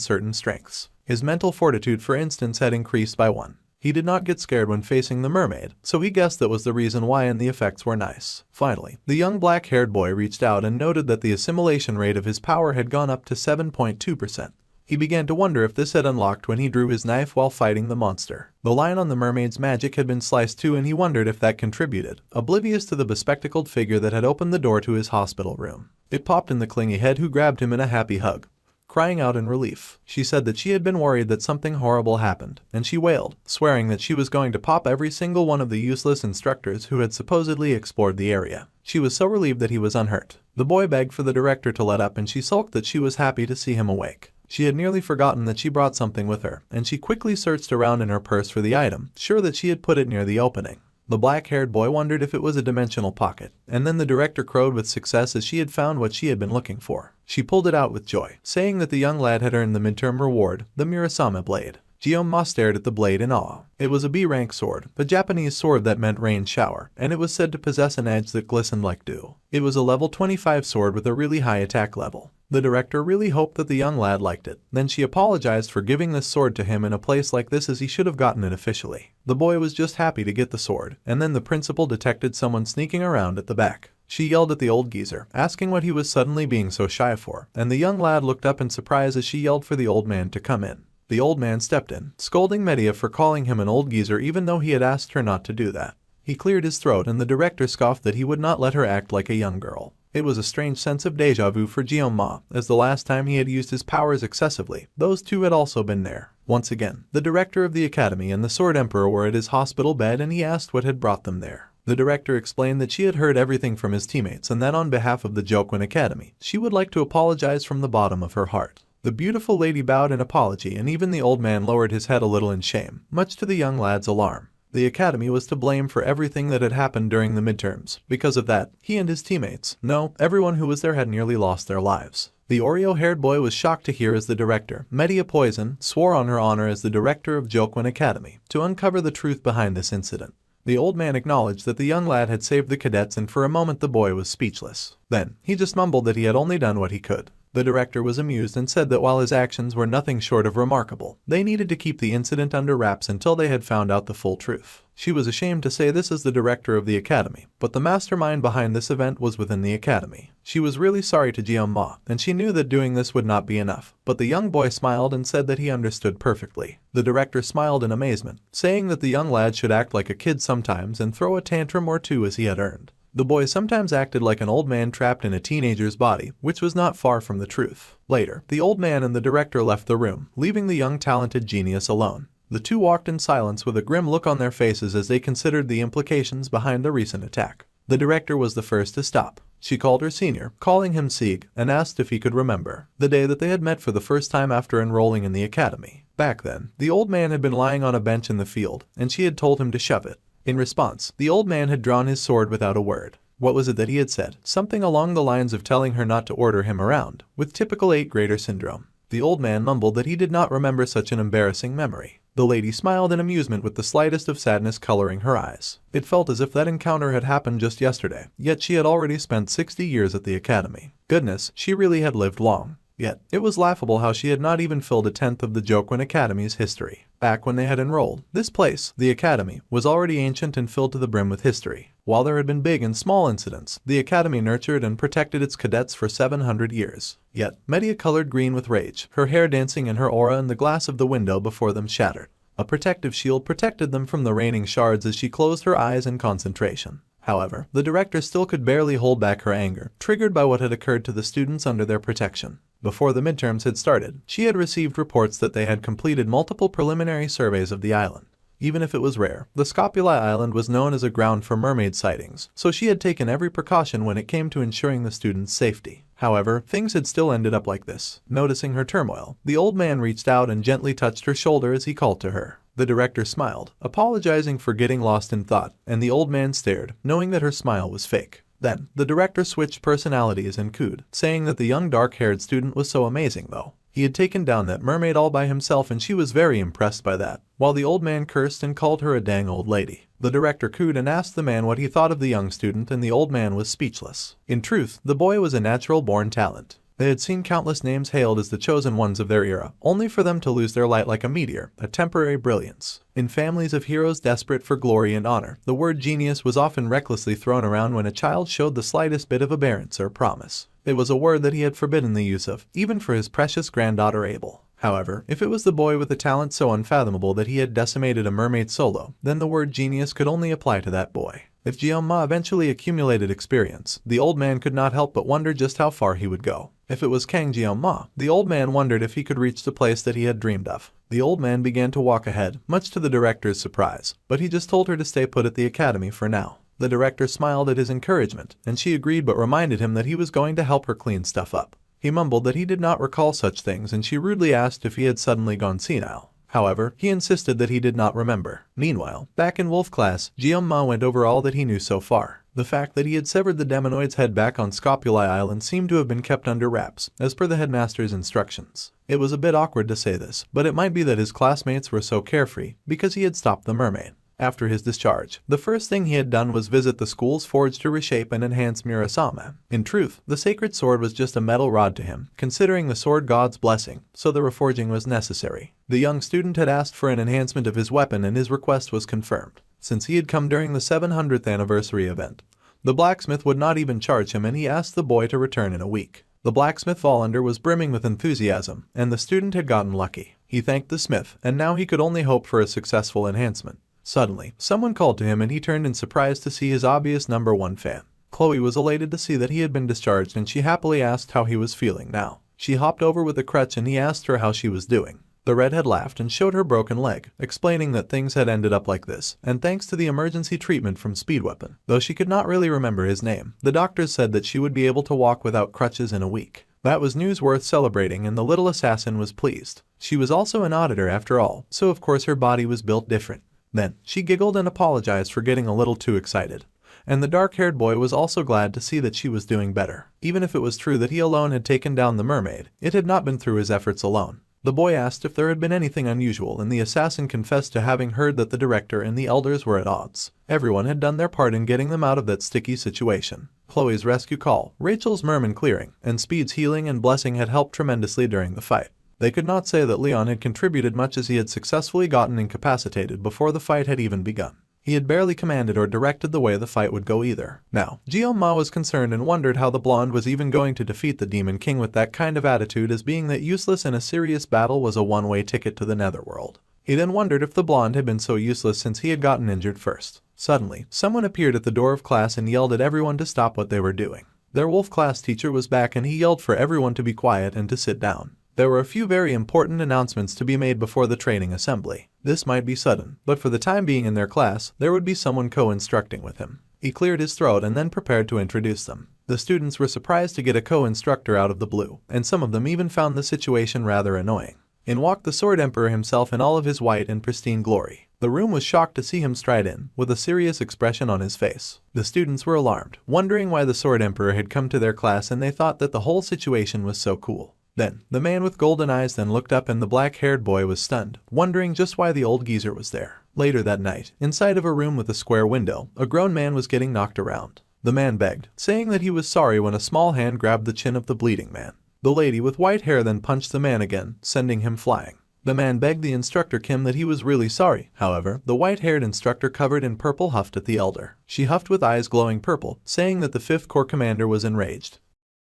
certain strengths. His mental fortitude, for instance, had increased by 1. He did not get scared when facing the mermaid, so he guessed that was the reason why, and the effects were nice. Finally, the young black-haired boy reached out and noted that the assimilation rate of his power had gone up to 7.2%. He began to wonder if this had unlocked when he drew his knife while fighting the monster. The line on the mermaid's magic had been sliced too, and he wondered if that contributed, oblivious to the bespectacled figure that had opened the door to his hospital room. It popped in the clingy head, who grabbed him in a happy hug, crying out in relief. She said that she had been worried that something horrible happened, and she wailed, swearing that she was going to pop every single one of the useless instructors who had supposedly explored the area. She was so relieved that he was unhurt. The boy begged for the director to let up, and she sulked that she was happy to see him awake. She had nearly forgotten that she brought something with her, and she quickly searched around in her purse for the item, sure that she had put it near the opening. The black-haired boy wondered if it was a dimensional pocket, and then the director crowed with success as she had found what she had been looking for. She pulled it out with joy, saying that the young lad had earned the midterm reward, the Murasame blade. Jeong-ma stared at the blade in awe. It was a B-rank sword, a Japanese sword that meant rain shower, and it was said to possess an edge that glistened like dew. It was a level 25 sword with a really high attack level. The director really hoped that the young lad liked it. Then she apologized for giving this sword to him in a place like this, as he should have gotten it officially. The boy was just happy to get the sword, and then the principal detected someone sneaking around at the back. She yelled at the old geezer, asking what he was suddenly being so shy for, and the young lad looked up in surprise as she yelled for the old man to come in. The old man stepped in, scolding Medea for calling him an old geezer even though he had asked her not to do that. He cleared his throat and the director scoffed that he would not let her act like a young girl. It was a strange sense of déjà vu for Jeon-ma, as the last time he had used his powers excessively, those two had also been there. Once again, the director of the academy and the Sword Emperor were at his hospital bed and he asked what had brought them there. The director explained that she had heard everything from his teammates and that on behalf of the Jokwon Academy, she would like to apologize from the bottom of her heart. The beautiful lady bowed in apology and even the old man lowered his head a little in shame, much to the young lad's alarm. The academy was to blame for everything that had happened during the midterms. Because of that, he and his teammates, no, everyone who was there had nearly lost their lives. The Oreo-haired boy was shocked to hear as the director, Media Poison, swore on her honor as the director of Jokwon Academy to uncover the truth behind this incident. The old man acknowledged that the young lad had saved the cadets and for a moment the boy was speechless. Then, he just mumbled that he had only done what he could. The director was amused and said that while his actions were nothing short of remarkable, they needed to keep the incident under wraps until they had found out the full truth. She was ashamed to say this as the director of the academy, but the mastermind behind this event was within the academy. She was really sorry to Jeon-ma, and she knew that doing this would not be enough, but the young boy smiled and said that he understood perfectly. The director smiled in amazement, saying that the young lad should act like a kid sometimes and throw a tantrum or two as he had earned. The boy sometimes acted like an old man trapped in a teenager's body, which was not far from the truth. Later, the old man and the director left the room, leaving the young talented genius alone. The two walked in silence with a grim look on their faces as they considered the implications behind the recent attack. The director was the first to stop. She called her senior, calling him Sieg, and asked if he could remember the day that they had met for the first time after enrolling in the academy. Back then, the old man had been lying on a bench in the field, and she had told him to shove it. In response, the old man had drawn his sword without a word. What was it that he had said? Something along the lines of telling her not to order him around, with typical 8th grader syndrome. The old man mumbled that he did not remember such an embarrassing memory. The lady smiled in amusement with the slightest of sadness coloring her eyes. It felt as if that encounter had happened just yesterday, yet she had already spent 60 years at the academy. Goodness, she really had lived long. Yet, it was laughable how she had not even filled a tenth of the Jokwon Academy's history. Back when they had enrolled, this place, the academy, was already ancient and filled to the brim with history. While there had been big and small incidents, the academy nurtured and protected its cadets for 700 years. Yet, Media colored green with rage, her hair dancing in her aura and the glass of the window before them shattered. A protective shield protected them from the raining shards as she closed her eyes in concentration. However, the director still could barely hold back her anger, triggered by what had occurred to the students under their protection. Before the midterms had started, she had received reports that they had completed multiple preliminary surveys of the island. Even if it was rare, the Scopuli Island was known as a ground for mermaid sightings, so she had taken every precaution when it came to ensuring the students' safety. However, things had still ended up like this. Noticing her turmoil, the old man reached out and gently touched her shoulder as he called to her. The director smiled, apologizing for getting lost in thought, and the old man stared, knowing that her smile was fake. Then, the director switched personalities and cooed, saying that the young dark-haired student was so amazing though. He had taken down that mermaid all by himself and she was very impressed by that, while the old man cursed and called her a dang old lady. The director cooed and asked the man what he thought of the young student and the old man was speechless. In truth, the boy was a natural-born talent. They had seen countless names hailed as the chosen ones of their era, only for them to lose their light like a meteor, a temporary brilliance. In families of heroes desperate for glory and honor, the word genius was often recklessly thrown around when a child showed the slightest bit of aberrance or promise. It was a word that he had forbidden the use of, even for his precious granddaughter Abel. However, if it was the boy with a talent so unfathomable that he had decimated a mermaid solo, then the word genius could only apply to that boy. If Jeon-ma eventually accumulated experience, the old man could not help but wonder just how far he would go. If it was Kang Jeon-ma, the old man wondered if he could reach the place that he had dreamed of. The old man began to walk ahead, much to the director's surprise, but he just told her to stay put at the academy for now. The director smiled at his encouragement, and she agreed but reminded him that he was going to help her clean stuff up. He mumbled that he did not recall such things and she rudely asked if he had suddenly gone senile. However, he insisted that he did not remember. Meanwhile, back in Wolf class, Jeon-ma went over all that he knew so far. The fact that he had severed the demonoid's head back on Scopuli Island seemed to have been kept under wraps, as per the headmaster's instructions. It was a bit awkward to say this, but it might be that his classmates were so carefree because he had stopped the mermaid. After his discharge, the first thing he had done was visit the school's forge to reshape and enhance Murasame. In truth, the sacred sword was just a metal rod to him, considering the sword god's blessing, so the reforging was necessary. The young student had asked for an enhancement of his weapon and his request was confirmed. Since he had come during the 700th anniversary event, the blacksmith would not even charge him and he asked the boy to return in a week. The blacksmith Vollander was brimming with enthusiasm, and the student had gotten lucky. He thanked the smith, and now he could only hope for a successful enhancement. Suddenly, someone called to him and he turned in surprise to see his obvious #1 fan. Chloe was elated to see that he had been discharged and she happily asked how he was feeling now. She hopped over with a crutch and he asked her how she was doing. The redhead laughed and showed her broken leg, explaining that things had ended up like this, and thanks to the emergency treatment from Speedweapon. Though she could not really remember his name, the doctors said that she would be able to walk without crutches in a week. That was news worth celebrating and the little assassin was pleased. She was also an auditor after all, so of course her body was built different. Then, she giggled and apologized for getting a little too excited. And the dark-haired boy was also glad to see that she was doing better. Even if it was true that he alone had taken down the mermaid, it had not been through his efforts alone. The boy asked if there had been anything unusual and the assassin confessed to having heard that the director and the elders were at odds. Everyone had done their part in getting them out of that sticky situation. Chloe's rescue call, Rachel's merman clearing, and Speed's healing and blessing had helped tremendously during the fight. They could not say that Leon had contributed much as he had successfully gotten incapacitated before the fight had even begun. He had barely commanded or directed the way the fight would go either. Now, Jeon-ma was concerned and wondered how the blonde was even going to defeat the Demon King with that kind of attitude, as being that useless in a serious battle was a one-way ticket to the netherworld. He then wondered if the blonde had been so useless since he had gotten injured first. Suddenly, someone appeared at the door of class and yelled at everyone to stop what they were doing. Their wolf class teacher was back and he yelled for everyone to be quiet and to sit down. There were a few very important announcements to be made before the training assembly. This might be sudden, but for the time being in their class, there would be someone co-instructing with him. He cleared his throat and then prepared to introduce them. The students were surprised to get a co-instructor out of the blue, and some of them even found the situation rather annoying. In walked the Sword Emperor himself in all of his white and pristine glory. The room was shocked to see him stride in, with a serious expression on his face. The students were alarmed, wondering why the Sword Emperor had come to their class, and they thought that the whole situation was so cool. Then, the man with golden eyes then looked up and the black-haired boy was stunned, wondering just why the old geezer was there. Later that night, inside of a room with a square window, a grown man was getting knocked around. The man begged, saying that he was sorry when a small hand grabbed the chin of the bleeding man. The lady with white hair then punched the man again, sending him flying. The man begged the instructor Kim that he was really sorry. However, the white-haired instructor covered in purple huffed at the elder. She huffed with eyes glowing purple, saying that the 5th Corps commander was enraged.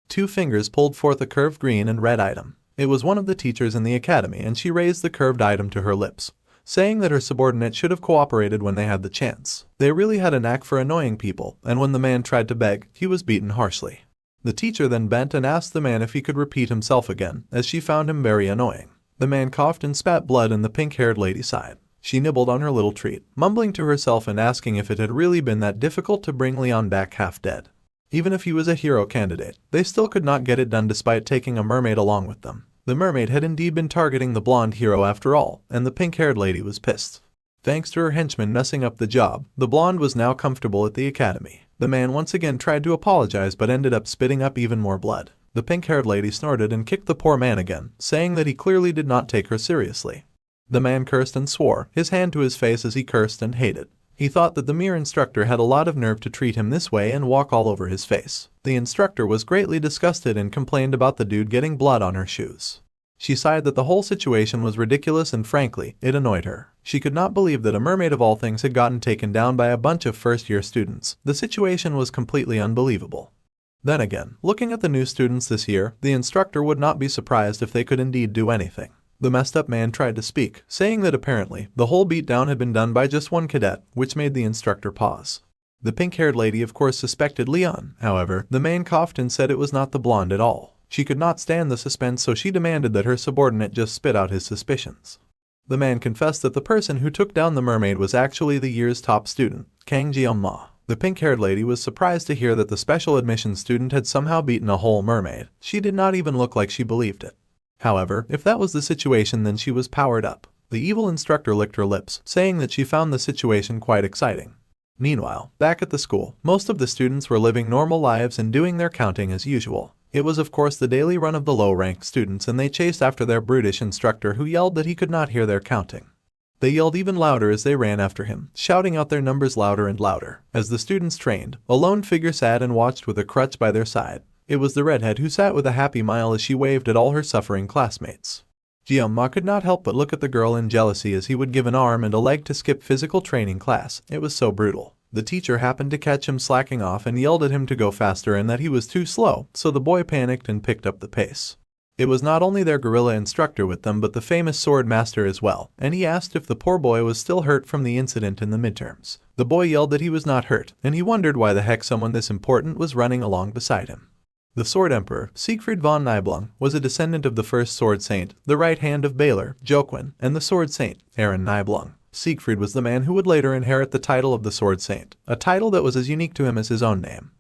2 fingers pulled forth a curved green and red item. It was one of the teachers in the academy and she raised the curved item to her lips, saying that her subordinate should have cooperated when they had the chance. They really had a knack for annoying people, and when the man tried to beg, he was beaten harshly. The teacher then bent and asked the man if he could repeat himself again, as she found him very annoying. The man coughed and spat blood and the pink-haired lady sighed. She nibbled on her little treat, mumbling to herself and asking if it had really been that difficult to bring Leon back half dead. Even if he was a hero candidate, they still could not get it done despite taking a mermaid along with them. The mermaid had indeed been targeting the blonde hero after all, and the pink-haired lady was pissed. Thanks to her henchman messing up the job, the blonde was now comfortable at the academy. The man once again tried to apologize but ended up spitting up even more blood. The pink-haired lady snorted and kicked the poor man again, saying that he clearly did not take her seriously. The man cursed and swore, his hand to his face as he cursed and hated. He thought that the mere instructor had a lot of nerve to treat him this way and walk all over his face. The instructor was greatly disgusted and complained about the dude getting blood on her shoes. She sighed that the whole situation was ridiculous and frankly, it annoyed her. She could not believe that a mermaid of all things had gotten taken down by a bunch of first-year students. The situation was completely unbelievable. Then again, looking at the new students this year, the instructor would not be surprised if they could indeed do anything. The messed up man tried to speak, saying that apparently, the whole beatdown had been done by just one cadet, which made the instructor pause. The pink-haired lady of course suspected Leon. However, the man coughed and said it was not the blonde at all. She could not stand the suspense, so she demanded that her subordinate just spit out his suspicions. The man confessed that the person who took down the mermaid was actually the year's top student, Kang Jeon-ma. The pink-haired lady was surprised to hear that the special admissions student had somehow beaten a whole mermaid. She did not even look like she believed it. However, if that was the situation, then she was powered up. The evil instructor licked her lips, saying that she found the situation quite exciting. Meanwhile, back at the school, most of the students were living normal lives and doing their counting as usual. It was of course the daily run of the low-ranked students, and they chased after their brutish instructor who yelled that he could not hear their counting. They yelled even louder as they ran after him, shouting out their numbers louder and louder. As the students trained, a lone figure sat and watched with a crutch by their side. It was the redhead who sat with a happy smile as she waved at all her suffering classmates. Jeon-ma could not help but look at the girl in jealousy as he would give an arm and a leg to skip physical training class. It was so brutal. The teacher happened to catch him slacking off and yelled at him to go faster and that he was too slow, so the boy panicked and picked up the pace. It was not only their guerrilla instructor with them but the famous sword master as well, and he asked if the poor boy was still hurt from the incident in the midterms. The boy yelled that he was not hurt, and he wondered why the heck someone this important was running along beside him. The Sword Emperor, Siegfried von Nibelung, was a descendant of the first Sword Saint, the right hand of Balor, Joquin, and the Sword Saint, Aaron Nibelung. Siegfried was the man who would later inherit the title of the Sword Saint, a title that was as unique to him as his own name.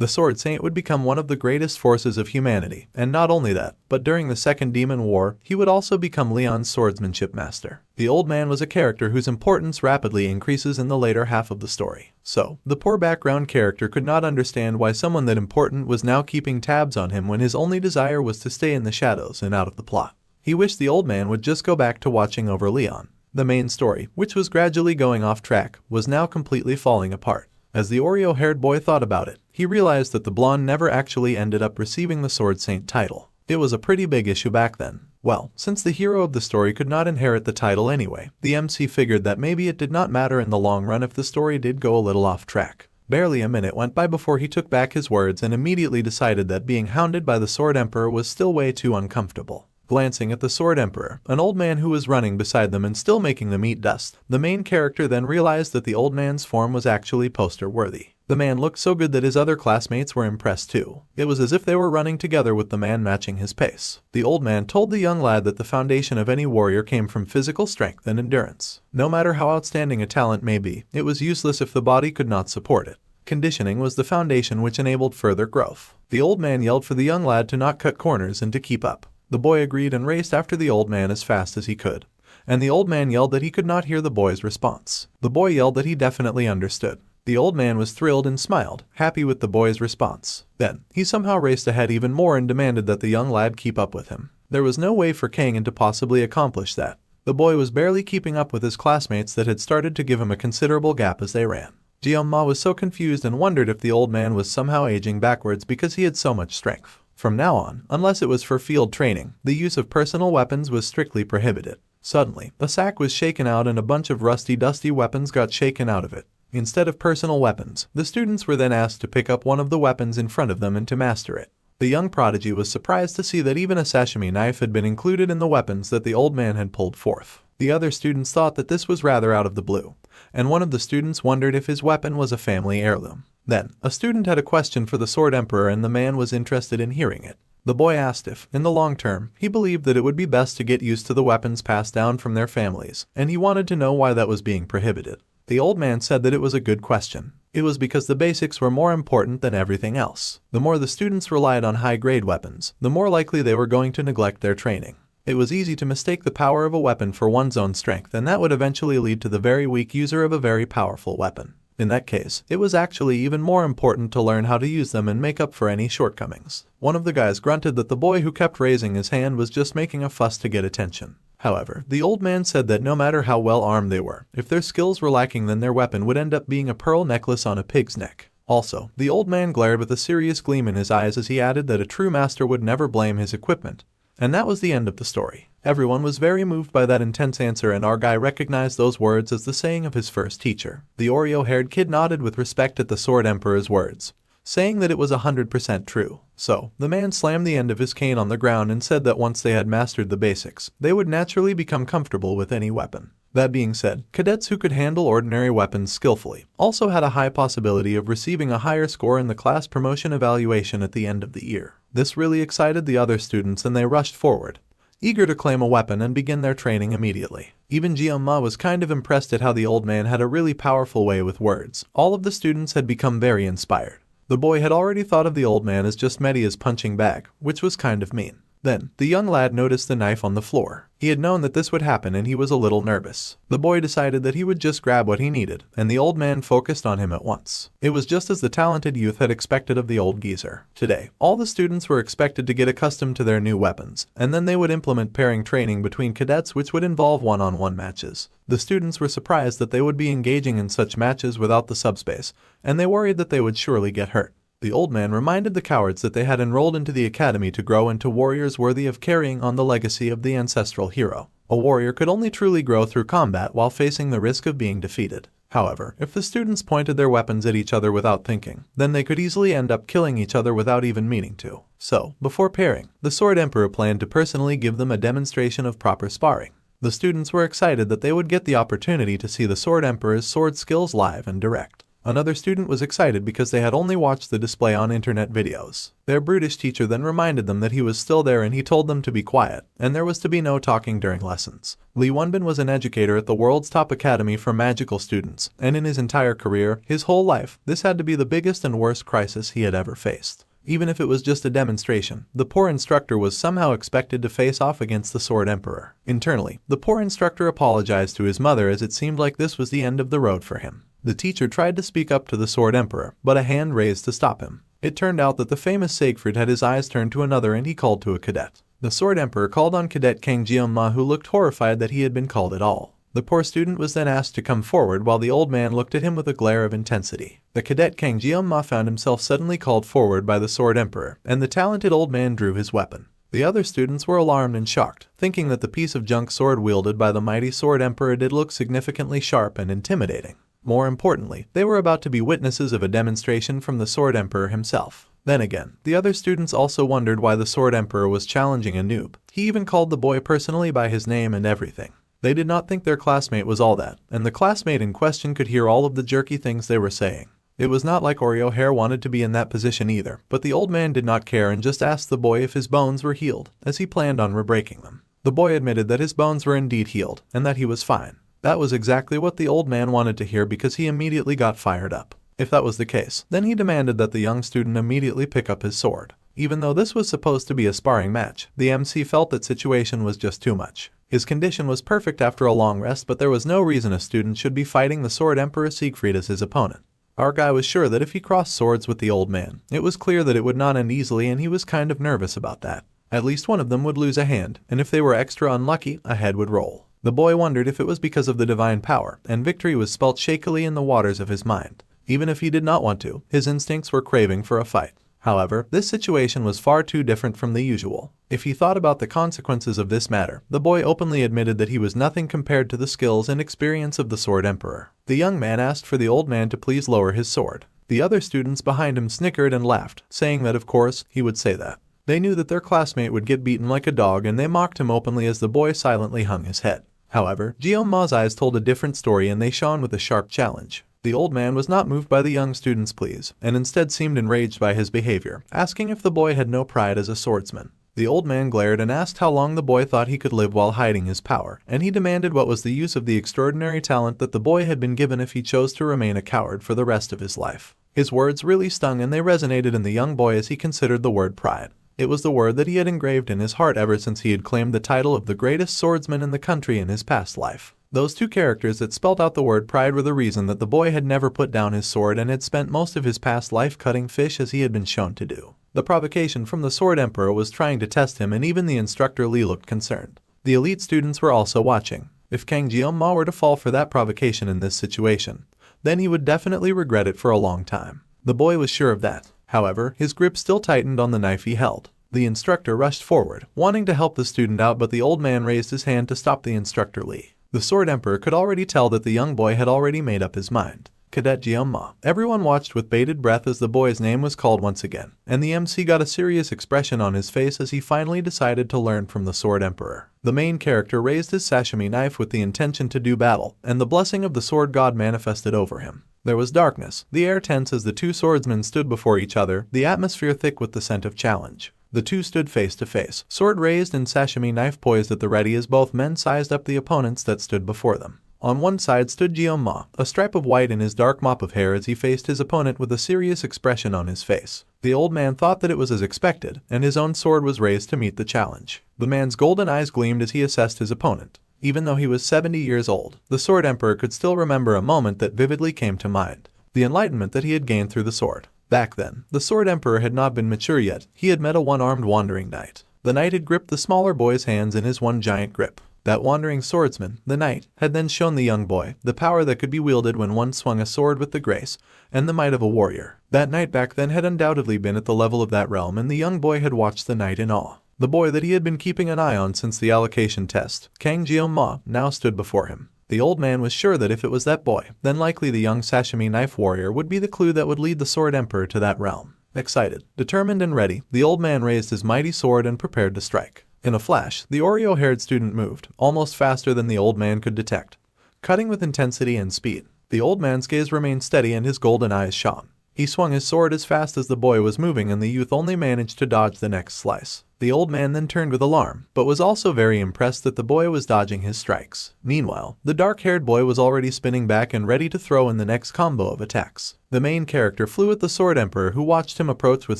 The Sword Saint would become one of the greatest forces of humanity, and not only that, but during the Second Demon War, he would also become Leon's swordsmanship master. The old man was a character whose importance rapidly increases in the later half of the story. So, the poor background character could not understand why someone that important was now keeping tabs on him when his only desire was to stay in the shadows and out of the plot. He wished the old man would just go back to watching over Leon. The main story, which was gradually going off track, was now completely falling apart. As the Oreo-haired boy thought about it, he realized that the blonde never actually ended up receiving the Sword Saint title. It was a pretty big issue back then. Well, since the hero of the story could not inherit the title anyway, the MC figured that maybe it did not matter in the long run if the story did go a little off track. Barely a minute went by before he took back his words and immediately decided that being hounded by the Sword Emperor was still way too uncomfortable. Glancing at the Sword Emperor, an old man who was running beside them and still making them eat dust, the main character then realized that the old man's form was actually poster-worthy. The man looked so good that his other classmates were impressed too. It was as if they were running together with the man matching his pace. The old man told the young lad that the foundation of any warrior came from physical strength and endurance. No matter how outstanding a talent may be, it was useless if the body could not support it. Conditioning was the foundation which enabled further growth. The old man yelled for the young lad to not cut corners and to keep up. The boy agreed and raced after the old man as fast as he could. And the old man yelled that he could not hear the boy's response. The boy yelled that he definitely understood. The old man was thrilled and smiled, happy with the boy's response. Then, he somehow raced ahead even more and demanded that the young lad keep up with him. There was no way for Kangen to possibly accomplish that. The boy was barely keeping up with his classmates that had started to give him a considerable gap as they ran. Jianma was so confused and wondered if the old man was somehow aging backwards because he had so much strength. From now on, unless it was for field training, the use of personal weapons was strictly prohibited. Suddenly, a sack was shaken out and a bunch of rusty, dusty weapons got shaken out of it. Instead of personal weapons, the students were then asked to pick up one of the weapons in front of them and to master it. The young prodigy was surprised to see that even a sashimi knife had been included in the weapons that the old man had pulled forth. The other students thought that this was rather out of the blue, and one of the students wondered if his weapon was a family heirloom. Then, a student had a question for the Sword Emperor and the man was interested in hearing it. The boy asked if, in the long term, he believed that it would be best to get used to the weapons passed down from their families, and he wanted to know why that was being prohibited. The old man said that it was a good question. It was because the basics were more important than everything else. The more the students relied on high-grade weapons, the more likely they were going to neglect their training. It was easy to mistake the power of a weapon for one's own strength, and that would eventually lead to the very weak user of a very powerful weapon. In that case, it was actually even more important to learn how to use them and make up for any shortcomings. One of the guys grunted that the boy who kept raising his hand was just making a fuss to get attention. However, the old man said that no matter how well armed they were, if their skills were lacking then their weapon would end up being a pearl necklace on a pig's neck. Also, the old man glared with a serious gleam in his eyes as he added that a true master would never blame his equipment. And that was the end of the story. Everyone was very moved by that intense answer and our guy recognized those words as the saying of his first teacher. The Oreo-haired kid nodded with respect at the Sword Emperor's words, saying that it was 100% true. So, the man slammed the end of his cane on the ground and said that once they had mastered the basics, they would naturally become comfortable with any weapon. That being said, cadets who could handle ordinary weapons skillfully also had a high possibility of receiving a higher score in the class promotion evaluation at the end of the year. This really excited the other students and they rushed forward, eager to claim a weapon and begin their training immediately. Even Jianma was kind of impressed at how the old man had a really powerful way with words. All of the students had become very inspired. The boy had already thought of the old man as just Media's punching bag, which was kind of mean. Then, the young lad noticed the knife on the floor. He had known that this would happen and he was a little nervous. The boy decided that he would just grab what he needed, and the old man focused on him at once. It was just as the talented youth had expected of the old geezer. Today, all the students were expected to get accustomed to their new weapons, and then they would implement pairing training between cadets which would involve one-on-one matches. The students were surprised that they would be engaging in such matches without the subspace, and they worried that they would surely get hurt. The old man reminded the cowards that they had enrolled into the academy to grow into warriors worthy of carrying on the legacy of the ancestral hero. A warrior could only truly grow through combat while facing the risk of being defeated. However, if the students pointed their weapons at each other without thinking, then they could easily end up killing each other without even meaning to. So, before pairing, the Sword Emperor planned to personally give them a demonstration of proper sparring. The students were excited that they would get the opportunity to see the Sword Emperor's sword skills live and direct. Another student was excited because they had only watched the display on internet videos. Their brutish teacher then reminded them that he was still there and he told them to be quiet, and there was to be no talking during lessons. Li Wenbin was an educator at the world's top academy for magical students, and in his entire career, his whole life, this had to be the biggest and worst crisis he had ever faced. Even if it was just a demonstration, the poor instructor was somehow expected to face off against the Sword Emperor. Internally, the poor instructor apologized to his mother as it seemed like this was the end of the road for him. The teacher tried to speak up to the Sword Emperor, but a hand raised to stop him. It turned out that the famous Siegfried had his eyes turned to another and he called to a cadet. The Sword Emperor called on Cadet Kang Jeong-ma, who looked horrified that he had been called at all. The poor student was then asked to come forward while the old man looked at him with a glare of intensity. The cadet Kang Jeong-ma found himself suddenly called forward by the Sword Emperor, and the talented old man drew his weapon. The other students were alarmed and shocked, thinking that the piece of junk sword wielded by the mighty Sword Emperor did look significantly sharp and intimidating. More importantly, they were about to be witnesses of a demonstration from the Sword Emperor himself. Then again, the other students also wondered why the Sword Emperor was challenging a noob. He even called the boy personally by his name and everything. They did not think their classmate was all that, and the classmate in question could hear all of the jerky things they were saying. It was not like Oreo Hair wanted to be in that position either, but the old man did not care and just asked the boy if his bones were healed, as he planned on re-breaking them. The boy admitted that his bones were indeed healed, and that he was fine. That was exactly what the old man wanted to hear because he immediately got fired up. If that was the case, then he demanded that the young student immediately pick up his sword. Even though this was supposed to be a sparring match, the MC felt that situation was just too much. His condition was perfect after a long rest, but there was no reason a student should be fighting the Sword Emperor Siegfried as his opponent. Our guy was sure that if he crossed swords with the old man, it was clear that it would not end easily, and he was kind of nervous about that. At least one of them would lose a hand, and if they were extra unlucky, a head would roll. The boy wondered if it was because of the divine power, and victory was spelt shakily in the waters of his mind. Even if he did not want to, his instincts were craving for a fight. However, this situation was far too different from the usual. If he thought about the consequences of this matter, the boy openly admitted that he was nothing compared to the skills and experience of the Sword Emperor. The young man asked for the old man to please lower his sword. The other students behind him snickered and laughed, saying that of course, he would say that. They knew that their classmate would get beaten like a dog, and they mocked him openly as the boy silently hung his head. However, Jeong-ma's eyes told a different story, and they shone with a sharp challenge. The old man was not moved by the young student's pleas, and instead seemed enraged by his behavior, asking if the boy had no pride as a swordsman. The old man glared and asked how long the boy thought he could live while hiding his power, and he demanded what was the use of the extraordinary talent that the boy had been given if he chose to remain a coward for the rest of his life. His words really stung, and they resonated in the young boy as he considered the word pride. It was the word that he had engraved in his heart ever since he had claimed the title of the greatest swordsman in the country in his past life. Those two characters that spelt out the word pride were the reason that the boy had never put down his sword and had spent most of his past life cutting fish as he had been shown to do. The provocation from the Sword Emperor was trying to test him, and even the instructor Li looked concerned. The elite students were also watching. If Kang Jeong-ma were to fall for that provocation in this situation, then he would definitely regret it for a long time. The boy was sure of that. However, his grip still tightened on the knife he held. The instructor rushed forward, wanting to help the student out, but the old man raised his hand to stop the instructor Li. The Sword Emperor could already tell that the young boy had already made up his mind. Cadet Jeong-ma. Everyone watched with bated breath as the boy's name was called once again, and the MC got a serious expression on his face as he finally decided to learn from the Sword Emperor. The main character raised his sashimi knife with the intention to do battle, and the blessing of the sword god manifested over him. There was darkness, the air tense as the two swordsmen stood before each other, the atmosphere thick with the scent of challenge. The two stood face to face, sword raised and sashimi knife poised at the ready as both men sized up the opponents that stood before them. On one side stood Jeong-ma, a stripe of white in his dark mop of hair as he faced his opponent with a serious expression on his face. The old man thought that it was as expected, and his own sword was raised to meet the challenge. The man's golden eyes gleamed as he assessed his opponent. Even though he was 70 years old, the Sword Emperor could still remember a moment that vividly came to mind. The enlightenment that he had gained through the sword. Back then, the Sword Emperor had not been mature yet. He had met a one-armed wandering knight. The knight had gripped the smaller boy's hands in his one giant grip. That wandering swordsman, the knight, had then shown the young boy the power that could be wielded when one swung a sword with the grace and the might of a warrior. That knight back then had undoubtedly been at the level of that realm, and the young boy had watched the knight in awe. The boy that he had been keeping an eye on since the allocation test, Kang Jeong-ma, now stood before him. The old man was sure that if it was that boy, then likely the young Sashimi knife warrior would be the clue that would lead the Sword Emperor to that realm. Excited, determined and ready, the old man raised his mighty sword and prepared to strike. In a flash, the Oreo-haired student moved, almost faster than the old man could detect, cutting with intensity and speed. The old man's gaze remained steady and his golden eyes shone. He swung his sword as fast as the boy was moving and the youth only managed to dodge the next slice. The old man then turned with alarm, but was also very impressed that the boy was dodging his strikes. Meanwhile, the dark-haired boy was already spinning back and ready to throw in the next combo of attacks. The main character flew at the Sword Emperor, who watched him approach with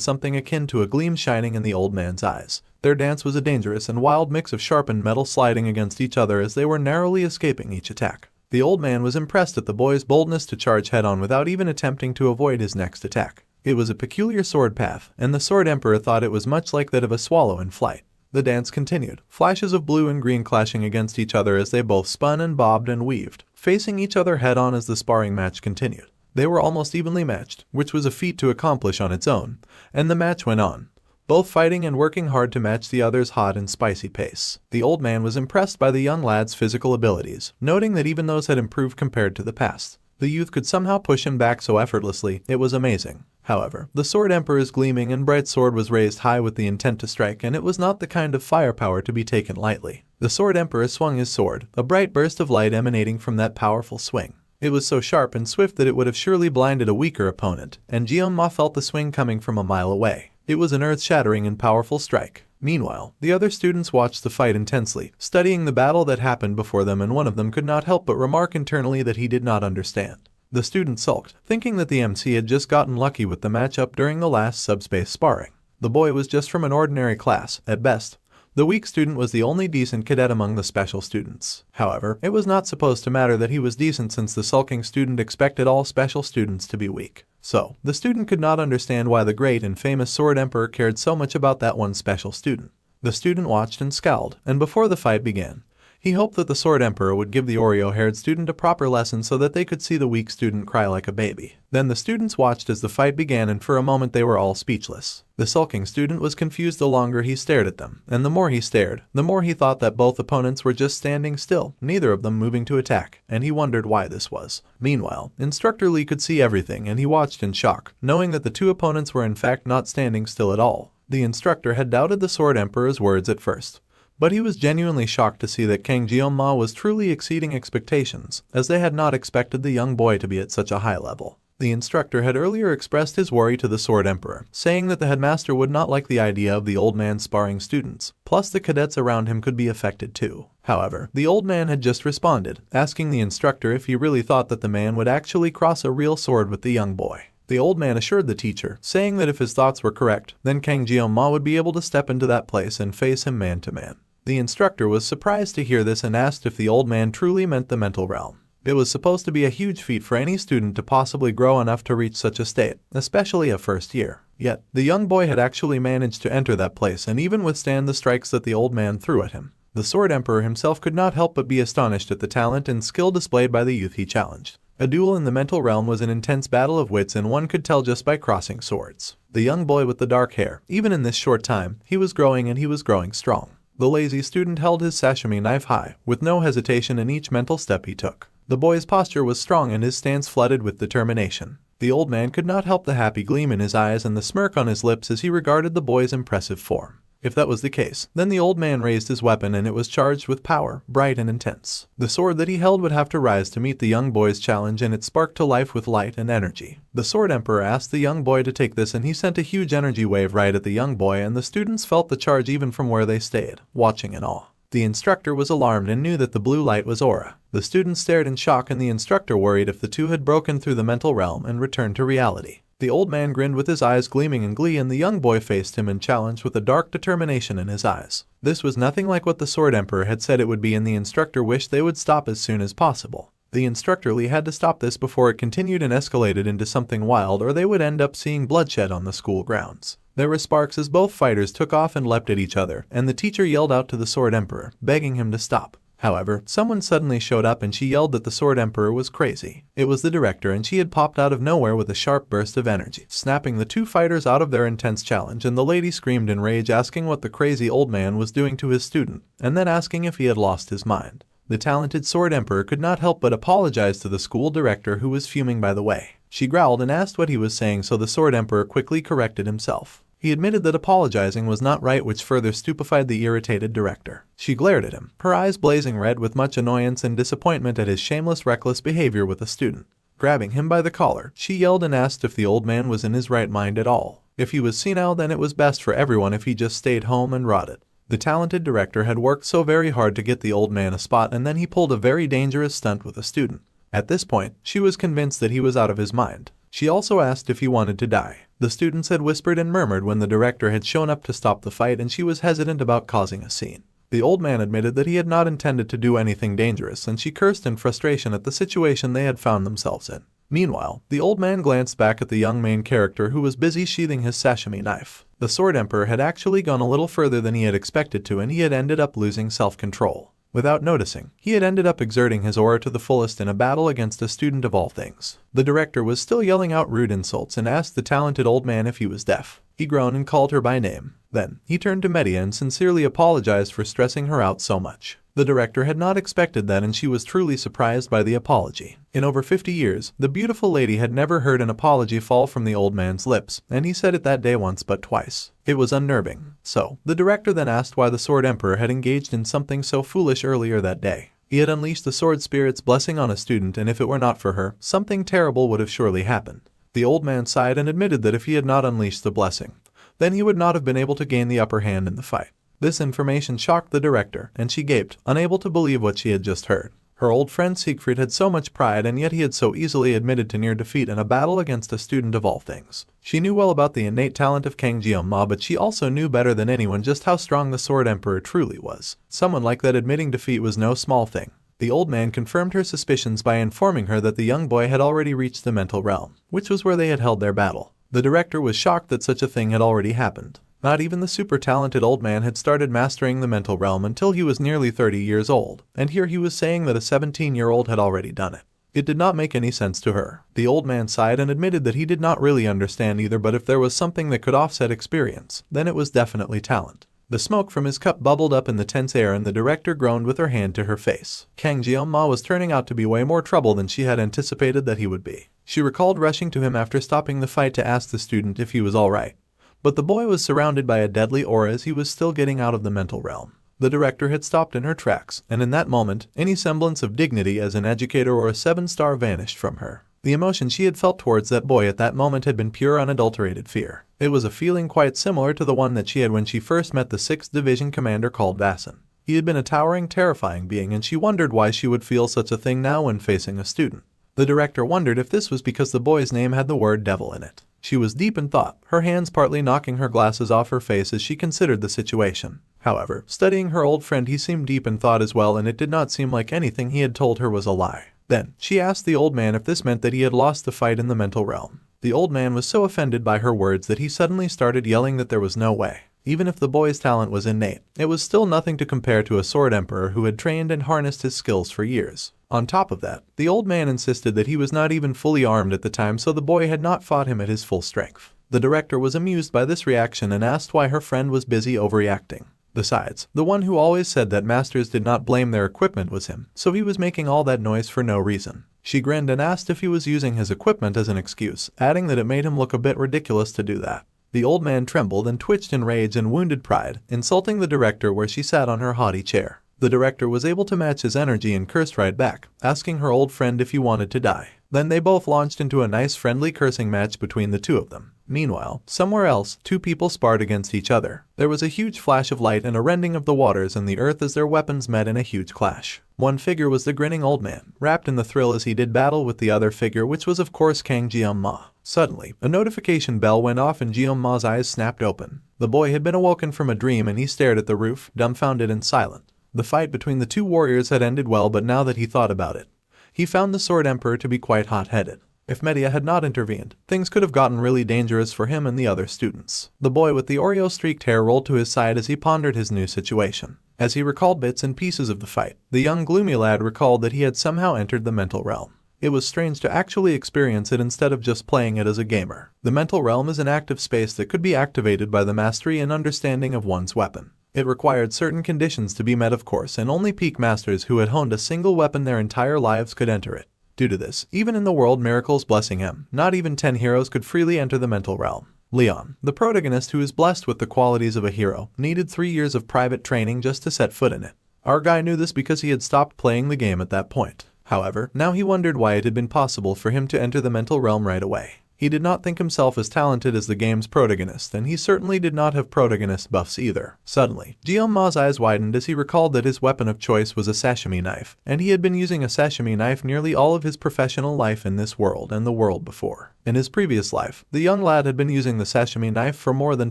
something akin to a gleam shining in the old man's eyes. Their dance was a dangerous and wild mix of sharpened metal sliding against each other as they were narrowly escaping each attack. The old man was impressed at the boy's boldness to charge head-on without even attempting to avoid his next attack. It was a peculiar sword path, and the Sword Emperor thought it was much like that of a swallow in flight. The dance continued, flashes of blue and green clashing against each other as they both spun and bobbed and weaved, facing each other head-on as the sparring match continued. They were almost evenly matched, which was a feat to accomplish on its own, and the match went on, both fighting and working hard to match the other's hot and spicy pace. The old man was impressed by the young lad's physical abilities, noting that even those had improved compared to the past. The youth could somehow push him back so effortlessly, it was amazing. However, the Sword Emperor's gleaming and bright sword was raised high with the intent to strike, and it was not the kind of firepower to be taken lightly. The Sword Emperor swung his sword, a bright burst of light emanating from that powerful swing. It was so sharp and swift that it would have surely blinded a weaker opponent, and Jeon-ma felt the swing coming from a mile away. It was an earth-shattering and powerful strike. Meanwhile, the other students watched the fight intensely, studying the battle that happened before them, and one of them could not help but remark internally that he did not understand. The student sulked, thinking that the MC had just gotten lucky with the matchup during the last subspace sparring. The boy was just from an ordinary class, at best. The weak student was the only decent cadet among the special students. However, it was not supposed to matter that he was decent, since the sulking student expected all special students to be weak. So, the student could not understand why the great and famous Sword Emperor cared so much about that one special student. The student watched and scowled, and before the fight began, he hoped that the Sword Emperor would give the Oreo-haired student a proper lesson so that they could see the weak student cry like a baby. Then the students watched as the fight began, and for a moment they were all speechless. The sulking student was confused the longer he stared at them, and the more he stared, the more he thought that both opponents were just standing still, neither of them moving to attack, and he wondered why this was. Meanwhile, Instructor Lee could see everything, and he watched in shock, knowing that the two opponents were in fact not standing still at all. The instructor had doubted the Sword Emperor's words at first, but he was genuinely shocked to see that Kang Jeon-ma was truly exceeding expectations, as they had not expected the young boy to be at such a high level. The instructor had earlier expressed his worry to the Sword Emperor, saying that the headmaster would not like the idea of the old man sparring students, plus the cadets around him could be affected too. However, the old man had just responded, asking the instructor if he really thought that the man would actually cross a real sword with the young boy. The old man assured the teacher, saying that if his thoughts were correct, then Kang Jeon-ma would be able to step into that place and face him man to man. The instructor was surprised to hear this and asked if the old man truly meant the mental realm. It was supposed to be a huge feat for any student to possibly grow enough to reach such a state, especially a first year. Yet, the young boy had actually managed to enter that place and even withstand the strikes that the old man threw at him. The Sword Emperor himself could not help but be astonished at the talent and skill displayed by the youth he challenged. A duel in the mental realm was an intense battle of wits, and one could tell just by crossing swords. The young boy with the dark hair, even in this short time, he was growing, and he was growing strong. The lazy student held his sashimi knife high, with no hesitation in each mental step he took. The boy's posture was strong and his stance flooded with determination. The old man could not help the happy gleam in his eyes and the smirk on his lips as he regarded the boy's impressive form. If that was the case, then the old man raised his weapon, and it was charged with power, bright and intense. The sword that he held would have to rise to meet the young boy's challenge, and it sparked to life with light and energy. The Sword Emperor asked the young boy to take this, and he sent a huge energy wave right at the young boy, and the students felt the charge even from where they stayed, watching in awe. The instructor was alarmed and knew that the blue light was aura. The students stared in shock, and the instructor worried if the two had broken through the mental realm and returned to reality. The old man grinned with his eyes gleaming in glee, and the young boy faced him and challenged with a dark determination in his eyes. This was nothing like what the Sword Emperor had said it would be, and the instructor wished they would stop as soon as possible. The instructor Lee had to stop this before it continued and escalated into something wild, or they would end up seeing bloodshed on the school grounds. There were sparks as both fighters took off and leapt at each other, and the teacher yelled out to the Sword Emperor, begging him to stop. However, someone suddenly showed up and she yelled that the Sword Emperor was crazy. It was the director, and she had popped out of nowhere with a sharp burst of energy, snapping the two fighters out of their intense challenge, and the lady screamed in rage, asking what the crazy old man was doing to his student, and then asking if he had lost his mind. The talented Sword Emperor could not help but apologize to the school director, who was fuming by the way. She growled and asked what he was saying, so the Sword Emperor quickly corrected himself. He admitted that apologizing was not right, which further stupefied the irritated director. She glared at him, her eyes blazing red with much annoyance and disappointment at his shameless, reckless behavior with a student. Grabbing him by the collar, she yelled and asked if the old man was in his right mind at all. If he was senile, then it was best for everyone if he just stayed home and rotted. The talented director had worked so very hard to get the old man a spot, and then he pulled a very dangerous stunt with a student. At this point, she was convinced that he was out of his mind. She also asked if he wanted to die. The students had whispered and murmured when the director had shown up to stop the fight, and she was hesitant about causing a scene. The old man admitted that he had not intended to do anything dangerous, and she cursed in frustration at the situation they had found themselves in. Meanwhile, the old man glanced back at the young main character, who was busy sheathing his sashimi knife. The Sword Emperor had actually gone a little further than he had expected to, and he had ended up losing self-control. Without noticing, he had ended up exerting his aura to the fullest in a battle against a student of all things. The director was still yelling out rude insults and asked the talented old man if he was deaf. He groaned and called her by name. Then, he turned to Medea and sincerely apologized for stressing her out so much. The director had not expected that, and she was truly surprised by the apology. In over 50 years, the beautiful lady had never heard an apology fall from the old man's lips, and he said it that day once but twice. It was unnerving. So, the director then asked why the Sword Emperor had engaged in something so foolish earlier that day. He had unleashed the Sword Spirit's blessing on a student, and if it were not for her, something terrible would have surely happened. The old man sighed and admitted that if he had not unleashed the blessing, then he would not have been able to gain the upper hand in the fight. This information shocked the director, and she gaped, unable to believe what she had just heard. Her old friend Siegfried had so much pride, and yet he had so easily admitted to near defeat in a battle against a student of all things. She knew well about the innate talent of Kang Jeong-ma, but she also knew better than anyone just how strong the Sword Emperor truly was. Someone like that admitting defeat was no small thing. The old man confirmed her suspicions by informing her that the young boy had already reached the mental realm, which was where they had held their battle. The director was shocked that such a thing had already happened. Not even the super talented old man had started mastering the mental realm until he was nearly 30 years old, and here he was saying that a 17-year-old had already done it. It did not make any sense to her. The old man sighed and admitted that he did not really understand either, but if there was something that could offset experience, then it was definitely talent. The smoke from his cup bubbled up in the tense air, and the director groaned with her hand to her face. Kang Jeong-ma was turning out to be way more trouble than she had anticipated that he would be. She recalled rushing to him after stopping the fight to ask the student if he was alright. But the boy was surrounded by a deadly aura as he was still getting out of the mental realm. The director had stopped in her tracks, and in that moment, any semblance of dignity as an educator or a 7-star vanished from her. The emotion she had felt towards that boy at that moment had been pure, unadulterated fear. It was a feeling quite similar to the one that she had when she first met the 6th Division commander called Vasan. He had been a towering, terrifying being, and she wondered why she would feel such a thing now when facing a student. The director wondered if this was because the boy's name had the word devil in it. She was deep in thought, her hands partly knocking her glasses off her face as she considered the situation. However, studying her old friend, he seemed deep in thought as well, and it did not seem like anything he had told her was a lie. Then, she asked the old man if this meant that he had lost the fight in the mental realm. The old man was so offended by her words that he suddenly started yelling that there was no way. Even if the boy's talent was innate, it was still nothing to compare to a Sword Emperor who had trained and harnessed his skills for years. On top of that, the old man insisted that he was not even fully armed at the time, so the boy had not fought him at his full strength. The director was amused by this reaction and asked why her friend was busy overreacting. Besides, the one who always said that masters did not blame their equipment was him, so he was making all that noise for no reason. She grinned and asked if he was using his equipment as an excuse, adding that it made him look a bit ridiculous to do that. The old man trembled and twitched in rage and wounded pride, insulting the director where she sat on her haughty chair. The director was able to match his energy and cursed right back, asking her old friend if he wanted to die. Then they both launched into a nice friendly cursing match between the two of them. Meanwhile, somewhere else, two people sparred against each other. There was a huge flash of light and a rending of the waters and the earth as their weapons met in a huge clash. One figure was the grinning old man, wrapped in the thrill as he did battle with the other figure, which was of course Kang Jeong-ma. Suddenly, a notification bell went off and Jeong-ma's eyes snapped open. The boy had been awoken from a dream and he stared at the roof, dumbfounded and silent. The fight between the two warriors had ended well, but now that he thought about it, he found the Sword Emperor to be quite hot-headed. If Medea had not intervened, things could have gotten really dangerous for him and the other students. The boy with the Oreo-streaked hair rolled to his side as he pondered his new situation. As he recalled bits and pieces of the fight, the young gloomy lad recalled that he had somehow entered the mental realm. It was strange to actually experience it instead of just playing it as a gamer. The mental realm is an active space that could be activated by the mastery and understanding of one's weapon. It required certain conditions to be met, of course, and only peak masters who had honed a single weapon their entire lives could enter it. Due to this, even in the world miracles blessing him, not even 10 heroes could freely enter the mental realm. Leon, the protagonist who is blessed with the qualities of a hero, needed 3 years of private training just to set foot in it. Our guy knew this because he had stopped playing the game at that point. However, now he wondered why it had been possible for him to enter the mental realm right away. He did not think himself as talented as the game's protagonist, and he certainly did not have protagonist buffs either. Suddenly, Jeonma's eyes widened as he recalled that his weapon of choice was a sashimi knife, and he had been using a sashimi knife nearly all of his professional life in this world and the world before. In his previous life, the young lad had been using the sashimi knife for more than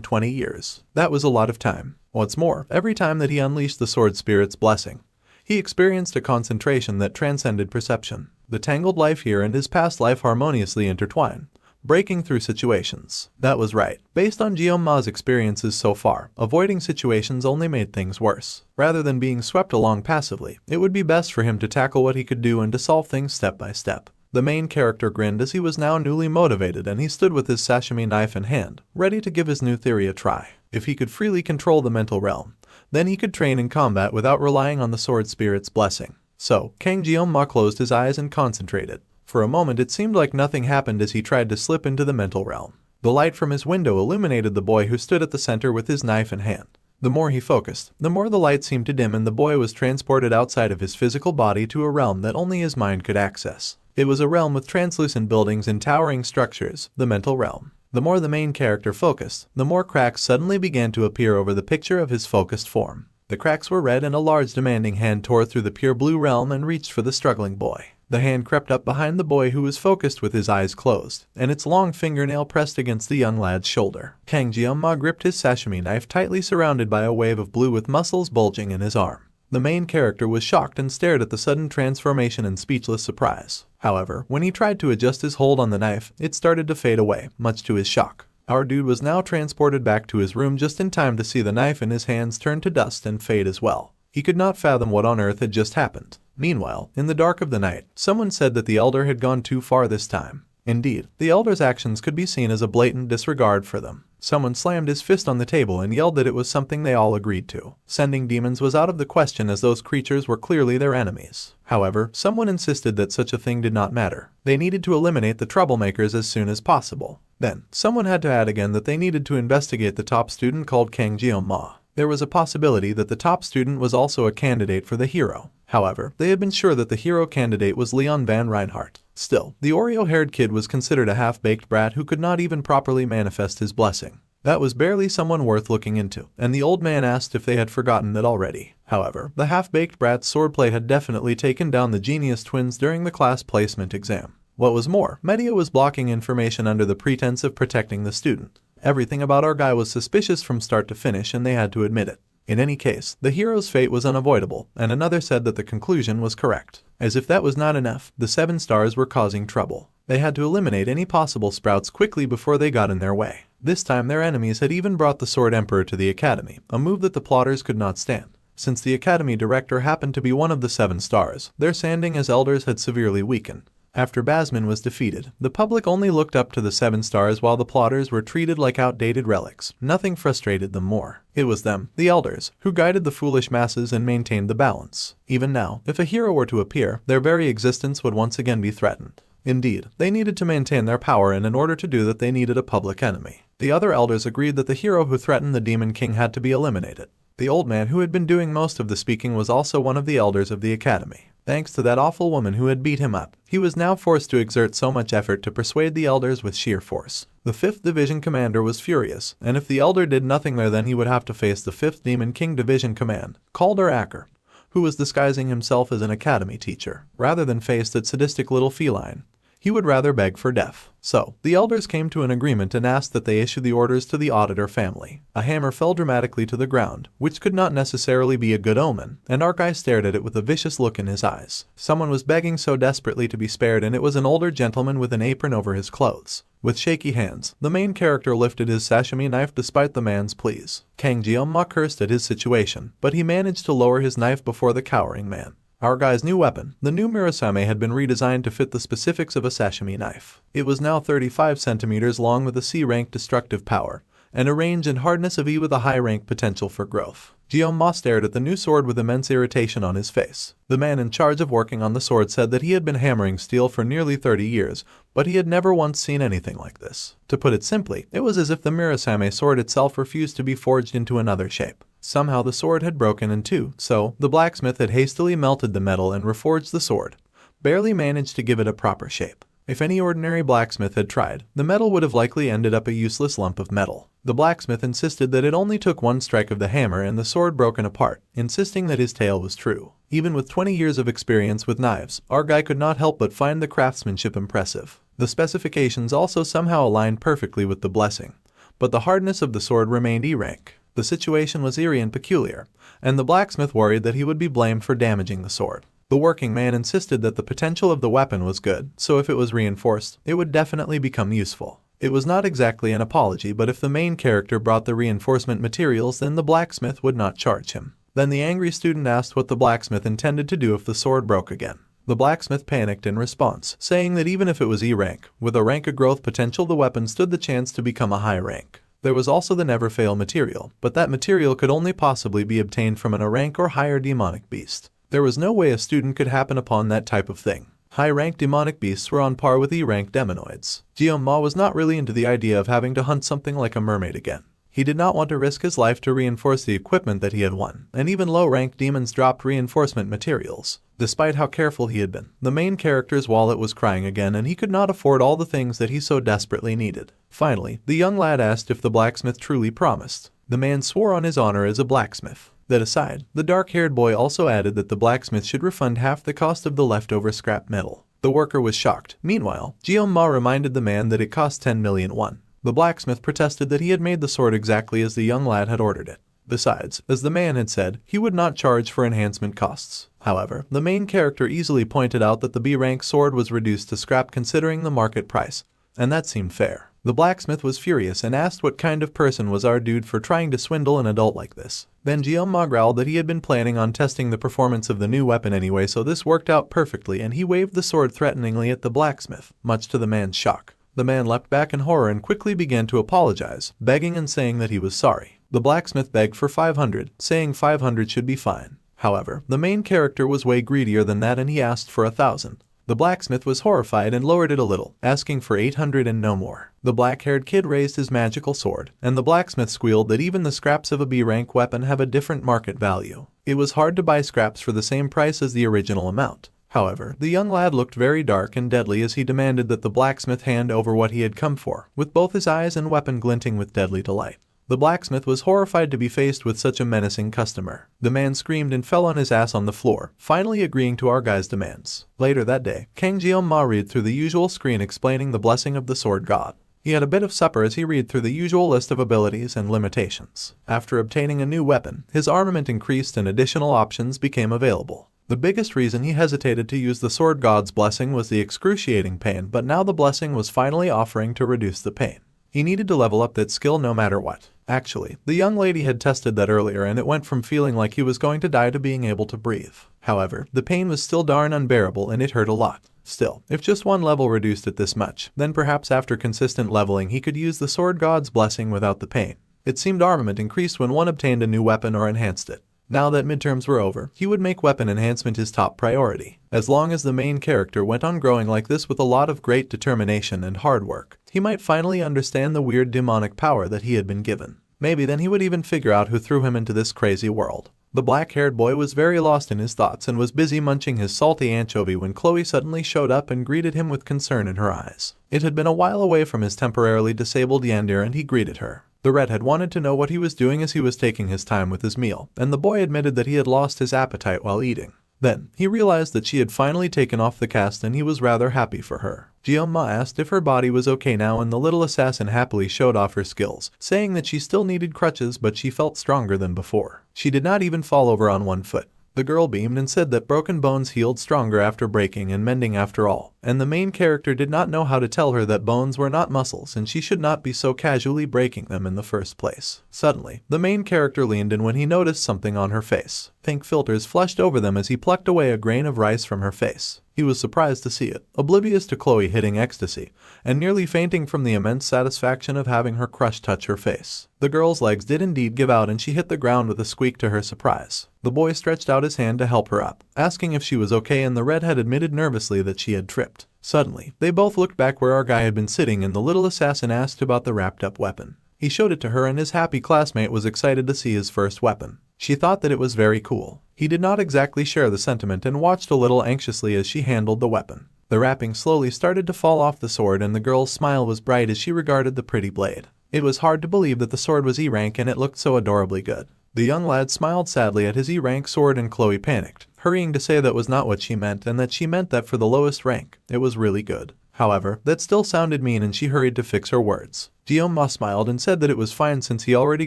20 years. That was a lot of time. What's more, every time that he unleashed the sword spirit's blessing, he experienced a concentration that transcended perception. The tangled life here and his past life harmoniously intertwine, breaking through situations. That was right. Based on Jeonma's experiences so far, avoiding situations only made things worse. Rather than being swept along passively, it would be best for him to tackle what he could do and to solve things step by step. The main character grinned as he was now newly motivated, and he stood with his sashimi knife in hand, ready to give his new theory a try. If he could freely control the mental realm, then he could train in combat without relying on the sword spirit's blessing. So, Kang Jeonma closed his eyes and concentrated. For a moment it seemed like nothing happened as he tried to slip into the mental realm. The light from his window illuminated the boy who stood at the center with his knife in hand. The more he focused, the more the light seemed to dim, and the boy was transported outside of his physical body to a realm that only his mind could access. It was a realm with translucent buildings and towering structures, the mental realm. The more the main character focused, the more cracks suddenly began to appear over the picture of his focused form. The cracks were red, and a large demanding hand tore through the pure blue realm and reached for the struggling boy. The hand crept up behind the boy who was focused with his eyes closed, and its long fingernail pressed against the young lad's shoulder. Kang Jeonma gripped his sashimi knife tightly, surrounded by a wave of blue with muscles bulging in his arm. The main character was shocked and stared at the sudden transformation in speechless surprise. However, when he tried to adjust his hold on the knife, it started to fade away, much to his shock. Our dude was now transported back to his room just in time to see the knife in his hands turn to dust and fade as well. He could not fathom what on earth had just happened. Meanwhile, in the dark of the night, someone said that the elder had gone too far this time. Indeed, the elder's actions could be seen as a blatant disregard for them. Someone slammed his fist on the table and yelled that it was something they all agreed to. Sending demons was out of the question, as those creatures were clearly their enemies. However, someone insisted that such a thing did not matter. They needed to eliminate the troublemakers as soon as possible. Then, someone had to add again that they needed to investigate the top student called Kang Jeonma. There was a possibility that the top student was also a candidate for the hero. However, they had been sure that the hero candidate was Leon van Reinhardt. Still, the Oreo-haired kid was considered a half-baked brat who could not even properly manifest his blessing. That was barely someone worth looking into, and the old man asked if they had forgotten it already. However, the half-baked brat's swordplay had definitely taken down the genius twins during the class placement exam. What was more, Media was blocking information under the pretense of protecting the student. Everything about our guy was suspicious from start to finish, and they had to admit it. In any case, the hero's fate was unavoidable, and another said that the conclusion was correct. As if that was not enough, the 7 stars were causing trouble. They had to eliminate any possible sprouts quickly before they got in their way. This time their enemies had even brought the Sword Emperor to the academy, a move that the plotters could not stand. Since the academy director happened to be one of the 7 stars, their standing as elders had severely weakened. After Basman was defeated, the public only looked up to the 7 stars while the plotters were treated like outdated relics. Nothing frustrated them more. It was them, the elders, who guided the foolish masses and maintained the balance. Even now, if a hero were to appear, their very existence would once again be threatened. Indeed, they needed to maintain their power, and in order to do that they needed a public enemy. The other elders agreed that the hero who threatened the Demon King had to be eliminated. The old man who had been doing most of the speaking was also one of the elders of the academy. Thanks to that awful woman who had beat him up, he was now forced to exert so much effort to persuade the elders with sheer force. The 5th Division Commander was furious, and if the elder did nothing there, then he would have to face the 5th Demon King Division Command, Calder Acker, who was disguising himself as an academy teacher. Rather than face that sadistic little feline, he would rather beg for death. So, the elders came to an agreement and asked that they issue the orders to the auditor family. A hammer fell dramatically to the ground, which could not necessarily be a good omen, and Arkai stared at it with a vicious look in his eyes. Someone was begging so desperately to be spared, and it was an older gentleman with an apron over his clothes. With shaky hands, the main character lifted his sashimi knife despite the man's pleas. Kang Jeonma cursed at his situation, but he managed to lower his knife before the cowering man. Our guy's new weapon, the new Murasame, had been redesigned to fit the specifics of a sashimi knife. It was now 35 centimeters long with a C-rank destructive power, and a range and hardness of E with a high rank potential for growth. Jeong-ma stared at the new sword with immense irritation on his face. The man in charge of working on the sword said that he had been hammering steel for nearly 30 years, but he had never once seen anything like this. To put it simply, it was as if the Murasame sword itself refused to be forged into another shape. Somehow the sword had broken in two, so the blacksmith had hastily melted the metal and reforged the sword, barely managed to give it a proper shape. If any ordinary blacksmith had tried, the metal would have likely ended up a useless lump of metal. The blacksmith insisted that it only took one strike of the hammer and the sword broken apart, insisting that his tale was true. Even with 20 years of experience with knives, our guy could not help but find the craftsmanship impressive. The specifications also somehow aligned perfectly with the blessing, but the hardness of the sword remained E rank. The situation was eerie and peculiar, and the blacksmith worried that he would be blamed for damaging the sword. The working man insisted that the potential of the weapon was good, so if it was reinforced, it would definitely become useful. It was not exactly an apology, but if the main character brought the reinforcement materials, then the blacksmith would not charge him. Then the angry student asked what the blacksmith intended to do if the sword broke again. The blacksmith panicked in response, saying that even if it was E rank, with a rank of growth potential, the weapon stood the chance to become a high rank. There was also the never fail material, but that material could only possibly be obtained from an A rank or higher demonic beast. There was no way a student could happen upon that type of thing. High-rank demonic beasts were on par with E-rank demonoids. Jeong-ma was not really into the idea of having to hunt something like a mermaid again. He did not want to risk his life to reinforce the equipment that he had won, and even low-ranked demons dropped reinforcement materials. Despite how careful he had been, the main character's wallet was crying again, and he could not afford all the things that he so desperately needed. Finally, the young lad asked if the blacksmith truly promised. The man swore on his honor as a blacksmith. That aside, the dark-haired boy also added that the blacksmith should refund half the cost of the leftover scrap metal. The worker was shocked. Meanwhile, Jeong-ma reminded the man that it cost 10 million won. The blacksmith protested that he had made the sword exactly as the young lad had ordered it. Besides, as the man had said, he would not charge for enhancement costs. However, the main character easily pointed out that the B-rank sword was reduced to scrap considering the market price, and that seemed fair. The blacksmith was furious and asked what kind of person was our dude for trying to swindle an adult like this. Then Jeong-ma growled that he had been planning on testing the performance of the new weapon anyway, so this worked out perfectly, and he waved the sword threateningly at the blacksmith, much to the man's shock. The man leapt back in horror and quickly began to apologize, begging and saying that he was sorry. The blacksmith begged for 500, saying 500 should be fine. However, the main character was way greedier than that and he asked for 1,000. The blacksmith was horrified and lowered it a little, asking for 800 and no more. The black-haired kid raised his magical sword, and the blacksmith squealed that even the scraps of a B-rank weapon have a different market value. It was hard to buy scraps for the same price as the original amount. However, the young lad looked very dark and deadly as he demanded that the blacksmith hand over what he had come for, with both his eyes and weapon glinting with deadly delight. The blacksmith was horrified to be faced with such a menacing customer. The man screamed and fell on his ass on the floor, finally agreeing to our guy's demands. Later that day, Kang Jeong-ma read through the usual screen explaining the blessing of the sword god. He had a bit of supper as he read through the usual list of abilities and limitations. After obtaining a new weapon, his armament increased and additional options became available. The biggest reason he hesitated to use the sword god's blessing was the excruciating pain, but now the blessing was finally offering to reduce the pain. He needed to level up that skill no matter what. Actually, the young lady had tested that earlier and it went from feeling like he was going to die to being able to breathe. However, the pain was still darn unbearable and it hurt a lot. Still, if just one level reduced it this much, then perhaps after consistent leveling he could use the sword god's blessing without the pain. It seemed armament increased when one obtained a new weapon or enhanced it. Now that midterms were over, he would make weapon enhancement his top priority. As long as the main character went on growing like this with a lot of great determination and hard work, he might finally understand the weird demonic power that he had been given. Maybe then he would even figure out who threw him into this crazy world. The black-haired boy was very lost in his thoughts and was busy munching his salty anchovy when Chloe suddenly showed up and greeted him with concern in her eyes. It had been a while away from his temporarily disabled yandere and he greeted her. The redhead wanted to know what he was doing as he was taking his time with his meal, and the boy admitted that he had lost his appetite while eating. Then, he realized that she had finally taken off the cast and he was rather happy for her. Jeong-ma asked if her body was okay now and the little assassin happily showed off her skills, saying that she still needed crutches but she felt stronger than before. She did not even fall over on one foot. The girl beamed and said that broken bones healed stronger after breaking and mending after all. and the main character did not know how to tell her that bones were not muscles and she should not be so casually breaking them in the first place. Suddenly, the main character leaned in when he noticed something on her face. Pink filters flushed over them as he plucked away a grain of rice from her face. He was surprised to see it, oblivious to Chloe hitting ecstasy, and nearly fainting from the immense satisfaction of having her crush touch her face. The girl's legs did indeed give out and she hit the ground with a squeak to her surprise. The boy stretched out his hand to help her up, asking if she was okay, and the redhead admitted nervously that she had tripped. Suddenly, they both looked back where our guy had been sitting and the little assassin asked about the wrapped-up weapon. He showed it to her and his happy classmate was excited to see his first weapon. She thought that it was very cool. He did not exactly share the sentiment and watched a little anxiously as she handled the weapon. The wrapping slowly started to fall off the sword and the girl's smile was bright as she regarded the pretty blade. It was hard to believe that the sword was E-rank and it looked so adorably good. The young lad smiled sadly at his E-rank sword and Chloe panicked, hurrying to say that was not what she meant and that she meant that for the lowest rank, it was really good. However, that still sounded mean and she hurried to fix her words. Jioma smiled and said that it was fine since he already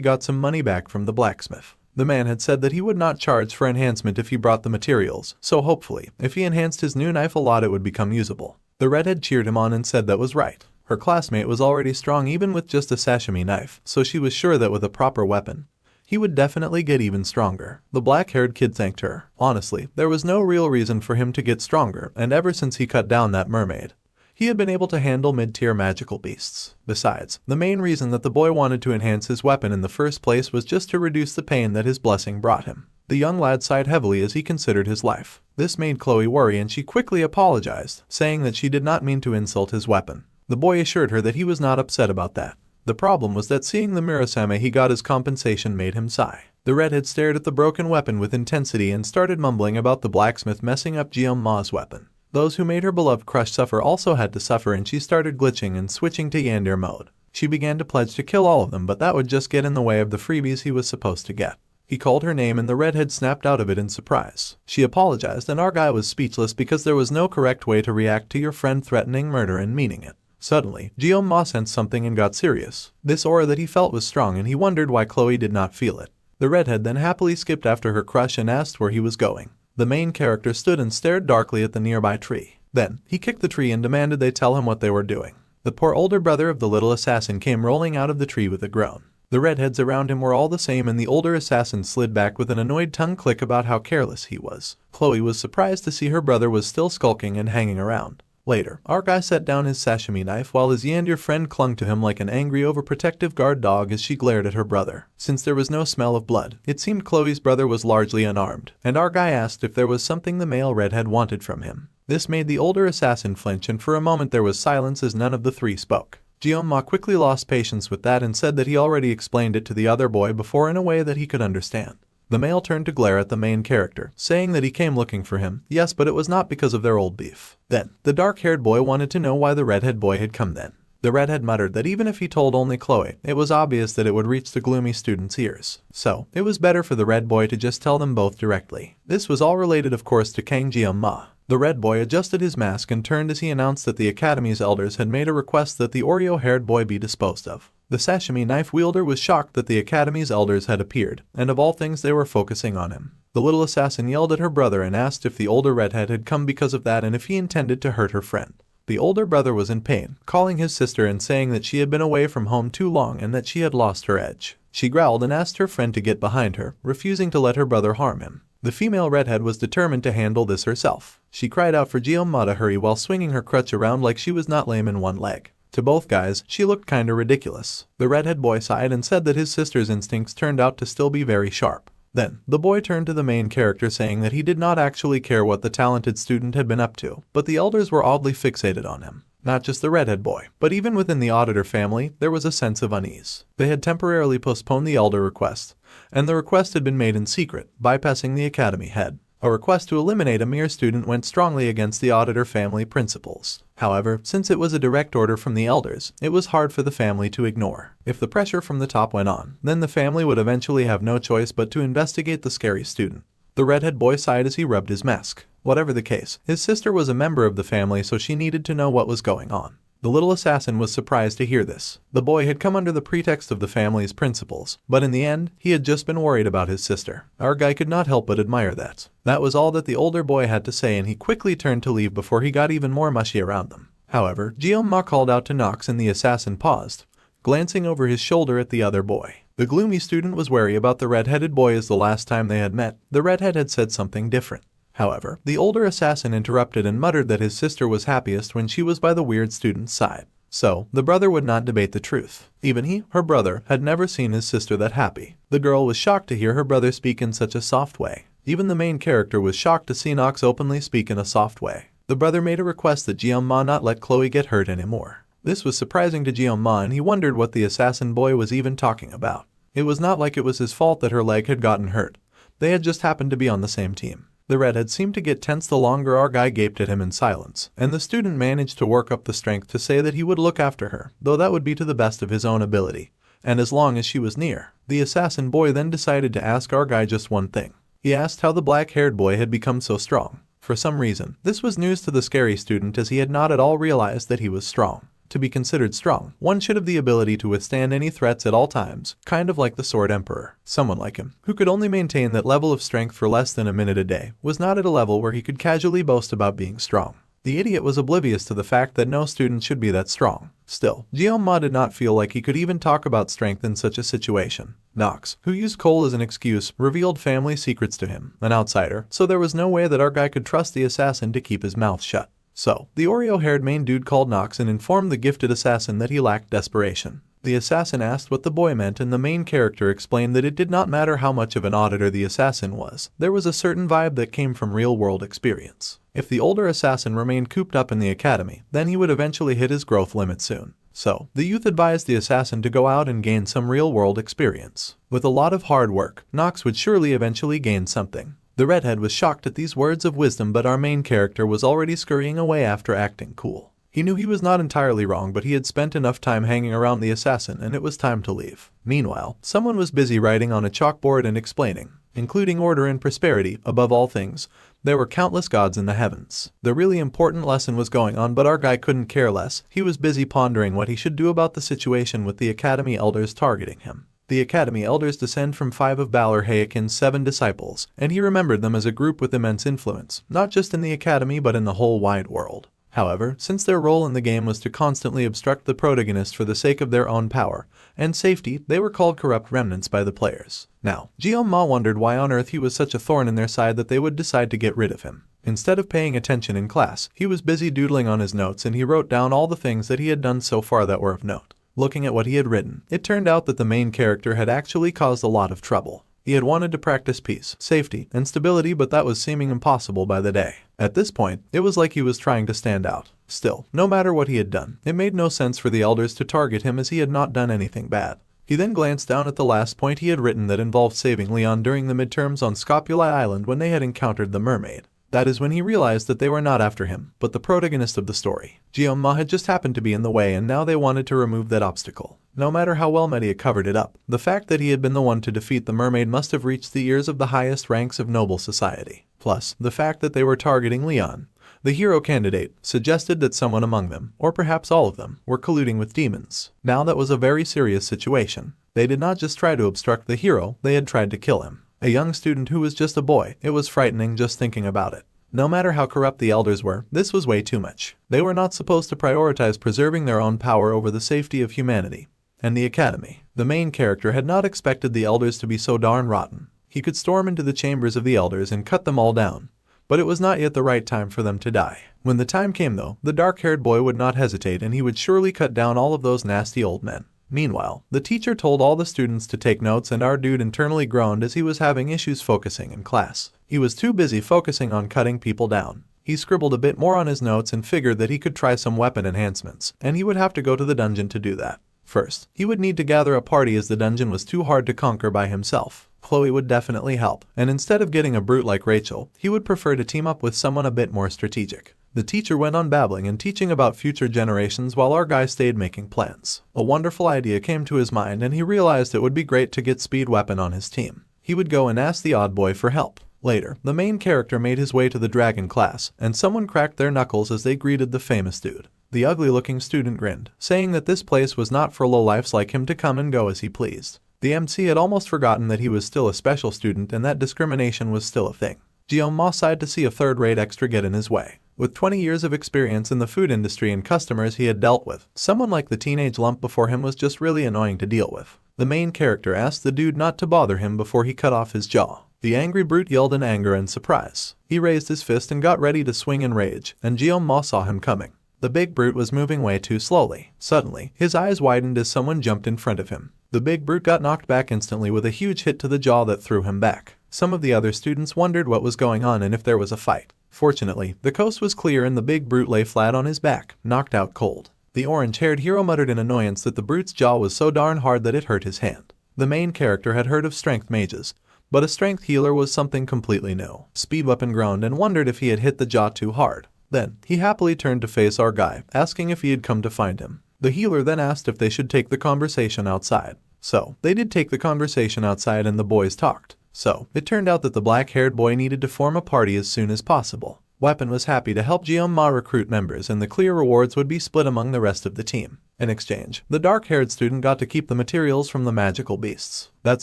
got some money back from the blacksmith. The man had said that he would not charge for enhancement if he brought the materials, so hopefully, if he enhanced his new knife a lot it would become usable. The redhead cheered him on and said that was right. Her classmate was already strong even with just a sashimi knife, so she was sure that with a proper weapon, he would definitely get even stronger. The black-haired kid thanked her. Honestly, there was no real reason for him to get stronger, and ever since he cut down that mermaid, he had been able to handle mid-tier magical beasts. Besides, the main reason that the boy wanted to enhance his weapon in the first place was just to reduce the pain that his blessing brought him. The young lad sighed heavily as he considered his life. This made Chloe worry and she quickly apologized, saying that she did not mean to insult his weapon. The boy assured her that he was not upset about that. The problem was that seeing the Murasame he got as compensation made him sigh. The redhead stared at the broken weapon with intensity and started mumbling about the blacksmith messing up Jiama's weapon. Those who made her beloved crush suffer also had to suffer and she started glitching and switching to yandere mode. She began to pledge to kill all of them, but that would just get in the way of the freebies he was supposed to get. He called her name and the redhead snapped out of it in surprise. She apologized and our guy was speechless because there was no correct way to react to your friend threatening murder and meaning it. Suddenly, Jioma sensed something and got serious. This aura that he felt was strong and he wondered why Chloe did not feel it. The redhead then happily skipped after her crush and asked where he was going. The main character stood and stared darkly at the nearby tree. Then, he kicked the tree and demanded they tell him what they were doing. The poor older brother of the little assassin came rolling out of the tree with a groan. The redheads around him were all the same and the older assassin slid back with an annoyed tongue click about how careless he was. Chloe was surprised to see her brother was still skulking and hanging around. Later, our guy set down his sashimi knife while his yandere friend clung to him like an angry overprotective guard dog as she glared at her brother. Since there was no smell of blood, it seemed Chloe's brother was largely unarmed, and our guy asked if there was something the male redhead wanted from him. This made the older assassin flinch and for a moment there was silence as none of the three spoke. Jioma quickly lost patience with that and said that he already explained it to the other boy before in a way that he could understand. The male turned to glare at the main character, saying that he came looking for him. Yes, but it was not because of their old beef. Then, the dark-haired boy wanted to know why the redhead boy had come then. The redhead muttered that even if he told only Chloe, it was obvious that it would reach the gloomy student's ears. So, it was better for the red boy to just tell them both directly. This was all related of course to Kang Jioma. The red boy adjusted his mask and turned as he announced that the academy's elders had made a request that the Oreo-haired boy be disposed of. The sashimi knife wielder was shocked that the academy's elders had appeared, and of all things they were focusing on him. The little assassin yelled at her brother and asked if the older redhead had come because of that and if he intended to hurt her friend. The older brother was in pain, calling his sister and saying that she had been away from home too long and that she had lost her edge. She growled and asked her friend to get behind her, refusing to let her brother harm him. The female redhead was determined to handle this herself. She cried out for Jioma to hurry while swinging her crutch around like she was not lame in one leg. To both guys, she looked kinda ridiculous. The redhead boy sighed and said that his sister's instincts turned out to still be very sharp. Then, the boy turned to the main character saying that he did not actually care what the talented student had been up to, but the elders were oddly fixated on him. Not just the redhead boy, but even within the auditor family, there was a sense of unease. They had temporarily postponed the elder request, and the request had been made in secret, bypassing the academy head. A request to eliminate a mere student went strongly against the auditor family principles. However, since it was a direct order from the elders, it was hard for the family to ignore. If the pressure from the top went on, then the family would eventually have no choice but to investigate the scary student. The redhead boy sighed as he rubbed his mask. Whatever the case, his sister was a member of the family, so she needed to know what was going on. The little assassin was surprised to hear this. The boy had come under the pretext of the family's principles, but in the end, he had just been worried about his sister. Our guy could not help but admire that. That was all that the older boy had to say, and he quickly turned to leave before he got even more mushy around them. However, Gyoma called out to Nox and the assassin paused, glancing over his shoulder at the other boy. The gloomy student was wary about the red-headed boy as the last time they had met, the redhead had said something different. However, the older assassin interrupted and muttered that his sister was happiest when she was by the weird student's side. So, the brother would not debate the truth. Even he, her brother, had never seen his sister that happy. The girl was shocked to hear her brother speak in such a soft way. Even the main character was shocked to see Nox openly speak in a soft way. The brother made a request that Gyoma not let Chloe get hurt anymore. This was surprising to Gyoma, and he wondered what the assassin boy was even talking about. It was not like it was his fault that her leg had gotten hurt. They had just happened to be on the same team. The redhead seemed to get tense the longer our guy gaped at him in silence, and the student managed to work up the strength to say that he would look after her, though that would be to the best of his own ability, and as long as she was near. The assassin boy then decided to ask our guy just one thing. He asked how the black-haired boy had become so strong. For some reason, this was news to the scary student, as he had not at all realized that he was strong. To be considered strong, one should have the ability to withstand any threats at all times, kind of like the Sword Emperor. Someone like him, who could only maintain that level of strength for less than a minute a day, was not at a level where he could casually boast about being strong. The idiot was oblivious to the fact that no student should be that strong. Still, Gyoma did not feel like he could even talk about strength in such a situation. Nox, who used coal as an excuse, revealed family secrets to him, an outsider, so there was no way that our guy could trust the assassin to keep his mouth shut. So, the Oreo-haired main dude called Nox and informed the gifted assassin that he lacked desperation. The assassin asked what the boy meant, and the main character explained that it did not matter how much of an auditor the assassin was. There was a certain vibe that came from real-world experience. If the older assassin remained cooped up in the academy, then he would eventually hit his growth limit soon. So, the youth advised the assassin to go out and gain some real-world experience. With a lot of hard work, Nox would surely eventually gain something. The redhead was shocked at these words of wisdom, but our main character was already scurrying away after acting cool. He knew he was not entirely wrong, but he had spent enough time hanging around the assassin and it was time to leave. Meanwhile, someone was busy writing on a chalkboard and explaining, including order and prosperity, above all things, there were countless gods in the heavens. The really important lesson was going on, but our guy couldn't care less. He was busy pondering what he should do about the situation with the academy elders targeting him. The Academy Elders descend from 5 of Balor Hayakin's 7 disciples, and he remembered them as a group with immense influence, not just in the Academy but in the whole wide world. However, since their role in the game was to constantly obstruct the protagonist for the sake of their own power and safety, they were called corrupt remnants by the players. Now, Gyoma wondered why on earth he was such a thorn in their side that they would decide to get rid of him. Instead of paying attention in class, he was busy doodling on his notes, and he wrote down all the things that he had done so far that were of note. Looking at what he had written, it turned out that the main character had actually caused a lot of trouble. He had wanted to practice peace, safety, and stability, but that was seeming impossible by the day. At this point, it was like he was trying to stand out. Still, no matter what he had done, it made no sense for the elders to target him as he had not done anything bad. He then glanced down at the last point he had written that involved saving Leon during the midterms on Scopuli Island when they had encountered the mermaid. That is when he realized that they were not after him, but the protagonist of the story. Gyoma had just happened to be in the way, and now they wanted to remove that obstacle. No matter how well Media covered it up, the fact that he had been the one to defeat the mermaid must have reached the ears of the highest ranks of noble society. Plus, the fact that they were targeting Leon, the hero candidate, suggested that someone among them, or perhaps all of them, were colluding with demons. Now that was a very serious situation. They did not just try to obstruct the hero, they had tried to kill him. A young student who was just a boy. It was frightening just thinking about it. No matter how corrupt the elders were, this was way too much. They were not supposed to prioritize preserving their own power over the safety of humanity. And the academy. The main character had not expected the elders to be so darn rotten. He could storm into the chambers of the elders and cut them all down. But it was not yet the right time for them to die. When the time came though, the dark-haired boy would not hesitate, and he would surely cut down all of those nasty old men. Meanwhile, the teacher told all the students to take notes, and our dude internally groaned as he was having issues focusing in class. He was too busy focusing on cutting people down. He scribbled a bit more on his notes and figured that he could try some weapon enhancements, and he would have to go to the dungeon to do that. First, he would need to gather a party as the dungeon was too hard to conquer by himself. Chloe would definitely help, and instead of getting a brute like Rachel, he would prefer to team up with someone a bit more strategic. The teacher went on babbling and teaching about future generations while our guy stayed making plans. A wonderful idea came to his mind, and he realized it would be great to get Speed Weapon on his team. He would go and ask the odd boy for help. Later, the main character made his way to the dragon class, and someone cracked their knuckles as they greeted the famous dude. The ugly-looking student grinned, saying that this place was not for lowlifes like him to come and go as he pleased. The MC had almost forgotten that he was still a special student and that discrimination was still a thing. Jeong-ma sighed to see a third-rate extra get in his way. With 20 years of experience in the food industry and customers he had dealt with, someone like the teenage lump before him was just really annoying to deal with. The main character asked the dude not to bother him before he cut off his jaw. The angry brute yelled in anger and surprise. He raised his fist and got ready to swing in rage, and Jeong-ma saw him coming. The big brute was moving way too slowly. Suddenly, his eyes widened as someone jumped in front of him. The big brute got knocked back instantly with a huge hit to the jaw that threw him back. Some of the other students wondered what was going on and if there was a fight. Fortunately, the coast was clear and the big brute lay flat on his back, knocked out cold. The orange-haired hero muttered in annoyance that the brute's jaw was so darn hard that it hurt his hand. The main character had heard of strength mages, but a strength healer was something completely new. Speedweapon groaned and wondered if he had hit the jaw too hard. Then, he happily turned to face our guy, asking if he had come to find him. The healer then asked if they should take the conversation outside. So, they did take the conversation outside and the boys talked. So, it turned out that the black-haired boy needed to form a party as soon as possible. Weapon was happy to help Jeong-ma recruit members and the clear rewards would be split among the rest of the team. In exchange, the dark-haired student got to keep the materials from the magical beasts. That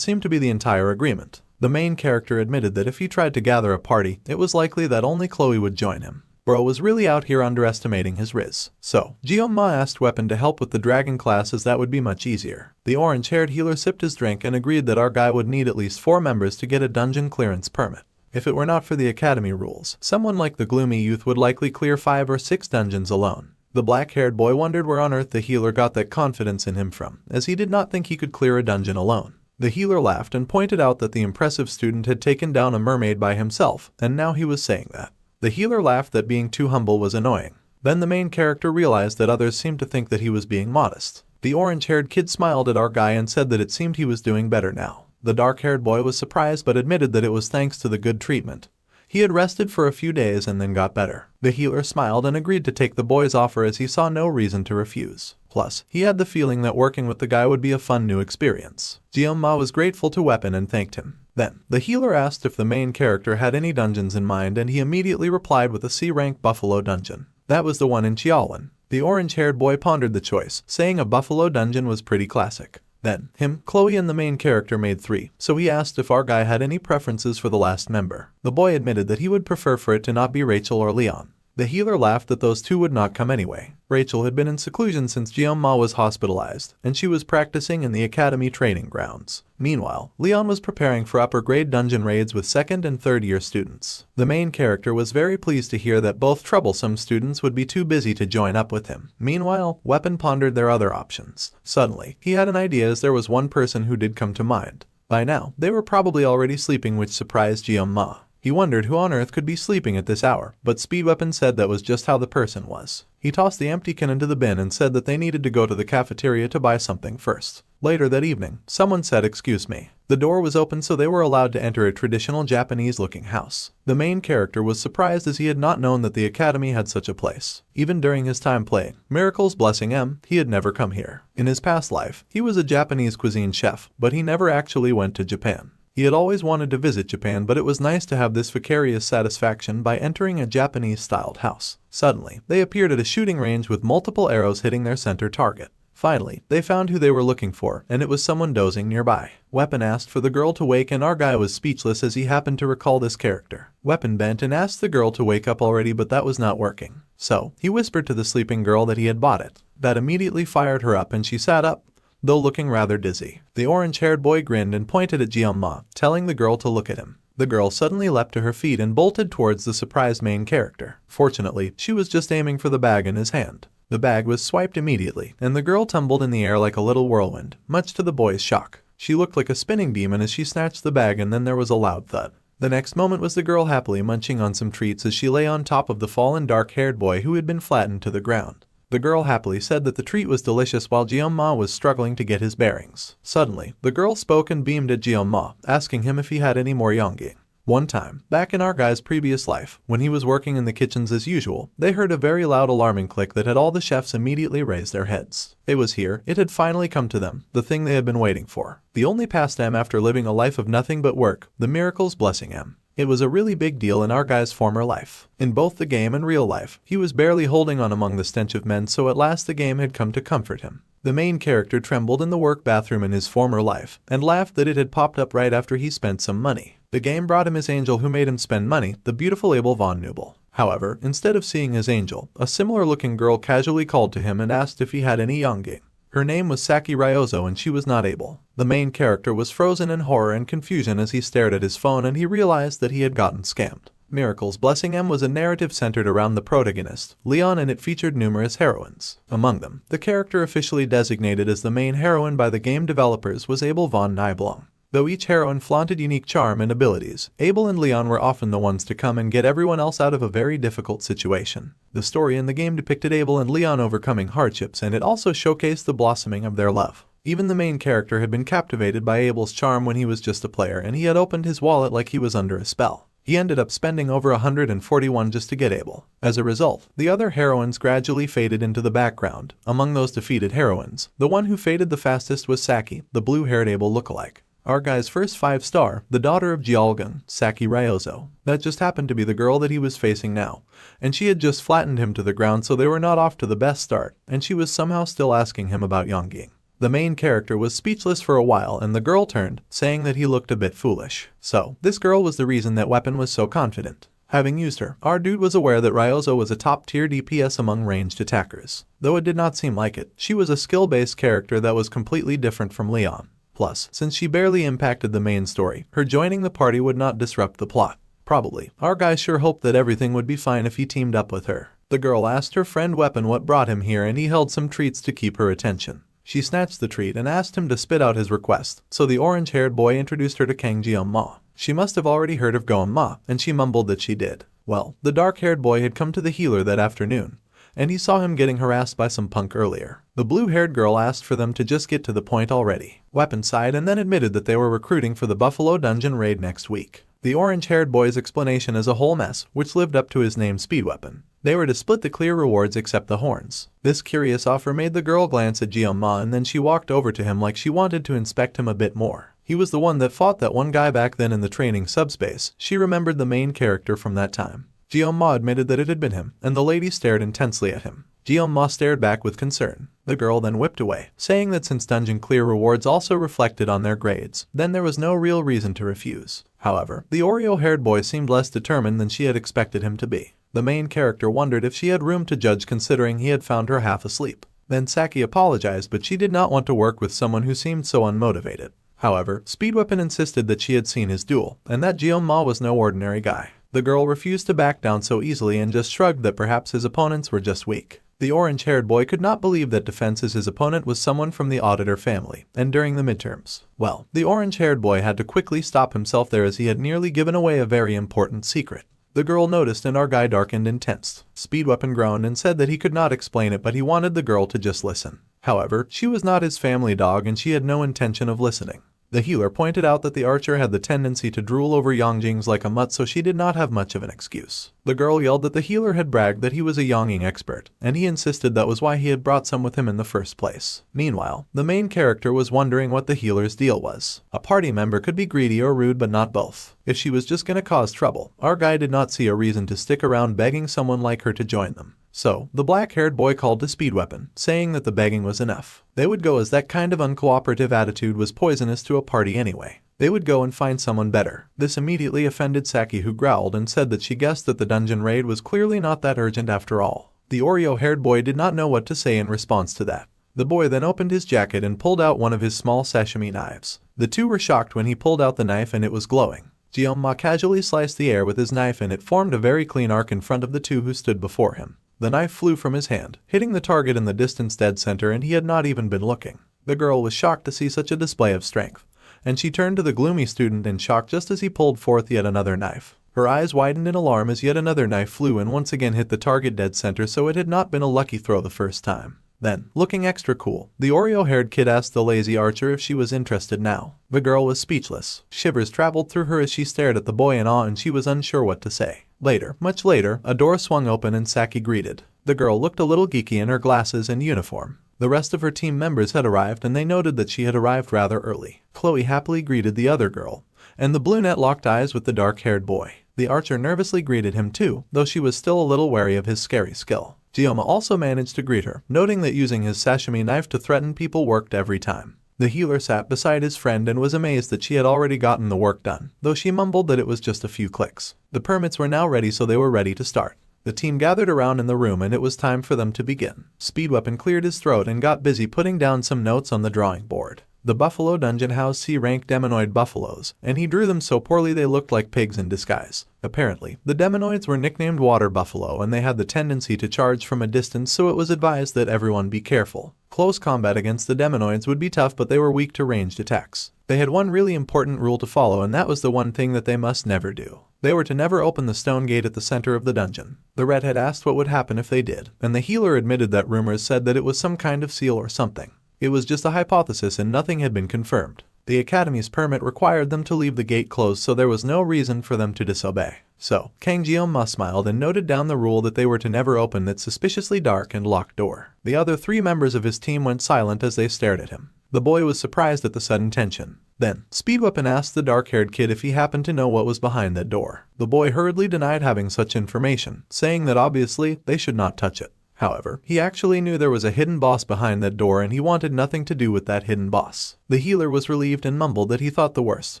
seemed to be the entire agreement. The main character admitted that if he tried to gather a party, it was likely that only Chloe would join him. Bro was really out here underestimating his riz. So, Jeong-ma asked Weapon to help with the dragon class as that would be much easier. The orange-haired healer sipped his drink and agreed that our guy would need at least 4 members to get a dungeon clearance permit. If it were not for the academy rules, someone like the gloomy youth would likely clear 5 or 6 dungeons alone. The black-haired boy wondered where on earth the healer got that confidence in him from, as he did not think he could clear a dungeon alone. The healer laughed and pointed out that the impressive student had taken down a mermaid by himself, and now he was saying that. The healer laughed that being too humble was annoying. Then the main character realized that others seemed to think that he was being modest. The orange-haired kid smiled at our guy and said that it seemed he was doing better now. The dark-haired boy was surprised but admitted that it was thanks to the good treatment. He had rested for a few days and then got better. The healer smiled and agreed to take the boy's offer as he saw no reason to refuse. Plus, he had the feeling that working with the guy would be a fun new experience. Jeong-ma was grateful to Weapon and thanked him. Then, the healer asked if the main character had any dungeons in mind and he immediately replied with a C-rank buffalo dungeon. That was the one in Chiaolin. The orange-haired boy pondered the choice, saying a buffalo dungeon was pretty classic. Then, him, Chloe and the main character made 3, so he asked if our guy had any preferences for the last member. The boy admitted that he would prefer for it to not be Rachel or Leon. The healer laughed that those two would not come anyway. Rachel had been in seclusion since Jeong-ma was hospitalized, and she was practicing in the academy training grounds. Meanwhile, Leon was preparing for upper-grade dungeon raids with 2nd and 3rd-year students. The main character was very pleased to hear that both troublesome students would be too busy to join up with him. Meanwhile, Weapon pondered their other options. Suddenly, he had an idea as there was one person who did come to mind. By now, they were probably already sleeping, which surprised Jeong-ma. He wondered who on earth could be sleeping at this hour, but Speedweapon said that was just how the person was. He tossed the empty can into the bin and said that they needed to go to the cafeteria to buy something first. Later that evening, someone said, "Excuse me." The door was open so they were allowed to enter a traditional Japanese-looking house. The main character was surprised as he had not known that the academy had such a place. Even during his time playing Miracles Blessing M, he had never come here. In his past life, he was a Japanese cuisine chef, but he never actually went to Japan. He had always wanted to visit Japan, but it was nice to have this vicarious satisfaction by entering a Japanese-styled house. Suddenly, they appeared at a shooting range with multiple arrows hitting their center target. Finally, they found who they were looking for, and it was someone dozing nearby. Weapon asked for the girl to wake and our guy was speechless as he happened to recall this character. Weapon bent and asked the girl to wake up already, but that was not working. So, he whispered to the sleeping girl that he had bought it. That immediately fired her up and she sat up, though looking rather dizzy. The orange-haired boy grinned and pointed at Jeong-ma, telling the girl to look at him. The girl suddenly leapt to her feet and bolted towards the surprised main character. Fortunately, she was just aiming for the bag in his hand. The bag was swiped immediately, and the girl tumbled in the air like a little whirlwind, much to the boy's shock. She looked like a spinning demon as she snatched the bag, and then there was a loud thud. The next moment was the girl happily munching on some treats as she lay on top of the fallen dark-haired boy who had been flattened to the ground. The girl happily said that the treat was delicious while Jeong-ma was struggling to get his bearings. Suddenly, the girl spoke and beamed at Jeong-ma, asking him if he had any more yonggi. One time, back in our guy's previous life, when he was working in the kitchens as usual, they heard a very loud alarming click that had all the chefs immediately raise their heads. It was here, it had finally come to them, the thing they had been waiting for. The only pastime after living a life of nothing but work, the Miracles Blessing M. It was a really big deal in our guy's former life. In both the game and real life, he was barely holding on among the stench of men, so at last the game had come to comfort him. The main character trembled in the work bathroom in his former life and laughed that it had popped up right after he spent some money. The game brought him his angel who made him spend money, the beautiful Abel von Nubel. However, instead of seeing his angel, a similar-looking girl casually called to him and asked if he had any yonging. Her name was Saki Ryozo and she was not Abel. The main character was frozen in horror and confusion as he stared at his phone and he realized that he had gotten scammed. Miracles Blessing M was a narrative centered around the protagonist, Leon, and it featured numerous heroines. Among them, the character officially designated as the main heroine by the game developers was Abel von Nibelung. Though each heroine flaunted unique charm and abilities, Abel and Leon were often the ones to come and get everyone else out of a very difficult situation. The story in the game depicted Abel and Leon overcoming hardships, and it also showcased the blossoming of their love. Even the main character had been captivated by Abel's charm when he was just a player, and he had opened his wallet like he was under a spell. He ended up spending over 141 just to get Abel. As a result, the other heroines gradually faded into the background. Among those defeated heroines, the one who faded the fastest was Saki, the blue-haired Abel lookalike. Our guy's first 5-star, the daughter of Jialgun, Saki Ryozo. That just happened to be the girl that he was facing now, and she had just flattened him to the ground, so they were not off to the best start, and she was somehow still asking him about Yongging. The main character was speechless for a while and the girl turned, saying that he looked a bit foolish. So, this girl was the reason that Weapon was so confident. Having used her, our dude was aware that Ryozo was a top-tier DPS among ranged attackers. Though it did not seem like it, she was a skill-based character that was completely different from Leon. Plus, since she barely impacted the main story, her joining the party would not disrupt the plot. Probably, our guy sure hoped that everything would be fine if he teamed up with her. The girl asked her friend Weapon what brought him here and he held some treats to keep her attention. She snatched the treat and asked him to spit out his request, so the orange-haired boy introduced her to Kang Jeon-ma. She must have already heard of Goen-ma, and she mumbled that she did. Well, the dark-haired boy had come to the healer that afternoon, and he saw him getting harassed by some punk earlier. The blue-haired girl asked for them to just get to the point already. Weapon sighed and then admitted that they were recruiting for the Buffalo Dungeon raid next week. The orange-haired boy's explanation is a whole mess, which lived up to his name Speed Weapon. They were to split the clear rewards except the horns. This curious offer made the girl glance at Jeon-ma and then she walked over to him like she wanted to inspect him a bit more. He was the one that fought that one guy back then in the training subspace. She remembered the main character from that time. Jeon-ma admitted that it had been him, and the lady stared intensely at him. Jeon-ma stared back with concern. The girl then whipped away, saying that since dungeon clear rewards also reflected on their grades, then there was no real reason to refuse. However, the Oreo-haired boy seemed less determined than she had expected him to be. The main character wondered if she had room to judge considering he had found her half asleep. Then Saki apologized, but she did not want to work with someone who seemed so unmotivated. However, Speed Weapon insisted that she had seen his duel, and that Jeon-ma was no ordinary guy. The girl refused to back down so easily and just shrugged that perhaps his opponents were just weak. The orange-haired boy could not believe that Defense's his opponent was someone from the Auditor family, and during the midterms. Well, the orange-haired boy had to quickly stop himself there as he had nearly given away a very important secret. The girl noticed and our guy darkened intense. Speed Weapon groaned and said that he could not explain it, but he wanted the girl to just listen. However, she was not his family dog and she had no intention of listening. The healer pointed out that the archer had the tendency to drool over Yongjings like a mutt, so she did not have much of an excuse. The girl yelled that the healer had bragged that he was a Yonging expert, and he insisted that was why he had brought some with him in the first place. Meanwhile, the main character was wondering what the healer's deal was. A party member could be greedy or rude, but not both. If she was just gonna cause trouble, our guy did not see a reason to stick around begging someone like her to join them. So, the black-haired boy called to Speed Weapon, saying that the begging was enough. They would go as that kind of uncooperative attitude was poisonous to a party anyway. They would go and find someone better. This immediately offended Saki, who growled and said that she guessed that the dungeon raid was clearly not that urgent after all. The Oreo-haired boy did not know what to say in response to that. The boy then opened his jacket and pulled out one of his small sashimi knives. The two were shocked when he pulled out the knife and it was glowing. Jeon-ma casually sliced the air with his knife and it formed a very clean arc in front of the two who stood before him. The knife flew from his hand, hitting the target in the distance dead center, and he had not even been looking. The girl was shocked to see such a display of strength, and she turned to the gloomy student in shock just as he pulled forth yet another knife. Her eyes widened in alarm as yet another knife flew and once again hit the target dead center, so it had not been a lucky throw the first time. Then, looking extra cool, the Oreo-haired kid asked the lazy archer if she was interested now. The girl was speechless. Shivers traveled through her as she stared at the boy in awe and she was unsure what to say. Later, much later, a door swung open and Saki greeted. The girl looked a little geeky in her glasses and uniform. The rest of her team members had arrived and they noted that she had arrived rather early. Chloe happily greeted the other girl, and the brunette locked eyes with the dark-haired boy. The archer nervously greeted him too, though she was still a little wary of his scary skill. Gyoma also managed to greet her, noting that using his sashimi knife to threaten people worked every time. The healer sat beside his friend and was amazed that she had already gotten the work done, though she mumbled that it was just a few clicks. The permits were now ready, so they were ready to start. The team gathered around in the room and it was time for them to begin. Speedweapon cleared his throat and got busy putting down some notes on the drawing board. The buffalo dungeon housed C-rank demonoid buffaloes, and he drew them so poorly they looked like pigs in disguise. Apparently, the demonoids were nicknamed water buffalo and they had the tendency to charge from a distance, so it was advised that everyone be careful. Close combat against the demonoids would be tough, but they were weak to ranged attacks. They had one really important rule to follow, and that was the one thing that they must never do. They were to never open the stone gate at the center of the dungeon. The redhead asked what would happen if they did, and the healer admitted that rumors said that it was some kind of seal or something. It was just a hypothesis and nothing had been confirmed. The academy's permit required them to leave the gate closed, so there was no reason for them to disobey. So, Kang Gyoma smiled and noted down the rule that they were to never open that suspiciously dark and locked door. The other 3 members of his team went silent as they stared at him. The boy was surprised at the sudden tension. Then, Speedweapon asked the dark-haired kid if he happened to know what was behind that door. The boy hurriedly denied having such information, saying that obviously they should not touch it. However, he actually knew there was a hidden boss behind that door and he wanted nothing to do with that hidden boss. The healer was relieved and mumbled that he thought the worst,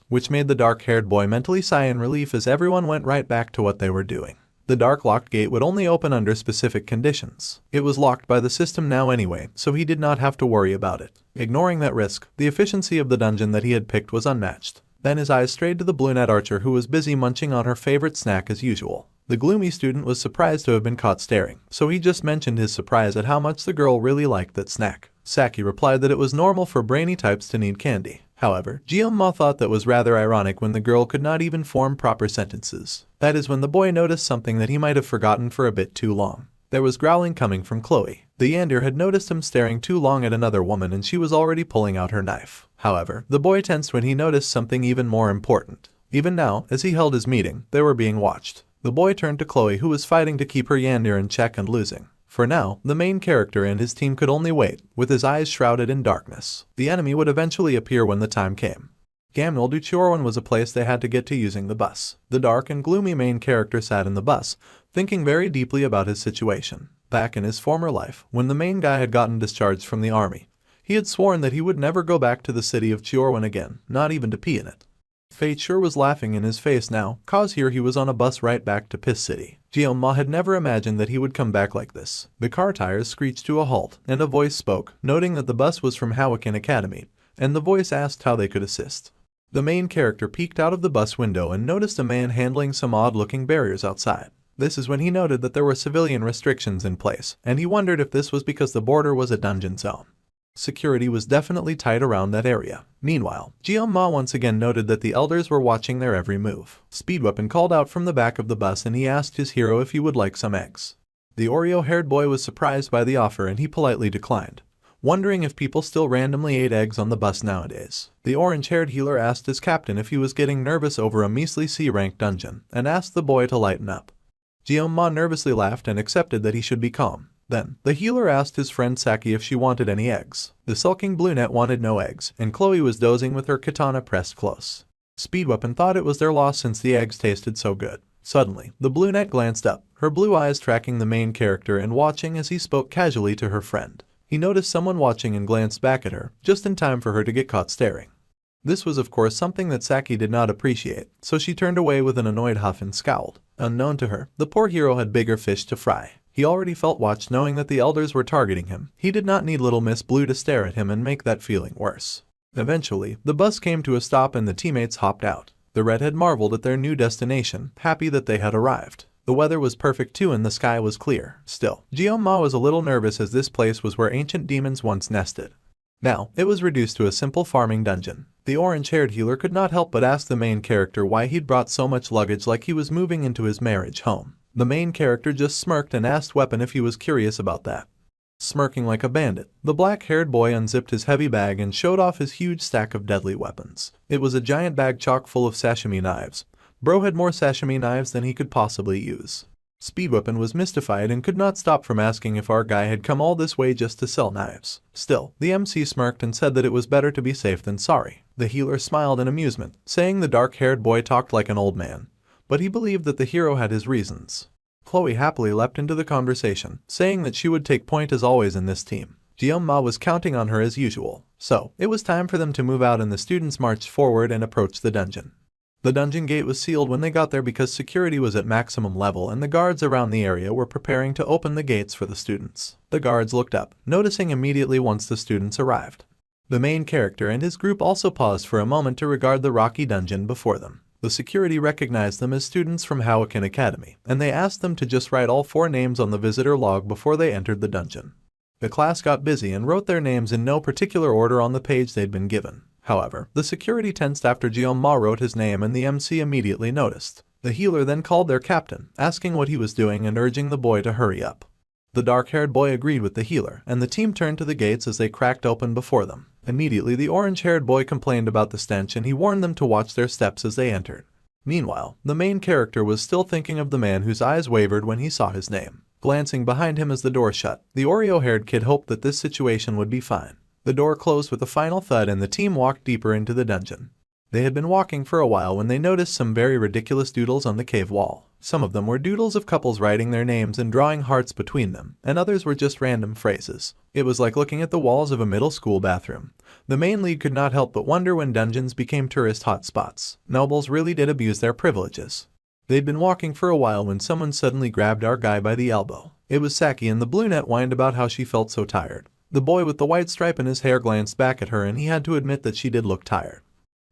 which made the dark-haired boy mentally sigh in relief as everyone went right back to what they were doing. The dark locked gate would only open under specific conditions. It was locked by the system now anyway, so he did not have to worry about it. Ignoring that risk, the efficiency of the dungeon that he had picked was unmatched. Then his eyes strayed to the brunette archer who was busy munching on her favorite snack as usual. The gloomy student was surprised to have been caught staring, so he just mentioned his surprise at how much the girl really liked that snack. Saki replied that it was normal for brainy types to need candy. However, Gyoma thought that was rather ironic when the girl could not even form proper sentences. That is when the boy noticed something that he might have forgotten for a bit too long. There was growling coming from Chloe. The Yandir had noticed him staring too long at another woman and she was already pulling out her knife. However, the boy tensed when he noticed something even more important. Even now, as he held his meeting, they were being watched. The boy turned to Chloe, who was fighting to keep her Yandir in check and losing. For now, the main character and his team could only wait, with his eyes shrouded in darkness. The enemy would eventually appear when the time came. Gamnol du Chorwan was a place they had to get to using the bus. The dark and gloomy main character sat in the bus, thinking very deeply about his situation. Back in his former life, when the main guy had gotten discharged from the army, he had sworn that he would never go back to the city of Chorwan again, not even to pee in it. Fate sure was laughing in his face now, cause here he was on a bus right back to Piss City. Gyoma had never imagined that he would come back like this. The car tires screeched to a halt, and a voice spoke, noting that the bus was from Hawakan Academy, and the voice asked how they could assist. The main character peeked out of the bus window and noticed a man handling some odd-looking barriers outside. This is when he noted that there were civilian restrictions in place, and he wondered if this was because the border was a dungeon zone. Security was definitely tight around that area. Meanwhile, Gyoma once again noted that the elders were watching their every move. Speedweapon called out from the back of the bus and he asked his hero if he would like some eggs. The Oreo-haired boy was surprised by the offer and he politely declined, wondering if people still randomly ate eggs on the bus nowadays. The orange-haired healer asked his captain if he was getting nervous over a measly C-rank dungeon and asked the boy to lighten up. Gyoma nervously laughed and accepted that he should be calm. Then, the healer asked his friend Saki if she wanted any eggs. The sulking brunette wanted no eggs, and Chloe was dozing with her katana pressed close. Speedweapon thought it was their loss since the eggs tasted so good. Suddenly, the brunette glanced up, her blue eyes tracking the main character and watching as he spoke casually to her friend. He noticed someone watching and glanced back at her, just in time for her to get caught staring. This was of course something that Saki did not appreciate, so she turned away with an annoyed huff and scowled. Unknown to her, the poor hero had bigger fish to fry. He already felt watched knowing that the elders were targeting him. He did not need little Miss Blue to stare at him and make that feeling worse. Eventually, the bus came to a stop and the teammates hopped out. The redhead marveled at their new destination, happy that they had arrived. The weather was perfect too and the sky was clear. Still, Gyoma was a little nervous as this place was where ancient demons once nested. Now, it was reduced to a simple farming dungeon. The orange-haired healer could not help but ask the main character why he'd brought so much luggage like he was moving into his marriage home. The main character just smirked and asked Weapon if he was curious about that. Smirking like a bandit, the black-haired boy unzipped his heavy bag and showed off his huge stack of deadly weapons. It was a giant bag chock full of sashimi knives. Bro had more sashimi knives than he could possibly use. Speedweapon was mystified and could not stop from asking if our guy had come all this way just to sell knives. Still, the MC smirked and said that it was better to be safe than sorry. The healer smiled in amusement, saying the dark-haired boy talked like an old man, but he believed that the hero had his reasons. Chloe happily leapt into the conversation, saying that she would take point as always in this team. Ma was counting on her as usual, so it was time for them to move out and the students marched forward and approached the dungeon. The dungeon gate was sealed when they got there because security was at maximum level and the guards around the area were preparing to open the gates for the students. The guards looked up, noticing immediately once the students arrived. The main character and his group also paused for a moment to regard the rocky dungeon before them. The security recognized them as students from Howakin Academy, and they asked them to just write all 4 names on the visitor log before they entered the dungeon. The class got busy and wrote their names in no particular order on the page they'd been given. However, the security tensed after Ma wrote his name and the MC immediately noticed. The healer then called their captain, asking what he was doing and urging the boy to hurry up. The dark-haired boy agreed with the healer, and the team turned to the gates as they cracked open before them. Immediately, the orange-haired boy complained about the stench and he warned them to watch their steps as they entered. Meanwhile, the main character was still thinking of the man whose eyes wavered when he saw his name. Glancing behind him as the door shut, the Oreo-haired kid hoped that this situation would be fine. The door closed with a final thud and the team walked deeper into the dungeon. They had been walking for a while when they noticed some very ridiculous doodles on the cave wall. Some of them were doodles of couples writing their names and drawing hearts between them, and others were just random phrases. It was like looking at the walls of a middle school bathroom. The main lead could not help but wonder when dungeons became tourist hotspots. Nobles really did abuse their privileges. They'd been walking for a while when someone suddenly grabbed our guy by the elbow. It was Saki, and the brunette whined about how she felt so tired. The boy with the white stripe in his hair glanced back at her and he had to admit that she did look tired.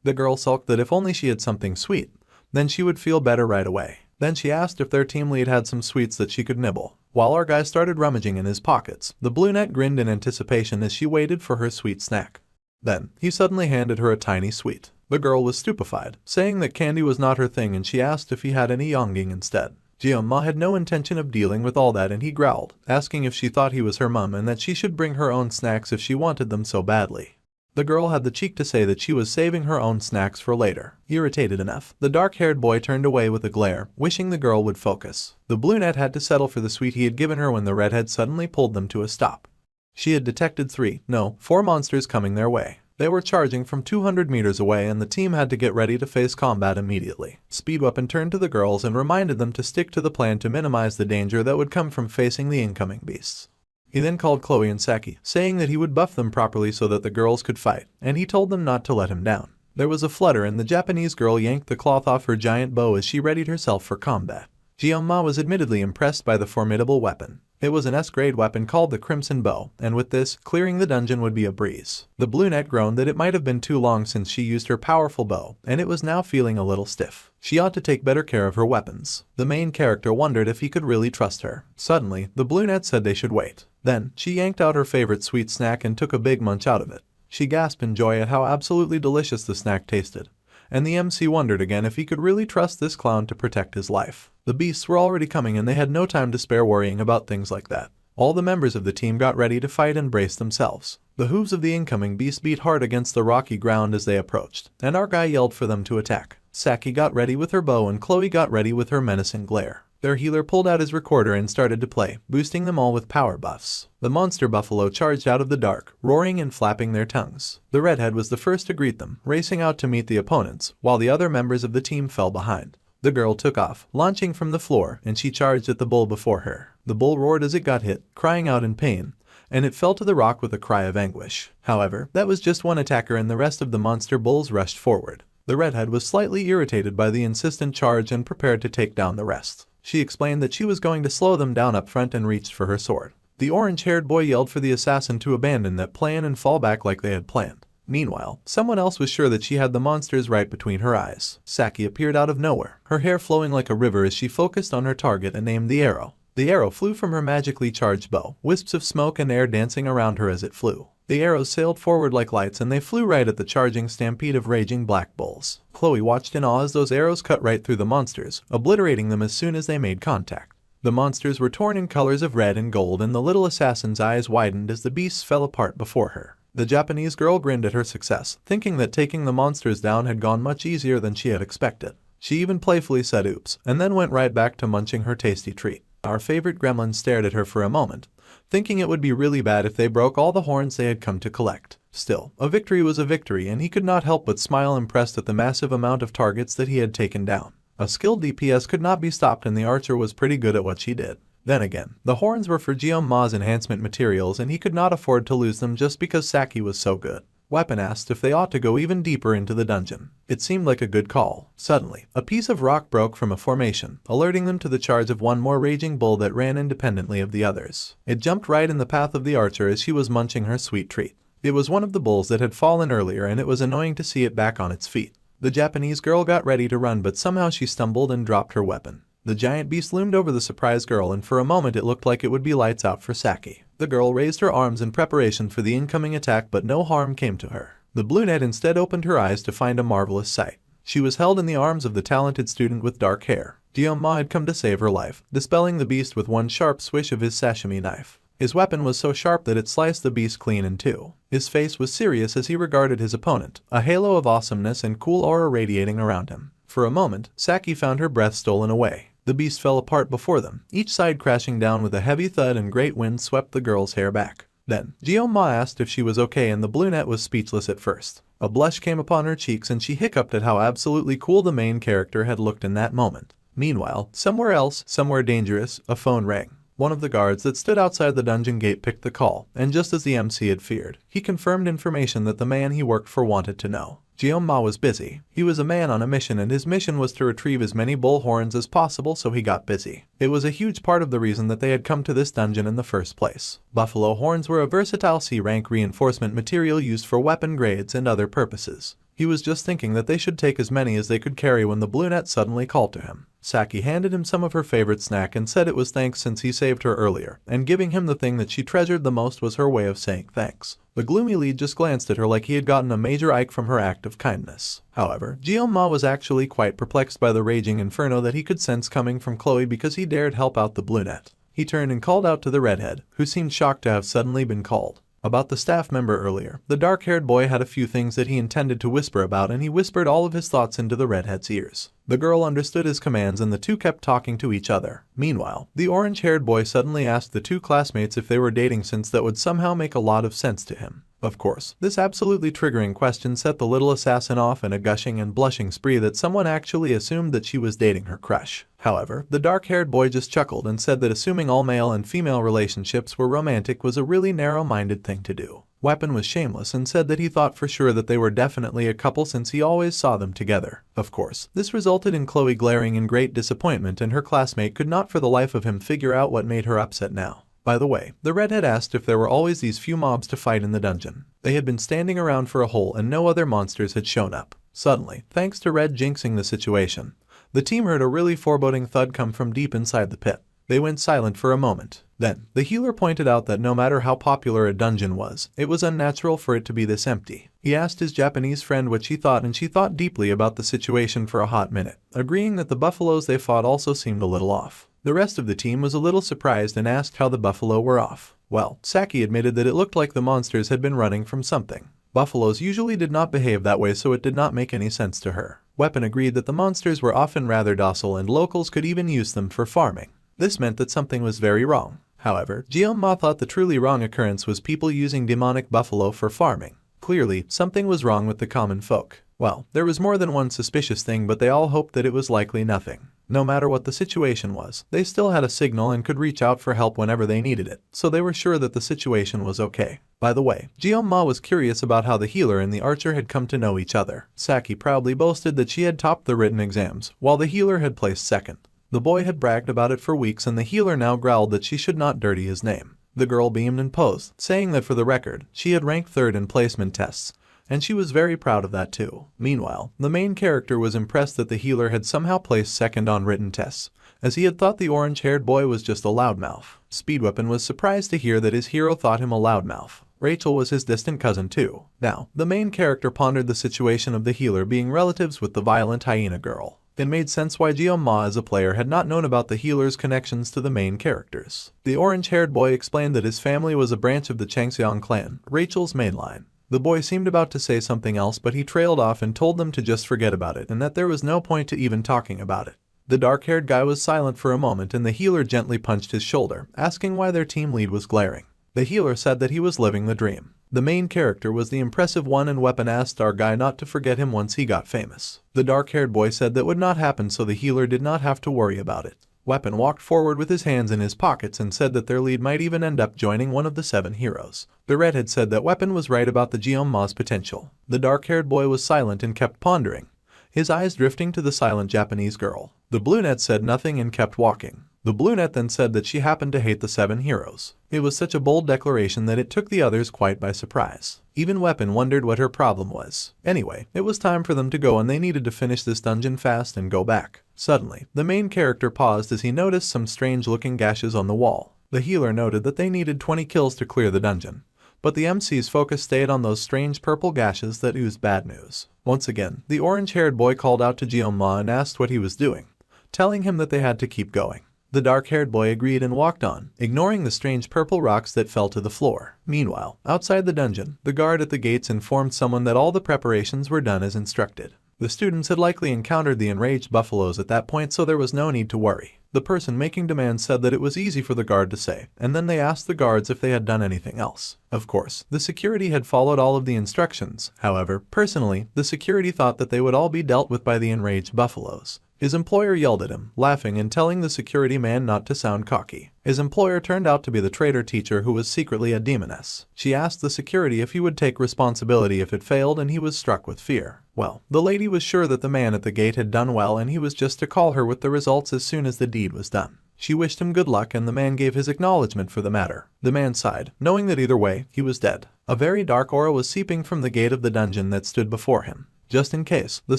The girl sulked that if only she had something sweet, then she would feel better right away. Then she asked if their team lead had some sweets that she could nibble. While our guy started rummaging in his pockets, the brunette grinned in anticipation as she waited for her sweet snack. Then, he suddenly handed her a tiny sweet. The girl was stupefied, saying that candy was not her thing, and she asked if he had any yonging instead. Ma had no intention of dealing with all that and he growled, asking if she thought he was her mum and that she should bring her own snacks if she wanted them so badly. The girl had the cheek to say that she was saving her own snacks for later. Irritated enough, the dark-haired boy turned away with a glare, wishing the girl would focus. The brunette had to settle for the sweet he had given her when the redhead suddenly pulled them to a stop. She had detected 4 monsters coming their way. They were charging from 200 meters away and the team had to get ready to face combat immediately. Speedweapon turned to the girls and reminded them to stick to the plan to minimize the danger that would come from facing the incoming beasts. He then called Chloe and Saki, saying that he would buff them properly so that the girls could fight, and he told them not to let him down. There was a flutter and the Japanese girl yanked the cloth off her giant bow as she readied herself for combat. Ma was admittedly impressed by the formidable weapon. It was an S-grade weapon called the Crimson Bow, and with this, clearing the dungeon would be a breeze. The brunette groaned that it might have been too long since she used her powerful bow, and it was now feeling a little stiff. She ought to take better care of her weapons. The main character wondered if he could really trust her. Suddenly, the brunette said they should wait. Then, she yanked out her favorite sweet snack and took a big munch out of it. She gasped in joy at how absolutely delicious the snack tasted. And the MC wondered again if he could really trust this clown to protect his life. The beasts were already coming and they had no time to spare worrying about things like that. All the members of the team got ready to fight and brace themselves. The hooves of the incoming beasts beat hard against the rocky ground as they approached, and our guy yelled for them to attack. Saki got ready with her bow and Chloe got ready with her menacing glare. Their healer pulled out his recorder and started to play, boosting them all with power buffs. The monster buffalo charged out of the dark, roaring and flapping their tongues. The redhead was the first to greet them, racing out to meet the opponents, while the other members of the team fell behind. The girl took off, launching from the floor, and she charged at the bull before her. The bull roared as it got hit, crying out in pain, and it fell to the rock with a cry of anguish. However, that was just one attacker and the rest of the monster bulls rushed forward. The redhead was slightly irritated by the insistent charge and prepared to take down the rest. She explained that she was going to slow them down up front and reached for her sword. The orange-haired boy yelled for the assassin to abandon that plan and fall back like they had planned. Meanwhile, someone else was sure that she had the monsters right between her eyes. Saki appeared out of nowhere, her hair flowing like a river as she focused on her target and aimed the arrow. The arrow flew from her magically charged bow, wisps of smoke and air dancing around her as it flew. The arrows sailed forward like lights and they flew right at the charging stampede of raging black bulls. Chloe watched in awe as those arrows cut right through the monsters, obliterating them as soon as they made contact. The monsters were torn in colors of red and gold and the little assassin's eyes widened as the beasts fell apart before her. The Japanese girl grinned at her success, thinking that taking the monsters down had gone much easier than she had expected. She even playfully said oops, and then went right back to munching her tasty treat. Our favorite gremlin stared at her for a moment, thinking it would be really bad if they broke all the horns they had come to collect. Still, a victory was a victory and he could not help but smile, impressed at the massive amount of targets that he had taken down. A skilled DPS could not be stopped and the archer was pretty good at what she did. Then again, the horns were for Ma's enhancement materials and he could not afford to lose them just because Saki was so good. Weapon asked if they ought to go even deeper into the dungeon. It seemed like a good call. Suddenly, a piece of rock broke from a formation, alerting them to the charge of one more raging bull that ran independently of the others. It jumped right in the path of the archer as she was munching her sweet treat. It was one of the bulls that had fallen earlier and it was annoying to see it back on its feet. The Japanese girl got ready to run but somehow she stumbled and dropped her weapon. The giant beast loomed over the surprised girl and for a moment it looked like it would be lights out for Saki. The girl raised her arms in preparation for the incoming attack but no harm came to her. The brunette instead opened her eyes to find a marvelous sight. She was held in the arms of the talented student with dark hair. Ma had come to save her life, dispelling the beast with one sharp swish of his sashimi knife. His weapon was so sharp that it sliced the beast clean in two. His face was serious as he regarded his opponent, a halo of awesomeness and cool aura radiating around him. For a moment, Saki found her breath stolen away. The beast fell apart before them, each side crashing down with a heavy thud and great wind swept the girl's hair back. Then, Ma asked if she was okay and the brunette was speechless at first. A blush came upon her cheeks and she hiccuped at how absolutely cool the main character had looked in that moment. Meanwhile, somewhere else, somewhere dangerous, a phone rang. One of the guards that stood outside the dungeon gate picked the call, and just as the MC had feared, he confirmed information that the man he worked for wanted to know. Ma was busy. He was a man on a mission and his mission was to retrieve as many bull horns as possible, so he got busy. It was a huge part of the reason that they had come to this dungeon in the first place. Buffalo horns were a versatile C-rank reinforcement material used for weapon grades and other purposes. He was just thinking that they should take as many as they could carry when the brunette suddenly called to him. Saki handed him some of her favorite snack and said it was thanks since he saved her earlier, and giving him the thing that she treasured the most was her way of saying thanks. The gloomy lead just glanced at her like he had gotten a major ike from her act of kindness. However, Ma was actually quite perplexed by the raging inferno that he could sense coming from Chloe because he dared help out the brunette. He turned and called out to the redhead, who seemed shocked to have suddenly been called. About the staff member earlier, the dark-haired boy had a few things that he intended to whisper about and he whispered all of his thoughts into the redhead's ears. The girl understood his commands and the two kept talking to each other. Meanwhile, the orange-haired boy suddenly asked the two classmates if they were dating since that would somehow make a lot of sense to him. Of course, this absolutely triggering question set the little assassin off in a gushing and blushing spree that someone actually assumed that she was dating her crush. However, the dark-haired boy just chuckled and said that assuming all male and female relationships were romantic was a really narrow-minded thing to do. Weapon was shameless and said that he thought for sure that they were definitely a couple since he always saw them together. Of course, this resulted in Chloe glaring in great disappointment and her classmate could not for the life of him figure out what made her upset now. By the way, the redhead asked if there were always these few mobs to fight in the dungeon. They had been standing around for a hole and no other monsters had shown up. Suddenly, thanks to Red jinxing the situation, the team heard a really foreboding thud come from deep inside the pit. They went silent for a moment. Then, the healer pointed out that no matter how popular a dungeon was, it was unnatural for it to be this empty. He asked his Japanese friend what she thought and she thought deeply about the situation for a hot minute, agreeing that the buffaloes they fought also seemed a little off. The rest of the team was a little surprised and asked how the buffalo were off. Well, Saki admitted that it looked like the monsters had been running from something. Buffaloes usually did not behave that way, so it did not make any sense to her. Weapon agreed that the monsters were often rather docile and locals could even use them for farming. This meant that something was very wrong. However, Ma thought the truly wrong occurrence was people using demonic buffalo for farming. Clearly, something was wrong with the common folk. Well, there was more than one suspicious thing, but they all hoped that it was likely nothing. No matter what the situation was, they still had a signal and could reach out for help whenever they needed it, so they were sure that the situation was okay. By the way, Ma was curious about how the healer and the archer had come to know each other. Saki proudly boasted that she had topped the written exams, while the healer had placed second. The boy had bragged about it for weeks and the healer now growled that she should not dirty his name. The girl beamed and posed, saying that for the record, she had ranked third in placement tests, and she was very proud of that too. Meanwhile, the main character was impressed that the healer had somehow placed second on written tests, as he had thought the orange-haired boy was just a loudmouth. Speedweapon was surprised to hear that his hero thought him a loudmouth. Rachel was his distant cousin too. Now, the main character pondered the situation of the healer being relatives with the violent hyena girl. It made sense why Ma as a player had not known about the healer's connections to the main characters. The orange-haired boy explained that his family was a branch of the Changseong clan, Rachel's mainline. The boy seemed about to say something else, but he trailed off and told them to just forget about it and that there was no point to even talking about it. The dark-haired guy was silent for a moment and the healer gently punched his shoulder, asking why their team lead was glaring. The healer said that he was living the dream. The main character was the impressive one, and Weapon asked our guy not to forget him once he got famous. The dark-haired boy said that would not happen, so the healer did not have to worry about it. Weapon walked forward with his hands in his pockets and said that their lead might even end up joining one of the 7 heroes. The redhead said that Weapon was right about the Geomma's potential. The dark-haired boy was silent and kept pondering, his eyes drifting to the silent Japanese girl. The brunette said nothing and kept walking. The brunette then said that she happened to hate the 7 heroes. It was such a bold declaration that it took the others quite by surprise. Even Weapon wondered what her problem was. Anyway, it was time for them to go and they needed to finish this dungeon fast and go back. Suddenly, the main character paused as he noticed some strange-looking gashes on the wall. The healer noted that they needed 20 kills to clear the dungeon, but the MC's focus stayed on those strange purple gashes that oozed bad news. Once again, the orange-haired boy called out to Geomma and asked what he was doing, telling him that they had to keep going. The dark-haired boy agreed and walked on, ignoring the strange purple rocks that fell to the floor. Meanwhile, outside the dungeon, the guard at the gates informed someone that all the preparations were done as instructed. The students had likely encountered the enraged buffaloes at that point, so there was no need to worry. The person making demands said that it was easy for the guard to say, and then they asked the guards if they had done anything else. Of course, the security had followed all of the instructions. However, personally, the security thought that they would all be dealt with by the enraged buffaloes. His employer yelled at him, laughing and telling the security man not to sound cocky. His employer turned out to be the traitor teacher who was secretly a demoness. She asked the security if he would take responsibility if it failed, and he was struck with fear. Well, the lady was sure that the man at the gate had done well, and he was just to call her with the results as soon as the deed was done. She wished him good luck, and the man gave his acknowledgement for the matter. The man sighed, knowing that either way, he was dead. A very dark aura was seeping from the gate of the dungeon that stood before him. Just in case, the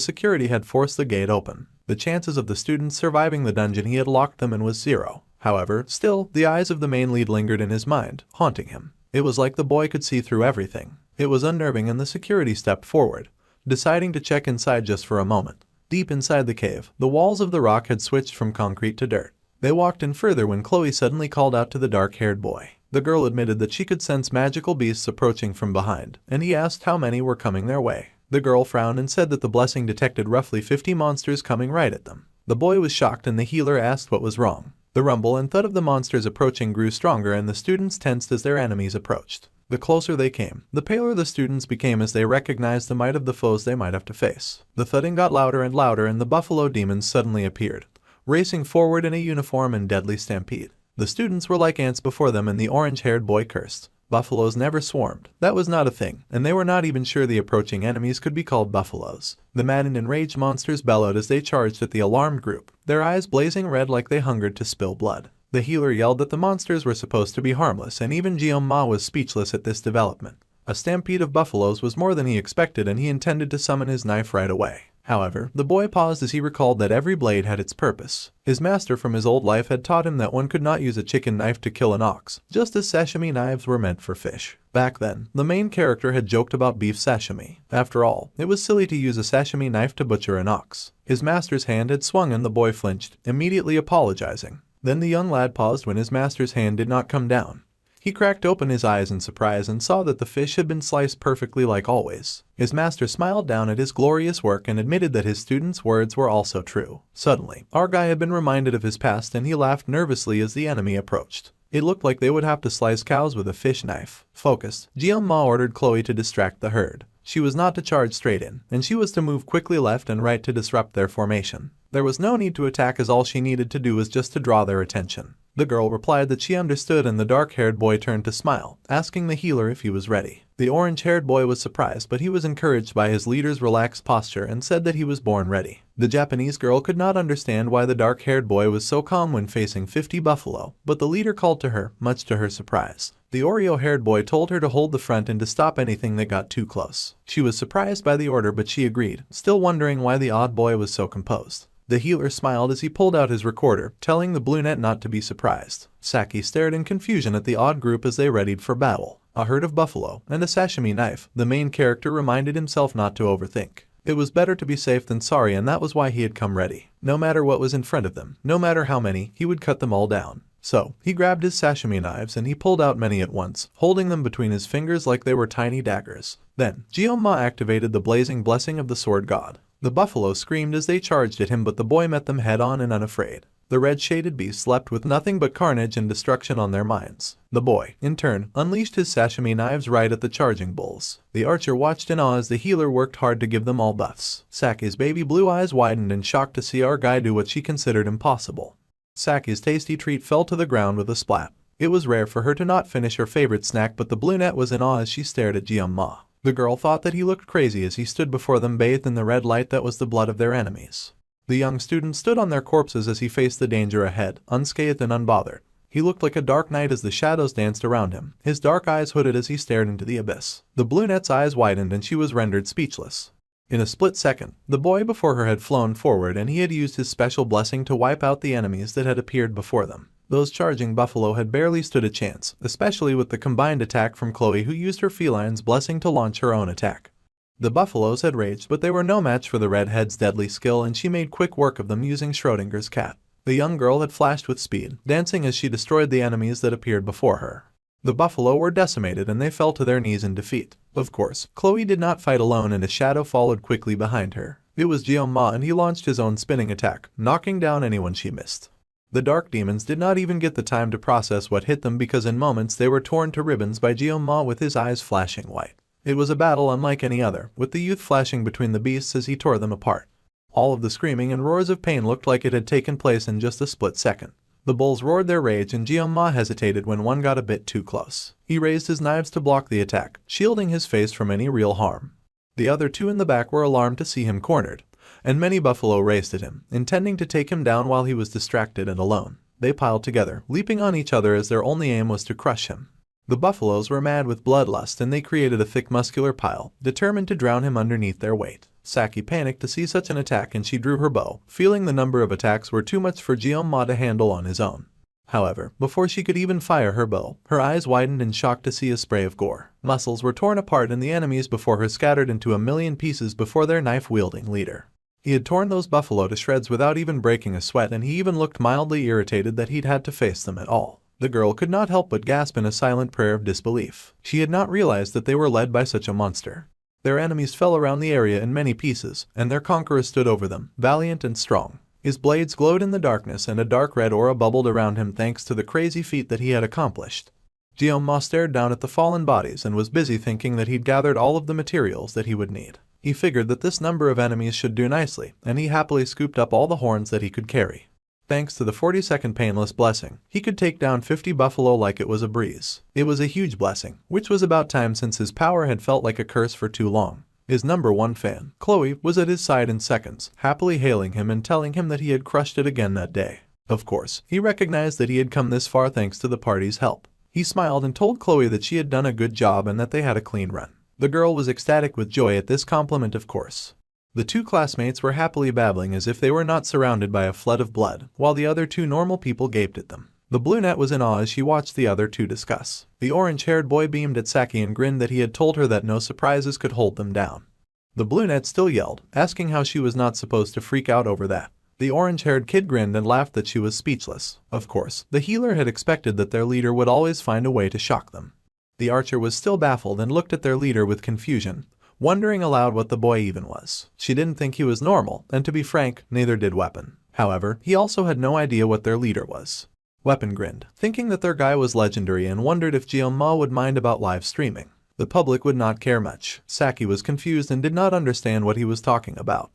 security had forced the gate open. The chances of the students surviving the dungeon, he had locked them in, was 0. However, still, the eyes of the main lead lingered in his mind, haunting him. It was like the boy could see through everything. It was unnerving, and the security stepped forward, deciding to check inside just for a moment. Deep inside the cave, the walls of the rock had switched from concrete to dirt. They walked in further when Chloe suddenly called out to the dark-haired boy. The girl admitted that she could sense magical beasts approaching from behind, and he asked how many were coming their way. The girl frowned and said that the blessing detected roughly 50 monsters coming right at them. The boy was shocked, and the healer asked what was wrong. The rumble and thud of the monsters approaching grew stronger, and the students tensed as their enemies approached. The closer they came, the paler the students became as they recognized the might of the foes they might have to face. The thudding got louder and louder, and the buffalo demons suddenly appeared, racing forward in a uniform and deadly stampede. The students were like ants before them, and the orange-haired boy cursed. Buffaloes never swarmed. That was not a thing, and they were not even sure the approaching enemies could be called buffaloes. The mad and enraged monsters bellowed as they charged at the alarmed group, their eyes blazing red like they hungered to spill blood. The healer yelled that the monsters were supposed to be harmless, and even Geomma was speechless at this development. A stampede of buffaloes was more than he expected, and he intended to summon his knife right away. However, the boy paused as he recalled that every blade had its purpose. His master from his old life had taught him that one could not use a chicken knife to kill an ox, just as sashimi knives were meant for fish. Back then, the main character had joked about beef sashimi. After all, it was silly to use a sashimi knife to butcher an ox. His master's hand had swung, and the boy flinched, immediately apologizing. Then the young lad paused when his master's hand did not come down. He cracked open his eyes in surprise and saw that the fish had been sliced perfectly like always. His master smiled down at his glorious work and admitted that his student's words were also true. Suddenly, our guy had been reminded of his past, and he laughed nervously as the enemy approached. It looked like they would have to slice cows with a fish knife. Focused, Geomma ordered Chloe to distract the herd. She was not to charge straight in, and she was to move quickly left and right to disrupt their formation. There was no need to attack, as all she needed to do was just to draw their attention. The girl replied that she understood, and the dark-haired boy turned to smile, asking the healer if he was ready. The orange-haired boy was surprised, but he was encouraged by his leader's relaxed posture and said that he was born ready. The Japanese girl could not understand why the dark-haired boy was so calm when facing 50 buffalo, but the leader called to her, much to her surprise. The Oreo-haired boy told her to hold the front and to stop anything that got too close. She was surprised by the order, but she agreed, still wondering why the odd boy was so composed. The healer smiled as he pulled out his recorder, telling the brunette not to be surprised. Saki stared in confusion at the odd group as they readied for battle. A herd of buffalo and a sashimi knife. The main character reminded himself not to overthink. It was better to be safe than sorry, and that was why he had come ready. No matter what was in front of them, no matter how many, he would cut them all down. So, he grabbed his sashimi knives and he pulled out many at once, holding them between his fingers like they were tiny daggers. Then, Geomma activated the blazing blessing of the sword god. The buffalo screamed as they charged at him, but the boy met them head-on and unafraid. The red-shaded beasts leapt with nothing but carnage and destruction on their minds. The boy, in turn, unleashed his sashimi knives right at the charging bulls. The archer watched in awe as the healer worked hard to give them all buffs. Saki's baby blue eyes widened in shock to see our guy do what she considered impossible. Saki's tasty treat fell to the ground with a splat. It was rare for her to not finish her favorite snack, but the brunette was in awe as she stared at Jeon-ma. The girl thought that he looked crazy as he stood before them bathed in the red light that was the blood of their enemies. The young student stood on their corpses as he faced the danger ahead, unscathed and unbothered. He looked like a dark knight as the shadows danced around him, his dark eyes hooded as he stared into the abyss. The brunette's eyes widened and she was rendered speechless. In a split second, the boy before her had flown forward and he had used his special blessing to wipe out the enemies that had appeared before them. Those charging buffalo had barely stood a chance, especially with the combined attack from Chloe, who used her feline's blessing to launch her own attack. The buffaloes had raged, but they were no match for the redhead's deadly skill, and she made quick work of them using Schrodinger's cat. The young girl had flashed with speed, dancing as she destroyed the enemies that appeared before her. The buffalo were decimated and they fell to their knees in defeat. Of course, Chloe did not fight alone and a shadow followed quickly behind her. It was Jeon-ma, and he launched his own spinning attack, knocking down anyone she missed. The dark demons did not even get the time to process what hit them, because in moments they were torn to ribbons by Jeon-ma with his eyes flashing white. It was a battle unlike any other, with the youth flashing between the beasts as he tore them apart. All of the screaming and roars of pain looked like it had taken place in just a split second. The bulls roared their rage and Jeon-ma hesitated when one got a bit too close. He raised his knives to block the attack, shielding his face from any real harm. The other two in the back were alarmed to see him cornered, and many buffalo raced at him, intending to take him down while he was distracted and alone. They piled together, leaping on each other as their only aim was to crush him. The buffaloes were mad with bloodlust and they created a thick muscular pile, determined to drown him underneath their weight. Saki panicked to see such an attack and she drew her bow, feeling the number of attacks were too much for Jeon-ma to handle on his own. However, before she could even fire her bow, her eyes widened in shock to see a spray of gore. Muscles were torn apart and the enemies before her scattered into a million pieces before their knife-wielding leader. He had torn those buffalo to shreds without even breaking a sweat, and he even looked mildly irritated that he'd had to face them at all. The girl could not help but gasp in a silent prayer of disbelief. She had not realized that they were led by such a monster. Their enemies fell around the area in many pieces, and their conqueror stood over them, valiant and strong. His blades glowed in the darkness and a dark red aura bubbled around him thanks to the crazy feat that he had accomplished. Jeon-ma stared down at the fallen bodies and was busy thinking that he'd gathered all of the materials that he would need. He figured that this number of enemies should do nicely, and he happily scooped up all the horns that he could carry. Thanks to the 40-second painless blessing, he could take down 50 buffalo like it was a breeze. It was a huge blessing, which was about time since his power had felt like a curse for too long. His number one fan, Chloe, was at his side in seconds, happily hailing him and telling him that he had crushed it again that day. Of course, he recognized that he had come this far thanks to the party's help. He smiled and told Chloe that she had done a good job and that they had a clean run. The girl was ecstatic with joy at this compliment, of course. The two classmates were happily babbling as if they were not surrounded by a flood of blood, while the other two normal people gaped at them. The brunette was in awe as she watched the other two discuss. The orange-haired boy beamed at Saki and grinned that he had told her that no surprises could hold them down. The brunette still yelled, asking how she was not supposed to freak out over that. The orange-haired kid grinned and laughed that she was speechless. Of course, the healer had expected that their leader would always find a way to shock them. The archer was still baffled and looked at their leader with confusion, wondering aloud what the boy even was. She didn't think he was normal, and to be frank, neither did Weapon. However, he also had no idea what their leader was. Weapon grinned, thinking that their guy was legendary, and wondered if Jeon-ma would mind about live streaming. The public would not care much. Saki was confused and did not understand what he was talking about.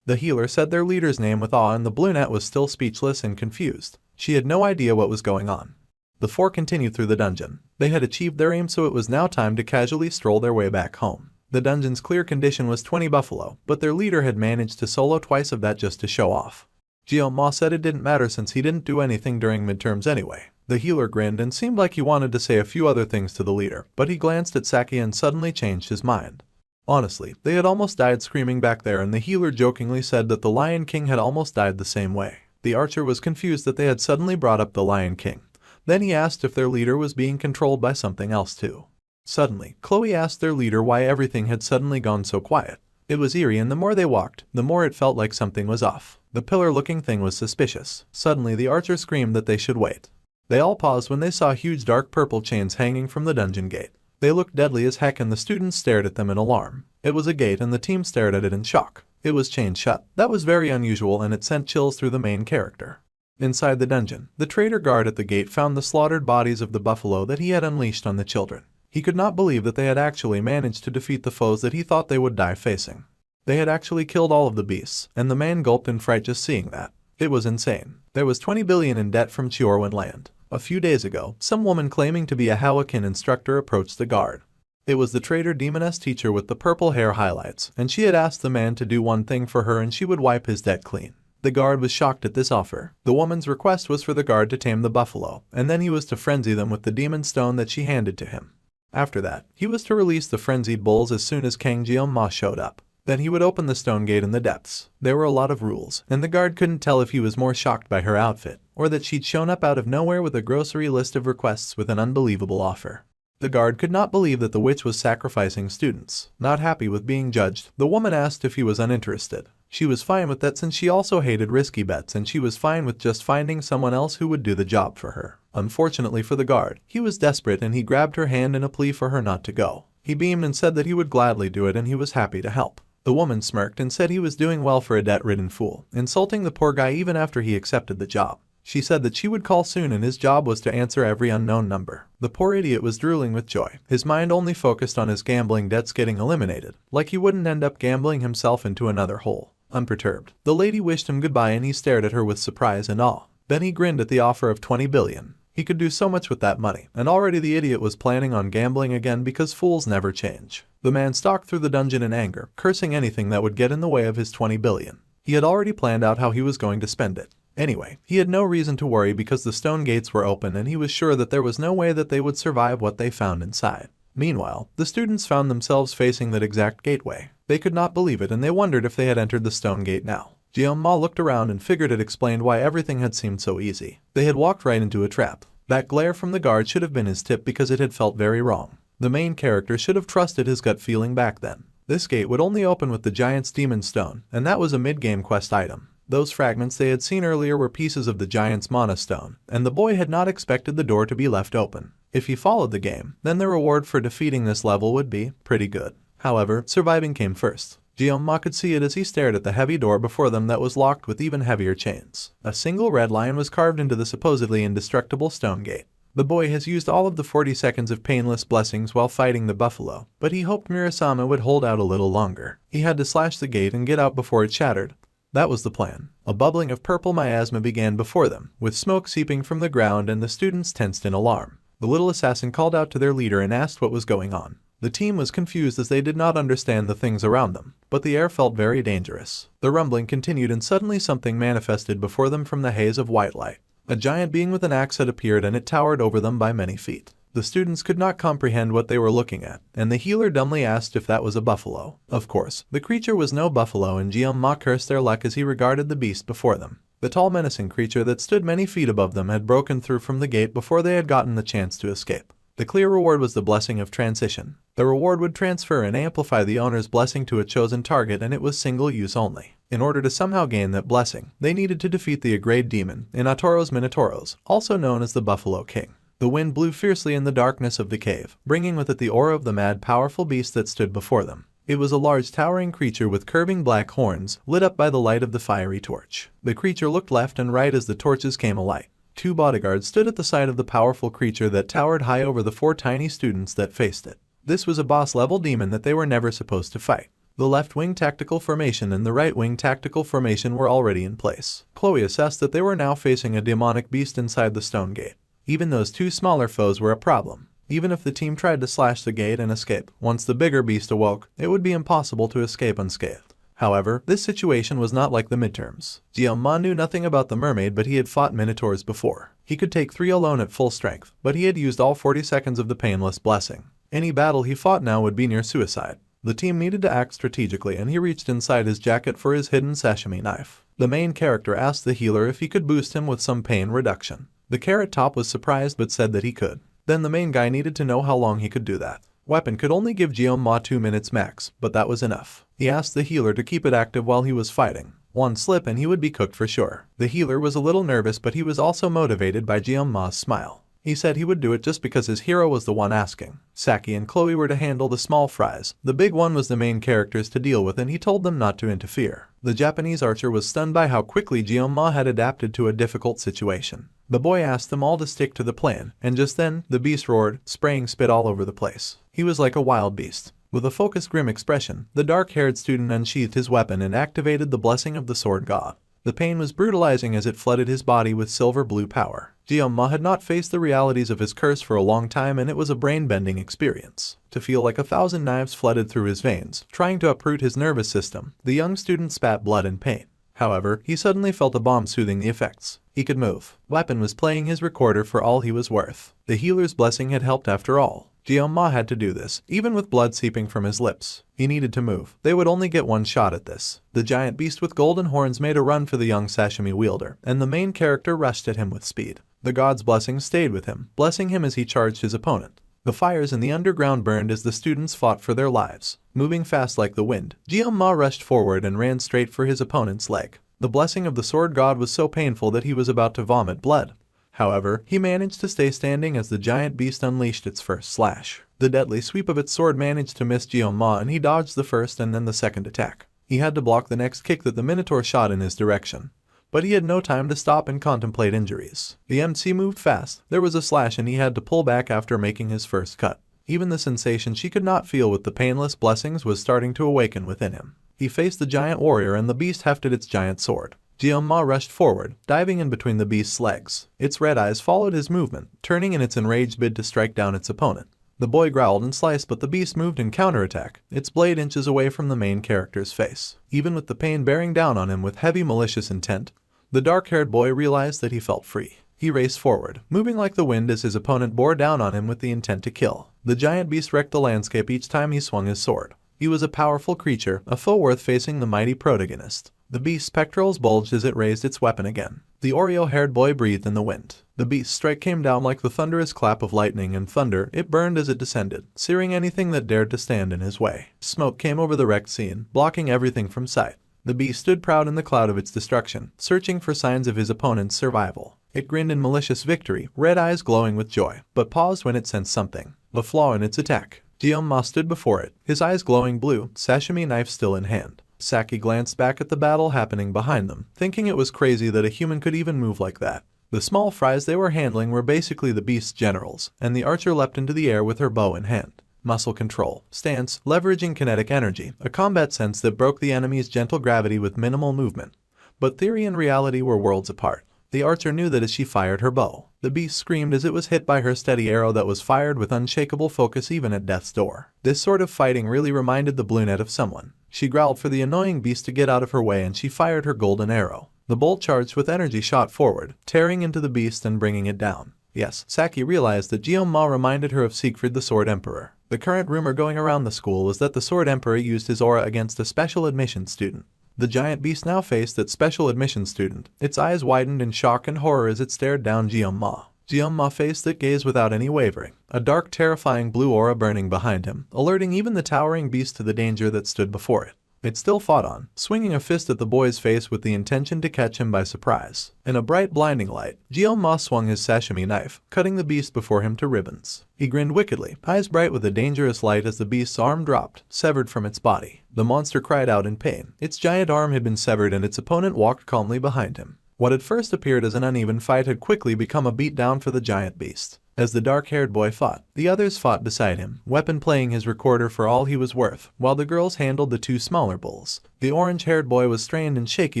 The healer said their leader's name with awe and the brunette was still speechless and confused. She had no idea what was going on. The four continued through the dungeon. They had achieved their aim, so it was now time to casually stroll their way back home. The dungeon's clear condition was 20 buffalo, but their leader had managed to solo twice of that just to show off. Jeon-ma said it didn't matter since he didn't do anything during midterms anyway. The healer grinned and seemed like he wanted to say a few other things to the leader, but he glanced at Saki and suddenly changed his mind. Honestly, they had almost died screaming back there, and the healer jokingly said that the Lion King had almost died the same way. The archer was confused that they had suddenly brought up the Lion King. Then he asked if their leader was being controlled by something else too. Suddenly, Chloe asked their leader why everything had suddenly gone so quiet. It was eerie, and the more they walked, the more it felt like something was off. The pillar-looking thing was suspicious. Suddenly, the archer screamed that they should wait. They all paused when they saw huge dark purple chains hanging from the dungeon gate. They looked deadly as heck and the students stared at them in alarm. It was a gate and the team stared at it in shock. It was chained shut. That was very unusual and it sent chills through the main character. Inside the dungeon, the traitor guard at the gate found the slaughtered bodies of the buffalo that he had unleashed on the children. He could not believe that they had actually managed to defeat the foes that he thought they would die facing. They had actually killed all of the beasts, and the man gulped in fright just seeing that. It was insane. There was 20 billion in debt from Chiorwan land. A few days ago, some woman claiming to be a Hawakan instructor approached the guard. It was the traitor demoness teacher with the purple hair highlights, and she had asked the man to do one thing for her and she would wipe his debt clean. The guard was shocked at this offer. The woman's request was for the guard to tame the buffalo, and then he was to frenzy them with the demon stone that she handed to him. After that, he was to release the frenzied bulls as soon as Kang Jeom-ma showed up. Then he would open the stone gate in the depths. There were a lot of rules, and the guard couldn't tell if he was more shocked by her outfit, or that she'd shown up out of nowhere with a grocery list of requests with an unbelievable offer. The guard could not believe that the witch was sacrificing students. Not happy with being judged, the woman asked if he was uninterested. She was fine with that since she also hated risky bets, and she was fine with just finding someone else who would do the job for her. Unfortunately for the guard, he was desperate and he grabbed her hand in a plea for her not to go. He beamed and said that he would gladly do it and he was happy to help. The woman smirked and said he was doing well for a debt-ridden fool, insulting the poor guy even after he accepted the job. She said that she would call soon and his job was to answer every unknown number. The poor idiot was drooling with joy. His mind only focused on his gambling debts getting eliminated, like he wouldn't end up gambling himself into another hole. Unperturbed, the lady wished him goodbye and he stared at her with surprise and awe. Then he grinned at the offer of 20 billion. He could do so much with that money, and already the idiot was planning on gambling again because fools never change. The man stalked through the dungeon in anger, cursing anything that would get in the way of his 20 billion. He had already planned out how he was going to spend it. Anyway, he had no reason to worry because the stone gates were open and he was sure that there was no way that they would survive what they found inside. Meanwhile, the students found themselves facing that exact gateway. They could not believe it and they wondered if they had entered the stone gate now. Jeom-ma looked around and figured it explained why everything had seemed so easy. They had walked right into a trap. That glare from the guard should have been his tip because it had felt very wrong. The main character should have trusted his gut feeling back then. This gate would only open with the giant's demon stone, and that was a mid-game quest item. Those fragments they had seen earlier were pieces of the giant's mana stone, and the boy had not expected the door to be left open. If he followed the game, then the reward for defeating this level would be pretty good. However, surviving came first. Jeom-ma could see it as he stared at the heavy door before them that was locked with even heavier chains. A single red lion was carved into the supposedly indestructible stone gate. The boy has used all of the 40 seconds of painless blessings while fighting the buffalo, but he hoped Murasama would hold out a little longer. He had to slash the gate and get out before it shattered. That was the plan. A bubbling of purple miasma began before them, with smoke seeping from the ground and the students tensed in alarm. The little assassin called out to their leader and asked what was going on. The team was confused as they did not understand the things around them, but the air felt very dangerous. The rumbling continued and suddenly something manifested before them from the haze of white light. A giant being with an axe had appeared and it towered over them by many feet. The students could not comprehend what they were looking at, and the healer dumbly asked if that was a buffalo. Of course, the creature was no buffalo and Jeom-ma cursed their luck as he regarded the beast before them. The tall menacing creature that stood many feet above them had broken through from the gate before they had gotten the chance to escape. The clear reward was the blessing of transition. The reward would transfer and amplify the owner's blessing to a chosen target and it was single use only. In order to somehow gain that blessing, they needed to defeat the Agrade demon, Inatoros Minotauros, also known as the Buffalo King. The wind blew fiercely in the darkness of the cave, bringing with it the aura of the mad powerful beast that stood before them. It was a large towering creature with curving black horns, lit up by the light of the fiery torch. The creature looked left and right as the torches came alight. 2 bodyguards stood at the side of the powerful creature that towered high over the 4 tiny students that faced it. This was a boss-level demon that they were never supposed to fight. The left-wing tactical formation and the right-wing tactical formation were already in place. Chloe assessed that they were now facing a demonic beast inside the stone gate. Even those 2 smaller foes were a problem. Even if the team tried to slash the gate and escape, once the bigger beast awoke, it would be impossible to escape unscathed. However, this situation was not like the midterms. Jeom-ma knew nothing about the mermaid, but he had fought minotaurs before. He could take 3 alone at full strength, but he had used all 40 seconds of the painless blessing. Any battle he fought now would be near suicide. The team needed to act strategically and he reached inside his jacket for his hidden sashimi knife. The main character asked the healer if he could boost him with some pain reduction. The Carrot Top was surprised but said that he could. Then the main guy needed to know how long he could do that. Weapon could only give Jeom-ma 2 minutes max, but that was enough. He asked the healer to keep it active while he was fighting. One slip and he would be cooked for sure. The healer was a little nervous but he was also motivated by Jeom-ma's smile. He said he would do it just because his hero was the one asking. Saki and Chloe were to handle the small fries. The big one was the main characters to deal with, and he told them not to interfere. The Japanese archer was stunned by how quickly Jeonma had adapted to a difficult situation. The boy asked them all to stick to the plan, and just then, the beast roared, spraying spit all over the place. He was like a wild beast. With a focused grim expression, the dark-haired student unsheathed his weapon and activated the blessing of the sword god. The pain was brutalizing as it flooded his body with silver blue power. Jeonma had not faced the realities of his curse for a long time, and it was a brain-bending experience. To feel like 1,000 knives flooded through his veins, trying to uproot his nervous system, the young student spat blood in pain. However, he suddenly felt a balm soothing the effects. He could move. Weapon was playing his recorder for all he was worth. The healer's blessing had helped after all. Jeonma had to do this, even with blood seeping from his lips. He needed to move. They would only get one shot at this. The giant beast with golden horns made a run for the young Sashimi wielder, and the main character rushed at him with speed. The god's blessing stayed with him, blessing him as he charged his opponent. The fires in the underground burned as the students fought for their lives. Moving fast like the wind, Jeonma rushed forward and ran straight for his opponent's leg. The blessing of the sword god was so painful that he was about to vomit blood. However, he managed to stay standing as the giant beast unleashed its first slash. The deadly sweep of its sword managed to miss Jeonma, and he dodged the first and then the second attack. He had to block the next kick that the Minotaur shot in his direction. But he had no time to stop and contemplate injuries. The MC moved fast. There was a slash and he had to pull back after making his first cut. Even the sensation she could not feel with the painless blessings was starting to awaken within him. He faced the giant warrior and the beast hefted its giant sword. Jeonma rushed forward, diving in between the beast's legs. Its red eyes followed his movement, turning in its enraged bid to strike down its opponent. The boy growled and sliced, but the beast moved in counterattack, its blade inches away from the main character's face. Even with the pain bearing down on him with heavy malicious intent, the dark-haired boy realized that he felt free. He raced forward, moving like the wind as his opponent bore down on him with the intent to kill. The giant beast wrecked the landscape each time he swung his sword. He was a powerful creature, a foe worth facing the mighty protagonist. The beast's pectorals bulged as it raised its weapon again. The Oreo-haired boy breathed in the wind. The beast's strike came down like the thunderous clap of lightning and thunder. It burned as it descended, searing anything that dared to stand in his way. Smoke came over the wrecked scene, blocking everything from sight. The beast stood proud in the cloud of its destruction, searching for signs of his opponent's survival. It grinned in malicious victory, red eyes glowing with joy, but paused when it sensed something. A flaw in its attack. Jeonma stood before it, his eyes glowing blue, sashimi knife still in hand. Saki glanced back at the battle happening behind them, thinking it was crazy that a human could even move like that. The small fries they were handling were basically the beast's generals, and the archer leapt into the air with her bow in hand. Muscle control, stance, leveraging kinetic energy, a combat sense that broke the enemy's gentle gravity with minimal movement. But theory and reality were worlds apart. The archer knew that as she fired her bow, the beast screamed as it was hit by her steady arrow that was fired with unshakable focus even at death's door. This sort of fighting really reminded the Bluenet of someone. She growled for the annoying beast to get out of her way and she fired her golden arrow. The bolt charged with energy shot forward, tearing into the beast and bringing it down. Yes, Saki realized that Jeonma reminded her of Siegfried the Sword Emperor. The current rumor going around the school was that the Sword Emperor used his aura against a special admission student. The giant beast now faced that special admission student. Its eyes widened in shock and horror as it stared down Jeonma. Jeonma faced that gaze without any wavering, a dark, terrifying blue aura burning behind him, alerting even the towering beast to the danger that stood before it. It still fought on, swinging a fist at the boy's face with the intention to catch him by surprise. In a bright, blinding light, Jeonma swung his sashimi knife, cutting the beast before him to ribbons. He grinned wickedly, eyes bright with a dangerous light as the beast's arm dropped, severed from its body. The monster cried out in pain. Its giant arm had been severed and its opponent walked calmly behind him. What had first appeared as an uneven fight had quickly become a beatdown for the giant beast. As the dark-haired boy fought, the others fought beside him, weapon playing his recorder for all he was worth, while the girls handled the two smaller bulls. The orange-haired boy was strained and shaky,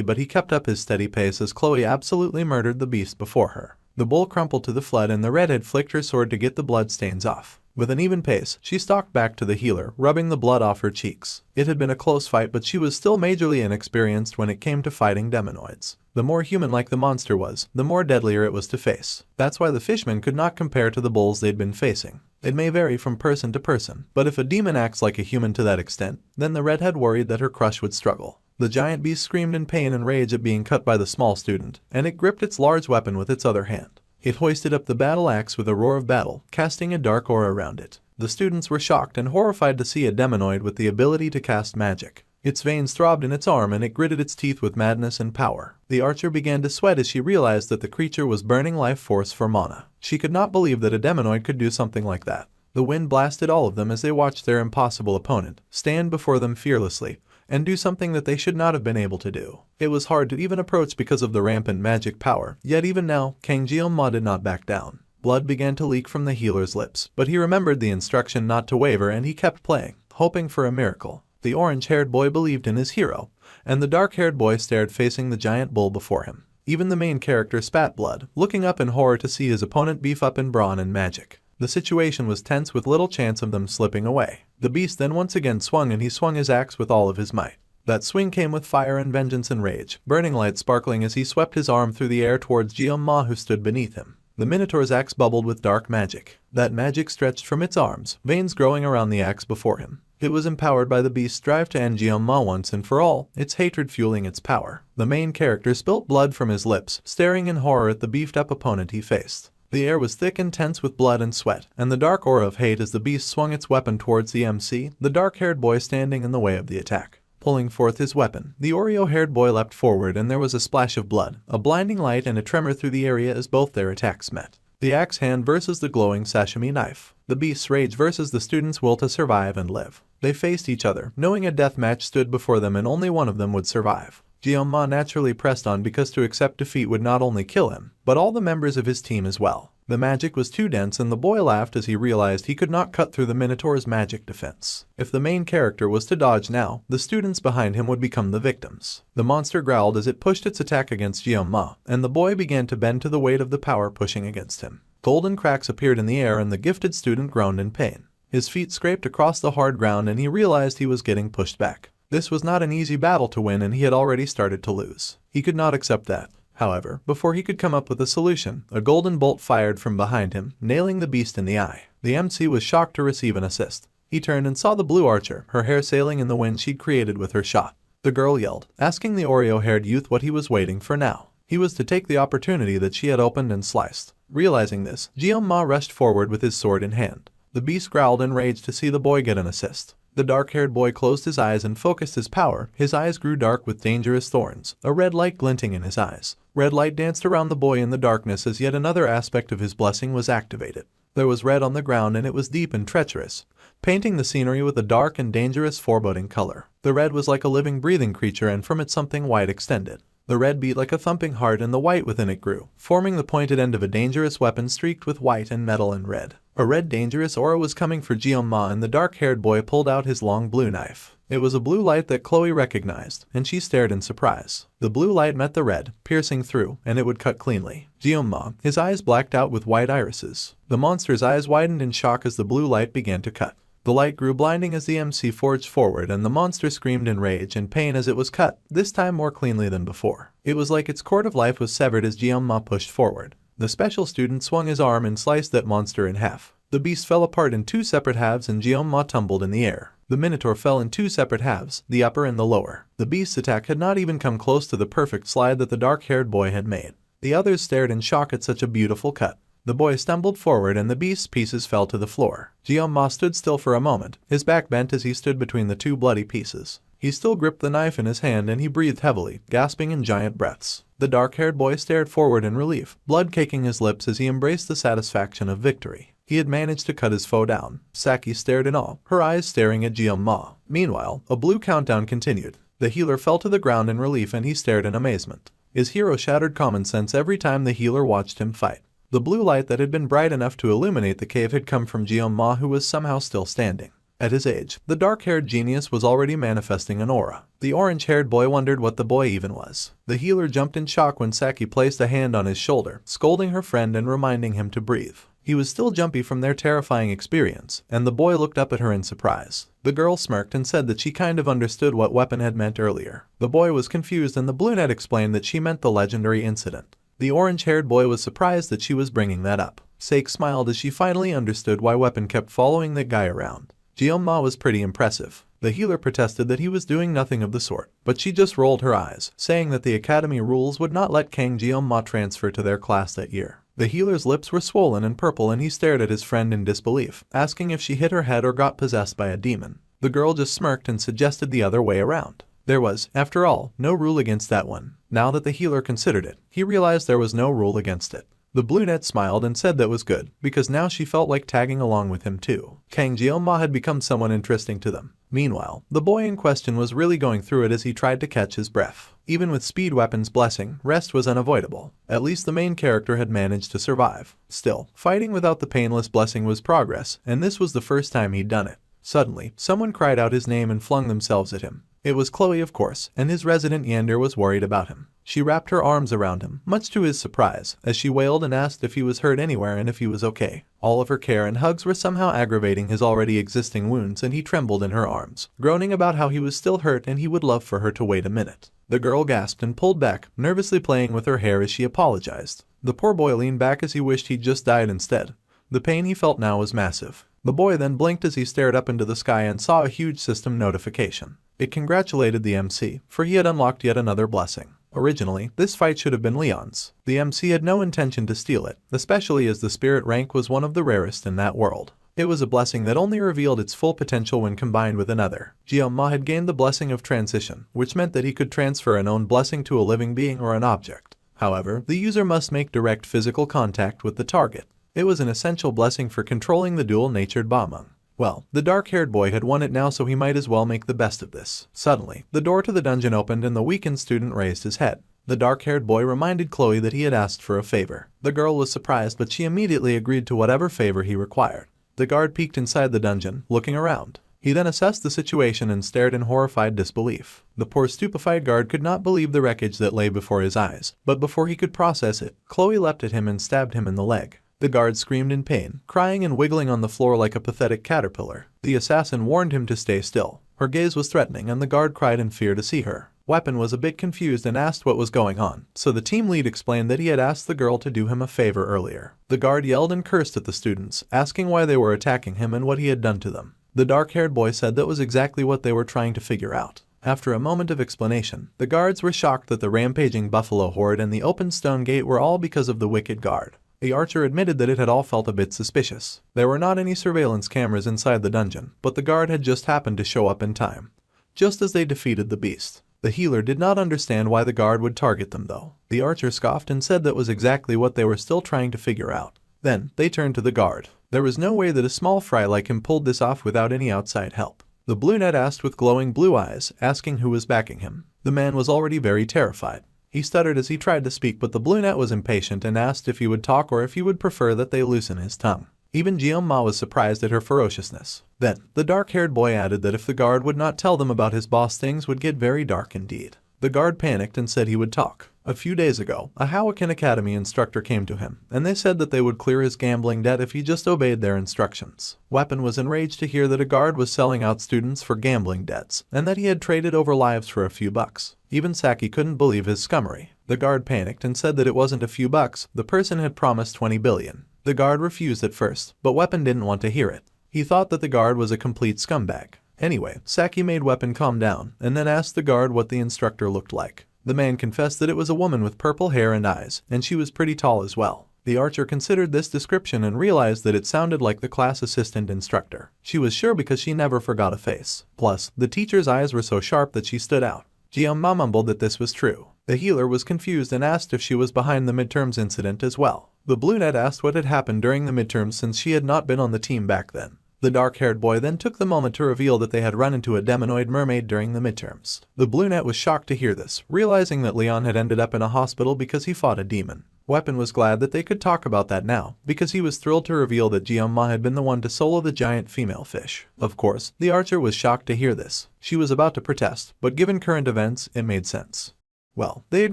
but he kept up his steady pace as Chloe absolutely murdered the beast before her. The bull crumpled to the flood and the redhead flicked her sword to get the blood stains off. With an even pace, she stalked back to the healer, rubbing the blood off her cheeks. It had been a close fight, but she was still majorly inexperienced when it came to fighting demonoids. The more human-like the monster was, the more deadlier it was to face. That's why the fishmen could not compare to the bulls they'd been facing. It may vary from person to person, but if a demon acts like a human to that extent, then the redhead worried that her crush would struggle. The giant beast screamed in pain and rage at being cut by the small student, and it gripped its large weapon with its other hand. It hoisted up the battle axe with a roar of battle, casting a dark aura around it. The students were shocked and horrified to see a demonoid with the ability to cast magic. Its veins throbbed in its arm and it gritted its teeth with madness and power. The archer began to sweat as she realized that the creature was burning life force for mana. She could not believe that a demonoid could do something like that. The wind blasted all of them as they watched their impossible opponent stand before them fearlessly and do something that they should not have been able to do. It was hard to even approach because of the rampant magic power, yet even now, Kang Jeong-ma did not back down. Blood began to leak from the healer's lips, but he remembered the instruction not to waver and he kept playing, hoping for a miracle. The orange-haired boy believed in his hero, and the dark-haired boy stared facing the giant bull before him. Even the main character spat blood, looking up in horror to see his opponent beef up in brawn and magic. The situation was tense with little chance of them slipping away. The beast then once again swung and he swung his axe with all of his might. That swing came with fire and vengeance and rage, burning light sparkling as he swept his arm through the air towards Jeong-ma who stood beneath him. The Minotaur's axe bubbled with dark magic. That magic stretched from its arms, veins growing around the axe before him. It was empowered by the beast's drive to end Jeong-ma once and for all, its hatred fueling its power. The main character spilt blood from his lips, staring in horror at the beefed-up opponent he faced. The air was thick and tense with blood and sweat, and the dark aura of hate as the beast swung its weapon towards the MC, the dark-haired boy standing in the way of the attack. Pulling forth his weapon, the Oreo-haired boy leapt forward and there was a splash of blood, a blinding light and a tremor through the area as both their attacks met. The axe hand versus the glowing sashimi knife. The beast's rage versus the student's will to survive and live. They faced each other, knowing a death match stood before them and only one of them would survive. Jeong-ma naturally pressed on because to accept defeat would not only kill him, but all the members of his team as well. The magic was too dense and the boy laughed as he realized he could not cut through the Minotaur's magic defense. If the main character was to dodge now, the students behind him would become the victims. The monster growled as it pushed its attack against Jeong-ma, and the boy began to bend to the weight of the power pushing against him. Golden cracks appeared in the air and the gifted student groaned in pain. His feet scraped across the hard ground and he realized he was getting pushed back. This was not an easy battle to win and he had already started to lose. He could not accept that. However, before he could come up with a solution, a golden bolt fired from behind him, nailing the beast in the eye. The MC was shocked to receive an assist. He turned and saw the blue archer, her hair sailing in the wind she'd created with her shot. The girl yelled, asking the Oreo-haired youth what he was waiting for now. He was to take the opportunity that she had opened and sliced. Realizing this, Jeong-ma rushed forward with his sword in hand. The beast growled in rage to see the boy get an assist. The dark-haired boy closed his eyes and focused his power. His eyes grew dark with dangerous thorns, a red light glinting in his eyes. Red light danced around the boy in the darkness as yet another aspect of his blessing was activated. There was red on the ground and it was deep and treacherous, painting the scenery with a dark and dangerous foreboding color. The red was like a living, breathing creature and from it something white extended. The red beat like a thumping heart and the white within it grew, forming the pointed end of a dangerous weapon streaked with white and metal and red. A red dangerous aura was coming for Jeong-ma and the dark-haired boy pulled out his long blue knife. It was a blue light that Chloe recognized, and she stared in surprise. The blue light met the red, piercing through, and it would cut cleanly. Jeong-ma, his eyes blacked out with white irises. The monster's eyes widened in shock as the blue light began to cut. The light grew blinding as the MC forged forward and the monster screamed in rage and pain as it was cut, this time more cleanly than before. It was like its cord of life was severed as Jeong-ma pushed forward. The special student swung his arm and sliced that monster in half. The beast fell apart in two separate halves and Jeong-ma tumbled in the air. The Minotaur fell in two separate halves, the upper and the lower. The beast's attack had not even come close to the perfect slide that the dark-haired boy had made. The others stared in shock at such a beautiful cut. The boy stumbled forward and the beast's pieces fell to the floor. Jeong-ma stood still for a moment, his back bent as he stood between the two bloody pieces. He still gripped the knife in his hand and he breathed heavily, gasping in giant breaths. The dark-haired boy stared forward in relief, blood caking his lips as he embraced the satisfaction of victory. He had managed to cut his foe down. Saki stared in awe, her eyes staring at Jeong-ma. Meanwhile, a blue countdown continued. The healer fell to the ground in relief and he stared in amazement. His hero shattered common sense every time the healer watched him fight. The blue light that had been bright enough to illuminate the cave had come from Jeong-ma who was somehow still standing. At his age, the dark-haired genius was already manifesting an aura. The orange-haired boy wondered what the boy even was. The healer jumped in shock when Saki placed a hand on his shoulder, scolding her friend and reminding him to breathe. He was still jumpy from their terrifying experience, and the boy looked up at her in surprise. The girl smirked and said that she kind of understood what weapon had meant earlier. The boy was confused and the brunette explained that she meant the legendary incident. The orange-haired boy was surprised that she was bringing that up. Sake smiled as she finally understood why Weapon kept following that guy around. Jeong-ma was pretty impressive. The healer protested that he was doing nothing of the sort, but she just rolled her eyes, saying that the academy rules would not let Kang Jeong-ma transfer to their class that year. The healer's lips were swollen and purple and he stared at his friend in disbelief, asking if she hit her head or got possessed by a demon. The girl just smirked and suggested the other way around. There was, after all, no rule against that one. Now that the healer considered it, he realized there was no rule against it. The brunette smiled and said that was good, because now she felt like tagging along with him too. Kang Jeoma had become someone interesting to them. Meanwhile, the boy in question was really going through it as he tried to catch his breath. Even with Speed Weapon's blessing, rest was unavoidable. At least the main character had managed to survive. Still, fighting without the painless blessing was progress, and this was the first time he'd done it. Suddenly, someone cried out his name and flung themselves at him. It was Chloe, of course, and his resident Yander was worried about him. She wrapped her arms around him, much to his surprise, as she wailed and asked if he was hurt anywhere and if he was okay. All of her care and hugs were somehow aggravating his already existing wounds, and he trembled in her arms, groaning about how he was still hurt and he would love for her to wait a minute. The girl gasped and pulled back, nervously playing with her hair as she apologized. The poor boy leaned back as he wished he'd just died instead. The pain he felt now was massive. The boy then blinked as he stared up into the sky and saw a huge system notification. It congratulated the MC, for he had unlocked yet another blessing. Originally, this fight should have been Leon's. The MC had no intention to steal it, especially as the spirit rank was one of the rarest in that world. It was a blessing that only revealed its full potential when combined with another. Jeoma had gained the blessing of transition, which meant that he could transfer an own blessing to a living being or an object. However, the user must make direct physical contact with the target. It was an essential blessing for controlling the dual-natured Bamung. Well, the dark-haired boy had won it now, so he might as well make the best of this. Suddenly, the door to the dungeon opened and the weakened student raised his head. The dark-haired boy reminded Chloe that he had asked for a favor. The girl was surprised, but she immediately agreed to whatever favor he required. The guard peeked inside the dungeon, looking around. He then assessed the situation and stared in horrified disbelief. The poor stupefied guard could not believe the wreckage that lay before his eyes, but before he could process it, Chloe leapt at him and stabbed him in the leg. The guard screamed in pain, crying and wiggling on the floor like a pathetic caterpillar. The assassin warned him to stay still. Her gaze was threatening and the guard cried in fear to see her. Weapon was a bit confused and asked what was going on, so the team lead explained that he had asked the girl to do him a favor earlier. The guard yelled and cursed at the students, asking why they were attacking him and what he had done to them. The dark-haired boy said that was exactly what they were trying to figure out. After a moment of explanation, the guards were shocked that the rampaging buffalo horde and the open stone gate were all because of the wicked guard. The archer admitted that it had all felt a bit suspicious. There were not any surveillance cameras inside the dungeon, but the guard had just happened to show up in time, just as they defeated the beast. The healer did not understand why the guard would target them though. The archer scoffed and said that was exactly what they were still trying to figure out. Then, they turned to the guard. There was no way that a small fry like him pulled this off without any outside help. The brunette asked with glowing blue eyes, asking who was backing him. The man was already very terrified. He stuttered as he tried to speak, but the brunette was impatient and asked if he would talk or if he would prefer that they loosen his tongue. Even Jeoma was surprised at her ferociousness. Then, the dark-haired boy added that if the guard would not tell them about his boss, things would get very dark indeed. The guard panicked and said he would talk. A few days ago, a Hawakan Academy instructor came to him, and they said that they would clear his gambling debt if he just obeyed their instructions. Weapon was enraged to hear that a guard was selling out students for gambling debts, and that he had traded over lives for a few bucks. Even Saki couldn't believe his scummery. The guard panicked and said that it wasn't a few bucks, the person had promised 20 billion. The guard refused at first, but Weapon didn't want to hear it. He thought that the guard was a complete scumbag. Anyway, Saki made Weapon calm down, and then asked the guard what the instructor looked like. The man confessed that it was a woman with purple hair and eyes, and she was pretty tall as well. The archer considered this description and realized that it sounded like the class assistant instructor. She was sure because she never forgot a face. Plus, the teacher's eyes were so sharp that she stood out. Jeoma mumbled that this was true. The healer was confused and asked if she was behind the midterms incident as well. The brunette asked what had happened during the midterms since she had not been on the team back then. The dark-haired boy then took the moment to reveal that they had run into a demonoid mermaid during the midterms. The brunette was shocked to hear this, realizing that Leon had ended up in a hospital because he fought a demon. Weapon was glad that they could talk about that now, because he was thrilled to reveal that Jeoma had been the one to solo the giant female fish. Of course, the archer was shocked to hear this. She was about to protest, but given current events, it made sense. Well, they had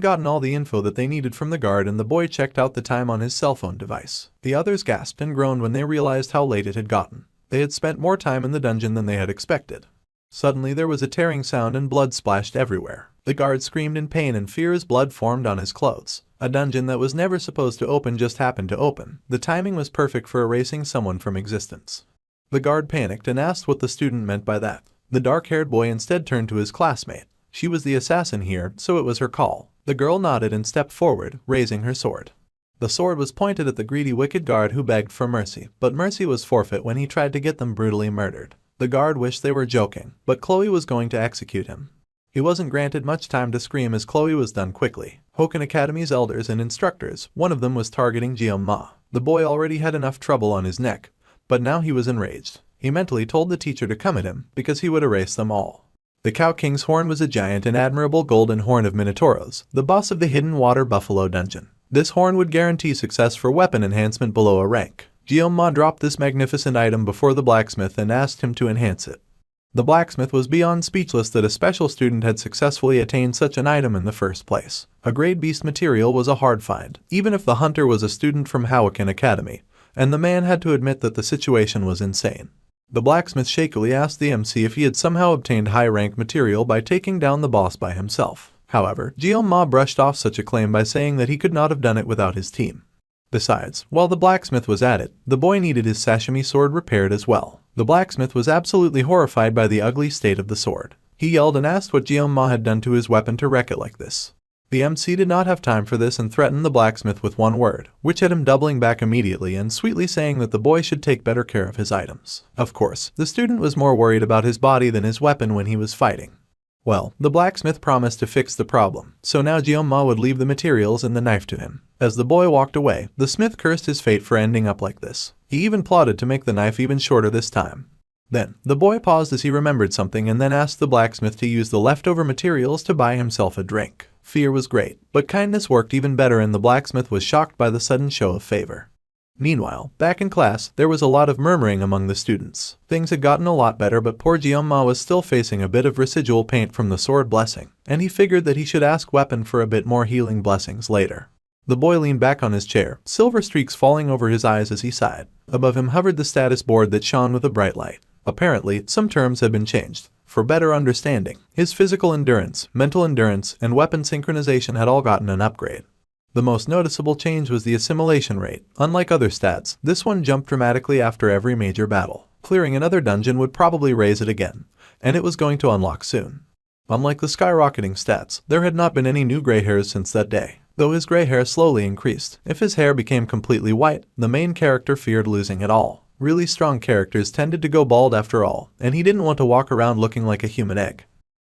gotten all the info that they needed from the guard, and the boy checked out the time on his cell phone device. The others gasped and groaned when they realized how late it had gotten. They had spent more time in the dungeon than they had expected. Suddenly there was a tearing sound and blood splashed everywhere. The guard screamed in pain and fear as blood formed on his clothes. A dungeon that was never supposed to open just happened to open. The timing was perfect for erasing someone from existence. The guard panicked and asked what the student meant by that. The dark-haired boy instead turned to his classmate. She was the assassin here, so it was her call. The girl nodded and stepped forward, raising her sword. The sword was pointed at the greedy wicked guard who begged for mercy, but mercy was forfeit when he tried to get them brutally murdered. The guard wished they were joking, but Chloe was going to execute him. He wasn't granted much time to scream as Chloe was done quickly. Hoken Academy's elders and instructors, one of them was targeting Jeon-ma. The boy already had enough trouble on his neck, but now he was enraged. He mentally told the teacher to come at him, because he would erase them all. The Cow King's horn was a giant and admirable golden horn of Minotauros, the boss of the Hidden Water Buffalo dungeon. This horn would guarantee success for weapon enhancement below a rank. Jeon-ma dropped this magnificent item before the blacksmith and asked him to enhance it. The blacksmith was beyond speechless that a special student had successfully attained such an item in the first place. A grade beast material was a hard find, even if the hunter was a student from Hoken Academy, and the man had to admit that the situation was insane. The blacksmith shakily asked the MC if he had somehow obtained high-rank material by taking down the boss by himself. However, Jeon-ma brushed off such a claim by saying that he could not have done it without his team. Besides, while the blacksmith was at it, the boy needed his sashimi sword repaired as well. The blacksmith was absolutely horrified by the ugly state of the sword. He yelled and asked what Jeon-ma had done to his weapon to wreck it like this. The MC did not have time for this and threatened the blacksmith with one word, which had him doubling back immediately and sweetly saying that the boy should take better care of his items. Of course, the student was more worried about his body than his weapon when he was fighting. Well, the blacksmith promised to fix the problem, so now Jeon-ma would leave the materials and the knife to him. As the boy walked away, the smith cursed his fate for ending up like this. He even plotted to make the knife even shorter this time. Then, the boy paused as he remembered something and then asked the blacksmith to use the leftover materials to buy himself a drink. Fear was great, but kindness worked even better and the blacksmith was shocked by the sudden show of favor. Meanwhile, back in class, there was a lot of murmuring among the students. Things had gotten a lot better, but poor Jeon-ma was still facing a bit of residual pain from the sword blessing, and he figured that he should ask Weapon for a bit more healing blessings later. The boy leaned back on his chair, silver streaks falling over his eyes as he sighed. Above him hovered the status board that shone with a bright light. Apparently, some terms had been changed. For better understanding, his physical endurance, mental endurance, and weapon synchronization had all gotten an upgrade. The most noticeable change was the assimilation rate. Unlike other stats, this one jumped dramatically after every major battle. Clearing another dungeon would probably raise it again, and it was going to unlock soon. Unlike the skyrocketing stats, there had not been any new gray hairs since that day. Though his gray hair slowly increased, if his hair became completely white, the main character feared losing it all. Really strong characters tended to go bald after all, and he didn't want to walk around looking like a human egg.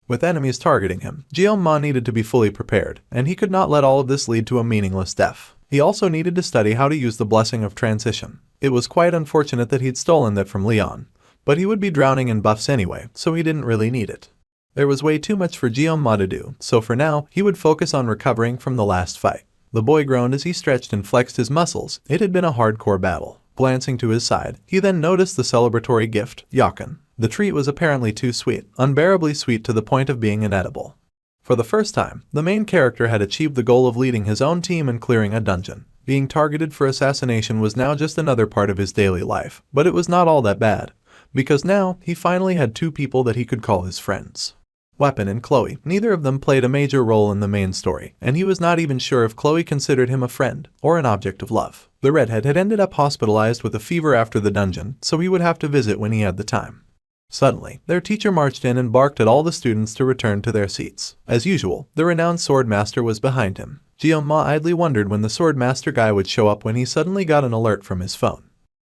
With enemies targeting him, Jeon-ma needed to be fully prepared, and he could not let all of this lead to a meaningless death. He also needed to study how to use the blessing of transition. It was quite unfortunate that he'd stolen that from Leon, but he would be drowning in buffs anyway, so he didn't really need it. There was way too much for Jeon-ma to do, so for now, he would focus on recovering from the last fight. The boy groaned as he stretched and flexed his muscles. It had been a hardcore battle. Glancing to his side, he then noticed the celebratory gift, yakan. The treat was apparently too sweet, unbearably sweet to the point of being inedible. For the first time, the main character had achieved the goal of leading his own team and clearing a dungeon. Being targeted for assassination was now just another part of his daily life, but it was not all that bad, because now he finally had two people that he could call his friends. Weapon and Chloe, neither of them played a major role in the main story, and he was not even sure if Chloe considered him a friend or an object of love. The redhead had ended up hospitalized with a fever after the dungeon, so he would have to visit when he had the time. Suddenly, their teacher marched in and barked at all the students to return to their seats. As usual, the renowned sword master was behind him. Jeon-ma idly wondered when the sword master guy would show up when he suddenly got an alert from his phone.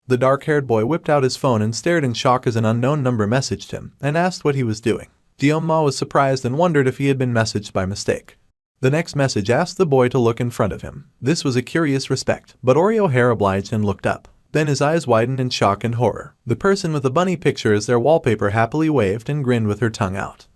The dark-haired boy whipped out his phone and stared in shock as an unknown number messaged him and asked what he was doing. Jeon-ma was surprised and wondered if he had been messaged by mistake. The next message asked the boy to look in front of him. This was a curious respect, but Oreo hair obliged and looked up. Then his eyes widened in shock and horror. The person with the bunny picture as their wallpaper happily waved and grinned with her tongue out.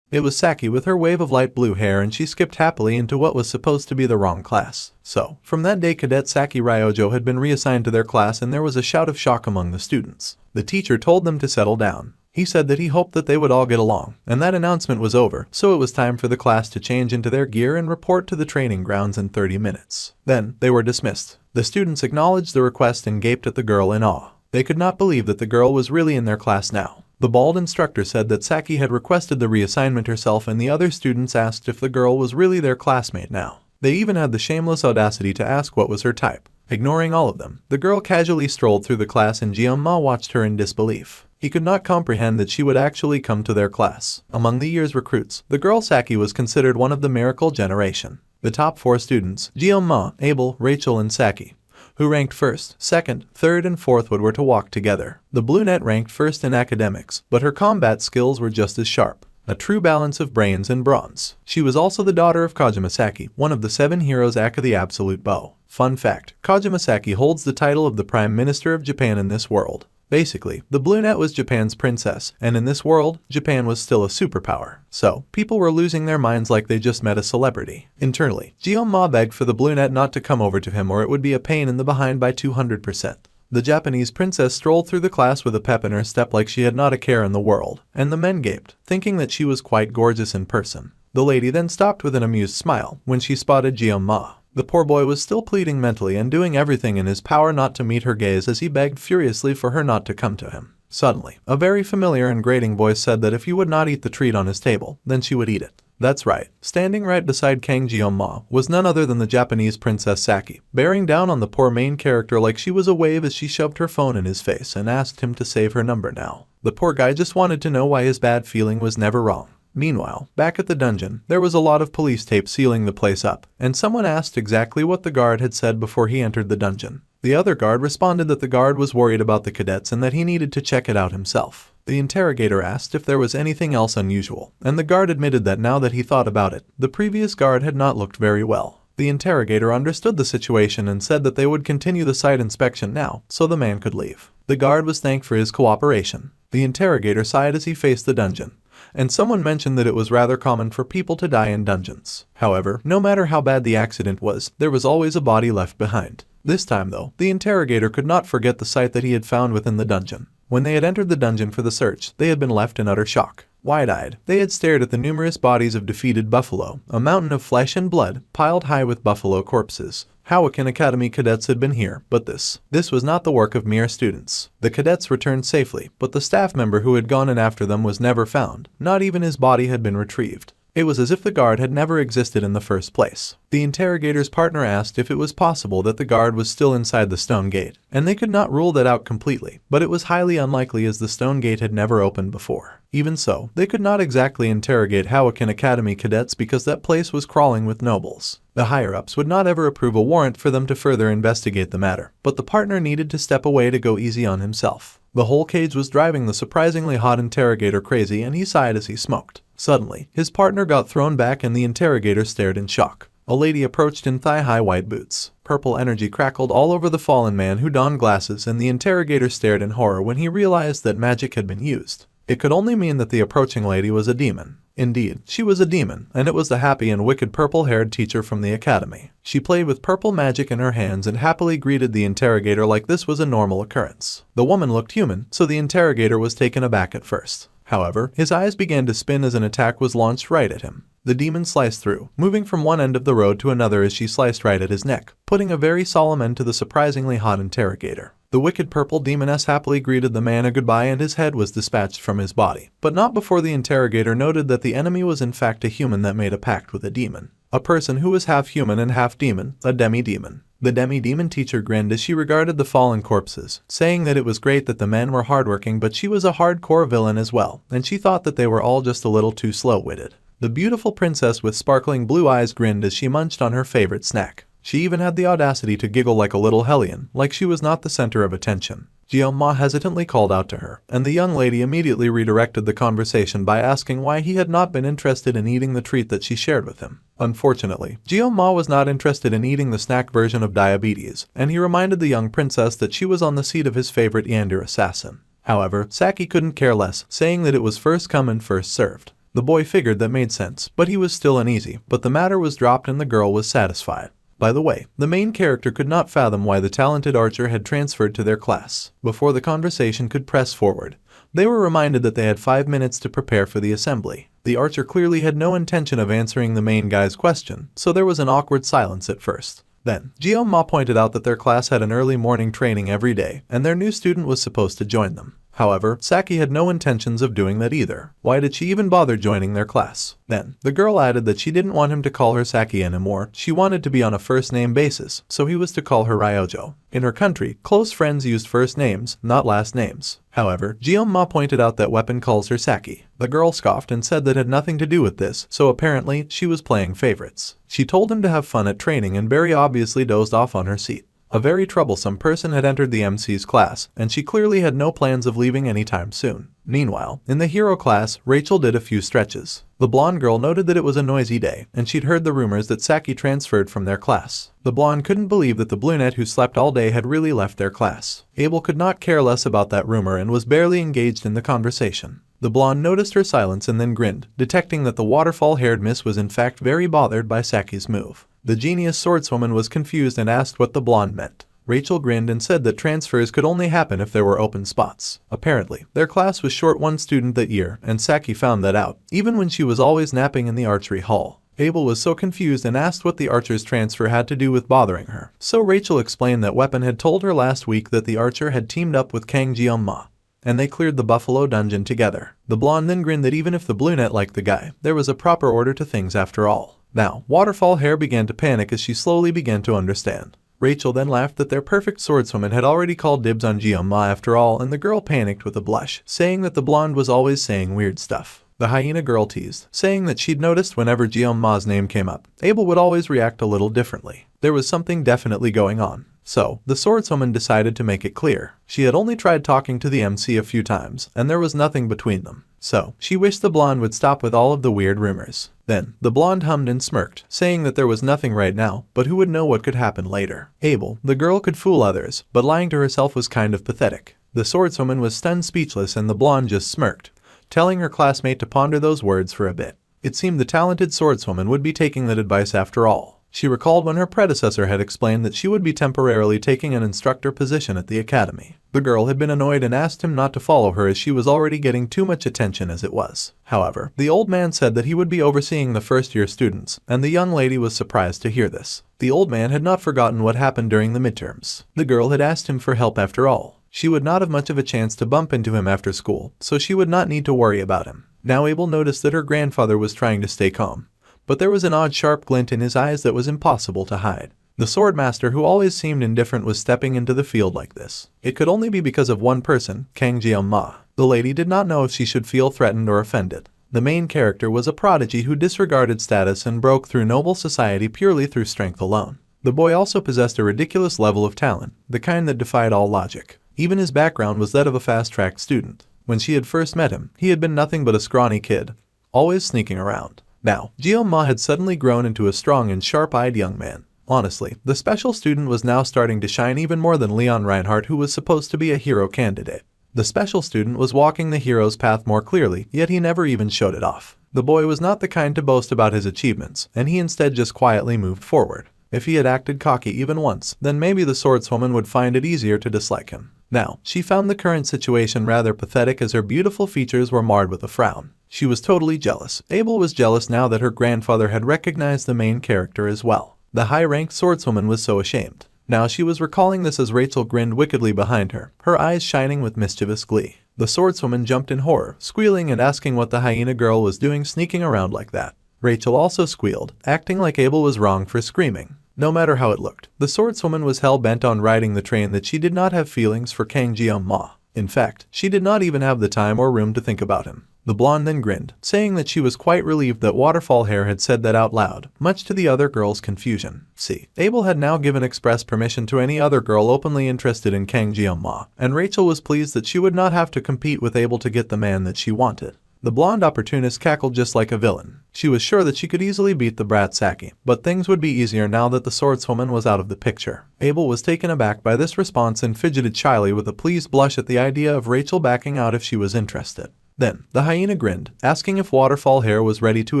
It was Saki with her wave of light blue hair, and she skipped happily into what was supposed to be the wrong class. So, from that day, Cadet Saki Ryojo had been reassigned to their class and there was a shout of shock among the students. The teacher told them to settle down. He said that he hoped that they would all get along, and that announcement was over, so it was time for the class to change into their gear and report to the training grounds in 30 minutes. Then, they were dismissed. The students acknowledged the request and gaped at the girl in awe. They could not believe that the girl was really in their class now. The bald instructor said that Saki had requested the reassignment herself, and the other students asked if the girl was really their classmate now. They even had the shameless audacity to ask what was her type. Ignoring all of them, the girl casually strolled through the class and Jeon-ma watched her in disbelief. He could not comprehend that she would actually come to their class. Among the year's recruits, the girl Saki was considered one of the miracle generation. The top 4 students, Jeon-ma, Abel, Rachel, and Saki, who ranked first, second, third, and fourth were to walk together. The brunette ranked first in academics, but her combat skills were just as sharp. A true balance of brains and bronze. She was also the daughter of Kajimasaki, one of the 7 heroes aka the Absolute Bow. Fun fact, Kajimasaki holds the title of the Prime Minister of Japan in this world. Basically, the brunette was Japan's princess, and in this world, Japan was still a superpower. So, people were losing their minds like they just met a celebrity. Internally, Jeon-ma begged for the brunette not to come over to him or it would be a pain in the behind by 200%. The Japanese princess strolled through the class with a pep in her step like she had not a care in the world, and the men gaped, thinking that she was quite gorgeous in person. The lady then stopped with an amused smile when she spotted Jeon-ma. The poor boy was still pleading mentally and doing everything in his power not to meet her gaze as he begged furiously for her not to come to him. Suddenly, a very familiar and grating voice said that if he would not eat the treat on his table, then she would eat it. That's right, standing right beside Kang Jeon-ma was none other than the Japanese Princess Saki, bearing down on the poor main character like she was a wave as she shoved her phone in his face and asked him to save her number now. The poor guy just wanted to know why his bad feeling was never wrong. Meanwhile, back at the dungeon, there was a lot of police tape sealing the place up, and someone asked exactly what the guard had said before he entered the dungeon. The other guard responded that the guard was worried about the cadets and that he needed to check it out himself. The interrogator asked if there was anything else unusual, and the guard admitted that now that he thought about it, the previous guard had not looked very well. The interrogator understood the situation and said that they would continue the site inspection now, so the man could leave. The guard was thanked for his cooperation. The interrogator sighed as he faced the dungeon, and someone mentioned that it was rather common for people to die in dungeons. However, no matter how bad the accident was, there was always a body left behind. This time though, the interrogator could not forget the sight that he had found within the dungeon. When they had entered the dungeon for the search, they had been left in utter shock. Wide-eyed, they had stared at the numerous bodies of defeated buffalo, a mountain of flesh and blood, piled high with buffalo corpses. Howakan Academy cadets had been here, but this was not the work of mere students. The cadets returned safely, but the staff member who had gone in after them was never found. Not even his body had been retrieved. It was as if the guard had never existed in the first place. The interrogator's partner asked if it was possible that the guard was still inside the stone gate, and they could not rule that out completely, but it was highly unlikely as the stone gate had never opened before. Even so, they could not exactly interrogate Howakan Academy cadets because that place was crawling with nobles. The higher-ups would not ever approve a warrant for them to further investigate the matter, but the partner needed to step away to go easy on himself. The whole cage was driving the surprisingly hot interrogator crazy and he sighed as he smoked. Suddenly, his partner got thrown back and the interrogator stared in shock. A lady approached in thigh-high white boots. Purple energy crackled all over the fallen man who donned glasses and the interrogator stared in horror when he realized that magic had been used. It could only mean that the approaching lady was a demon. Indeed, she was a demon, and it was the happy and wicked purple-haired teacher from the academy. She played with purple magic in her hands and happily greeted the interrogator like this was a normal occurrence. The woman looked human, so the interrogator was taken aback at first. However, his eyes began to spin as an attack was launched right at him. The demon sliced through, moving from one end of the road to another as she sliced right at his neck, putting a very solemn end to the surprisingly hot interrogator. The wicked purple demoness happily greeted the man a goodbye and his head was dispatched from his body, but not before the interrogator noted that the enemy was in fact a human that made a pact with a demon. A person who was half human and half demon, a demi-demon. The demi-demon teacher grinned as she regarded the fallen corpses, saying that it was great that the men were hardworking but she was a hardcore villain as well, and she thought that they were all just a little too slow-witted. The beautiful princess with sparkling blue eyes grinned as she munched on her favorite snack. She even had the audacity to giggle like a little hellion, like she was not the center of attention. Jeon-ma hesitantly called out to her, and the young lady immediately redirected the conversation by asking why he had not been interested in eating the treat that she shared with him. Unfortunately, Jeon-ma was not interested in eating the snack version of diabetes, and he reminded the young princess that she was on the seat of his favorite yandere assassin. However, Saki couldn't care less, saying that it was first come and first served. The boy figured that made sense, but he was still uneasy, but the matter was dropped and the girl was satisfied. By the way, the main character could not fathom why the talented archer had transferred to their class. Before the conversation could press forward, they were reminded that they had 5 minutes to prepare for the assembly. The archer clearly had no intention of answering the main guy's question, so there was an awkward silence at first. Then, Jeon-ma pointed out that their class had an early morning training every day, and their new student was supposed to join them. However, Saki had no intentions of doing that either. Why did she even bother joining their class? Then, the girl added that she didn't want him to call her Saki anymore. She wanted to be on a first-name basis, so he was to call her Ryojo. In her country, close friends used first names, not last names. However, Jeon-ma pointed out that Weapon calls her Saki. The girl scoffed and said that had nothing to do with this, so apparently, she was playing favorites. She told him to have fun at training and very obviously dozed off on her seat. A very troublesome person had entered the MC's class, and she clearly had no plans of leaving anytime soon. Meanwhile, in the hero class, Rachel did a few stretches. The blonde girl noted that it was a noisy day, and she'd heard the rumors that Saki transferred from their class. The blonde couldn't believe that the brunette who slept all day had really left their class. Abel could not care less about that rumor and was barely engaged in the conversation. The blonde noticed her silence and then grinned, detecting that the waterfall-haired miss was in fact very bothered by Saki's move. The genius swordswoman was confused and asked what the blonde meant. Rachel grinned and said that transfers could only happen if there were open spots. Apparently, their class was short one student that year, and Saki found that out, even when she was always napping in the archery hall. Abel was so confused and asked what the archer's transfer had to do with bothering her. So Rachel explained that Weapon had told her last week that the archer had teamed up with Kang Jeong-ma, and they cleared the Buffalo Dungeon together. The blonde then grinned that even if the brunette liked the guy, there was a proper order to things after all. Now, Waterfall Hair began to panic as she slowly began to understand. Rachel then laughed that their perfect swordswoman had already called dibs on Jeong-ma after all, and the girl panicked with a blush, saying that the blonde was always saying weird stuff. The hyena girl teased, saying that she'd noticed whenever Jeong-ma's name came up, Abel would always react a little differently. There was something definitely going on. So, the swordswoman decided to make it clear. She had only tried talking to the MC a few times, and there was nothing between them. So, she wished the blonde would stop with all of the weird rumors. Then, the blonde hummed and smirked, saying that there was nothing right now, but who would know what could happen later. Abel, the girl could fool others, but lying to herself was kind of pathetic. The swordswoman was stunned speechless and the blonde just smirked, telling her classmate to ponder those words for a bit. It seemed the talented swordswoman would be taking that advice after all. She recalled when her predecessor had explained that she would be temporarily taking an instructor position at the academy. The girl had been annoyed and asked him not to follow her as she was already getting too much attention as it was. However, the old man said that he would be overseeing the first-year students, and the young lady was surprised to hear this. The old man had not forgotten what happened during the midterms. The girl had asked him for help after all. She would not have much of a chance to bump into him after school, so she would not need to worry about him. Now Abel noticed that her grandfather was trying to stay calm, but there was an odd sharp glint in his eyes that was impossible to hide. The swordmaster, who always seemed indifferent, was stepping into the field like this. It could only be because of one person, Kang Jeong-ma. The lady did not know if she should feel threatened or offended. The main character was a prodigy who disregarded status and broke through noble society purely through strength alone. The boy also possessed a ridiculous level of talent, the kind that defied all logic. Even his background was that of a fast-track student. When she had first met him, he had been nothing but a scrawny kid, always sneaking around. Now, Jeong-ma had suddenly grown into a strong and sharp-eyed young man. Honestly, the special student was now starting to shine even more than Leon Reinhardt, who was supposed to be a hero candidate. The special student was walking the hero's path more clearly, yet he never even showed it off. The boy was not the kind to boast about his achievements, and he instead just quietly moved forward. If he had acted cocky even once, then maybe the swordswoman would find it easier to dislike him. Now, she found the current situation rather pathetic as her beautiful features were marred with a frown. She was totally jealous. Abel was jealous now that her grandfather had recognized the main character as well. The high-ranked swordswoman was so ashamed. Now she was recalling this as Rachel grinned wickedly behind her, her eyes shining with mischievous glee. The swordswoman jumped in horror, squealing and asking what the hyena girl was doing sneaking around like that. Rachel also squealed, acting like Abel was wrong for screaming. No matter how it looked, the swordswoman was hell-bent on riding the train that she did not have feelings for Kang Jeong-ma. In fact, she did not even have the time or room to think about him. The blonde then grinned, saying that she was quite relieved that Waterfall Hair had said that out loud, much to the other girl's confusion. See, Abel had now given express permission to any other girl openly interested in Kang Jeong-ma, and Rachel was pleased that she would not have to compete with Abel to get the man that she wanted. The blonde opportunist cackled just like a villain. She was sure that she could easily beat the brat Saki, but things would be easier now that the swordswoman was out of the picture. Abel was taken aback by this response and fidgeted shyly with a pleased blush at the idea of Rachel backing out if she was interested. Then, the hyena grinned, asking if Waterfall Hair was ready to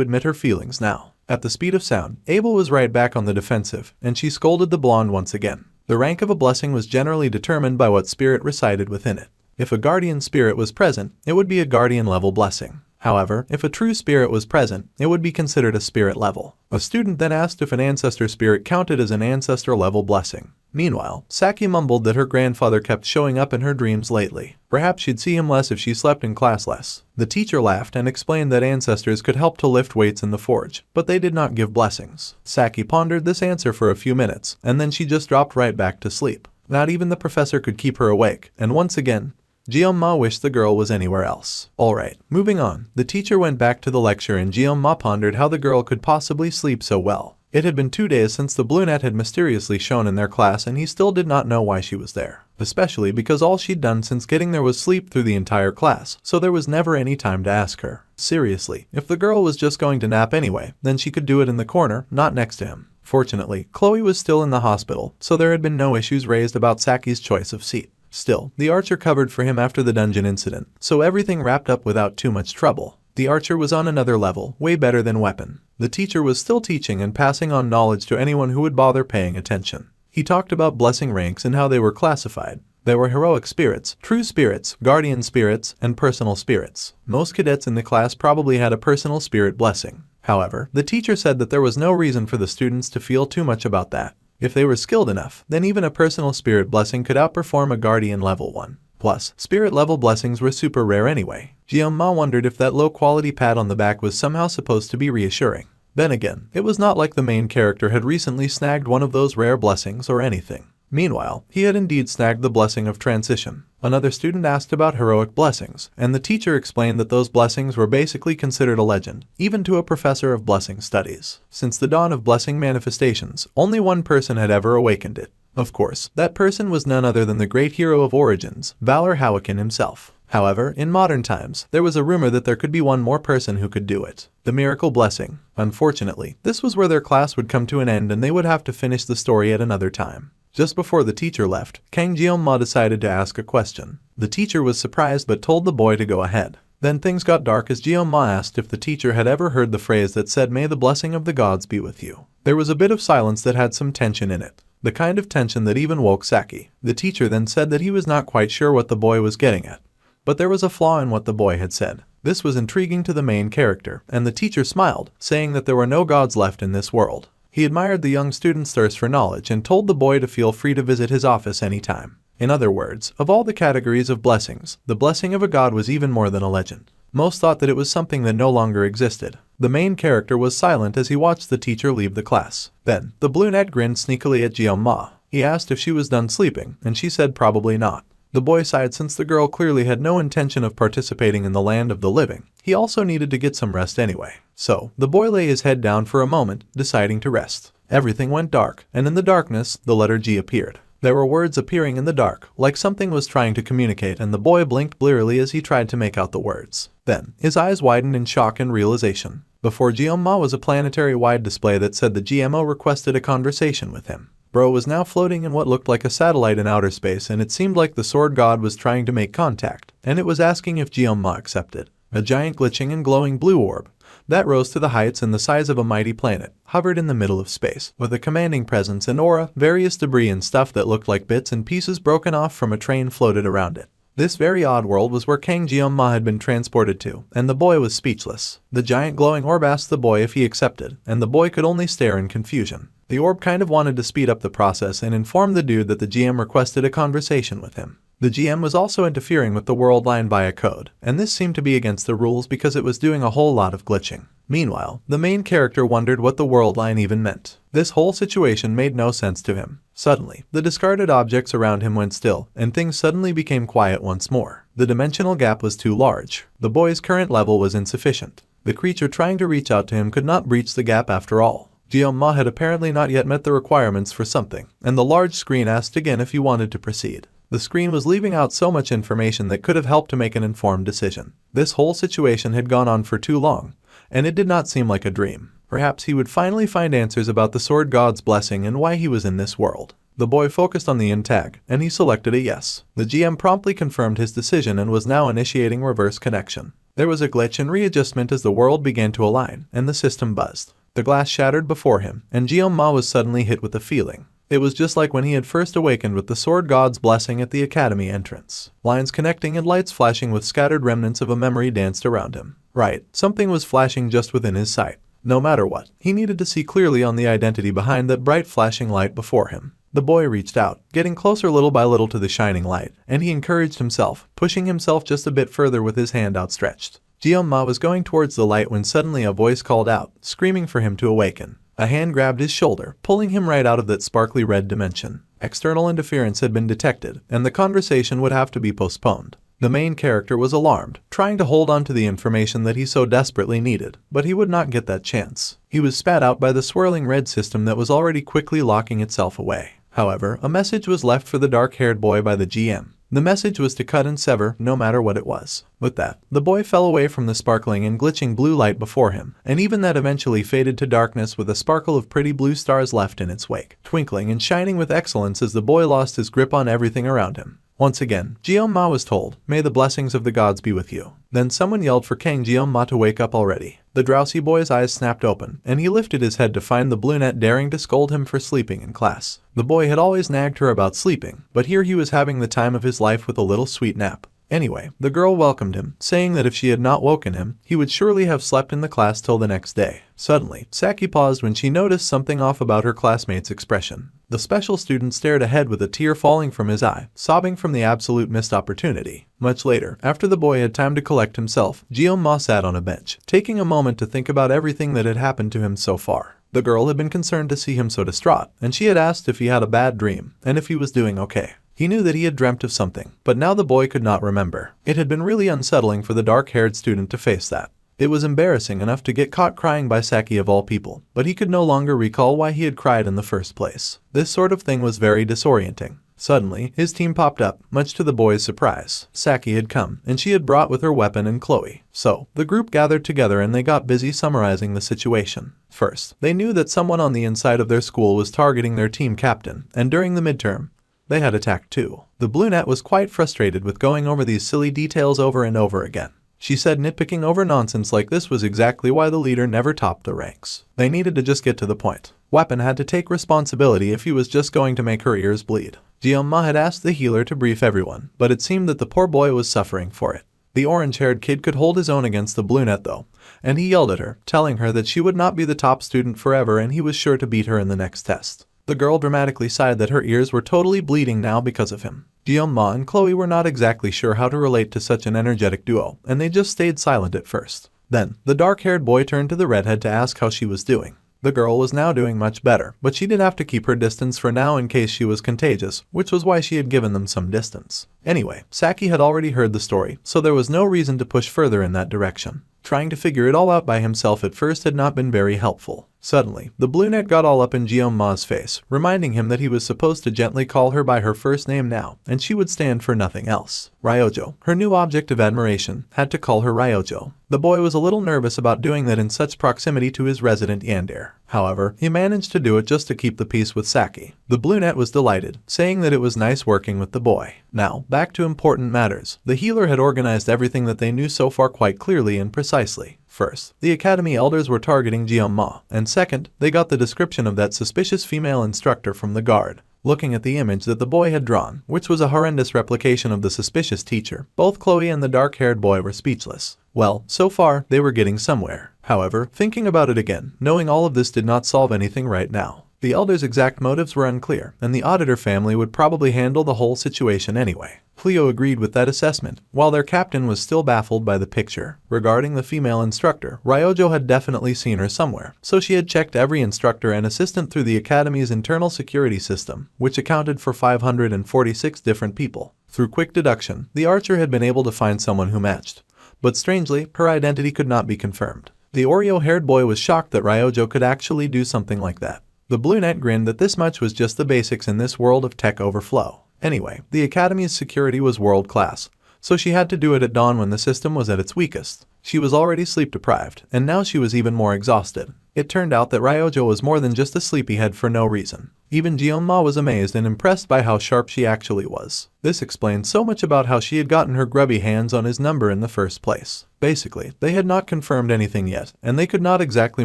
admit her feelings now. At the speed of sound, Abel was right back on the defensive, and she scolded the blonde once again. The rank of a blessing was generally determined by what spirit resided within it. If a guardian spirit was present, it would be a guardian-level blessing. However, if a true spirit was present, it would be considered a spirit level. A student then asked if an ancestor spirit counted as an ancestor-level blessing. Meanwhile, Saki mumbled that her grandfather kept showing up in her dreams lately. Perhaps she'd see him less if she slept in class less. The teacher laughed and explained that ancestors could help to lift weights in the forge, but they did not give blessings. Saki pondered this answer for a few minutes, and then she just dropped right back to sleep. Not even the professor could keep her awake, and once again, Jeong-ma wished the girl was anywhere else. Alright, moving on. The teacher went back to the lecture and Jeong-ma pondered how the girl could possibly sleep so well. It had been 2 days since the brunette had mysteriously shown in their class, and he still did not know why she was there. Especially because all she'd done since getting there was sleep through the entire class, so there was never any time to ask her. Seriously, if the girl was just going to nap anyway, then she could do it in the corner, not next to him. Fortunately, Chloe was still in the hospital, so there had been no issues raised about Saki's choice of seat. Still, the archer covered for him after the dungeon incident, so everything wrapped up without too much trouble. The archer was on another level, way better than weapon. The teacher was still teaching and passing on knowledge to anyone who would bother paying attention. He talked about blessing ranks and how they were classified. There were heroic spirits, true spirits, guardian spirits, and personal spirits. Most cadets in the class probably had a personal spirit blessing. However, the teacher said that there was no reason for the students to feel too much about that. If they were skilled enough, then even a personal spirit blessing could outperform a guardian level one. Plus, spirit level blessings were super rare anyway. Jian-ma wondered if that low-quality pat on the back was somehow supposed to be reassuring. Then again, it was not like the main character had recently snagged one of those rare blessings or anything. Meanwhile, he had indeed snagged the blessing of transition. Another student asked about heroic blessings, and the teacher explained that those blessings were basically considered a legend, even to a professor of blessing studies. Since the dawn of blessing manifestations, only one person had ever awakened it. Of course, that person was none other than the great hero of Origins, Valor Hawakin himself. However, in modern times, there was a rumor that there could be one more person who could do it. The miracle blessing. Unfortunately, this was where their class would come to an end and they would have to finish the story at another time. Just before the teacher left, Kang Jeong-ma decided to ask a question. The teacher was surprised but told the boy to go ahead. Then things got dark as Jeong-ma asked if the teacher had ever heard the phrase that said, "May the blessing of the gods be with you." There was a bit of silence that had some tension in it. The kind of tension that even woke Saki. The teacher then said that he was not quite sure what the boy was getting at. But there was a flaw in what the boy had said. This was intriguing to the main character, and the teacher smiled, saying that there were no gods left in this world. He admired the young student's thirst for knowledge and told the boy to feel free to visit his office anytime. In other words, of all the categories of blessings, the blessing of a god was even more than a legend. Most thought that it was something that no longer existed. The main character was silent as he watched the teacher leave the class. Then, the brunette grinned sneakily at Jeong-ma. He asked if she was done sleeping, and she said probably not. The boy sighed since the girl clearly had no intention of participating in the land of the living. He also needed to get some rest anyway. So, the boy lay his head down for a moment, deciding to rest. Everything went dark, and in the darkness, the letter G appeared. There were words appearing in the dark, like something was trying to communicate, and the boy blinked blearily as he tried to make out the words. Then, his eyes widened in shock and realization. Before Jeong-ma was a planetary-wide display that said the GMO requested a conversation with him. Bro was now floating in what looked like a satellite in outer space, and it seemed like the sword god was trying to make contact, and it was asking if Jeong-ma accepted. A giant glitching and glowing blue orb that rose to the heights and the size of a mighty planet hovered in the middle of space, with a commanding presence and aura. Various debris and stuff that looked like bits and pieces broken off from a train floated around it. This very odd world was where Kang Jeong-ma had been transported to, and the boy was speechless. The giant glowing orb asked the boy if he accepted, and the boy could only stare in confusion. The orb kind of wanted to speed up the process and inform the dude that the GM requested a conversation with him. The GM was also interfering with the world line by a code, and this seemed to be against the rules because it was doing a whole lot of glitching. Meanwhile, the main character wondered what the world line even meant. This whole situation made no sense to him. Suddenly, the discarded objects around him went still, and things suddenly became quiet once more. The dimensional gap was too large. The boy's current level was insufficient. The creature trying to reach out to him could not breach the gap after all. Jeong-ma had apparently not yet met the requirements for something, and the large screen asked again if he wanted to proceed. The screen was leaving out so much information that could have helped to make an informed decision. This whole situation had gone on for too long, and it did not seem like a dream. Perhaps he would finally find answers about the sword god's blessing and why he was in this world. The boy focused on the in tag, and he selected a yes. The GM promptly confirmed his decision and was now initiating reverse connection. There was a glitch and readjustment as the world began to align, and the system buzzed. The glass shattered before him, and Jeong-ma was suddenly hit with a feeling. It was just like when he had first awakened with the sword god's blessing at the academy entrance. Lines connecting and lights flashing with scattered remnants of a memory danced around him. Right, something was flashing just within his sight. No matter what, he needed to see clearly on the identity behind that bright flashing light before him. The boy reached out, getting closer little by little to the shining light, and he encouraged himself, pushing himself just a bit further with his hand outstretched. Jeong-ma was going towards the light when suddenly a voice called out, screaming for him to awaken. A hand grabbed his shoulder, pulling him right out of that sparkly red dimension. External interference had been detected, and the conversation would have to be postponed. The main character was alarmed, trying to hold on to the information that he so desperately needed, but he would not get that chance. He was spat out by the swirling red system that was already quickly locking itself away. However, a message was left for the dark-haired boy by the GM. The message was to cut and sever, no matter what it was. With that, the boy fell away from the sparkling and glitching blue light before him, and even that eventually faded to darkness with a sparkle of pretty blue stars left in its wake, twinkling and shining with excellence as the boy lost his grip on everything around him. Once again, Jeon-ma was told, "May the blessings of the gods be with you." Then someone yelled for Kang Jeon-ma to wake up already. The drowsy boy's eyes snapped open, and he lifted his head to find the brunette daring to scold him for sleeping in class. The boy had always nagged her about sleeping, but here he was having the time of his life with a little sweet nap. Anyway, the girl welcomed him, saying that if she had not woken him, he would surely have slept in the class till the next day. Suddenly, Saki paused when she noticed something off about her classmate's expression. The special student stared ahead with a tear falling from his eye, sobbing from the absolute missed opportunity. Much later, after the boy had time to collect himself, Jeon-ma sat on a bench, taking a moment to think about everything that had happened to him so far. The girl had been concerned to see him so distraught, and she had asked if he had a bad dream, and if he was doing okay. He knew that he had dreamt of something, but now the boy could not remember. It had been really unsettling for the dark-haired student to face that. It was embarrassing enough to get caught crying by Saki of all people, but he could no longer recall why he had cried in the first place. This sort of thing was very disorienting. Suddenly, his team popped up, much to the boy's surprise. Saki had come, and she had brought with her weapon and Chloe. So, the group gathered together and they got busy summarizing the situation. First, they knew that someone on the inside of their school was targeting their team captain, and during the midterm, they had attacked too. The brunette was quite frustrated with going over these silly details over and over again. She said nitpicking over nonsense like this was exactly why the leader never topped the ranks. They needed to just get to the point. Weapon had to take responsibility if he was just going to make her ears bleed. Jeon-ma had asked the healer to brief everyone, but it seemed that the poor boy was suffering for it. The orange-haired kid could hold his own against the brunette though, and he yelled at her, telling her that she would not be the top student forever and he was sure to beat her in the next test. The girl dramatically sighed that her ears were totally bleeding now because of him. Jeon-ma and Chloe were not exactly sure how to relate to such an energetic duo, and they just stayed silent at first. Then, the dark-haired boy turned to the redhead to ask how she was doing. The girl was now doing much better, but she did have to keep her distance for now in case she was contagious, which was why she had given them some distance. Anyway, Saki had already heard the story, so there was no reason to push further in that direction. Trying to figure it all out by himself at first had not been very helpful. Suddenly, the brunette got all up in Jeon-ma's face, reminding him that he was supposed to gently call her by her first name now, and she would stand for nothing else. Ryojo, her new object of admiration, had to call her Ryojo. The boy was a little nervous about doing that in such proximity to his resident yandere. However, he managed to do it just to keep the peace with Saki. The brunette was delighted, saying that it was nice working with the boy. Now, back to important matters. The healer had organized everything that they knew so far quite clearly and precisely. First, the academy elders were targeting Jeon-ma, and second, they got the description of that suspicious female instructor from the guard. Looking at the image that the boy had drawn, which was a horrendous replication of the suspicious teacher, both Chloe and the dark-haired boy were speechless. Well, so far, they were getting somewhere. However, thinking about it again, knowing all of this did not solve anything right now. The elders' exact motives were unclear, and the auditor family would probably handle the whole situation anyway. Cleo agreed with that assessment, while their captain was still baffled by the picture. Regarding the female instructor, Ryojo had definitely seen her somewhere, so she had checked every instructor and assistant through the academy's internal security system, which accounted for 546 different people. Through quick deduction, the archer had been able to find someone who matched. But strangely, her identity could not be confirmed. The Oreo-haired boy was shocked that Ryojo could actually do something like that. The brunette grinned that this much was just the basics in this world of tech overflow. Anyway, the academy's security was world-class, so she had to do it at dawn when the system was at its weakest. She was already sleep-deprived, and now she was even more exhausted. It turned out that Ryojo was more than just a sleepyhead for no reason. Even Jeon-ma was amazed and impressed by how sharp she actually was. This explained so much about how she had gotten her grubby hands on his number in the first place. Basically, they had not confirmed anything yet, and they could not exactly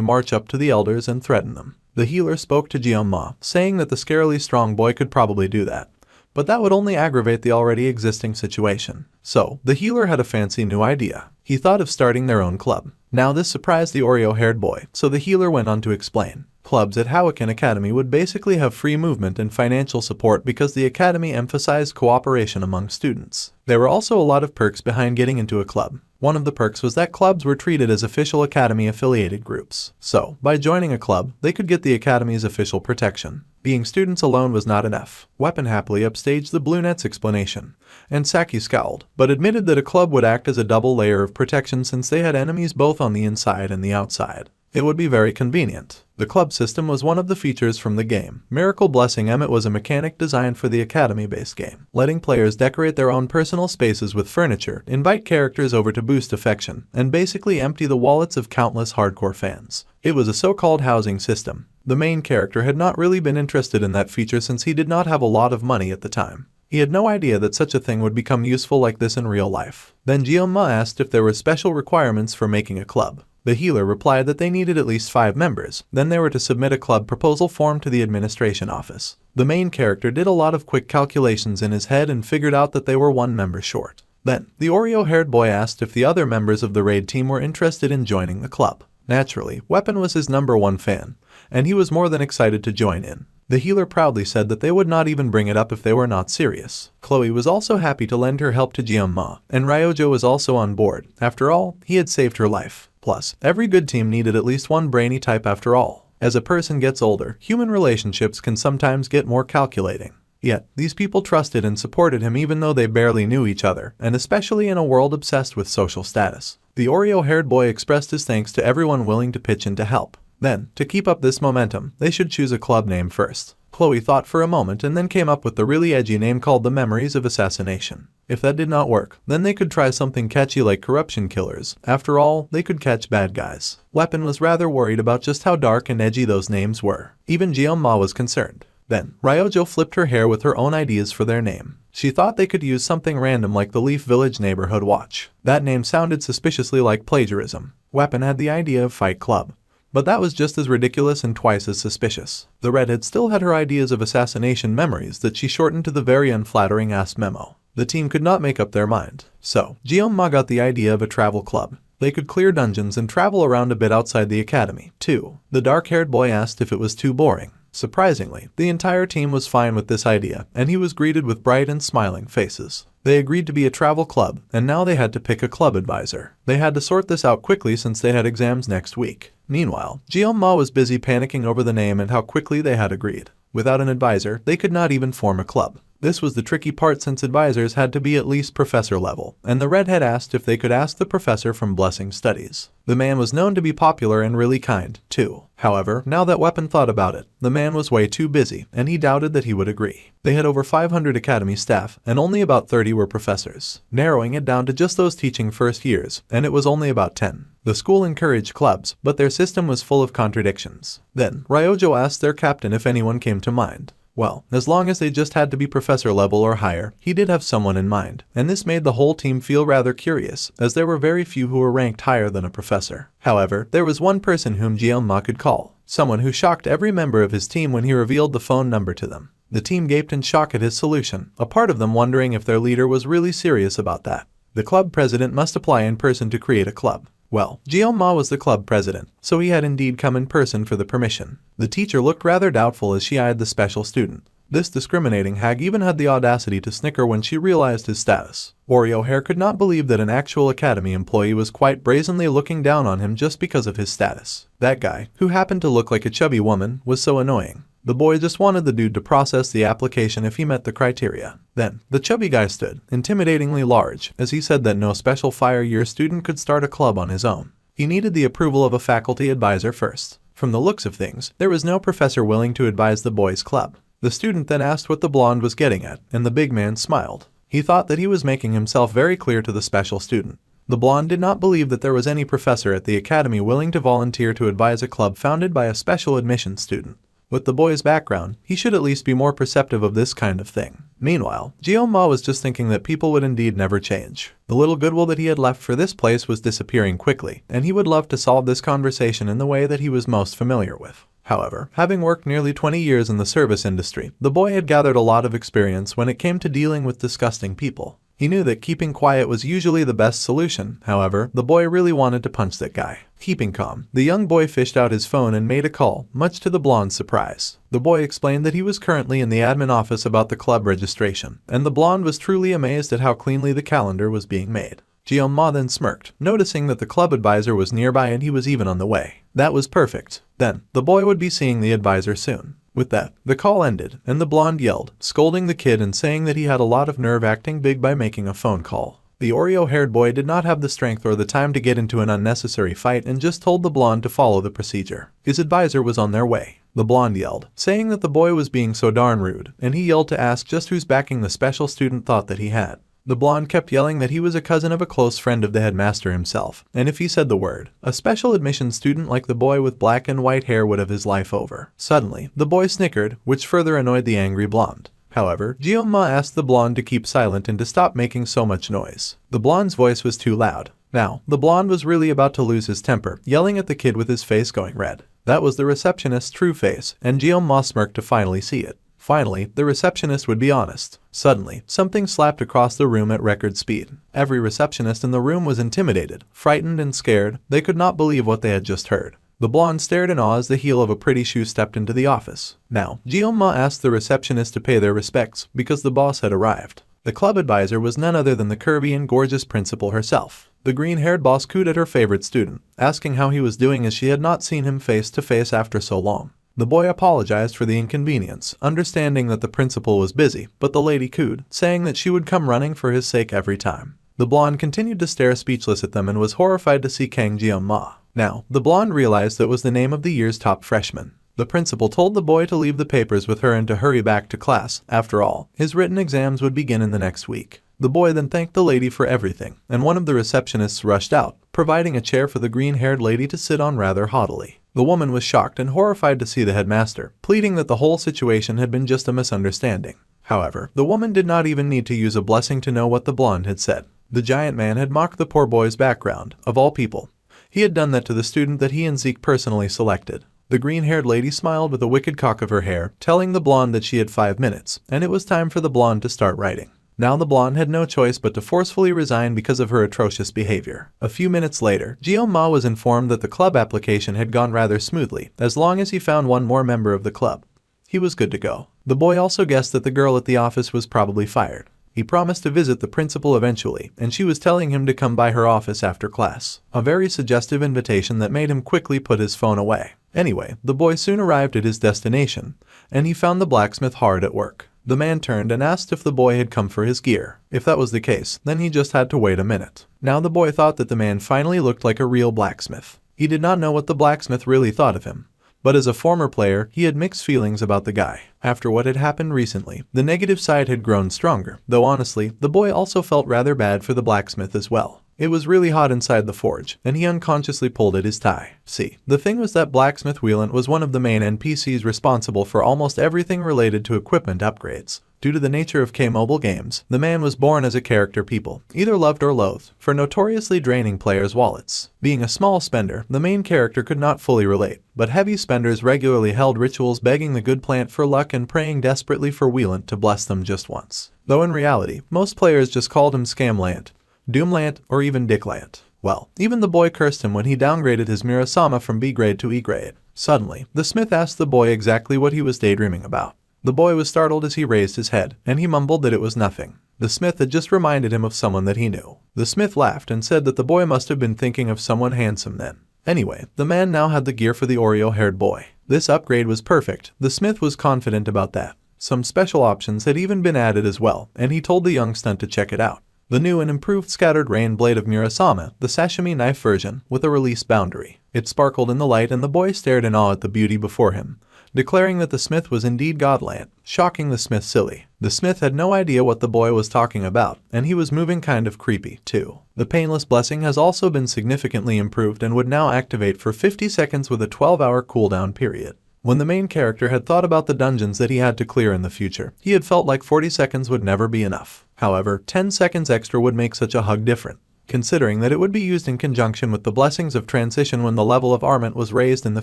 march up to the elders and threaten them. The healer spoke to Jeon-ma, saying that the scarily strong boy could probably do that. But that would only aggravate the already existing situation. So, the healer had a fancy new idea. He thought of starting their own club. Now this surprised the Oreo-haired boy, so the healer went on to explain. Clubs at Hawakan Academy would basically have free movement and financial support because the academy emphasized cooperation among students. There were also a lot of perks behind getting into a club. One of the perks was that clubs were treated as official academy-affiliated groups. So, by joining a club, they could get the academy's official protection. Being students alone was not enough. Weapon happily upstaged the Blue Net's explanation, and Saki scowled, but admitted that a club would act as a double layer of protection since they had enemies both on the inside and the outside. It would be very convenient. The club system was one of the features from the game. Miracle Blessing Emmet was a mechanic designed for the Academy-based game, letting players decorate their own personal spaces with furniture, invite characters over to boost affection, and basically empty the wallets of countless hardcore fans. It was a so-called housing system. The main character had not really been interested in that feature since he did not have a lot of money at the time. He had no idea that such a thing would become useful like this in real life. Then Jioma asked if there were special requirements for making a club. The healer replied that they needed at least 5 members, then they were to submit a club proposal form to the administration office. The main character did a lot of quick calculations in his head and figured out that they were 1 member short. Then, the Oreo-haired boy asked if the other members of the raid team were interested in joining the club. Naturally, Weapon was his #1 fan, and he was more than excited to join in. The healer proudly said that they would not even bring it up if they were not serious. Chloe was also happy to lend her help to Jioma, and Ryojo was also on board. After all, he had saved her life. Plus, every good team needed at least one brainy type after all. As a person gets older, human relationships can sometimes get more calculating. Yet, these people trusted and supported him even though they barely knew each other, and especially in a world obsessed with social status. The Oreo-haired boy expressed his thanks to everyone willing to pitch in to help. Then, to keep up this momentum, they should choose a club name first. Chloe thought for a moment and then came up with the really edgy name called the Memories of Assassination. If that did not work, then they could try something catchy like Corruption Killers. After all, they could catch bad guys. Weapon was rather worried about just how dark and edgy those names were. Even Jioma was concerned. Then, Ryojo flipped her hair with her own ideas for their name. She thought they could use something random like the Leaf Village Neighborhood Watch. That name sounded suspiciously like plagiarism. Weapon had the idea of Fight Club. But that was just as ridiculous and twice as suspicious. The redhead still had her ideas of assassination memories that she shortened to the very unflattering ass memo. The team could not make up their mind. So, Jioma got the idea of a travel club. They could clear dungeons and travel around a bit outside the academy, too. The dark-haired boy asked if it was too boring. Surprisingly, the entire team was fine with this idea, and he was greeted with bright and smiling faces. They agreed to be a travel club, and now they had to pick a club advisor. They had to sort this out quickly since they had exams next week. Meanwhile, Jioma was busy panicking over the name and how quickly they had agreed. Without an advisor, they could not even form a club. This was the tricky part since advisors had to be at least professor level, and the redhead asked if they could ask the professor from Blessing Studies. The man was known to be popular and really kind, too. However, now that Weapon thought about it, the man was way too busy, and he doubted that he would agree. They had over 500 academy staff, and only about 30 were professors, narrowing it down to just those teaching first years, and it was only about 10. The school encouraged clubs, but their system was full of contradictions. Then, Ryojo asked their captain if anyone came to mind. Well, as long as they just had to be professor level or higher, he did have someone in mind, and this made the whole team feel rather curious, as there were very few who were ranked higher than a professor. However, there was one person whom Jioma could call, someone who shocked every member of his team when he revealed the phone number to them. The team gaped in shock at his solution, a part of them wondering if their leader was really serious about that. The club president must apply in person to create a club. Well, Jioma was the club president, so he had indeed come in person for the permission. The teacher looked rather doubtful as she eyed the special student. This discriminating hag even had the audacity to snicker when she realized his status. Oreo Hair could not believe that an actual academy employee was quite brazenly looking down on him just because of his status. That guy, who happened to look like a chubby woman, was so annoying. The boy just wanted the dude to process the application if he met the criteria. Then, the chubby guy stood, intimidatingly large, as he said that no special fire year student could start a club on his own. He needed the approval of a faculty advisor first. From the looks of things, there was no professor willing to advise the boys' club. The student then asked what the blonde was getting at, and the big man smiled. He thought that he was making himself very clear to the special student. The blonde did not believe that there was any professor at the academy willing to volunteer to advise a club founded by a special admission student. With the boy's background, he should at least be more perceptive of this kind of thing. Meanwhile, Jioma was just thinking that people would indeed never change. The little goodwill that he had left for this place was disappearing quickly, and he would love to solve this conversation in the way that he was most familiar with. However, having worked nearly 20 years in the service industry, the boy had gathered a lot of experience when it came to dealing with disgusting people. He knew that keeping quiet was usually the best solution. However, the boy really wanted to punch that guy. Keeping calm, the young boy fished out his phone and made a call, much to the blonde's surprise. The boy explained that he was currently in the admin office about the club registration, and the blonde was truly amazed at how cleanly the calendar was being made. Jeon-ma then smirked, noticing that the club advisor was nearby and he was even on the way. That was perfect. Then, the boy would be seeing the advisor soon. With that, the call ended, and the blonde yelled, scolding the kid and saying that he had a lot of nerve acting big by making a phone call. The Oreo-haired boy did not have the strength or the time to get into an unnecessary fight and just told the blonde to follow the procedure. His advisor was on their way. The blonde yelled, saying that the boy was being so darn rude, and he yelled to ask just whose backing the special student thought that he had. The blonde kept yelling that he was a cousin of a close friend of the headmaster himself, and if he said the word, a special admission student like the boy with black and white hair would have his life over. Suddenly, the boy snickered, which further annoyed the angry blonde. However, Jeon-ma asked the blonde to keep silent and to stop making so much noise. The blonde's voice was too loud. Now, the blonde was really about to lose his temper, yelling at the kid with his face going red. That was the receptionist's true face, and Jeon-ma smirked to finally see it. Finally, the receptionist would be honest. Suddenly, something slapped across the room at record speed. Every receptionist in the room was intimidated, frightened and scared. They could not believe what they had just heard. The blonde stared in awe as the heel of a pretty shoe stepped into the office. Now, Jeon-ma asked the receptionist to pay their respects because the boss had arrived. The club advisor was none other than the curvy and gorgeous principal herself. The green-haired boss cooed at her favorite student, asking how he was doing as she had not seen him face to face after so long. The boy apologized for the inconvenience, understanding that the principal was busy, but the lady cooed, saying that she would come running for his sake every time. The blonde continued to stare speechless at them and was horrified to see Kang Jeon-ma. Now, the blonde realized that was the name of the year's top freshman. The principal told the boy to leave the papers with her and to hurry back to class. After all, his written exams would begin in the next week. The boy then thanked the lady for everything, and one of the receptionists rushed out, providing a chair for the green-haired lady to sit on rather haughtily. The woman was shocked and horrified to see the headmaster, pleading that the whole situation had been just a misunderstanding. However, the woman did not even need to use a blessing to know what the blonde had said. The giant man had mocked the poor boy's background, of all people. He had done that to the student that he and Zeke personally selected. The green-haired lady smiled with a wicked cock of her hair, telling the blonde that she had 5 minutes, and it was time for the blonde to start writing. Now the blonde had no choice but to forcefully resign because of her atrocious behavior. A few minutes later, Jeon-ma was informed that the club application had gone rather smoothly, as long as he found one more member of the club. He was good to go. The boy also guessed that the girl at the office was probably fired. He promised to visit the principal eventually, and she was telling him to come by her office after class. A very suggestive invitation that made him quickly put his phone away. Anyway, the boy soon arrived at his destination, and he found the blacksmith hard at work. The man turned and asked if the boy had come for his gear. If that was the case, then he just had to wait a minute. Now the boy thought that the man finally looked like a real blacksmith. He did not know what the blacksmith really thought of him. But as a former player, he had mixed feelings about the guy. After what had happened recently, the negative side had grown stronger, though honestly, the boy also felt rather bad for the blacksmith as well. It was really hot inside the forge, and he unconsciously pulled at his tie. See, the thing was that Blacksmith Wheelant was one of the main NPCs responsible for almost everything related to equipment upgrades. Due to the nature of K-mobile games, the man was born as a character people, either loved or loathed, for notoriously draining players' wallets. Being a small spender, the main character could not fully relate, but heavy spenders regularly held rituals begging the good plant for luck and praying desperately for Wheelant to bless them just once. Though in reality, most players just called him Scamlant, Doomlant, or even Dicklant. Well, even the boy cursed him when he downgraded his Mirasama from B grade to E grade. Suddenly, the smith asked the boy exactly what he was daydreaming about. The boy was startled as he raised his head, and he mumbled that it was nothing. The smith had just reminded him of someone that he knew. The smith laughed and said that the boy must have been thinking of someone handsome then. Anyway, the man now had the gear for the Oreo-haired boy. This upgrade was perfect. The smith was confident about that. Some special options had even been added as well, and he told the young stunt to check it out. The new and improved Scattered Rain blade of Murasama, the sashimi knife version, with a release boundary. It sparkled in the light and the boy stared in awe at the beauty before him, declaring that the smith was indeed godland, shocking the smith silly. The smith had no idea what the boy was talking about, and he was moving kind of creepy, too. The Painless Blessing has also been significantly improved and would now activate for 50 seconds with a 12-hour cooldown period. When the main character had thought about the dungeons that he had to clear in the future, he had felt like 40 seconds would never be enough. However, 10 seconds extra would make such a hug different. Considering that it would be used in conjunction with the blessings of transition when the level of armament was raised in the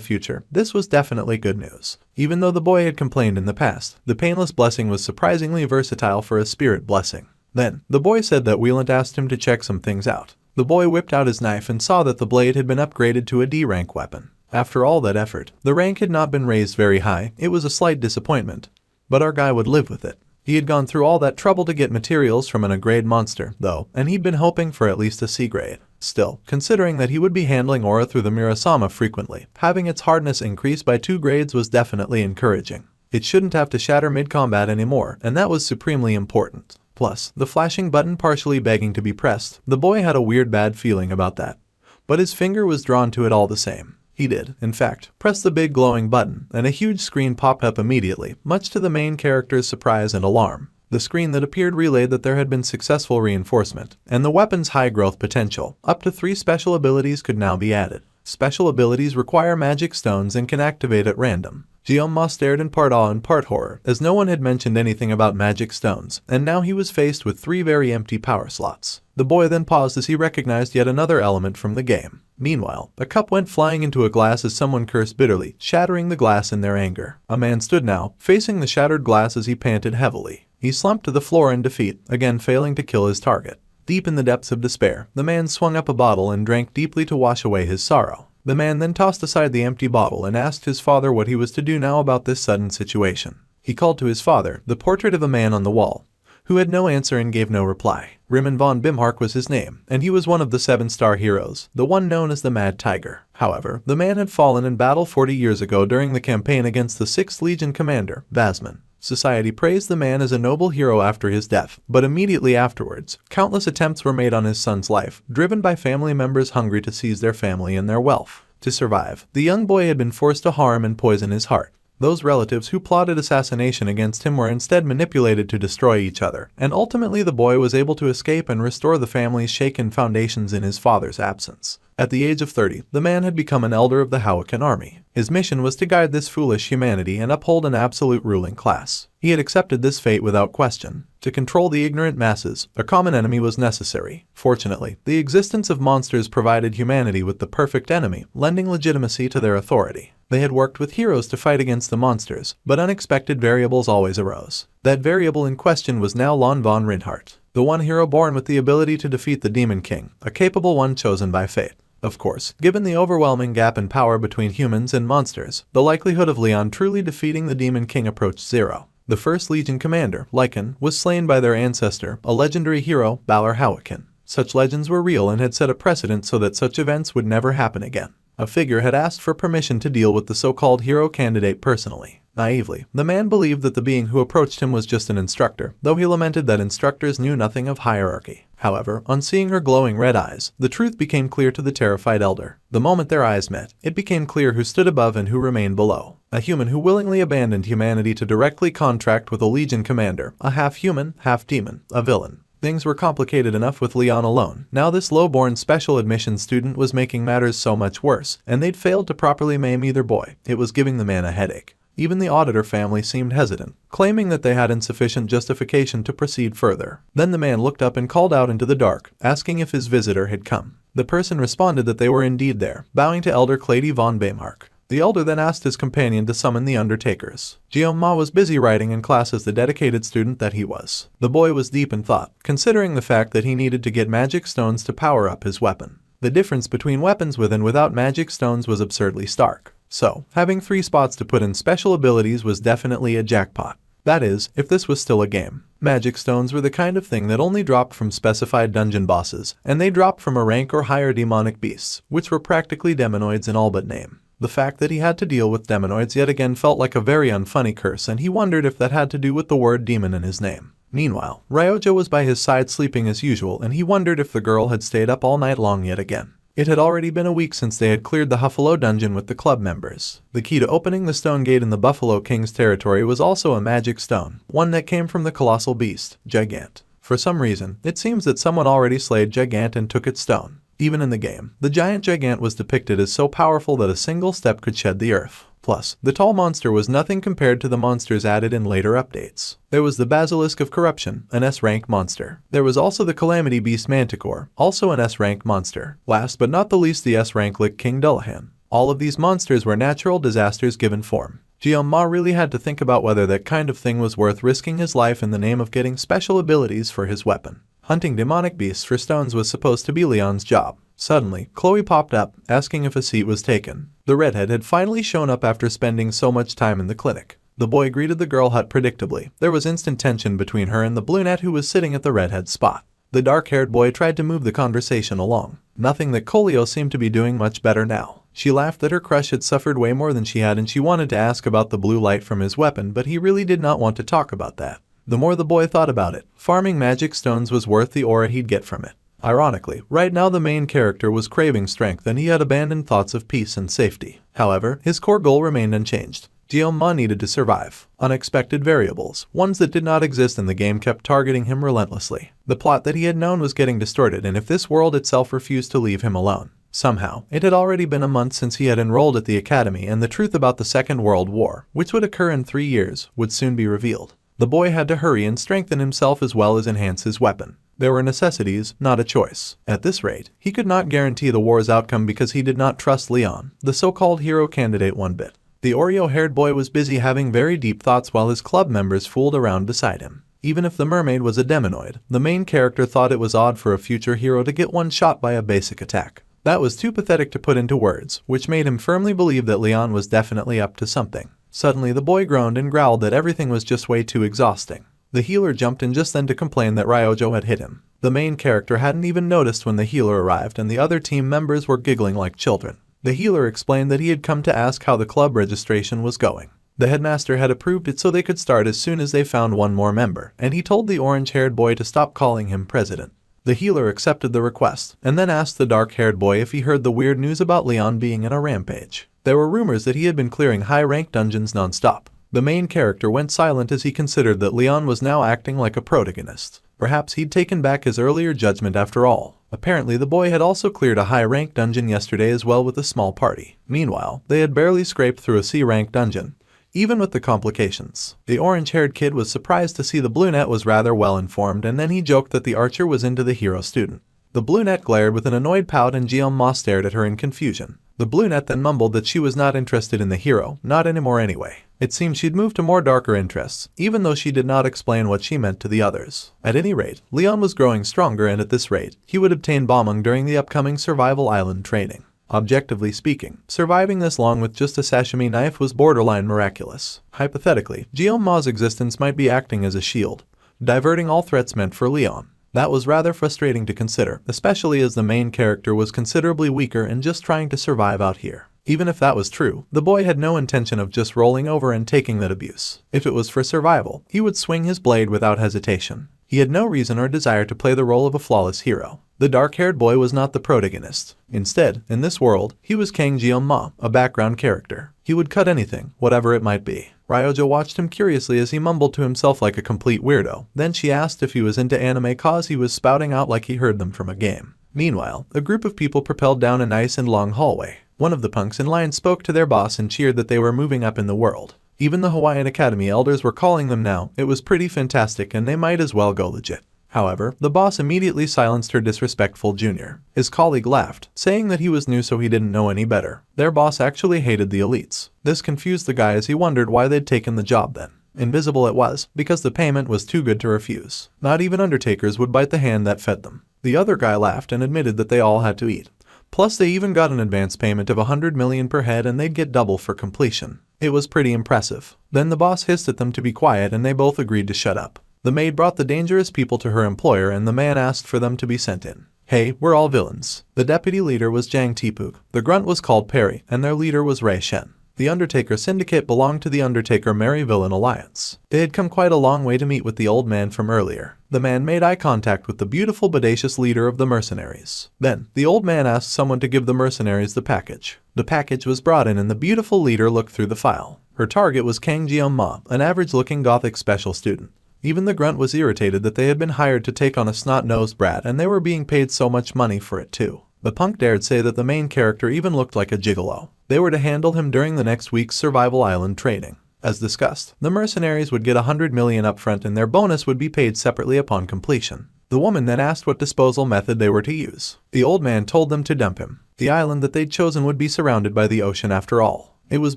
future, this was definitely good news. Even though the boy had complained in the past, the Painless Blessing was surprisingly versatile for a spirit blessing. Then, the boy said that Wieland asked him to check some things out. The boy whipped out his knife and saw that the blade had been upgraded to a D rank weapon. After all that effort, the rank had not been raised very high. It was a slight disappointment. But our guy would live with it. He had gone through all that trouble to get materials from an A grade monster, though, and he'd been hoping for at least a C grade. Still, considering that he would be handling aura through the Mirasama frequently, having its hardness increase by 2 grades was definitely encouraging. It shouldn't have to shatter mid-combat anymore, and that was supremely important. Plus, the flashing button partially begging to be pressed, the boy had a weird bad feeling about that. But his finger was drawn to it all the same. He did, in fact, press the big glowing button, and a huge screen popped up immediately, much to the main character's surprise and alarm. The screen that appeared relayed that there had been successful reinforcement, and the weapon's high growth potential. Up to 3 special abilities could now be added. Special abilities require magic stones and can activate at random. Guillaume stared in part awe and part horror, as no one had mentioned anything about magic stones, and now he was faced with 3 very empty power slots. The boy then paused as he recognized yet another element from the game. Meanwhile, a cup went flying into a glass as someone cursed bitterly, shattering the glass in their anger. A man stood now, facing the shattered glass as he panted heavily. He slumped to the floor in defeat, again failing to kill his target. Deep in the depths of despair, the man swung up a bottle and drank deeply to wash away his sorrow. The man then tossed aside the empty bottle and asked his father what he was to do now about this sudden situation. He called to his father, the portrait of a man on the wall, who had no answer and gave no reply. Raymond von Bimhark was his name, and he was one of the 7-star heroes, the one known as the Mad Tiger. However, the man had fallen in battle 40 years ago during the campaign against the 6th Legion commander, Vasman. Society praised the man as a noble hero after his death, but immediately afterwards, countless attempts were made on his son's life, driven by family members hungry to seize their family and their wealth. To survive, the young boy had been forced to harm and poison his heart. Those relatives who plotted assassination against him were instead manipulated to destroy each other, and ultimately the boy was able to escape and restore the family's shaken foundations in his father's absence. At the age of 30, the man had become an elder of the Hawakan army. His mission was to guide this foolish humanity and uphold an absolute ruling class. He had accepted this fate without question. To control the ignorant masses, a common enemy was necessary. Fortunately, the existence of monsters provided humanity with the perfect enemy, lending legitimacy to their authority. They had worked with heroes to fight against the monsters, but unexpected variables always arose. That variable in question was now Lon von Reinhardt, the one hero born with the ability to defeat the Demon King, a capable one chosen by fate. Of course, given the overwhelming gap in power between humans and monsters, the likelihood of Leon truly defeating the Demon King approached 0. The 1st Legion commander, Lycan, was slain by their ancestor, a legendary hero, Balor Hawakan. Such legends were real and had set a precedent so that such events would never happen again. A figure had asked for permission to deal with the so-called hero candidate personally. Naively, the man believed that the being who approached him was just an instructor, though he lamented that instructors knew nothing of hierarchy. However, on seeing her glowing red eyes, the truth became clear to the terrified elder. The moment their eyes met, it became clear who stood above and who remained below. A human who willingly abandoned humanity to directly contract with a Legion commander, a half-human, half-demon, a villain. Things were complicated enough with Leon alone. Now this low-born special admission student was making matters so much worse, and they'd failed to properly maim either boy. It was giving the man a headache. Even the auditor family seemed hesitant, claiming that they had insufficient justification to proceed further. Then the man looked up and called out into the dark, asking if his visitor had come. The person responded that they were indeed there, bowing to Elder Clady von Bimhark. The elder then asked his companion to summon the undertakers. Guillaume was busy writing in class as the dedicated student that he was. The boy was deep in thought, considering the fact that he needed to get magic stones to power up his weapon. The difference between weapons with and without magic stones was absurdly stark. So, having 3 spots to put in special abilities was definitely a jackpot. That is, if this was still a game. Magic stones were the kind of thing that only dropped from specified dungeon bosses, and they dropped from a rank or higher demonic beasts, which were practically demonoids in all but name. The fact that he had to deal with demonoids yet again felt like a very unfunny curse, and he wondered if that had to do with the word demon in his name. Meanwhile, Ryoja was by his side sleeping as usual, and he wondered if the girl had stayed up all night long yet again. It had already been a week since they had cleared the Huffalo dungeon with the club members. The key to opening the stone gate in the Buffalo King's territory was also a magic stone, one that came from the colossal beast, Gigant. For some reason, it seems that someone already slayed Gigant and took its stone. Even in the game, the giant Gigant was depicted as so powerful that a single step could shed the earth. Plus, the tall monster was nothing compared to the monsters added in later updates. There was the Basilisk of Corruption, an S-rank monster. There was also the Calamity Beast Manticore, also an S-rank monster. Last but not the least, the S-rank Lick King Dullahan. All of these monsters were natural disasters given form. Ma really had to think about whether that kind of thing was worth risking his life in the name of getting special abilities for his weapon. Hunting demonic beasts for stones was supposed to be Leon's job. Suddenly, Chloe popped up, asking if a seat was taken. The redhead had finally shown up after spending so much time in the clinic. The boy greeted the girl predictably. There was instant tension between her and the brunette who was sitting at the redhead's spot. The dark-haired boy tried to move the conversation along. Nothing that Cleo seemed to be doing much better now. She laughed that her crush had suffered way more than she had and she wanted to ask about the blue light from his weapon, but he really did not want to talk about that. The more the boy thought about it, farming magic stones was worth the aura he'd get from it. Ironically, right now the main character was craving strength and he had abandoned thoughts of peace and safety. However, his core goal remained unchanged. Ma needed to survive. Unexpected variables, ones that did not exist in the game, kept targeting him relentlessly. The plot that he had known was getting distorted, and if this world itself refused to leave him alone. Somehow, it had already been a month since he had enrolled at the academy, and the truth about the Second World War, which would occur in 3 years, would soon be revealed. The boy had to hurry and strengthen himself as well as enhance his weapon. There were necessities, not a choice. At this rate, he could not guarantee the war's outcome because he did not trust Leon, the so-called hero candidate, one bit. The Oreo-haired boy was busy having very deep thoughts while his club members fooled around beside him. Even if the mermaid was a demonoid, the main character thought it was odd for a future hero to get one shot by a basic attack. That was too pathetic to put into words, which made him firmly believe that Leon was definitely up to something. Suddenly the boy groaned and growled that everything was just way too exhausting. The healer jumped in just then to complain that Ryojo had hit him. The main character hadn't even noticed when the healer arrived, and the other team members were giggling like children. The healer explained that he had come to ask how the club registration was going. The headmaster had approved it so they could start as soon as they found one more member, and he told the orange-haired boy to stop calling him president. The healer accepted the request, and then asked the dark-haired boy if he heard the weird news about Leon being in a rampage. There were rumors that he had been clearing high-ranked dungeons non-stop. The main character went silent as he considered that Leon was now acting like a protagonist. Perhaps he'd taken back his earlier judgment after all. Apparently the boy had also cleared a high-ranked dungeon yesterday as well with a small party. Meanwhile, they had barely scraped through a C-ranked dungeon, even with the complications. The orange-haired kid was surprised to see the brunette was rather well informed, and then he joked that the archer was into the hero student. The brunette glared with an annoyed pout and Ma stared at her in confusion. The brunette then mumbled that she was not interested in the hero, not anymore anyway. It seemed she'd moved to more darker interests, even though she did not explain what she meant to the others. At any rate, Leon was growing stronger, and at this rate, he would obtain bombing during the upcoming Survival Island training. Objectively speaking, surviving this long with just a sashimi knife was borderline miraculous. Hypothetically, Ma's existence might be acting as a shield, diverting all threats meant for Leon. That was rather frustrating to consider, especially as the main character was considerably weaker and just trying to survive out here. Even if that was true, the boy had no intention of just rolling over and taking that abuse. If it was for survival, he would swing his blade without hesitation. He had no reason or desire to play the role of a flawless hero. The dark-haired boy was not the protagonist. Instead, in this world, he was Kang Ma, a background character. He would cut anything, whatever it might be. Ryojo watched him curiously as he mumbled to himself like a complete weirdo. Then she asked if he was into anime cause he was spouting out like he heard them from a game. Meanwhile, a group of people propelled down a nice and long hallway. One of the punks in line spoke to their boss and cheered that they were moving up in the world. Even the Hawaiian Academy elders were calling them now. It was pretty fantastic and they might as well go legit. However, the boss immediately silenced her disrespectful junior. His colleague laughed, saying that he was new so he didn't know any better. Their boss actually hated the elites. This confused the guy as he wondered why they'd taken the job then. Invisible it was, because the payment was too good to refuse. Not even undertakers would bite the hand that fed them. The other guy laughed and admitted that they all had to eat. Plus they even got an advance payment of 100 million per head and they'd get double for completion. It was pretty impressive. Then the boss hissed at them to be quiet and they both agreed to shut up. The maid brought the dangerous people to her employer and the man asked for them to be sent in. Hey, we're all villains. The deputy leader was Jang Tipuk, the grunt was called Perry, and their leader was Ray Shen. The Undertaker Syndicate belonged to the Undertaker-Merry Villain Alliance. They had come quite a long way to meet with the old man from earlier. The man made eye contact with the beautiful bodacious leader of the mercenaries. Then, the old man asked someone to give the mercenaries the package. The package was brought in and the beautiful leader looked through the file. Her target was Kang Ma, an average-looking gothic special student. Even the grunt was irritated that they had been hired to take on a snot-nosed brat and they were being paid so much money for it too. The punk dared say that the main character even looked like a gigolo. They were to handle him during the next week's Survival Island training. As discussed, the mercenaries would get 100 million upfront and their bonus would be paid separately upon completion. The woman then asked what disposal method they were to use. The old man told them to dump him. The island that they'd chosen would be surrounded by the ocean after all. It was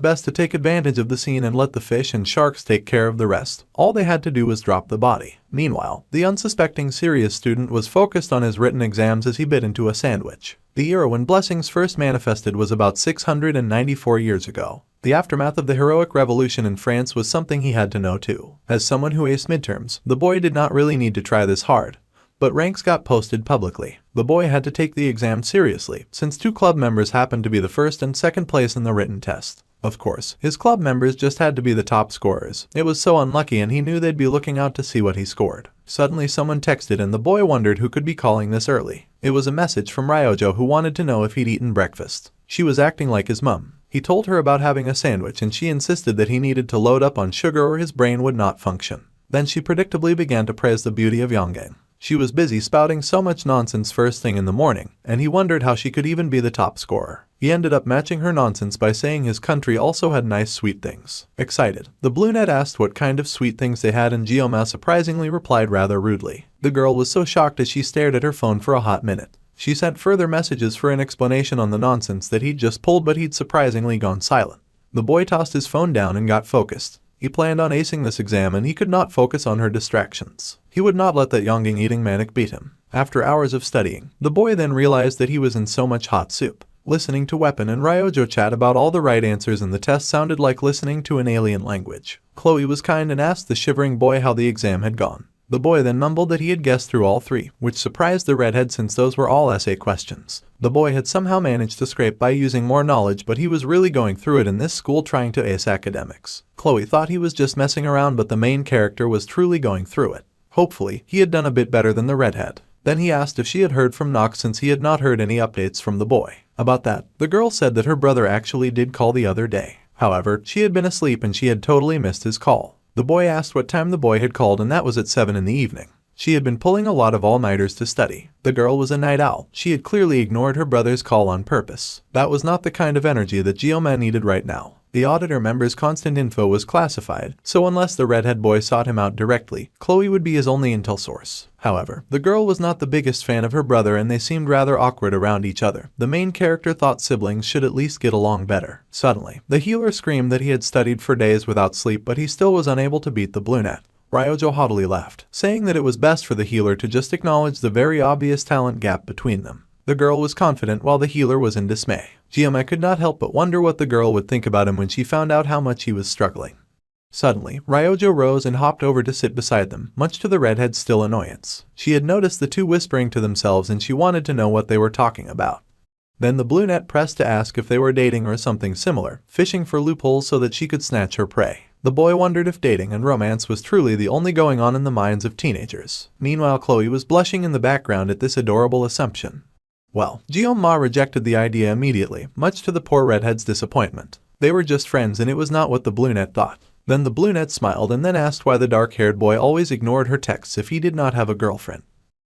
best to take advantage of the scene and let the fish and sharks take care of the rest. All they had to do was drop the body. Meanwhile, the unsuspecting serious student was focused on his written exams as he bit into a sandwich. The era when blessings first manifested was about 694 years ago. The aftermath of the heroic revolution in France was something he had to know too. As someone who aced midterms, the boy did not really need to try this hard. But ranks got posted publicly. The boy had to take the exam seriously, since 2 club members happened to be the first and second place in the written test. Of course, his club members just had to be the top scorers. It was so unlucky and he knew they'd be looking out to see what he scored. Suddenly someone texted and the boy wondered who could be calling this early. It was a message from Ryojo who wanted to know if he'd eaten breakfast. She was acting like his mum. He told her about having a sandwich and she insisted that he needed to load up on sugar or his brain would not function. Then she predictably began to praise the beauty of Yonggang. She was busy spouting so much nonsense first thing in the morning, and he wondered how she could even be the top scorer. He ended up matching her nonsense by saying his country also had nice sweet things. Excited, the brunette asked what kind of sweet things they had and Gioma surprisingly replied rather rudely. The girl was so shocked as she stared at her phone for a hot minute. She sent further messages for an explanation on the nonsense that he'd just pulled, but he'd surprisingly gone silent. The boy tossed his phone down and got focused. He planned on acing this exam and he could not focus on her distractions. He would not let that Yonggang eating manic beat him. After hours of studying, the boy then realized that he was in so much hot soup. Listening to Weapon and Ryojo chat about all the right answers in the test sounded like listening to an alien language. Chloe was kind and asked the shivering boy how the exam had gone. The boy then mumbled that he had guessed through all 3, which surprised the redhead since those were all essay questions. The boy had somehow managed to scrape by using more knowledge, but he was really going through it in this school trying to ace academics. Chloe thought he was just messing around, but the main character was truly going through it. Hopefully, he had done a bit better than the redhead. Then he asked if she had heard from Nox since he had not heard any updates from the boy. About that, the girl said that her brother actually did call the other day. However, she had been asleep and she had totally missed his call. The boy asked what time the boy had called and that was at 7 in the evening. She had been pulling a lot of all-nighters to study. The girl was a night owl. She had clearly ignored her brother's call on purpose. That was not the kind of energy that Gioma needed right now. The auditor member's constant info was classified, so unless the redhead boy sought him out directly, Chloe would be his only intel source. However, the girl was not the biggest fan of her brother and they seemed rather awkward around each other. The main character thought siblings should at least get along better. Suddenly, the healer screamed that he had studied for days without sleep, but he still was unable to beat the brunette. Ryojo haughtily laughed, saying that it was best for the healer to just acknowledge the very obvious talent gap between them. The girl was confident while the healer was in dismay. Gioma could not help but wonder what the girl would think about him when she found out how much he was struggling. Suddenly, Ryojo rose and hopped over to sit beside them, much to the redhead's still annoyance. She had noticed the two whispering to themselves and she wanted to know what they were talking about. Then the brunette pressed to ask if they were dating or something similar, fishing for loopholes so that she could snatch her prey. The boy wondered if dating and romance was truly the only going on in the minds of teenagers. Meanwhile, Chloe was blushing in the background at this adorable assumption. Well, Gioma rejected the idea immediately, much to the poor redhead's disappointment. They were just friends and it was not what the brunette thought. Then the brunette smiled and then asked why the dark-haired boy always ignored her texts if he did not have a girlfriend.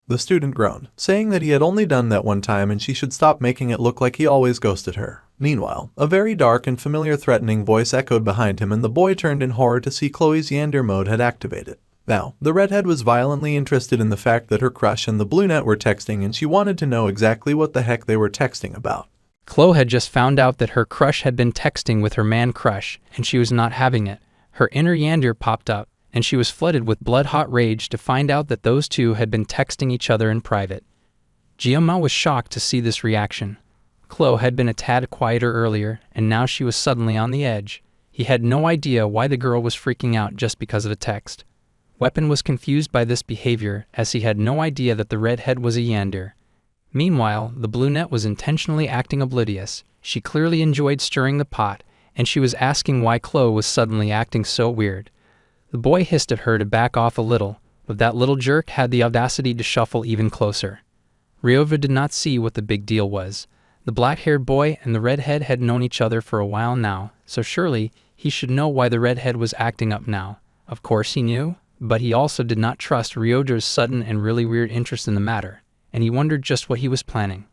The student groaned, saying that he had only done that one time and she should stop making it look like he always ghosted her. Meanwhile, a very dark and familiar threatening voice echoed behind him and the boy turned in horror to see Chloe's Yander mode had activated. Now, the redhead was violently interested in the fact that her crush and the brunette were texting and she wanted to know exactly what the heck they were texting about. Chloe had just found out that her crush had been texting with her man crush and she was not having it. Her inner Yander popped up and she was flooded with blood-hot rage to find out that those two had been texting each other in private. Gioma was shocked to see this reaction. Chloe had been a tad quieter earlier and now she was suddenly on the edge. He had no idea why the girl was freaking out just because of a text. Weapon was confused by this behavior as he had no idea that the redhead was a Yander. Meanwhile, the brunette was intentionally acting oblivious. She clearly enjoyed stirring the pot, and she was asking why Chloe was suddenly acting so weird. The boy hissed at her to back off a little, but that little jerk had the audacity to shuffle even closer. Ryova did not see what the big deal was. The black-haired boy and the redhead had known each other for a while now, so surely he should know why the redhead was acting up now. Of course he knew. But he also did not trust Ryojo's sudden and really weird interest in the matter, and he wondered just what he was planning.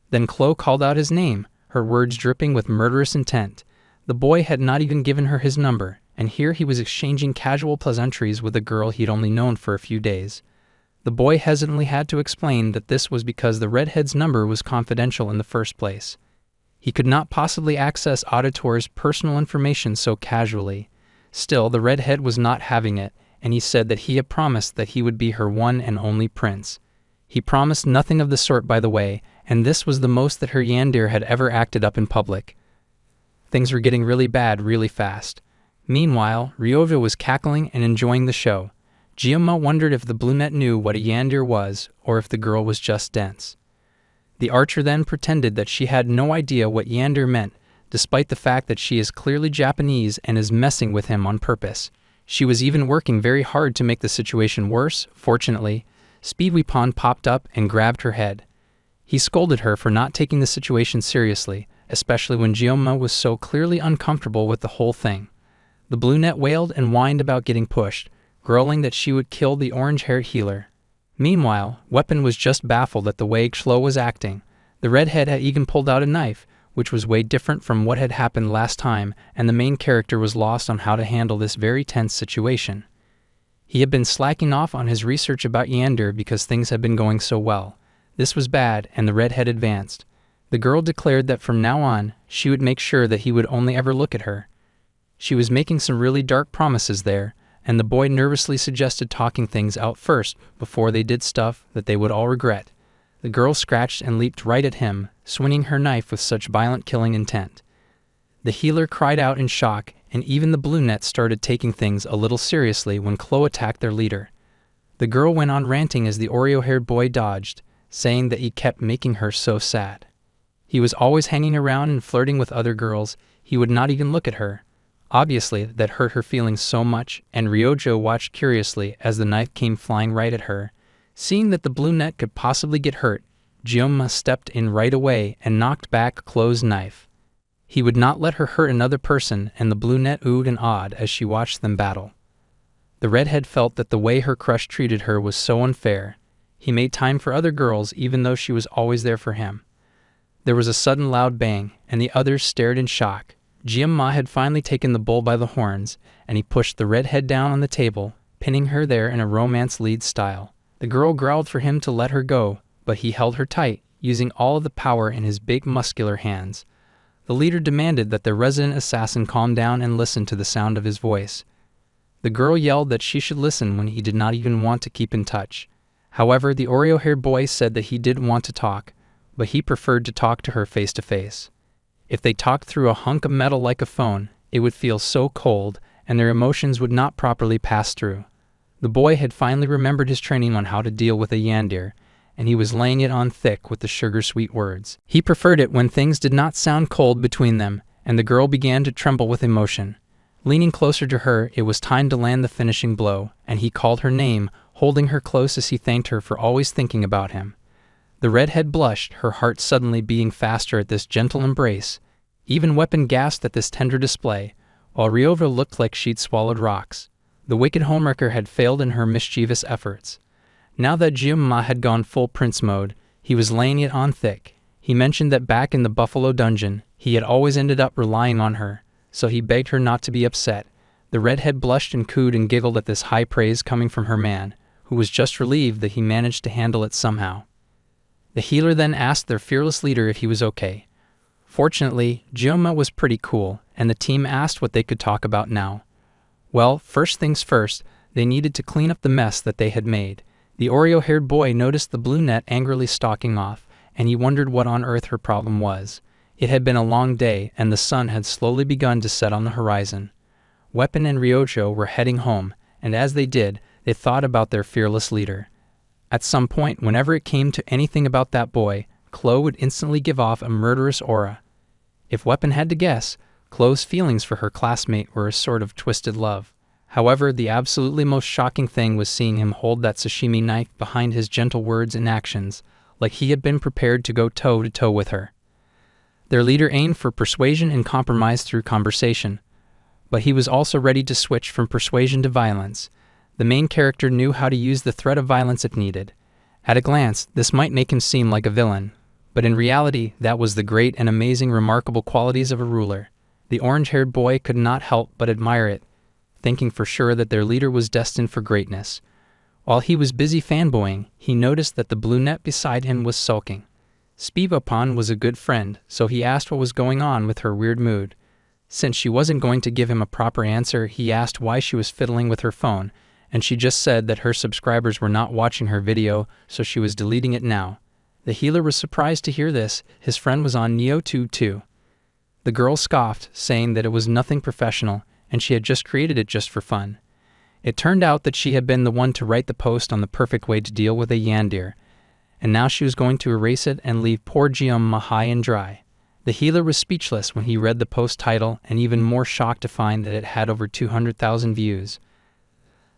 Then Chloe called out his name, her words dripping with murderous intent. The boy had not even given her his number, and here he was exchanging casual pleasantries with a girl he'd only known for a few days. The boy hesitantly had to explain that this was because the redhead's number was confidential in the first place. He could not possibly access Auditor's personal information so casually. Still, the redhead was not having it, and he said that he had promised that he would be her one and only prince. He promised nothing of the sort, by the way, and this was the most that her yandere had ever acted up in public. Things were getting really bad really fast. Meanwhile, Ryoja was cackling and enjoying the show. Gyoma wondered if the brunette knew what a yandere was, or if the girl was just dense. The archer then pretended that she had no idea what yandere meant, despite the fact that she is clearly Japanese and is messing with him on purpose. She was even working very hard to make the situation worse. Fortunately, Speedweapon popped up and grabbed her head. He scolded her for not taking the situation seriously, especially when Gyoma was so clearly uncomfortable with the whole thing. The brunette wailed and whined about getting pushed, growling that she would kill the orange-haired healer. Meanwhile, Weapon was just baffled at the way Xlo was acting. The redhead had even pulled out a knife, which was way different from what had happened last time, and the main character was lost on how to handle this very tense situation. He had been slacking off on his research about yandere because things had been going so well. This was bad, and the redhead advanced. The girl declared that from now on, she would make sure that he would only ever look at her. She was making some really dark promises there, and the boy nervously suggested talking things out first before they did stuff that they would all regret. The girl scratched and leaped right at him, swinging her knife with such violent killing intent. The healer cried out in shock, and even the brunette started taking things a little seriously when Xlo attacked their leader. The girl went on ranting as the Oreo-haired boy dodged, saying that he kept making her so sad. He was always hanging around and flirting with other girls. He would not even look at her. Obviously, that hurt her feelings so much, and Ryoja watched curiously as the knife came flying right at her. Seeing that the brunette could possibly get hurt, Gyoma stepped in right away and knocked back Xlo's knife. He would not let her hurt another person, and the brunette oohed and awed as she watched them battle. The redhead felt that the way her crush treated her was so unfair. He made time for other girls even though she was always there for him. There was a sudden loud bang, and the others stared in shock. Gyoma had finally taken the bull by the horns, and he pushed the redhead down on the table, pinning her there in a romance lead style. The girl growled for him to let her go, but he held her tight, using all of the power in his big muscular hands. The leader demanded that the resident assassin calm down and listen to the sound of his voice. The girl yelled that she should listen when he did not even want to keep in touch. However, the Oreo-haired boy said that he did want to talk, but he preferred to talk to her face to face. If they talked through a hunk of metal like a phone, it would feel so cold, and their emotions would not properly pass through. The boy had finally remembered his training on how to deal with a yandere, and he was laying it on thick with the sugar-sweet words. He preferred it when things did not sound cold between them, and the girl began to tremble with emotion. Leaning closer to her, it was time to land the finishing blow, and he called her name, holding her close as he thanked her for always thinking about him. The redhead blushed, her heart suddenly beating faster at this gentle embrace. Even Weapon gasped at this tender display, while Ryoja looked like she'd swallowed rocks. The wicked homewrecker had failed in her mischievous efforts. Now that Gyoma had gone full prince mode, he was laying it on thick. He mentioned that back in the Buffalo Dungeon, he had always ended up relying on her, so he begged her not to be upset. The redhead blushed and cooed and giggled at this high praise coming from her man, who was just relieved that he managed to handle it somehow. The healer then asked their fearless leader if he was okay. Fortunately, Gyoma was pretty cool, and the team asked what they could talk about now. Well, first things first, they needed to clean up the mess that they had made. The Oreo-haired boy noticed the brunette angrily stalking off, and he wondered what on earth her problem was. It had been a long day, and the sun had slowly begun to set on the horizon. Weapon and Ryoja were heading home, and as they did, they thought about their fearless leader. At some point, whenever it came to anything about that boy, Xlo would instantly give off a murderous aura. If Weapon had to guess, Xlo's feelings for her classmate were a sort of twisted love. However, the absolutely most shocking thing was seeing him hold that sashimi knife behind his gentle words and actions, like he had been prepared to go toe-to-toe with her. Their leader aimed for persuasion and compromise through conversation, but he was also ready to switch from persuasion to violence. The main character knew how to use the threat of violence if needed. At a glance, this might make him seem like a villain, but in reality, that was the great and amazing remarkable qualities of a ruler. The orange-haired boy could not help but admire it, thinking for sure that their leader was destined for greatness. While he was busy fanboying, he noticed that the brunette beside him was sulking. Spivapan was a good friend, so he asked what was going on with her weird mood. Since she wasn't going to give him a proper answer, he asked why she was fiddling with her phone, and she just said that her subscribers were not watching her video, so she was deleting it now. The healer was surprised to hear this. His friend was on NeoTube too. The girl scoffed, saying that it was nothing professional, and she had just created it just for fun. It turned out that she had been the one to write the post on the perfect way to deal with a yandir, and now she was going to erase it and leave poor Giamma high and dry. The healer was speechless when he read the post title, and even more shocked to find that it had over 200,000 views.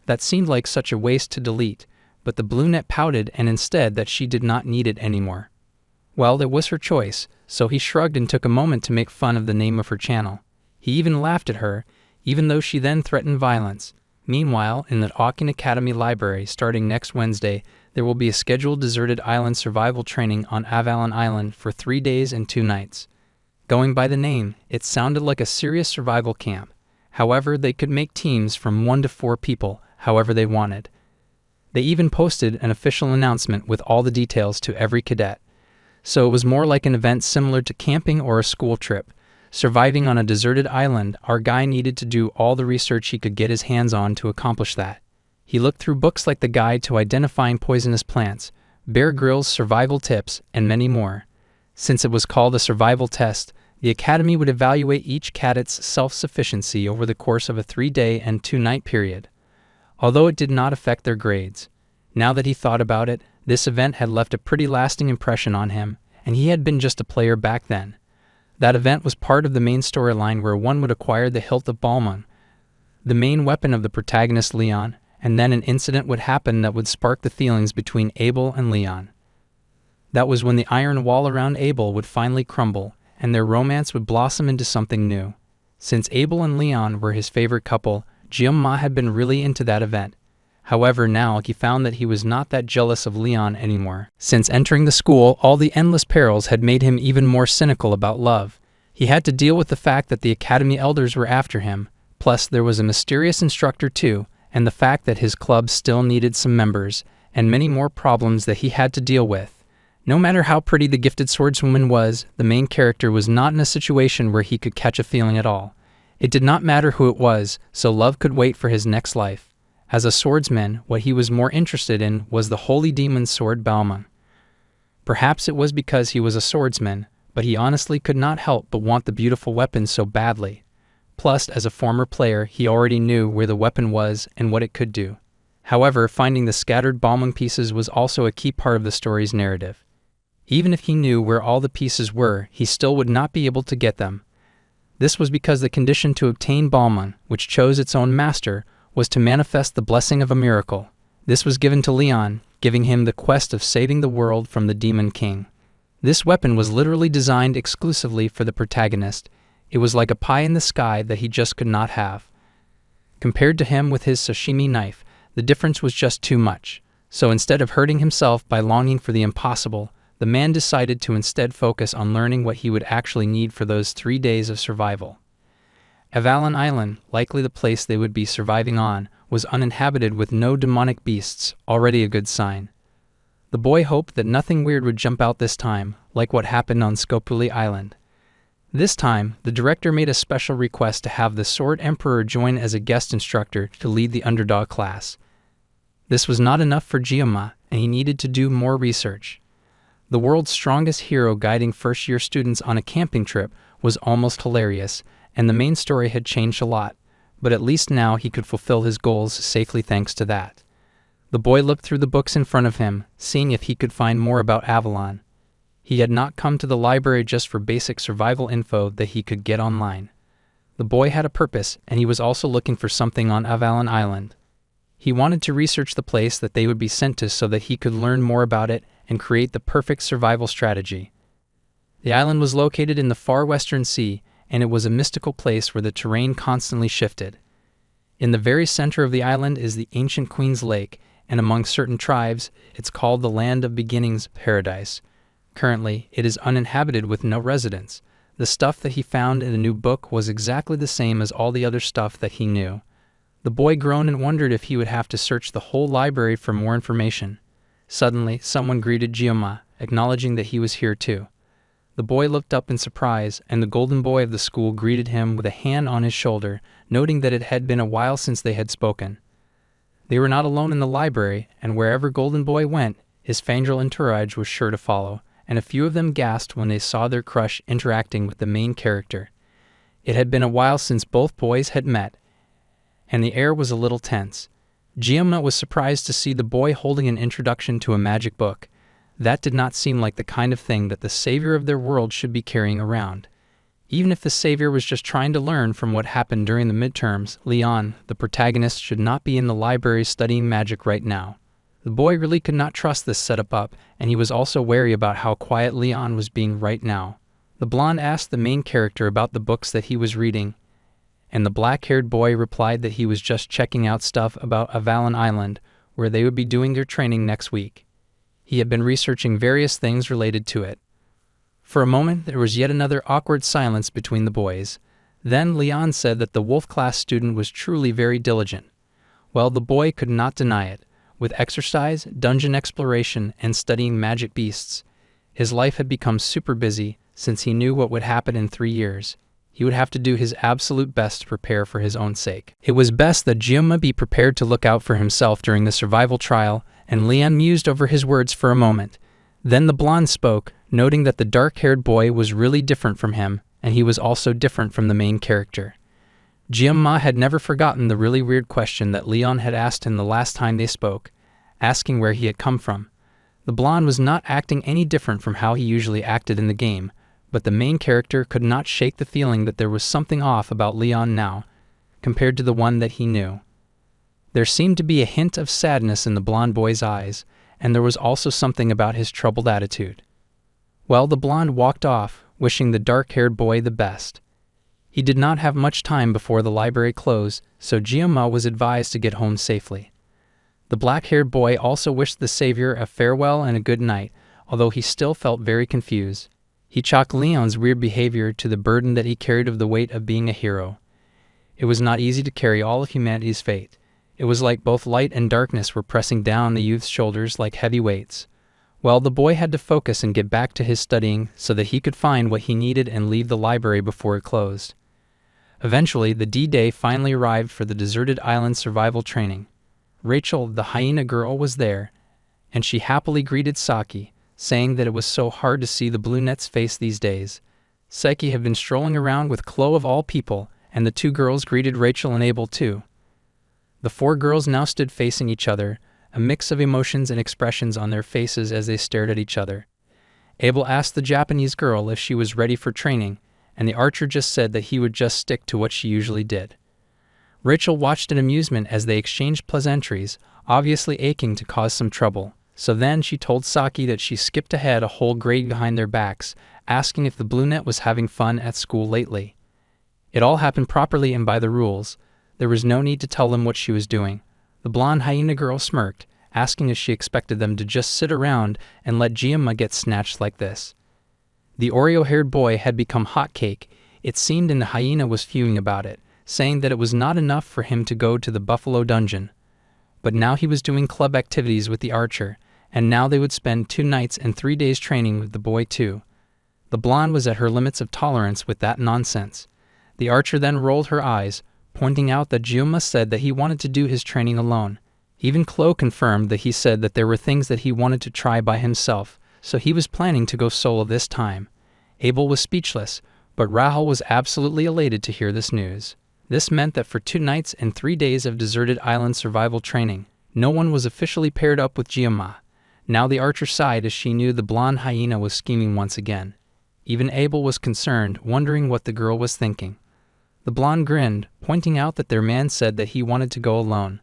That seemed like such a waste to delete, but the BlueNet pouted and instead that she did not need it anymore. Well, it was her choice, so he shrugged and took a moment to make fun of the name of her channel. He even laughed at her, even though she then threatened violence. Meanwhile, in the Aukin Academy library, starting next Wednesday, there will be a scheduled deserted island survival training on Avalon Island for 3 days and 2 nights. Going by the name, it sounded like a serious survival camp. However, they could make teams from 1 to 4 people, however they wanted. They even posted an official announcement with all the details to every cadet. So it was more like an event similar to camping or a school trip. Surviving on a deserted island, our guy needed to do all the research he could get his hands on to accomplish that. He looked through books like the Guide to Identifying Poisonous Plants, Bear Grylls' Survival Tips, and many more. Since it was called a survival test, the Academy would evaluate each cadet's self-sufficiency over the course of a 3-day and 2-night period, although it did not affect their grades. Now that he thought about it, this event had left a pretty lasting impression on him, and he had been just a player back then. That event was part of the main storyline where one would acquire the hilt of Balmung, the main weapon of the protagonist Leon, and then an incident would happen that would spark the feelings between Abel and Leon. That was when the iron wall around Abel would finally crumble, and their romance would blossom into something new. Since Abel and Leon were his favorite couple, Giamma had been really into that event. However, now he found that he was not that jealous of Leon anymore. Since entering the school, all the endless perils had made him even more cynical about love. He had to deal with the fact that the Academy elders were after him, plus there was a mysterious instructor too, and the fact that his club still needed some members, and many more problems that he had to deal with. No matter how pretty the gifted swordswoman was, the main character was not in a situation where he could catch a feeling at all. It did not matter who it was, so love could wait for his next life. As a swordsman, what he was more interested in was the holy demon's sword Balmung. Perhaps it was because he was a swordsman, but he honestly could not help but want the beautiful weapon so badly. Plus, as a former player, he already knew where the weapon was and what it could do. However, finding the scattered Balmung pieces was also a key part of the story's narrative. Even if he knew where all the pieces were, he still would not be able to get them. This was because the condition to obtain Balmung, which chose its own master, was to manifest the blessing of a miracle. This was given to Leon, giving him the quest of saving the world from the Demon King. This weapon was literally designed exclusively for the protagonist. It was like a pie in the sky that he just could not have. Compared to him with his sashimi knife, the difference was just too much. So instead of hurting himself by longing for the impossible, the man decided to instead focus on learning what he would actually need for those 3 days of survival. Avalon Island, likely the place they would be surviving on, was uninhabited with no demonic beasts, already a good sign. The boy hoped that nothing weird would jump out this time, like what happened on Skopuli Island. This time, the director made a special request to have the Sword Emperor join as a guest instructor to lead the underdog class. This was not enough for Giamma, and he needed to do more research. The world's strongest hero guiding first-year students on a camping trip was almost hilarious, and the main story had changed a lot, but at least now he could fulfill his goals safely thanks to that. The boy looked through the books in front of him, seeing if he could find more about Avalon. He had not come to the library just for basic survival info that he could get online. The boy had a purpose, and he was also looking for something on Avalon Island. He wanted to research the place that they would be sent to so that he could learn more about it and create the perfect survival strategy. The island was located in the far western sea, and it was a mystical place where the terrain constantly shifted. In the very center of the island is the ancient Queen's Lake, and among certain tribes, it's called the Land of Beginnings Paradise. Currently, it is uninhabited with no residents. The stuff that he found in the new book was exactly the same as all the other stuff that he knew. The boy groaned and wondered if he would have to search the whole library for more information. Suddenly, someone greeted Giamma, acknowledging that he was here too. The boy looked up in surprise, and the golden boy of the school greeted him with a hand on his shoulder, noting that it had been a while since they had spoken. They were not alone in the library, and wherever Golden Boy went, his fangirl entourage was sure to follow, and a few of them gasped when they saw their crush interacting with the main character. It had been a while since both boys had met, and the air was a little tense. Gyoma was surprised to see the boy holding an introduction to a magic book. That did not seem like the kind of thing that the savior of their world should be carrying around. Even if the savior was just trying to learn from what happened during the midterms, Leon, the protagonist, should not be in the library studying magic right now. The boy really could not trust this setup up, and he was also wary about how quiet Leon was being right now. The blonde asked the main character about the books that he was reading, and the black-haired boy replied that he was just checking out stuff about Avalon Island, where they would be doing their training next week. He had been researching various things related to it. For a moment, there was yet another awkward silence between the boys. Then Leon said that the wolf class student was truly very diligent. Well, the boy could not deny it. With exercise, dungeon exploration, and studying magic beasts, his life had become super busy since he knew what would happen in 3 years. He would have to do his absolute best to prepare for his own sake. It was best that Gyoma be prepared to look out for himself during the survival trial, and Leon mused over his words for a moment. Then the blonde spoke, noting that the dark-haired boy was really different from him, and he was also different from the main character. Gyoma had never forgotten the really weird question that Leon had asked him the last time they spoke, asking where he had come from. The blonde was not acting any different from how he usually acted in the game, but the main character could not shake the feeling that there was something off about Leon now, compared to the one that he knew. There seemed to be a hint of sadness in the blonde boy's eyes, and there was also something about his troubled attitude. Well, the blonde walked off, wishing the dark-haired boy the best. He did not have much time before the library closed, so Gyoma was advised to get home safely. The black-haired boy also wished the savior a farewell and a good night, although he still felt very confused. He chalked Leon's weird behavior to the burden that he carried of the weight of being a hero. It was not easy to carry all of humanity's fate. It was like both light and darkness were pressing down the youth's shoulders like heavy weights. Well, the boy had to focus and get back to his studying so that he could find what he needed and leave the library before it closed. Eventually, the D-Day finally arrived for the deserted island survival training. Rachel, the hyena girl, was there, and she happily greeted Saki, saying that it was so hard to see the blue net's face these days. Seki had been strolling around with Chloe of all people, and the two girls greeted Rachel and Abel too. The four girls now stood facing each other, a mix of emotions and expressions on their faces as they stared at each other. Abel asked the Japanese girl if she was ready for training, and the archer just said that he would just stick to what she usually did. Rachel watched in amusement as they exchanged pleasantries, obviously aching to cause some trouble. So then she told Saki that she skipped ahead a whole grade behind their backs, asking if the blue net was having fun at school lately. It all happened properly and by the rules. There was no need to tell them what she was doing. The blonde hyena girl smirked, asking if she expected them to just sit around and let Gyoma get snatched like this. The Oreo-haired boy had become hot cake, it seemed, and the hyena was fuming about it, saying that it was not enough for him to go to the Buffalo Dungeon. But now he was doing club activities with the archer, and now they would spend 2 nights and 3 days training with the boy too. The blonde was at her limits of tolerance with that nonsense. The archer then rolled her eyes, pointing out that Gyoma said that he wanted to do his training alone. Even Chloe confirmed that he said that there were things that he wanted to try by himself, so he was planning to go solo this time. Abel was speechless, but Rahul was absolutely elated to hear this news. This meant that for 2 nights and 3 days of deserted island survival training, no one was officially paired up with Gyoma. Now the archer sighed as she knew the blonde hyena was scheming once again. Even Abel was concerned, wondering what the girl was thinking. The blonde grinned, pointing out that their man said that he wanted to go alone.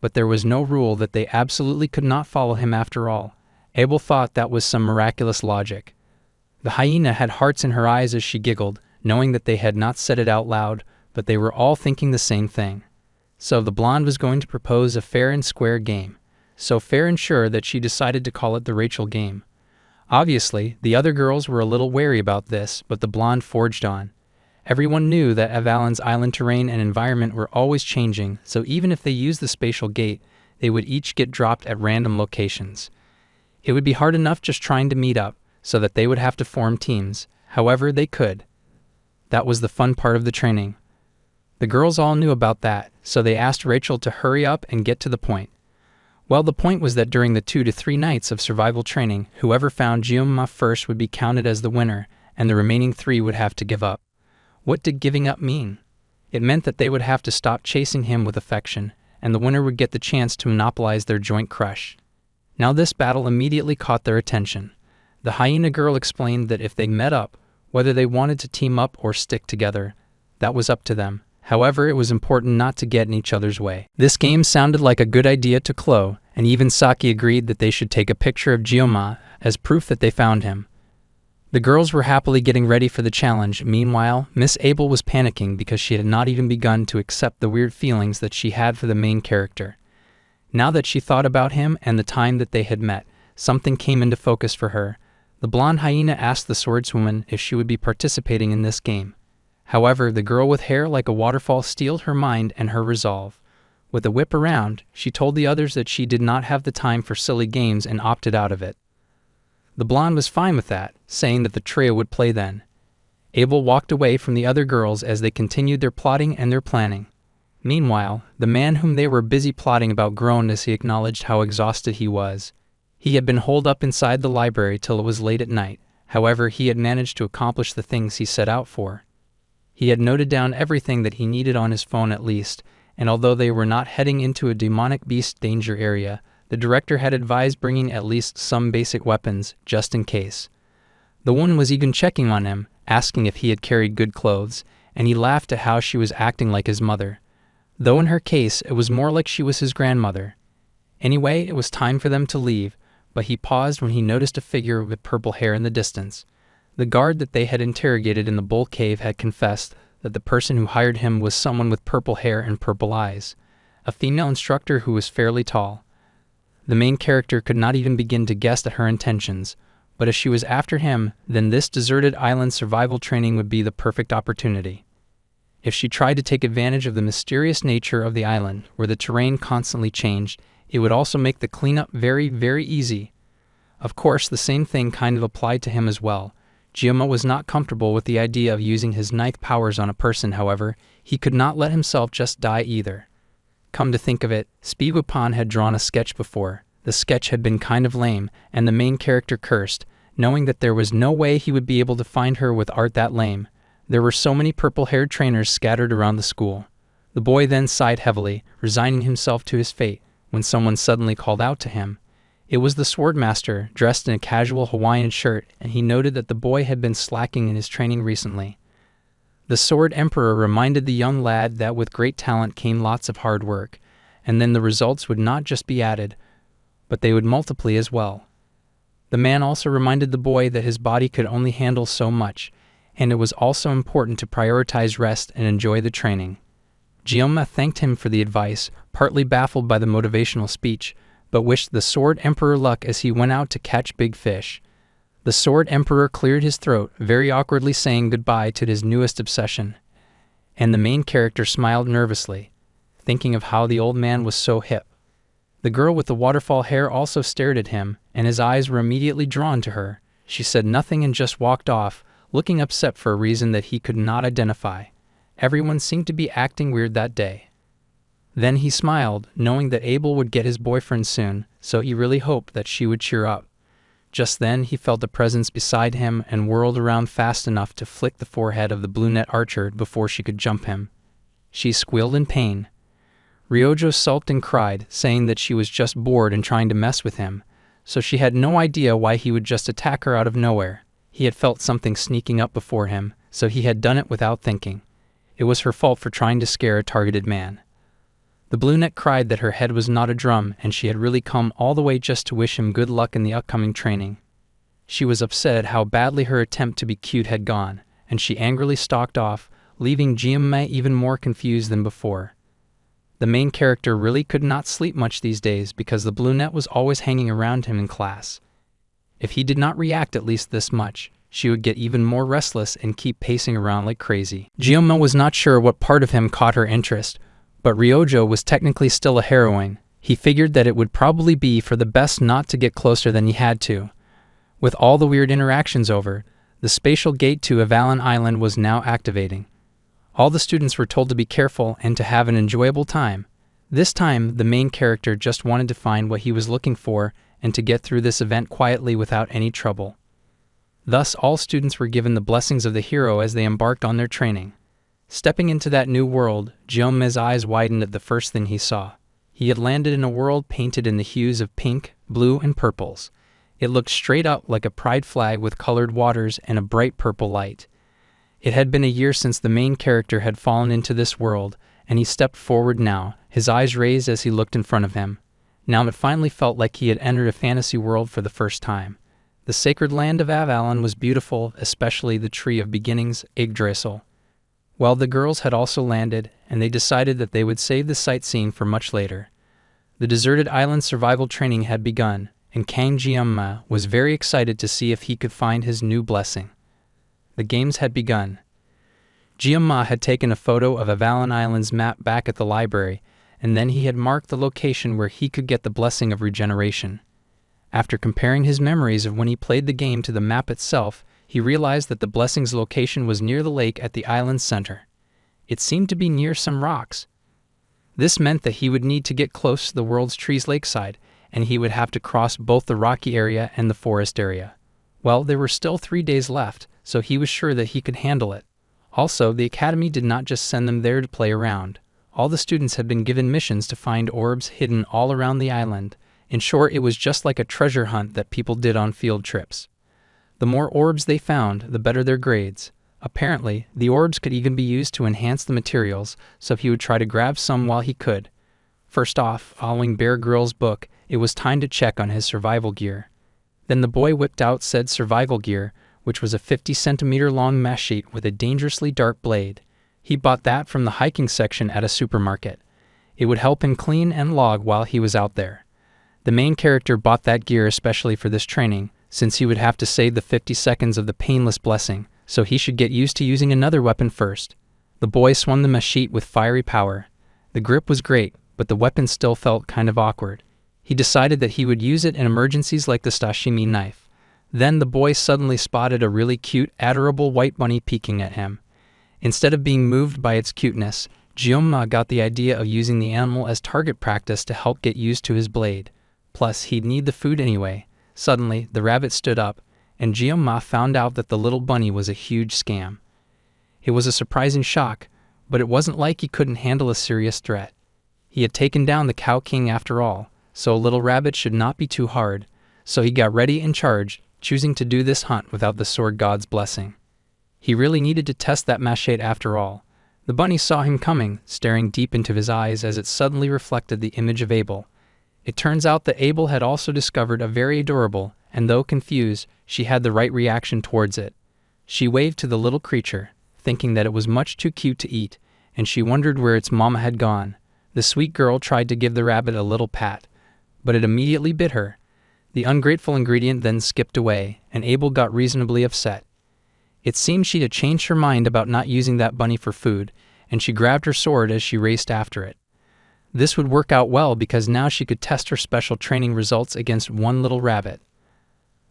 But there was no rule that they absolutely could not follow him after all. Abel thought that was some miraculous logic. The hyena had hearts in her eyes as she giggled, knowing that they had not said it out loud, but they were all thinking the same thing. So the blonde was going to propose a fair and square game. So fair and sure that she decided to call it the Rachel game. Obviously, the other girls were a little wary about this, but the blonde forged on. Everyone knew that Avalon's island terrain and environment were always changing, so even if they used the spatial gate, they would each get dropped at random locations. It would be hard enough just trying to meet up, so that they would have to form teams. However, they could. That was the fun part of the training. The girls all knew about that, so they asked Rachel to hurry up and get to the point. Well, the point was that during the 2 to 3 nights of survival training, whoever found Manhwa first would be counted as the winner, and the remaining 3 would have to give up. What did giving up mean? It meant that they would have to stop chasing him with affection, and the winner would get the chance to monopolize their joint crush. Now this battle immediately caught their attention. The hyena girl explained that if they met up, whether they wanted to team up or stick together, that was up to them. However, it was important not to get in each other's way. This game sounded like a good idea to Chloe, and even Saki agreed that they should take a picture of Manhwa as proof that they found him. The girls were happily getting ready for the challenge. Meanwhile, Miss Abel was panicking because she had not even begun to accept the weird feelings that she had for the main character. Now that she thought about him and the time that they had met, something came into focus for her. The blonde hyena asked the swordswoman if she would be participating in this game. However, the girl with hair like a waterfall steeled her mind and her resolve. With a whip around, she told the others that she did not have the time for silly games and opted out of it. The blonde was fine with that, saying that the trio would play then. Abel walked away from the other girls as they continued their plotting and their planning. Meanwhile, the man whom they were busy plotting about groaned as he acknowledged how exhausted he was. He had been holed up inside the library till it was late at night. However, he had managed to accomplish the things he set out for. He had noted down everything that he needed on his phone at least, and although they were not heading into a demonic beast danger area, the director had advised bringing at least some basic weapons, just in case. The woman was even checking on him, asking if he had carried good clothes, and he laughed at how she was acting like his mother. Though in her case, it was more like she was his grandmother. Anyway, it was time for them to leave, but he paused when he noticed a figure with purple hair in the distance. The guard that they had interrogated in the bull cave had confessed that the person who hired him was someone with purple hair and purple eyes, a female instructor who was fairly tall. The main character could not even begin to guess at her intentions, but if she was after him, then this deserted island survival training would be the perfect opportunity. If she tried to take advantage of the mysterious nature of the island, where the terrain constantly changed, it would also make the cleanup very, very easy. Of course, the same thing kind of applied to him as well. Manhwa was not comfortable with the idea of using his knife powers on a person, however, he could not let himself just die either. Come to think of it, Speedwhipan had drawn a sketch before. The sketch had been kind of lame, and the main character cursed, knowing that there was no way he would be able to find her with art that lame. There were so many purple-haired trainers scattered around the school. The boy then sighed heavily, resigning himself to his fate, when someone suddenly called out to him. It was the swordmaster, dressed in a casual Hawaiian shirt, and he noted that the boy had been slacking in his training recently. The Sword Emperor reminded the young lad that with great talent came lots of hard work, and then the results would not just be added, but they would multiply as well. The man also reminded the boy that his body could only handle so much, and it was also important to prioritize rest and enjoy the training. Manhwa thanked him for the advice, partly baffled by the motivational speech, but wished the Sword Emperor luck as he went out to catch big fish. The Sword Emperor cleared his throat, very awkwardly saying goodbye to his newest obsession. And the main character smiled nervously, thinking of how the old man was so hip. The girl with the waterfall hair also stared at him, and his eyes were immediately drawn to her. She said nothing and just walked off, looking upset for a reason that he could not identify. Everyone seemed to be acting weird that day. Then he smiled, knowing that Abel would get his boyfriend soon, so he really hoped that she would cheer up. Just then he felt a presence beside him and whirled around fast enough to flick the forehead of the brunette archer before she could jump him. She squealed in pain. Ryojo sulked and cried, saying that she was just bored and trying to mess with him, so she had no idea why he would just attack her out of nowhere. He had felt something sneaking up before him, so he had done it without thinking. It was her fault for trying to scare a targeted man. The brunette cried that her head was not a drum and she had really come all the way just to wish him good luck in the upcoming training. She was upset at how badly her attempt to be cute had gone, and she angrily stalked off, leaving Manhwa even more confused than before. The main character really could not sleep much these days because the brunette was always hanging around him in class. If he did not react at least this much, she would get even more restless and keep pacing around like crazy. Manhwa was not sure what part of him caught her interest, but Ryojo was technically still a heroine, He figured that it would probably be for the best not to get closer than he had to. With all the weird interactions over, the spatial gate to Avalon Island was now activating. All the students were told to be careful and to have an enjoyable time. This time, the main character just wanted to find what he was looking for and to get through this event quietly without any trouble. Thus, all students were given the blessings of the hero as they embarked on their training. Stepping into that new world, Jiome's eyes widened at the first thing he saw. He had landed in a world painted in the hues of pink, blue, and purples. It looked straight up like a pride flag with colored waters and a bright purple light. It had been a year since the main character had fallen into this world, and he stepped forward now, his eyes raised as he looked in front of him. Now it finally felt like he had entered a fantasy world for the first time. The sacred land of Avalon was beautiful, especially the Tree of Beginnings, Yggdrasil. Well, the girls had also landed, and they decided that they would save the sightseeing for much later. The deserted island survival training had begun, and Kang Jiama was very excited to see if he could find his new blessing. The games had begun. Jiama had taken a photo of Avalon Island's map back at the library, and then he had marked the location where he could get the blessing of regeneration. After comparing his memories of when he played the game to the map itself, he realized that the blessing's location was near the lake at the island's center. It seemed to be near some rocks. This meant that he would need to get close to the world's trees lakeside, and he would have to cross both the rocky area and the forest area. Well, there were still 3 days left, so he was sure that he could handle it. Also, the academy did not just send them there to play around. All the students had been given missions to find orbs hidden all around the island. In short, it was just like a treasure hunt that people did on field trips. The more orbs they found, the better their grades. Apparently, the orbs could even be used to enhance the materials, so he would try to grab some while he could. First off, following Bear Grylls' book, it was time to check on his survival gear. Then the boy whipped out said survival gear, which was a 50-centimeter long mesh sheet with a dangerously dark blade. He bought that from the hiking section at a supermarket. It would help him clean and log while he was out there. The main character bought that gear especially for this training, since he would have to save the 50 seconds of the painless blessing, so he should get used to using another weapon first. The boy swung the mesh sheet with fiery power. The grip was great, but the weapon still felt kind of awkward. He decided that he would use it in emergencies like the Sashimi knife. Then the boy suddenly spotted a really cute, adorable white bunny peeking at him. Instead of being moved by its cuteness, Jioma got the idea of using the animal as target practice to help get used to his blade. Plus, he'd need the food anyway. Suddenly, the rabbit stood up, and Jioma found out that the little bunny was a huge scam. It was a surprising shock, but it wasn't like he couldn't handle a serious threat. He had taken down the Cow King after all, so a little rabbit should not be too hard, so he got ready and charged, choosing to do this hunt without the sword god's blessing. He really needed to test that machete after all. The bunny saw him coming, staring deep into his eyes as it suddenly reflected the image of Abel. It turns out that Abel had also discovered a very adorable, and though confused, she had the right reaction towards it. She waved to the little creature, thinking that it was much too cute to eat, and she wondered where its mama had gone. The sweet girl tried to give the rabbit a little pat, but it immediately bit her. The ungrateful ingredient then skipped away, and Abel got reasonably upset. It seemed she had changed her mind about not using that bunny for food, and she grabbed her sword as she raced after it. This would work out well because now she could test her special training results against one little rabbit.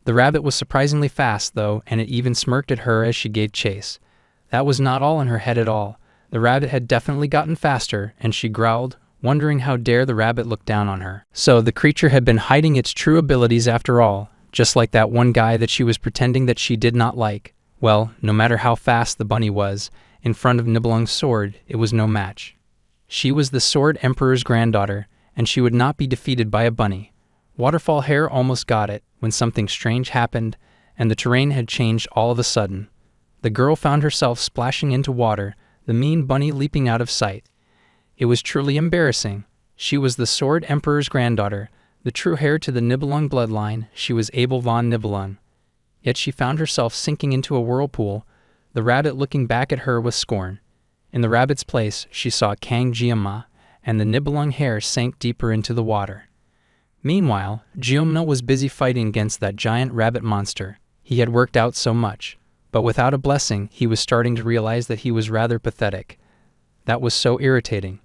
The rabbit was surprisingly fast, though, and it even smirked at her as she gave chase. That was not all in her head at all. The rabbit had definitely gotten faster, and she growled, wondering how dare the rabbit look down on her. So the creature had been hiding its true abilities after all, just like that one guy that she was pretending that she did not like. Well, no matter how fast the bunny was, in front of Nibelung's sword, it was no match. She was the Sword Emperor's granddaughter, and she would not be defeated by a bunny. Waterfall Hare almost got it when something strange happened, and the terrain had changed all of a sudden. The girl found herself splashing into water, the mean bunny leaping out of sight. It was truly embarrassing. She was the Sword Emperor's granddaughter, the true heir to the Nibelung bloodline. She was Abel von Nibelung. Yet she found herself sinking into a whirlpool, the rabbit looking back at her with scorn. In the rabbit's place, she saw Kang Jiama, and the Nibelung hare sank deeper into the water. Meanwhile, Jioma was busy fighting against that giant rabbit monster. He had worked out so much, but without a blessing, he was starting to realize that he was rather pathetic. That was so irritating.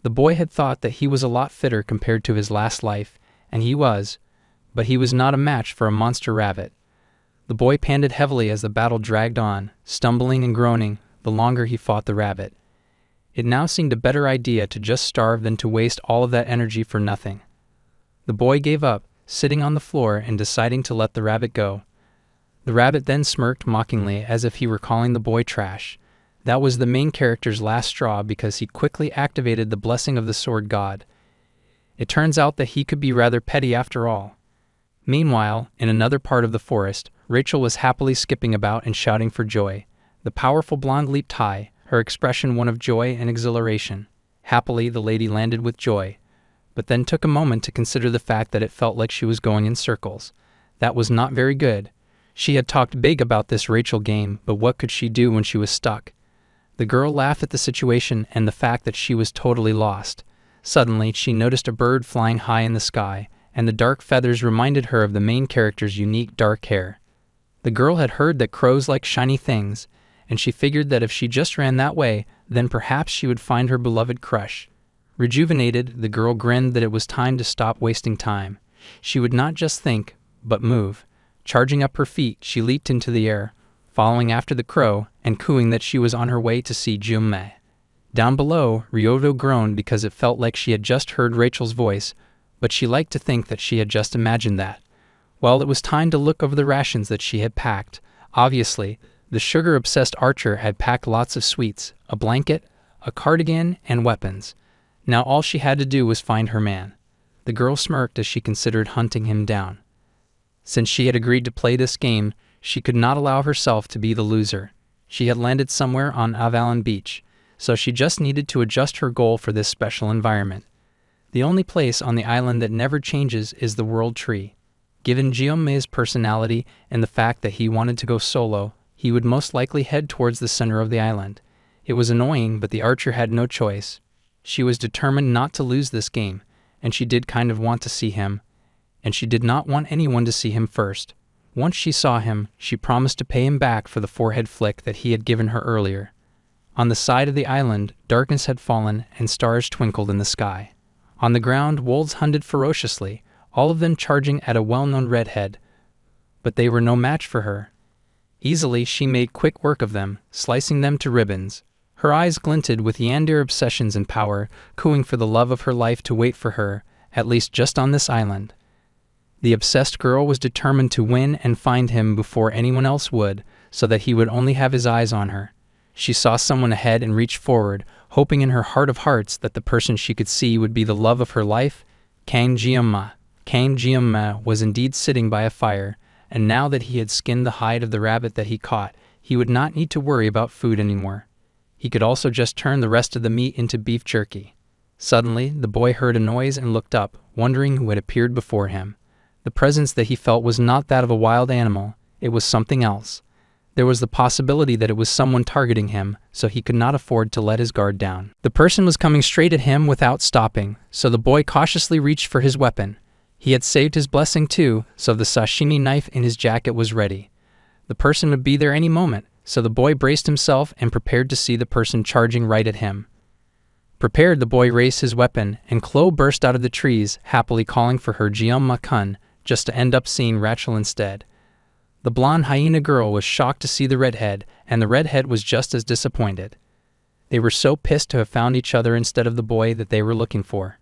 The boy had thought that he was a lot fitter compared to his last life, and he was, but he was not a match for a monster rabbit. The boy panted heavily as the battle dragged on, stumbling and groaning the longer he fought the rabbit. It now seemed a better idea to just starve than to waste all of that energy for nothing. The boy gave up, sitting on the floor and deciding to let the rabbit go. The rabbit then smirked mockingly as if he were calling the boy trash. That was the main character's last straw because he quickly activated the blessing of the sword god. It turns out that he could be rather petty after all. Meanwhile, in another part of the forest, Rachel was happily skipping about and shouting for joy. The powerful blonde leaped high, her expression one of joy and exhilaration. Happily, the lady landed with joy, but then took a moment to consider the fact that it felt like she was going in circles. That was not very good. She had talked big about this Rachel game, but what could she do when she was stuck? The girl laughed at the situation and the fact that she was totally lost. Suddenly, she noticed a bird flying high in the sky, and the dark feathers reminded her of the main character's unique dark hair. The girl had heard that crows like shiny things, and she figured that if she just ran that way, then perhaps she would find her beloved crush. Rejuvenated, the girl grinned that it was time to stop wasting time. She would not just think, but move. Charging up her feet, she leaped into the air, following after the crow and cooing that she was on her way to see Jume. Down below, Ryoto groaned because it felt like she had just heard Rachel's voice, but she liked to think that she had just imagined that. Well, it was time to look over the rations that she had packed. Obviously, the sugar-obsessed archer had packed lots of sweets, a blanket, a cardigan, and weapons. Now all she had to do was find her man. The girl smirked as she considered hunting him down. Since she had agreed to play this game, she could not allow herself to be the loser. She had landed somewhere on Avalon Beach, so she just needed to adjust her goal for this special environment. The only place on the island that never changes is the World Tree. Given Jiome's personality and the fact that he wanted to go solo, he would most likely head towards the center of the island. It was annoying, but the archer had no choice. She was determined not to lose this game, and she did kind of want to see him, and she did not want anyone to see him first. Once she saw him, she promised to pay him back for the forehead flick that he had given her earlier. On the side of the island, darkness had fallen and stars twinkled in the sky. On the ground, wolves hunted ferociously, all of them charging at a well-known redhead, but they were no match for her. Easily, she made quick work of them, slicing them to ribbons. Her eyes glinted with yandere obsessions and power, cooing for the love of her life to wait for her, at least just on this island. The obsessed girl was determined to win and find him before anyone else would, so that he would only have his eyes on her. She saw someone ahead and reached forward, hoping in her heart of hearts that the person she could see would be the love of her life, Kang Jianma. Kang Jianma was indeed sitting by a fire, and now that he had skinned the hide of the rabbit that he caught, he would not need to worry about food anymore. He could also just turn the rest of the meat into beef jerky. Suddenly, the boy heard a noise and looked up, wondering who had appeared before him. The presence that he felt was not that of a wild animal, it was something else. There was the possibility that it was someone targeting him, so he could not afford to let his guard down. The person was coming straight at him without stopping, so the boy cautiously reached for his weapon. He had saved his blessing too, so the sashimi knife in his jacket was ready. The person would be there any moment, so the boy braced himself and prepared to see the person charging right at him. Prepared, the boy raised his weapon, and Chloe burst out of the trees, happily calling for her Jianma-kun, just to end up seeing Rachel instead. The blonde hyena girl was shocked to see the redhead, and the redhead was just as disappointed. They were so pissed to have found each other instead of the boy that they were looking for.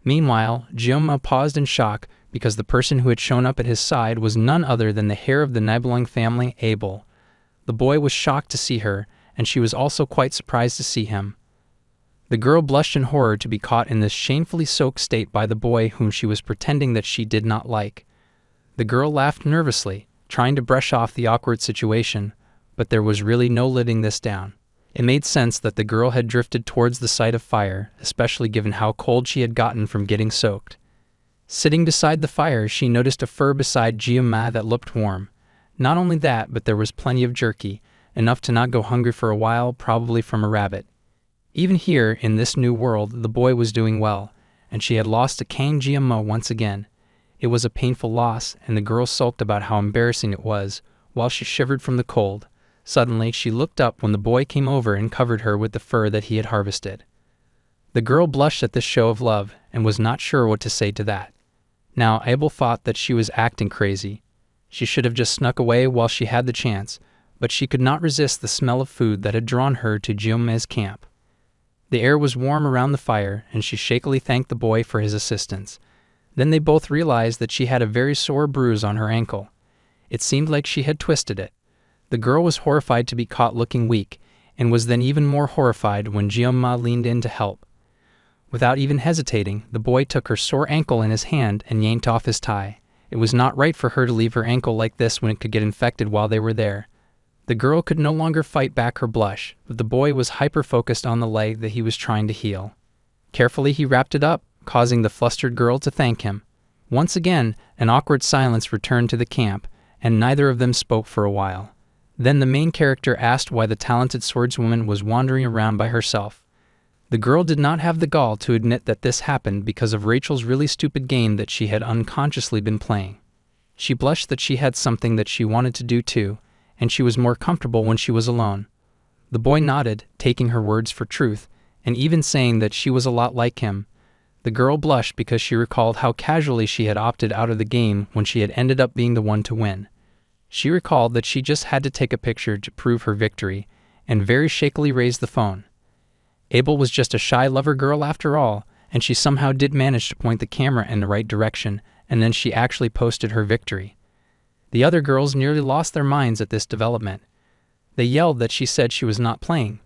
Meanwhile, Jianma paused in shock because the person who had shown up at his side was none other than the heir of the Nibelung family, Abel. The boy was shocked to see her, and she was also quite surprised to see him. The girl blushed in horror to be caught in this shamefully soaked state by the boy whom she was pretending that she did not like. The girl laughed nervously, trying to brush off the awkward situation, but there was really no letting this down. It made sense that the girl had drifted towards the site of fire, especially given how cold she had gotten from getting soaked. Sitting beside the fire, she noticed a fur beside Jianma that looked warm. Not only that, but there was plenty of jerky, enough to not go hungry for a while, probably from a rabbit. Even here, in this new world, the boy was doing well, and she had lost to Kang Jianma once again. It was a painful loss, and the girl sulked about how embarrassing it was, while she shivered from the cold. Suddenly, she looked up when the boy came over and covered her with the fur that he had harvested. The girl blushed at this show of love and was not sure what to say to that. Now, Abel thought that she was acting crazy. She should have just snuck away while she had the chance, but she could not resist the smell of food that had drawn her to Jiome's camp. The air was warm around the fire, and she shakily thanked the boy for his assistance. Then they both realized that she had a very sore bruise on her ankle. It seemed like she had twisted it. The girl was horrified to be caught looking weak, and was then even more horrified when Jioma leaned in to help. Without even hesitating, the boy took her sore ankle in his hand and yanked off his tie. It was not right for her to leave her ankle like this when it could get infected while they were there. The girl could no longer fight back her blush, but the boy was hyper-focused on the leg that he was trying to heal. Carefully he wrapped it up, causing the flustered girl to thank him. Once again, an awkward silence returned to the camp, and neither of them spoke for a while. Then the main character asked why the talented swordswoman was wandering around by herself. The girl did not have the gall to admit that this happened because of Rachel's really stupid game that she had unconsciously been playing. She blushed that she had something that she wanted to do too, and she was more comfortable when she was alone. The boy nodded, taking her words for truth, and even saying that she was a lot like him. The girl blushed because she recalled how casually she had opted out of the game when she had ended up being the one to win. She recalled that she just had to take a picture to prove her victory, and very shakily raised the phone. Abel was just a shy lover girl after all, and she somehow did manage to point the camera in the right direction, and then she actually posted her victory. The other girls nearly lost their minds at this development. They yelled that she said she was not playing,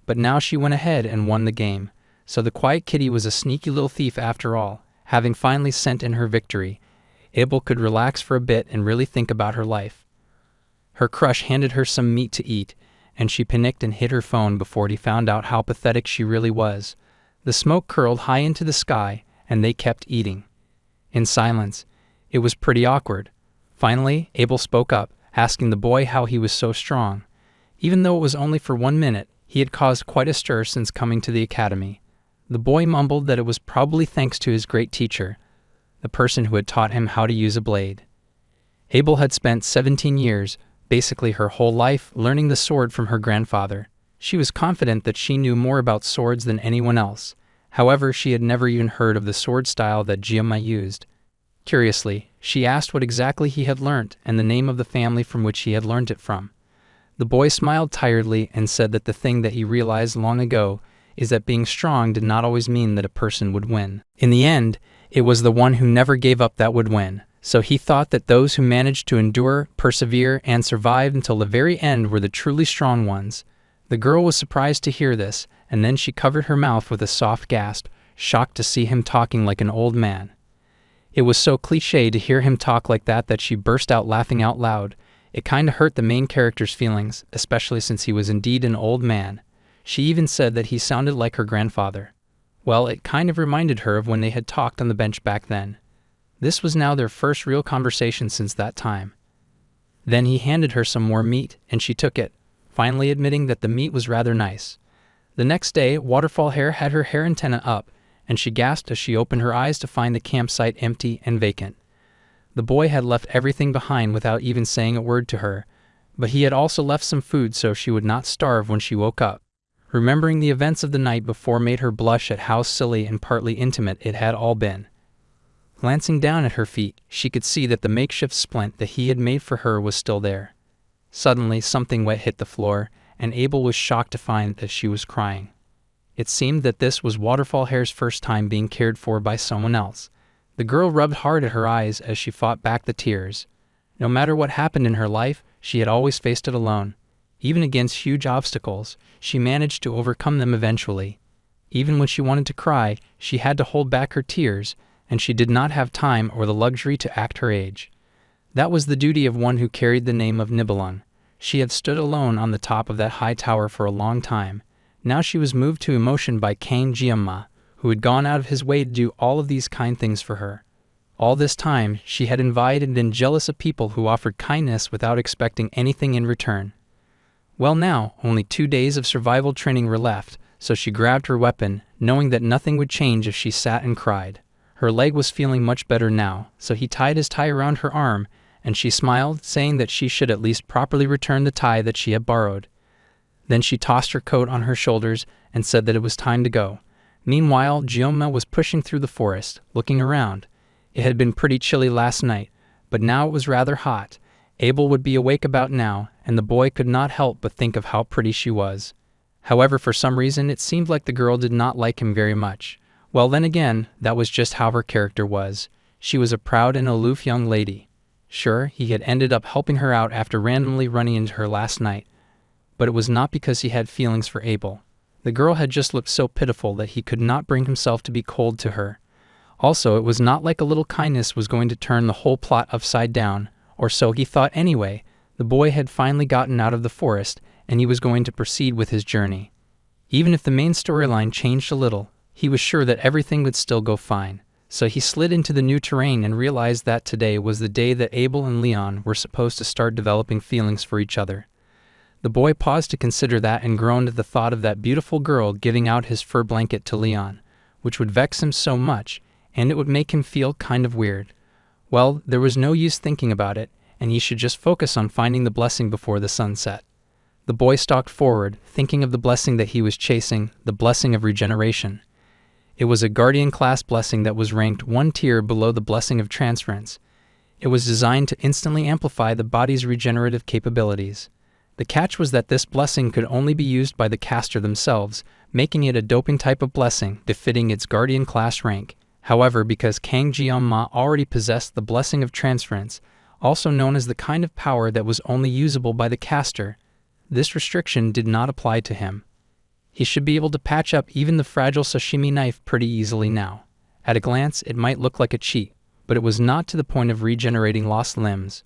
but now she went ahead and won the game, so the quiet kitty was a sneaky little thief after all. Having finally sent in her victory, Abel could relax for a bit and really think about her life. Her crush handed her some meat to eat, and she panicked and hid her phone before he found out how pathetic she really was. The smoke curled high into the sky, and they kept eating. In silence, it was pretty awkward. Finally, Abel spoke up, asking the boy how he was so strong. Even though it was only for 1 minute, he had caused quite a stir since coming to the academy. The boy mumbled that it was probably thanks to his great teacher, the person who had taught him how to use a blade. Abel had spent 17 years, basically her whole life, learning the sword from her grandfather. She was confident that she knew more about swords than anyone else. However, she had never even heard of the sword style that Jioma used. Curiously, she asked what exactly he had learnt and the name of the family from which he had learnt it from. The boy smiled tiredly and said that the thing that he realized long ago is that being strong did not always mean that a person would win. In the end, it was the one who never gave up that would win. So he thought that those who managed to endure, persevere, and survive until the very end were the truly strong ones. The girl was surprised to hear this, and then she covered her mouth with a soft gasp, shocked to see him talking like an old man. It was so cliché to hear him talk like that she burst out laughing out loud. It kinda hurt the main character's feelings, especially since he was indeed an old man. She even said that he sounded like her grandfather. Well, it kind of reminded her of when they had talked on the bench back then. This was now their first real conversation since that time. Then he handed her some more meat, and she took it, finally admitting that the meat was rather nice. The next day, Waterfall Hair had her hair antenna up, and she gasped as she opened her eyes to find the campsite empty and vacant. The boy had left everything behind without even saying a word to her, but he had also left some food so she would not starve when she woke up. Remembering the events of the night before made her blush at how silly and partly intimate it had all been. Glancing down at her feet, she could see that the makeshift splint that he had made for her was still there. Suddenly, something wet hit the floor, and Abel was shocked to find that she was crying. It seemed that this was Waterfall Hair's first time being cared for by someone else. The girl rubbed hard at her eyes as she fought back the tears. No matter what happened in her life, she had always faced it alone. Even against huge obstacles, she managed to overcome them eventually. Even when she wanted to cry, she had to hold back her tears, and she did not have time or the luxury to act her age. That was the duty of one who carried the name of Nibelung. She had stood alone on the top of that high tower for a long time. Now she was moved to emotion by Kang Jiama, who had gone out of his way to do all of these kind things for her. All this time, she had invited and been jealous of people who offered kindness without expecting anything in return. Well now, only 2 days of survival training were left, so she grabbed her weapon, knowing that nothing would change if she sat and cried. Her leg was feeling much better now, so he tied his tie around her arm, and she smiled, saying that she should at least properly return the tie that she had borrowed. Then she tossed her coat on her shoulders and said that it was time to go. Meanwhile, Gyoma was pushing through the forest, looking around. It had been pretty chilly last night, but now it was rather hot. Abel would be awake about now, and the boy could not help but think of how pretty she was. However, for some reason, it seemed like the girl did not like him very much. Well, then again, that was just how her character was. She was a proud and aloof young lady. Sure, he had ended up helping her out after randomly running into her last night, but it was not because he had feelings for Abel. The girl had just looked so pitiful that he could not bring himself to be cold to her. Also, it was not like a little kindness was going to turn the whole plot upside down, or so he thought anyway. The boy had finally gotten out of the forest, and he was going to proceed with his journey. Even if the main storyline changed a little, he was sure that everything would still go fine. So he slid into the new terrain and realized that today was the day that Abel and Leon were supposed to start developing feelings for each other. The boy paused to consider that and groaned at the thought of that beautiful girl giving out his fur blanket to Leon, which would vex him so much, and it would make him feel kind of weird. Well, there was no use thinking about it, and he should just focus on finding the blessing before the sun set. The boy stalked forward, thinking of the blessing that he was chasing, the blessing of regeneration. It was a Guardian-class blessing that was ranked one tier below the blessing of transference. It was designed to instantly amplify the body's regenerative capabilities. The catch was that this blessing could only be used by the caster themselves, making it a doping type of blessing befitting its Guardian-class rank. However, because Kang Gyoma already possessed the blessing of transference, also known as the kind of power that was only usable by the caster, this restriction did not apply to him. He should be able to patch up even the fragile Sashimi knife pretty easily now. At a glance, it might look like a cheat, but it was not to the point of regenerating lost limbs.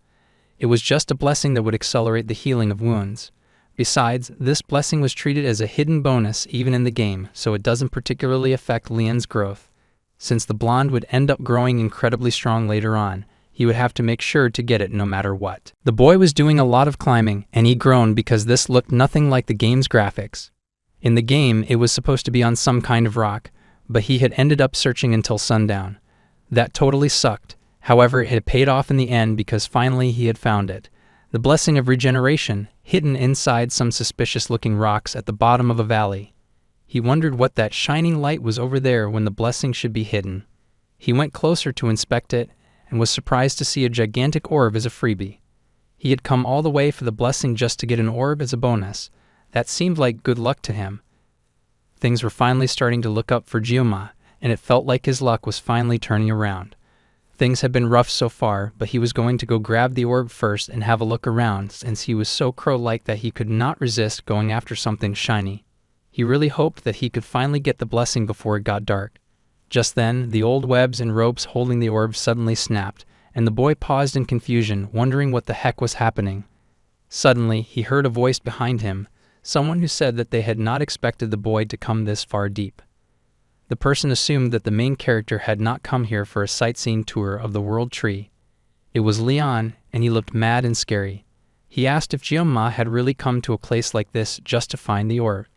It was just a blessing that would accelerate the healing of wounds. Besides, this blessing was treated as a hidden bonus even in the game, so it doesn't particularly affect Leon's growth. Since the blonde would end up growing incredibly strong later on, he would have to make sure to get it no matter what. The boy was doing a lot of climbing, and he groaned because this looked nothing like the game's graphics. In the game, it was supposed to be on some kind of rock, but he had ended up searching until sundown. That totally sucked. However, it had paid off in the end because finally he had found it. The blessing of regeneration, hidden inside some suspicious-looking rocks at the bottom of a valley. He wondered what that shining light was over there when the blessing should be hidden. He went closer to inspect it and was surprised to see a gigantic orb as a freebie. He had come all the way for the blessing just to get an orb as a bonus. That seemed like good luck to him. Things were finally starting to look up for Gyoma, and it felt like his luck was finally turning around. Things had been rough so far, but he was going to go grab the orb first and have a look around, since he was so crow-like that he could not resist going after something shiny. He really hoped that he could finally get the blessing before it got dark. Just then, the old webs and ropes holding the orb suddenly snapped, and the boy paused in confusion, wondering what the heck was happening. Suddenly, he heard a voice behind him, someone who said that they had not expected the boy to come this far deep. The person assumed that the main character had not come here for a sightseeing tour of the World Tree. It was Leon, and he looked mad and scary. He asked if Gyoma had really come to a place like this just to find the orb.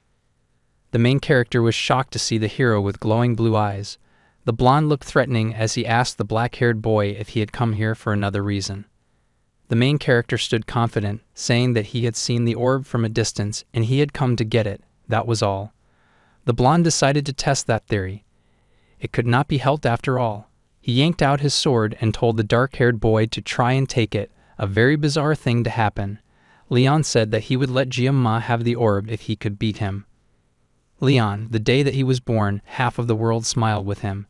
The main character was shocked to see the hero with glowing blue eyes. The blonde looked threatening as he asked the black-haired boy if he had come here for another reason. The main character stood confident, saying that he had seen the orb from a distance and he had come to get it, that was all. The blonde decided to test that theory. It could not be helped after all. He yanked out his sword and told the dark-haired boy to try and take it, a very bizarre thing to happen. Leon said that he would let Gyoma have the orb if he could beat him. Leon, the day that he was born, half of the world smiled with him.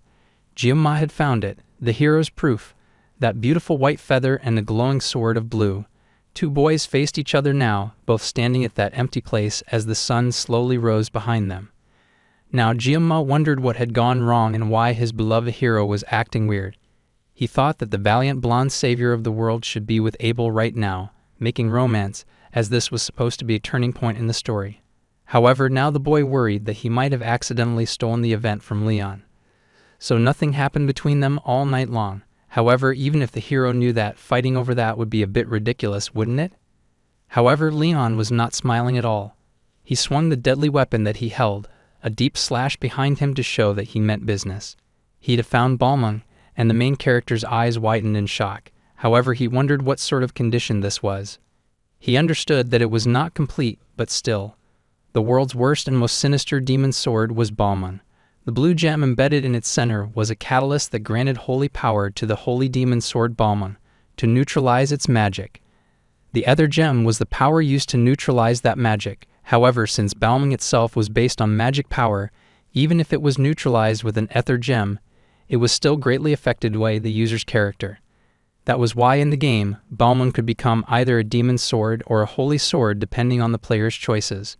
Gyoma had found it, the hero's proof, that beautiful white feather and the glowing sword of blue. Two boys faced each other now, both standing at that empty place as the sun slowly rose behind them. Now Gyoma wondered what had gone wrong and why his beloved hero was acting weird. He thought that the valiant blonde savior of the world should be with Abel right now, making romance, as this was supposed to be a turning point in the story. However, now the boy worried that he might have accidentally stolen the event from Leon. So nothing happened between them all night long. However, even if the hero knew that, fighting over that would be a bit ridiculous, wouldn't it? However, Leon was not smiling at all. He swung the deadly weapon that he held, a deep slash behind him to show that he meant business. He'd have found Balmung, and the main character's eyes widened in shock. However, he wondered what sort of condition this was. He understood that it was not complete, but still. The world's worst and most sinister demon sword was Balmung. The blue gem embedded in its center was a catalyst that granted holy power to the holy demon sword Balmon to neutralize its magic. The ether gem was the power used to neutralize that magic. However, since Balmon itself was based on magic power, even if it was neutralized with an ether gem, it was still greatly affected by the user's character. That was why in the game, Balmon could become either a demon sword or a holy sword depending on the player's choices.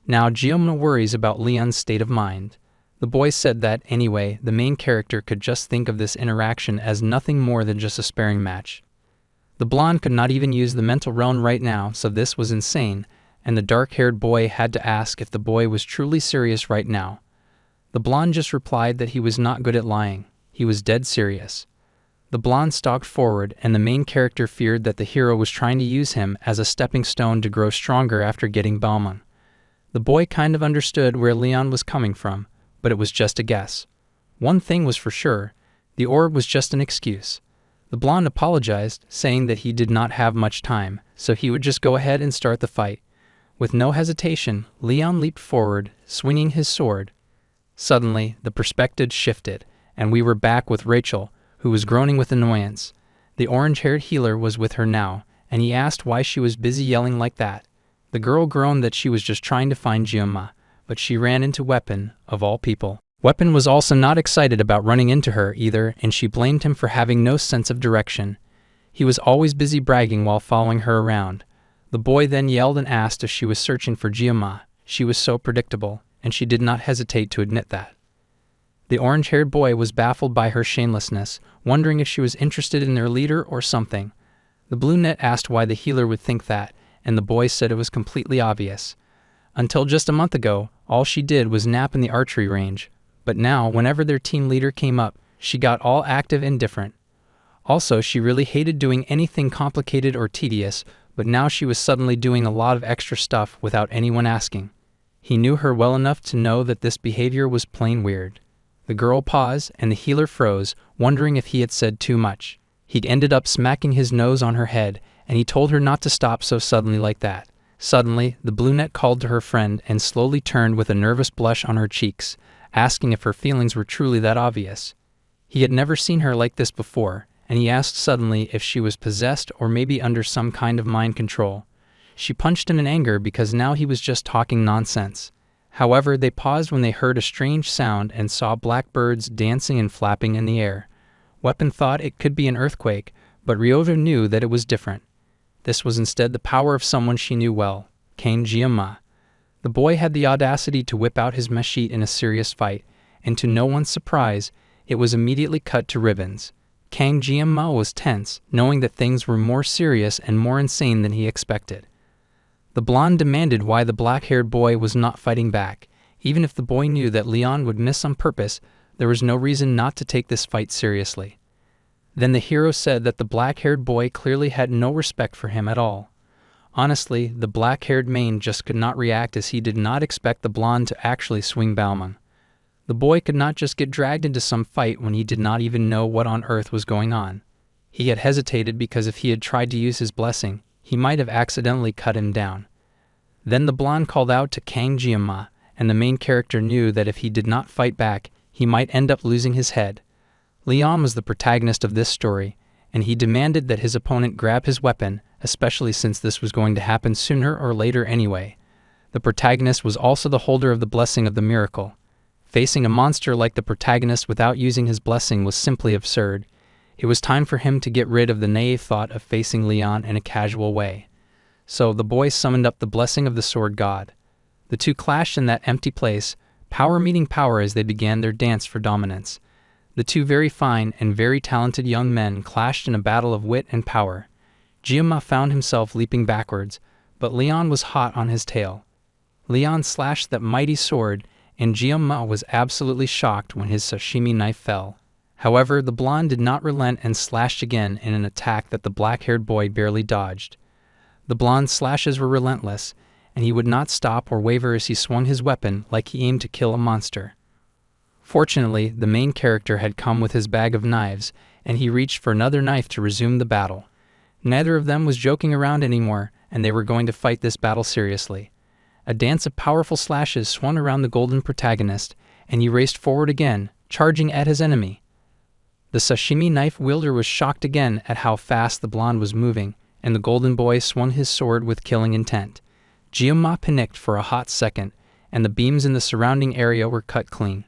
Now Giomma worries about Leon's state of mind. The boy said that, anyway, the main character could just think of this interaction as nothing more than just a sparring match. The blonde could not even use the mental realm right now, so this was insane, and the dark-haired boy had to ask if the boy was truly serious right now. The blonde just replied that he was not good at lying. He was dead serious. The blonde stalked forward, and the main character feared that the hero was trying to use him as a stepping stone to grow stronger after getting Balmon. The boy kind of understood where Leon was coming from, but it was just a guess. One thing was for sure, the orb was just an excuse. The blonde apologized, saying that he did not have much time, so he would just go ahead and start the fight. With no hesitation, Leon leaped forward, swinging his sword. Suddenly, the perspective shifted, and we were back with Rachel, who was groaning with annoyance. The orange-haired healer was with her now, and he asked why she was busy yelling like that. The girl groaned that she was just trying to find Giomma, but she ran into Weapon, of all people. Weapon was also not excited about running into her either, and she blamed him for having no sense of direction. He was always busy bragging while following her around. The boy then yelled and asked if she was searching for Giomma. She was so predictable, and she did not hesitate to admit that. The orange-haired boy was baffled by her shamelessness, wondering if she was interested in their leader or something. The brunette asked why the healer would think that, and the boy said it was completely obvious. Until just a month ago, all she did was nap in the archery range, but now, whenever their team leader came up, she got all active and different. Also, she really hated doing anything complicated or tedious, but now she was suddenly doing a lot of extra stuff without anyone asking. He knew her well enough to know that this behavior was plain weird. The girl paused, and the healer froze, wondering if he had said too much. He ended up smacking his nose on her head, and he told her not to stop so suddenly like that. Suddenly, the brunette called to her friend and slowly turned with a nervous blush on her cheeks, asking if her feelings were truly that obvious. He had never seen her like this before, and he asked suddenly if she was possessed or maybe under some kind of mind control. She punched him in anger because now he was just talking nonsense. However, they paused when they heard a strange sound and saw blackbirds dancing and flapping in the air. Weapon thought it could be an earthquake, but Ryota knew that it was different. This was instead the power of someone she knew well, Kane Giomma. The boy had the audacity to whip out his machete in a serious fight, and to no one's surprise, it was immediately cut to ribbons. Kang Giomma was tense, knowing that things were more serious and more insane than he expected. The blonde demanded why the black-haired boy was not fighting back. Even if the boy knew that Leon would miss on purpose, there was no reason not to take this fight seriously. Then the hero said that the black-haired boy clearly had no respect for him at all. Honestly, the black-haired man just could not react as he did not expect the blonde to actually swing Balmon. The boy could not just get dragged into some fight when he did not even know what on earth was going on. He had hesitated because if he had tried to use his blessing, he might have accidentally cut him down. Then the blonde called out to Kang Giomma, and the main character knew that if he did not fight back, he might end up losing his head. Leon was the protagonist of this story, and he demanded that his opponent grab his weapon, especially since this was going to happen sooner or later anyway. The protagonist was also the holder of the blessing of the miracle. Facing a monster like the protagonist without using his blessing was simply absurd. It was time for him to get rid of the naive thought of facing Leon in a casual way. So the boy summoned up the blessing of the sword god. The two clashed in that empty place, power meeting power as they began their dance for dominance. The two very fine and very talented young men clashed in a battle of wit and power. Giomma found himself leaping backwards, but Leon was hot on his tail. Leon slashed that mighty sword, and Giomma was absolutely shocked when his sashimi knife fell. However, the blonde did not relent and slashed again in an attack that the black-haired boy barely dodged. The blonde's slashes were relentless, and he would not stop or waver as he swung his weapon like he aimed to kill a monster. Fortunately, the main character had come with his bag of knives, and he reached for another knife to resume the battle. Neither of them was joking around anymore, and they were going to fight this battle seriously. A dance of powerful slashes swung around the golden protagonist, and he raced forward again, charging at his enemy. The sashimi knife wielder was shocked again at how fast the blonde was moving, and the golden boy swung his sword with killing intent. Gyoma panicked for a hot second, and the beams in the surrounding area were cut clean.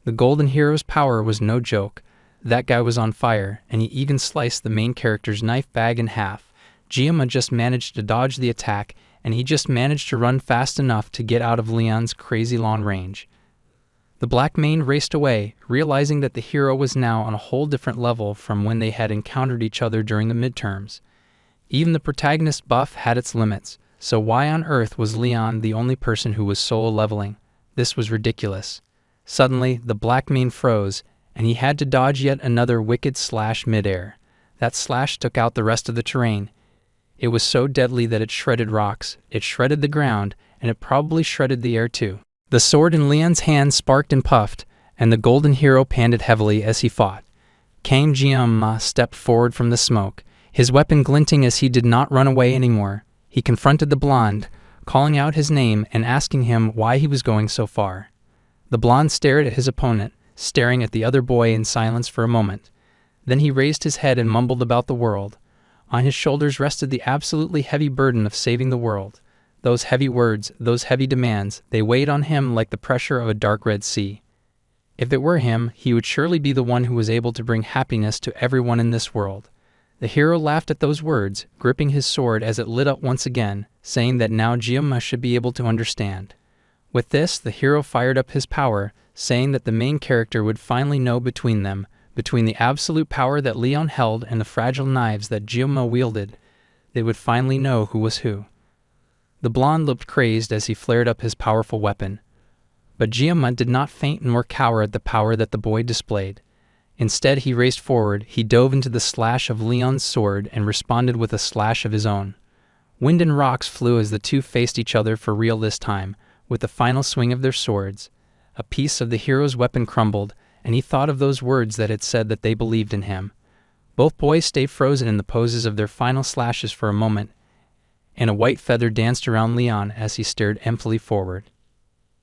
The golden hero's power was no joke. That guy was on fire, and he even sliced the main character's knife bag in half. Gyoma just managed to dodge the attack, and he just managed to run fast enough to get out of Leon's crazy long range. The Black Mane raced away, realizing that the hero was now on a whole different level from when they had encountered each other during the midterms. Even the protagonist buff had its limits, so why on earth was Leon the only person who was solo leveling? This was ridiculous. Suddenly, the Black Mane froze, and he had to dodge yet another wicked slash midair. That slash took out the rest of the terrain. It was so deadly that it shredded rocks, it shredded the ground, and it probably shredded the air too. The sword in Leon's hand sparked and puffed, and the golden hero panted heavily as he fought. Kang Gyama stepped forward from the smoke, his weapon glinting as he did not run away anymore. He confronted the blonde, calling out his name and asking him why he was going so far. The blonde stared at his opponent, staring at the other boy in silence for a moment. Then he raised his head and mumbled about the world. On his shoulders rested the absolutely heavy burden of saving the world. Those heavy words, those heavy demands, they weighed on him like the pressure of a dark red sea. If it were him, he would surely be the one who was able to bring happiness to everyone in this world. The hero laughed at those words, gripping his sword as it lit up once again, saying that now Gyoma should be able to understand. With this, the hero fired up his power, saying that the main character would finally know between them, between the absolute power that Leon held and the fragile knives that Gyoma wielded, they would finally know who was who. The blonde looked crazed as he flared up his powerful weapon. But Gyoma did not faint nor cower at the power that the boy displayed. Instead, he raced forward, he dove into the slash of Leon's sword and responded with a slash of his own. Wind and rocks flew as the two faced each other for real this time, with the final swing of their swords. A piece of the hero's weapon crumbled, and he thought of those words that had said that they believed in him. Both boys stayed frozen in the poses of their final slashes for a moment, and a white feather danced around Leon as he stared emptily forward.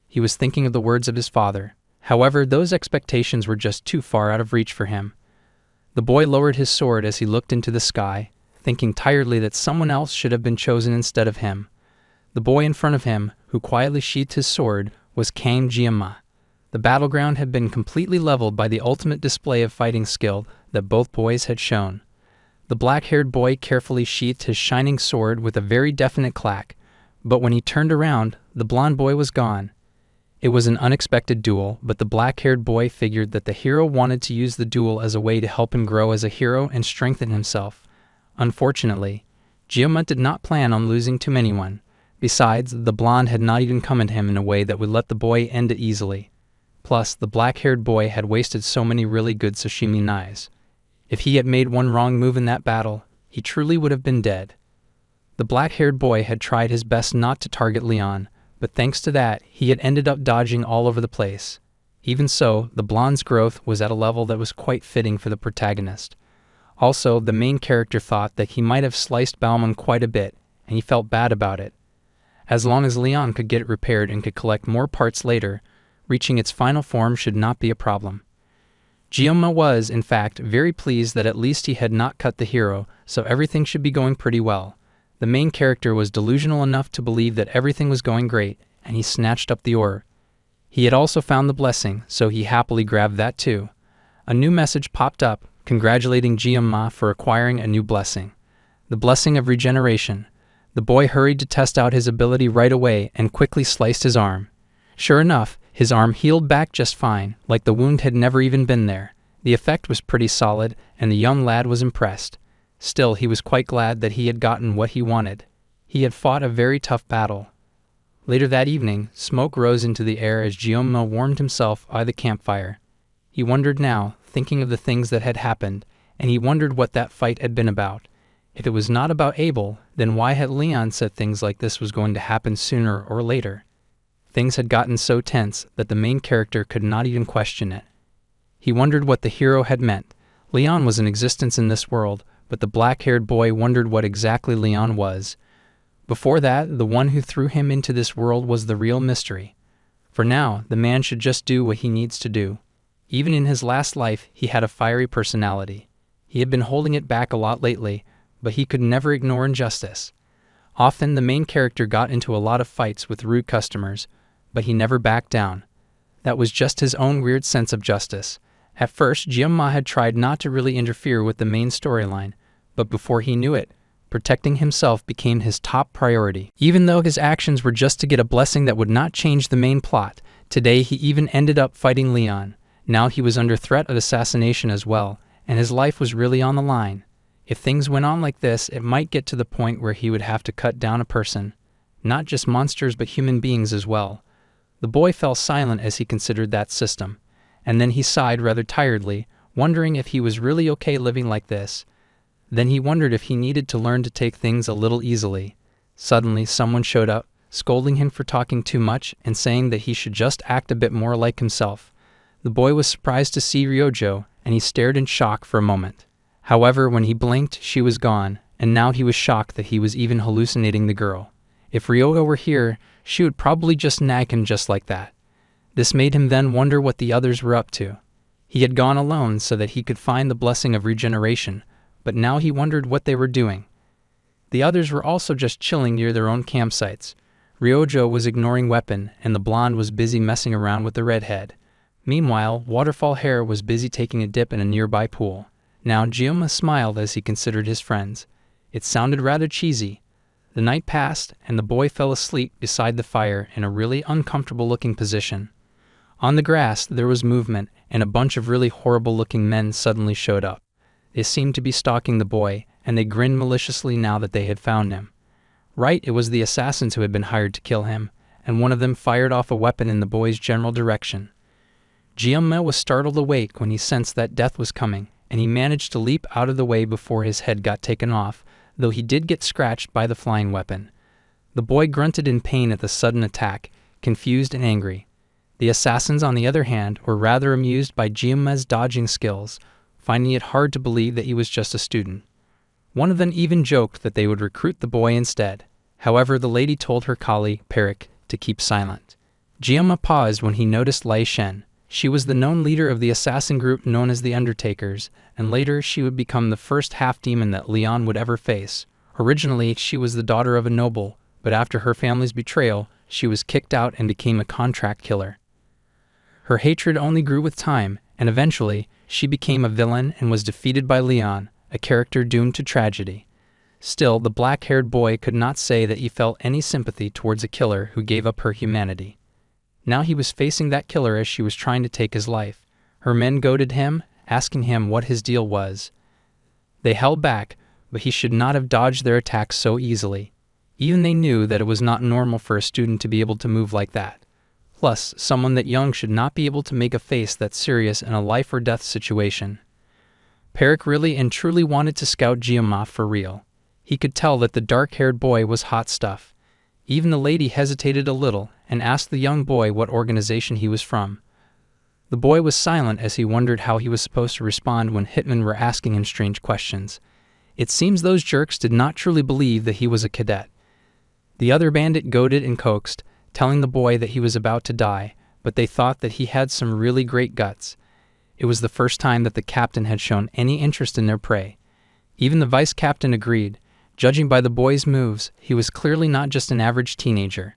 He was thinking of the words of his father. However, those expectations were just too far out of reach for him. The boy lowered his sword as he looked into the sky, thinking tiredly that someone else should have been chosen instead of him. The boy in front of him, who quietly sheathed his sword, was Kang Gyama. The battleground had been completely leveled by the ultimate display of fighting skill that both boys had shown. The black-haired boy carefully sheathed his shining sword with a very definite clack, but when he turned around, the blonde boy was gone. It was an unexpected duel, but the black-haired boy figured that the hero wanted to use the duel as a way to help him grow as a hero and strengthen himself. Unfortunately, Gyoma did not plan on losing to anyone. Besides, the blonde had not even come at him in a way that would let the boy end it easily. Plus, the black-haired boy had wasted so many really good sashimi knives. If he had made one wrong move in that battle, he truly would have been dead. The black-haired boy had tried his best not to target Leon, but thanks to that, he had ended up dodging all over the place. Even so, the blonde's growth was at a level that was quite fitting for the protagonist. Also, the main character thought that he might have sliced Bauman quite a bit, and he felt bad about it. As long as Leon could get it repaired and could collect more parts later, reaching its final form should not be a problem. Gyoma was, in fact, very pleased that at least he had not cut the hero, so everything should be going pretty well. The main character was delusional enough to believe that everything was going great, and he snatched up the ore. He had also found the blessing, so he happily grabbed that too. A new message popped up, congratulating Gyoma for acquiring a new blessing. The blessing of regeneration. The boy hurried to test out his ability right away and quickly sliced his arm. Sure enough, his arm healed back just fine, like the wound had never even been there. The effect was pretty solid, and the young lad was impressed. Still, he was quite glad that he had gotten what he wanted. He had fought a very tough battle. Later that evening, smoke rose into the air as Gyoma warmed himself by the campfire. He wondered now, thinking of the things that had happened, and he wondered what that fight had been about. If it was not about Abel, then why had Leon said things like this was going to happen sooner or later? Things had gotten so tense that the main character could not even question it. He wondered what the hero had meant. Leon was in existence in this world, but the black-haired boy wondered what exactly Leon was. Before that, the one who threw him into this world was the real mystery. For now, the man should just do what he needs to do. Even in his last life, he had a fiery personality. He had been holding it back a lot lately, but he could never ignore injustice. Often, the main character got into a lot of fights with rude customers, but he never backed down. That was just his own weird sense of justice. At first, Gyunma had tried not to really interfere with the main storyline, but before he knew it, protecting himself became his top priority. Even though his actions were just to get a blessing that would not change the main plot, today he even ended up fighting Leon. Now he was under threat of assassination as well, and his life was really on the line. If things went on like this, it might get to the point where he would have to cut down a person. Not just monsters but human beings as well. The boy fell silent as he considered that system, and then he sighed rather tiredly, wondering if he was really okay living like this. Then he wondered if he needed to learn to take things a little easily. Suddenly, someone showed up, scolding him for talking too much and saying that he should just act a bit more like himself. The boy was surprised to see Ryojo, and he stared in shock for a moment. However, when he blinked, she was gone, and now he was shocked that he was even hallucinating the girl. If Ryoga were here, she would probably just nag him just like that. This made him then wonder what the others were up to. He had gone alone so that he could find the blessing of regeneration, but now he wondered what they were doing. The others were also just chilling near their own campsites. Ryojo was ignoring Weapon, and the blonde was busy messing around with the redhead. Meanwhile, Waterfall Hair was busy taking a dip in a nearby pool. Now Gyunma smiled as he considered his friends. It sounded rather cheesy. The night passed, and the boy fell asleep beside the fire in a really uncomfortable-looking position. On the grass, there was movement, and a bunch of really horrible-looking men suddenly showed up. They seemed to be stalking the boy, and they grinned maliciously now that they had found him. Right, it was the assassins who had been hired to kill him, and one of them fired off a weapon in the boy's general direction. Gyunma was startled awake when he sensed that death was coming, and he managed to leap out of the way before his head got taken off, though he did get scratched by the flying weapon. The boy grunted in pain at the sudden attack, confused and angry. The assassins, on the other hand, were rather amused by Gyunma's dodging skills, finding it hard to believe that he was just a student. One of them even joked that they would recruit the boy instead. However, the lady told her colleague, Perik, to keep silent. Gyunma paused when he noticed Lei Shen. She was the known leader of the assassin group known as the Undertakers, and later she would become the first half-demon that Leon would ever face. Originally, she was the daughter of a noble, but after her family's betrayal, she was kicked out and became a contract killer. Her hatred only grew with time, and eventually, she became a villain and was defeated by Leon, a character doomed to tragedy. Still, the black-haired boy could not say that he felt any sympathy towards a killer who gave up her humanity. Now he was facing that killer as she was trying to take his life. Her men goaded him, asking him what his deal was. They held back, but he should not have dodged their attacks so easily. Even they knew that it was not normal for a student to be able to move like that. Plus, someone that young should not be able to make a face that serious in a life-or-death situation. Perik really and truly wanted to scout Gyunma for real. He could tell that the dark-haired boy was hot stuff. Even the lady hesitated a little and asked the young boy what organization he was from. The boy was silent as he wondered how he was supposed to respond when hitmen were asking him strange questions. It seems those jerks did not truly believe that he was a cadet. The other bandit goaded and coaxed, telling the boy that he was about to die, but they thought that he had some really great guts. It was the first time that the captain had shown any interest in their prey. Even the vice captain agreed. Judging by the boy's moves, he was clearly not just an average teenager.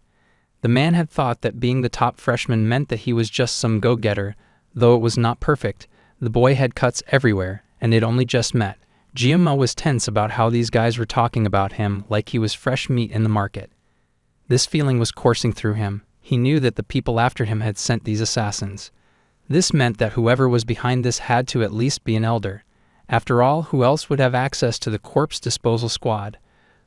The man had thought that being the top freshman meant that he was just some go-getter. Though it was not perfect, the boy had cuts everywhere, and they'd only just met. Gyunma was tense about how these guys were talking about him like he was fresh meat in the market. This feeling was coursing through him. He knew that the people after him had sent these assassins. This meant that whoever was behind this had to at least be an elder. After all, who else would have access to the corpse disposal squad?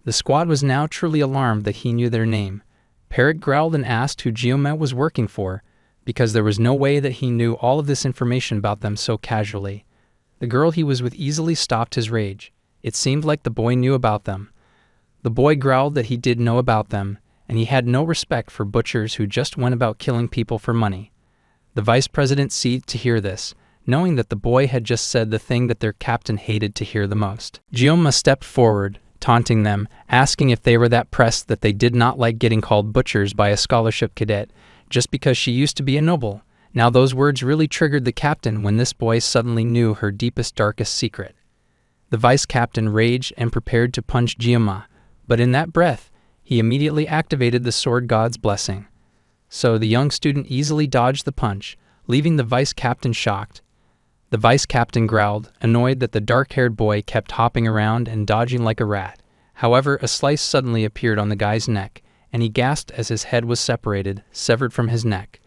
The squad was now truly alarmed that he knew their name. Perik growled and asked who Gyunma was working for, because there was no way that he knew all of this information about them so casually. The girl he was with easily stopped his rage. It seemed like the boy knew about them. The boy growled that he did know about them, and he had no respect for butchers who just went about killing people for money. The vice president seethed to hear this, knowing that the boy had just said the thing that their captain hated to hear the most. Gyunma stepped forward, taunting them, asking if they were that pressed that they did not like getting called butchers by a scholarship cadet. just because she used to be a noble. Now those words really triggered the captain when this boy suddenly knew her deepest, darkest secret. The vice captain raged and prepared to punch Gyuma, but in that breath, he immediately activated the sword god's blessing. So the young student easily dodged the punch, leaving the vice captain shocked. The vice captain growled, annoyed that the dark-haired boy kept hopping around and dodging like a rat. However, a slice suddenly appeared on the guy's neck, and he gasped as his head was separated, severed from his neck.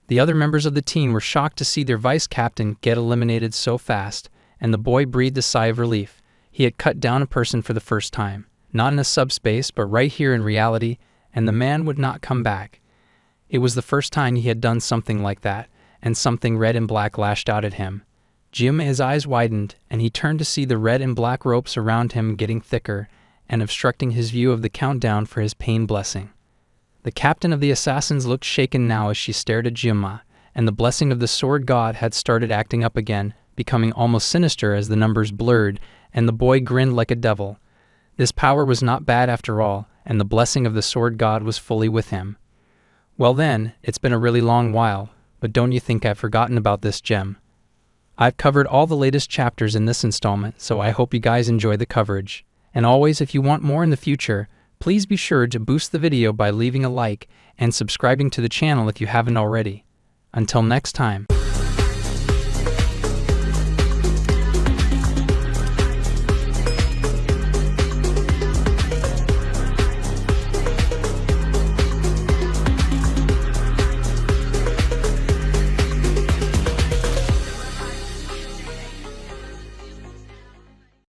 The other members of the team were shocked to see their vice captain get eliminated so fast, and the boy breathed a sigh of relief. He had cut down a person for the first time, not in a subspace, but right here in reality, and the man would not come back. It was the first time he had done something like that, and something red and black lashed out at him. His eyes widened, and he turned to see the red and black ropes around him getting thicker and obstructing his view of the countdown for his pain blessing. The captain of the assassins looked shaken now as she stared at Gyuma, and the blessing of the sword god had started acting up again, becoming almost sinister as the numbers blurred, and the boy grinned like a devil. This power was not bad after all, and the blessing of the sword god was fully with him. Well then, it's been a really long while, but don't you think I've forgotten about this gem? I've covered all the latest chapters in this installment, so I hope you guys enjoy the coverage. And always, if you want more in the future, please be sure to boost the video by leaving a like and subscribing to the channel if you haven't already. Until next time.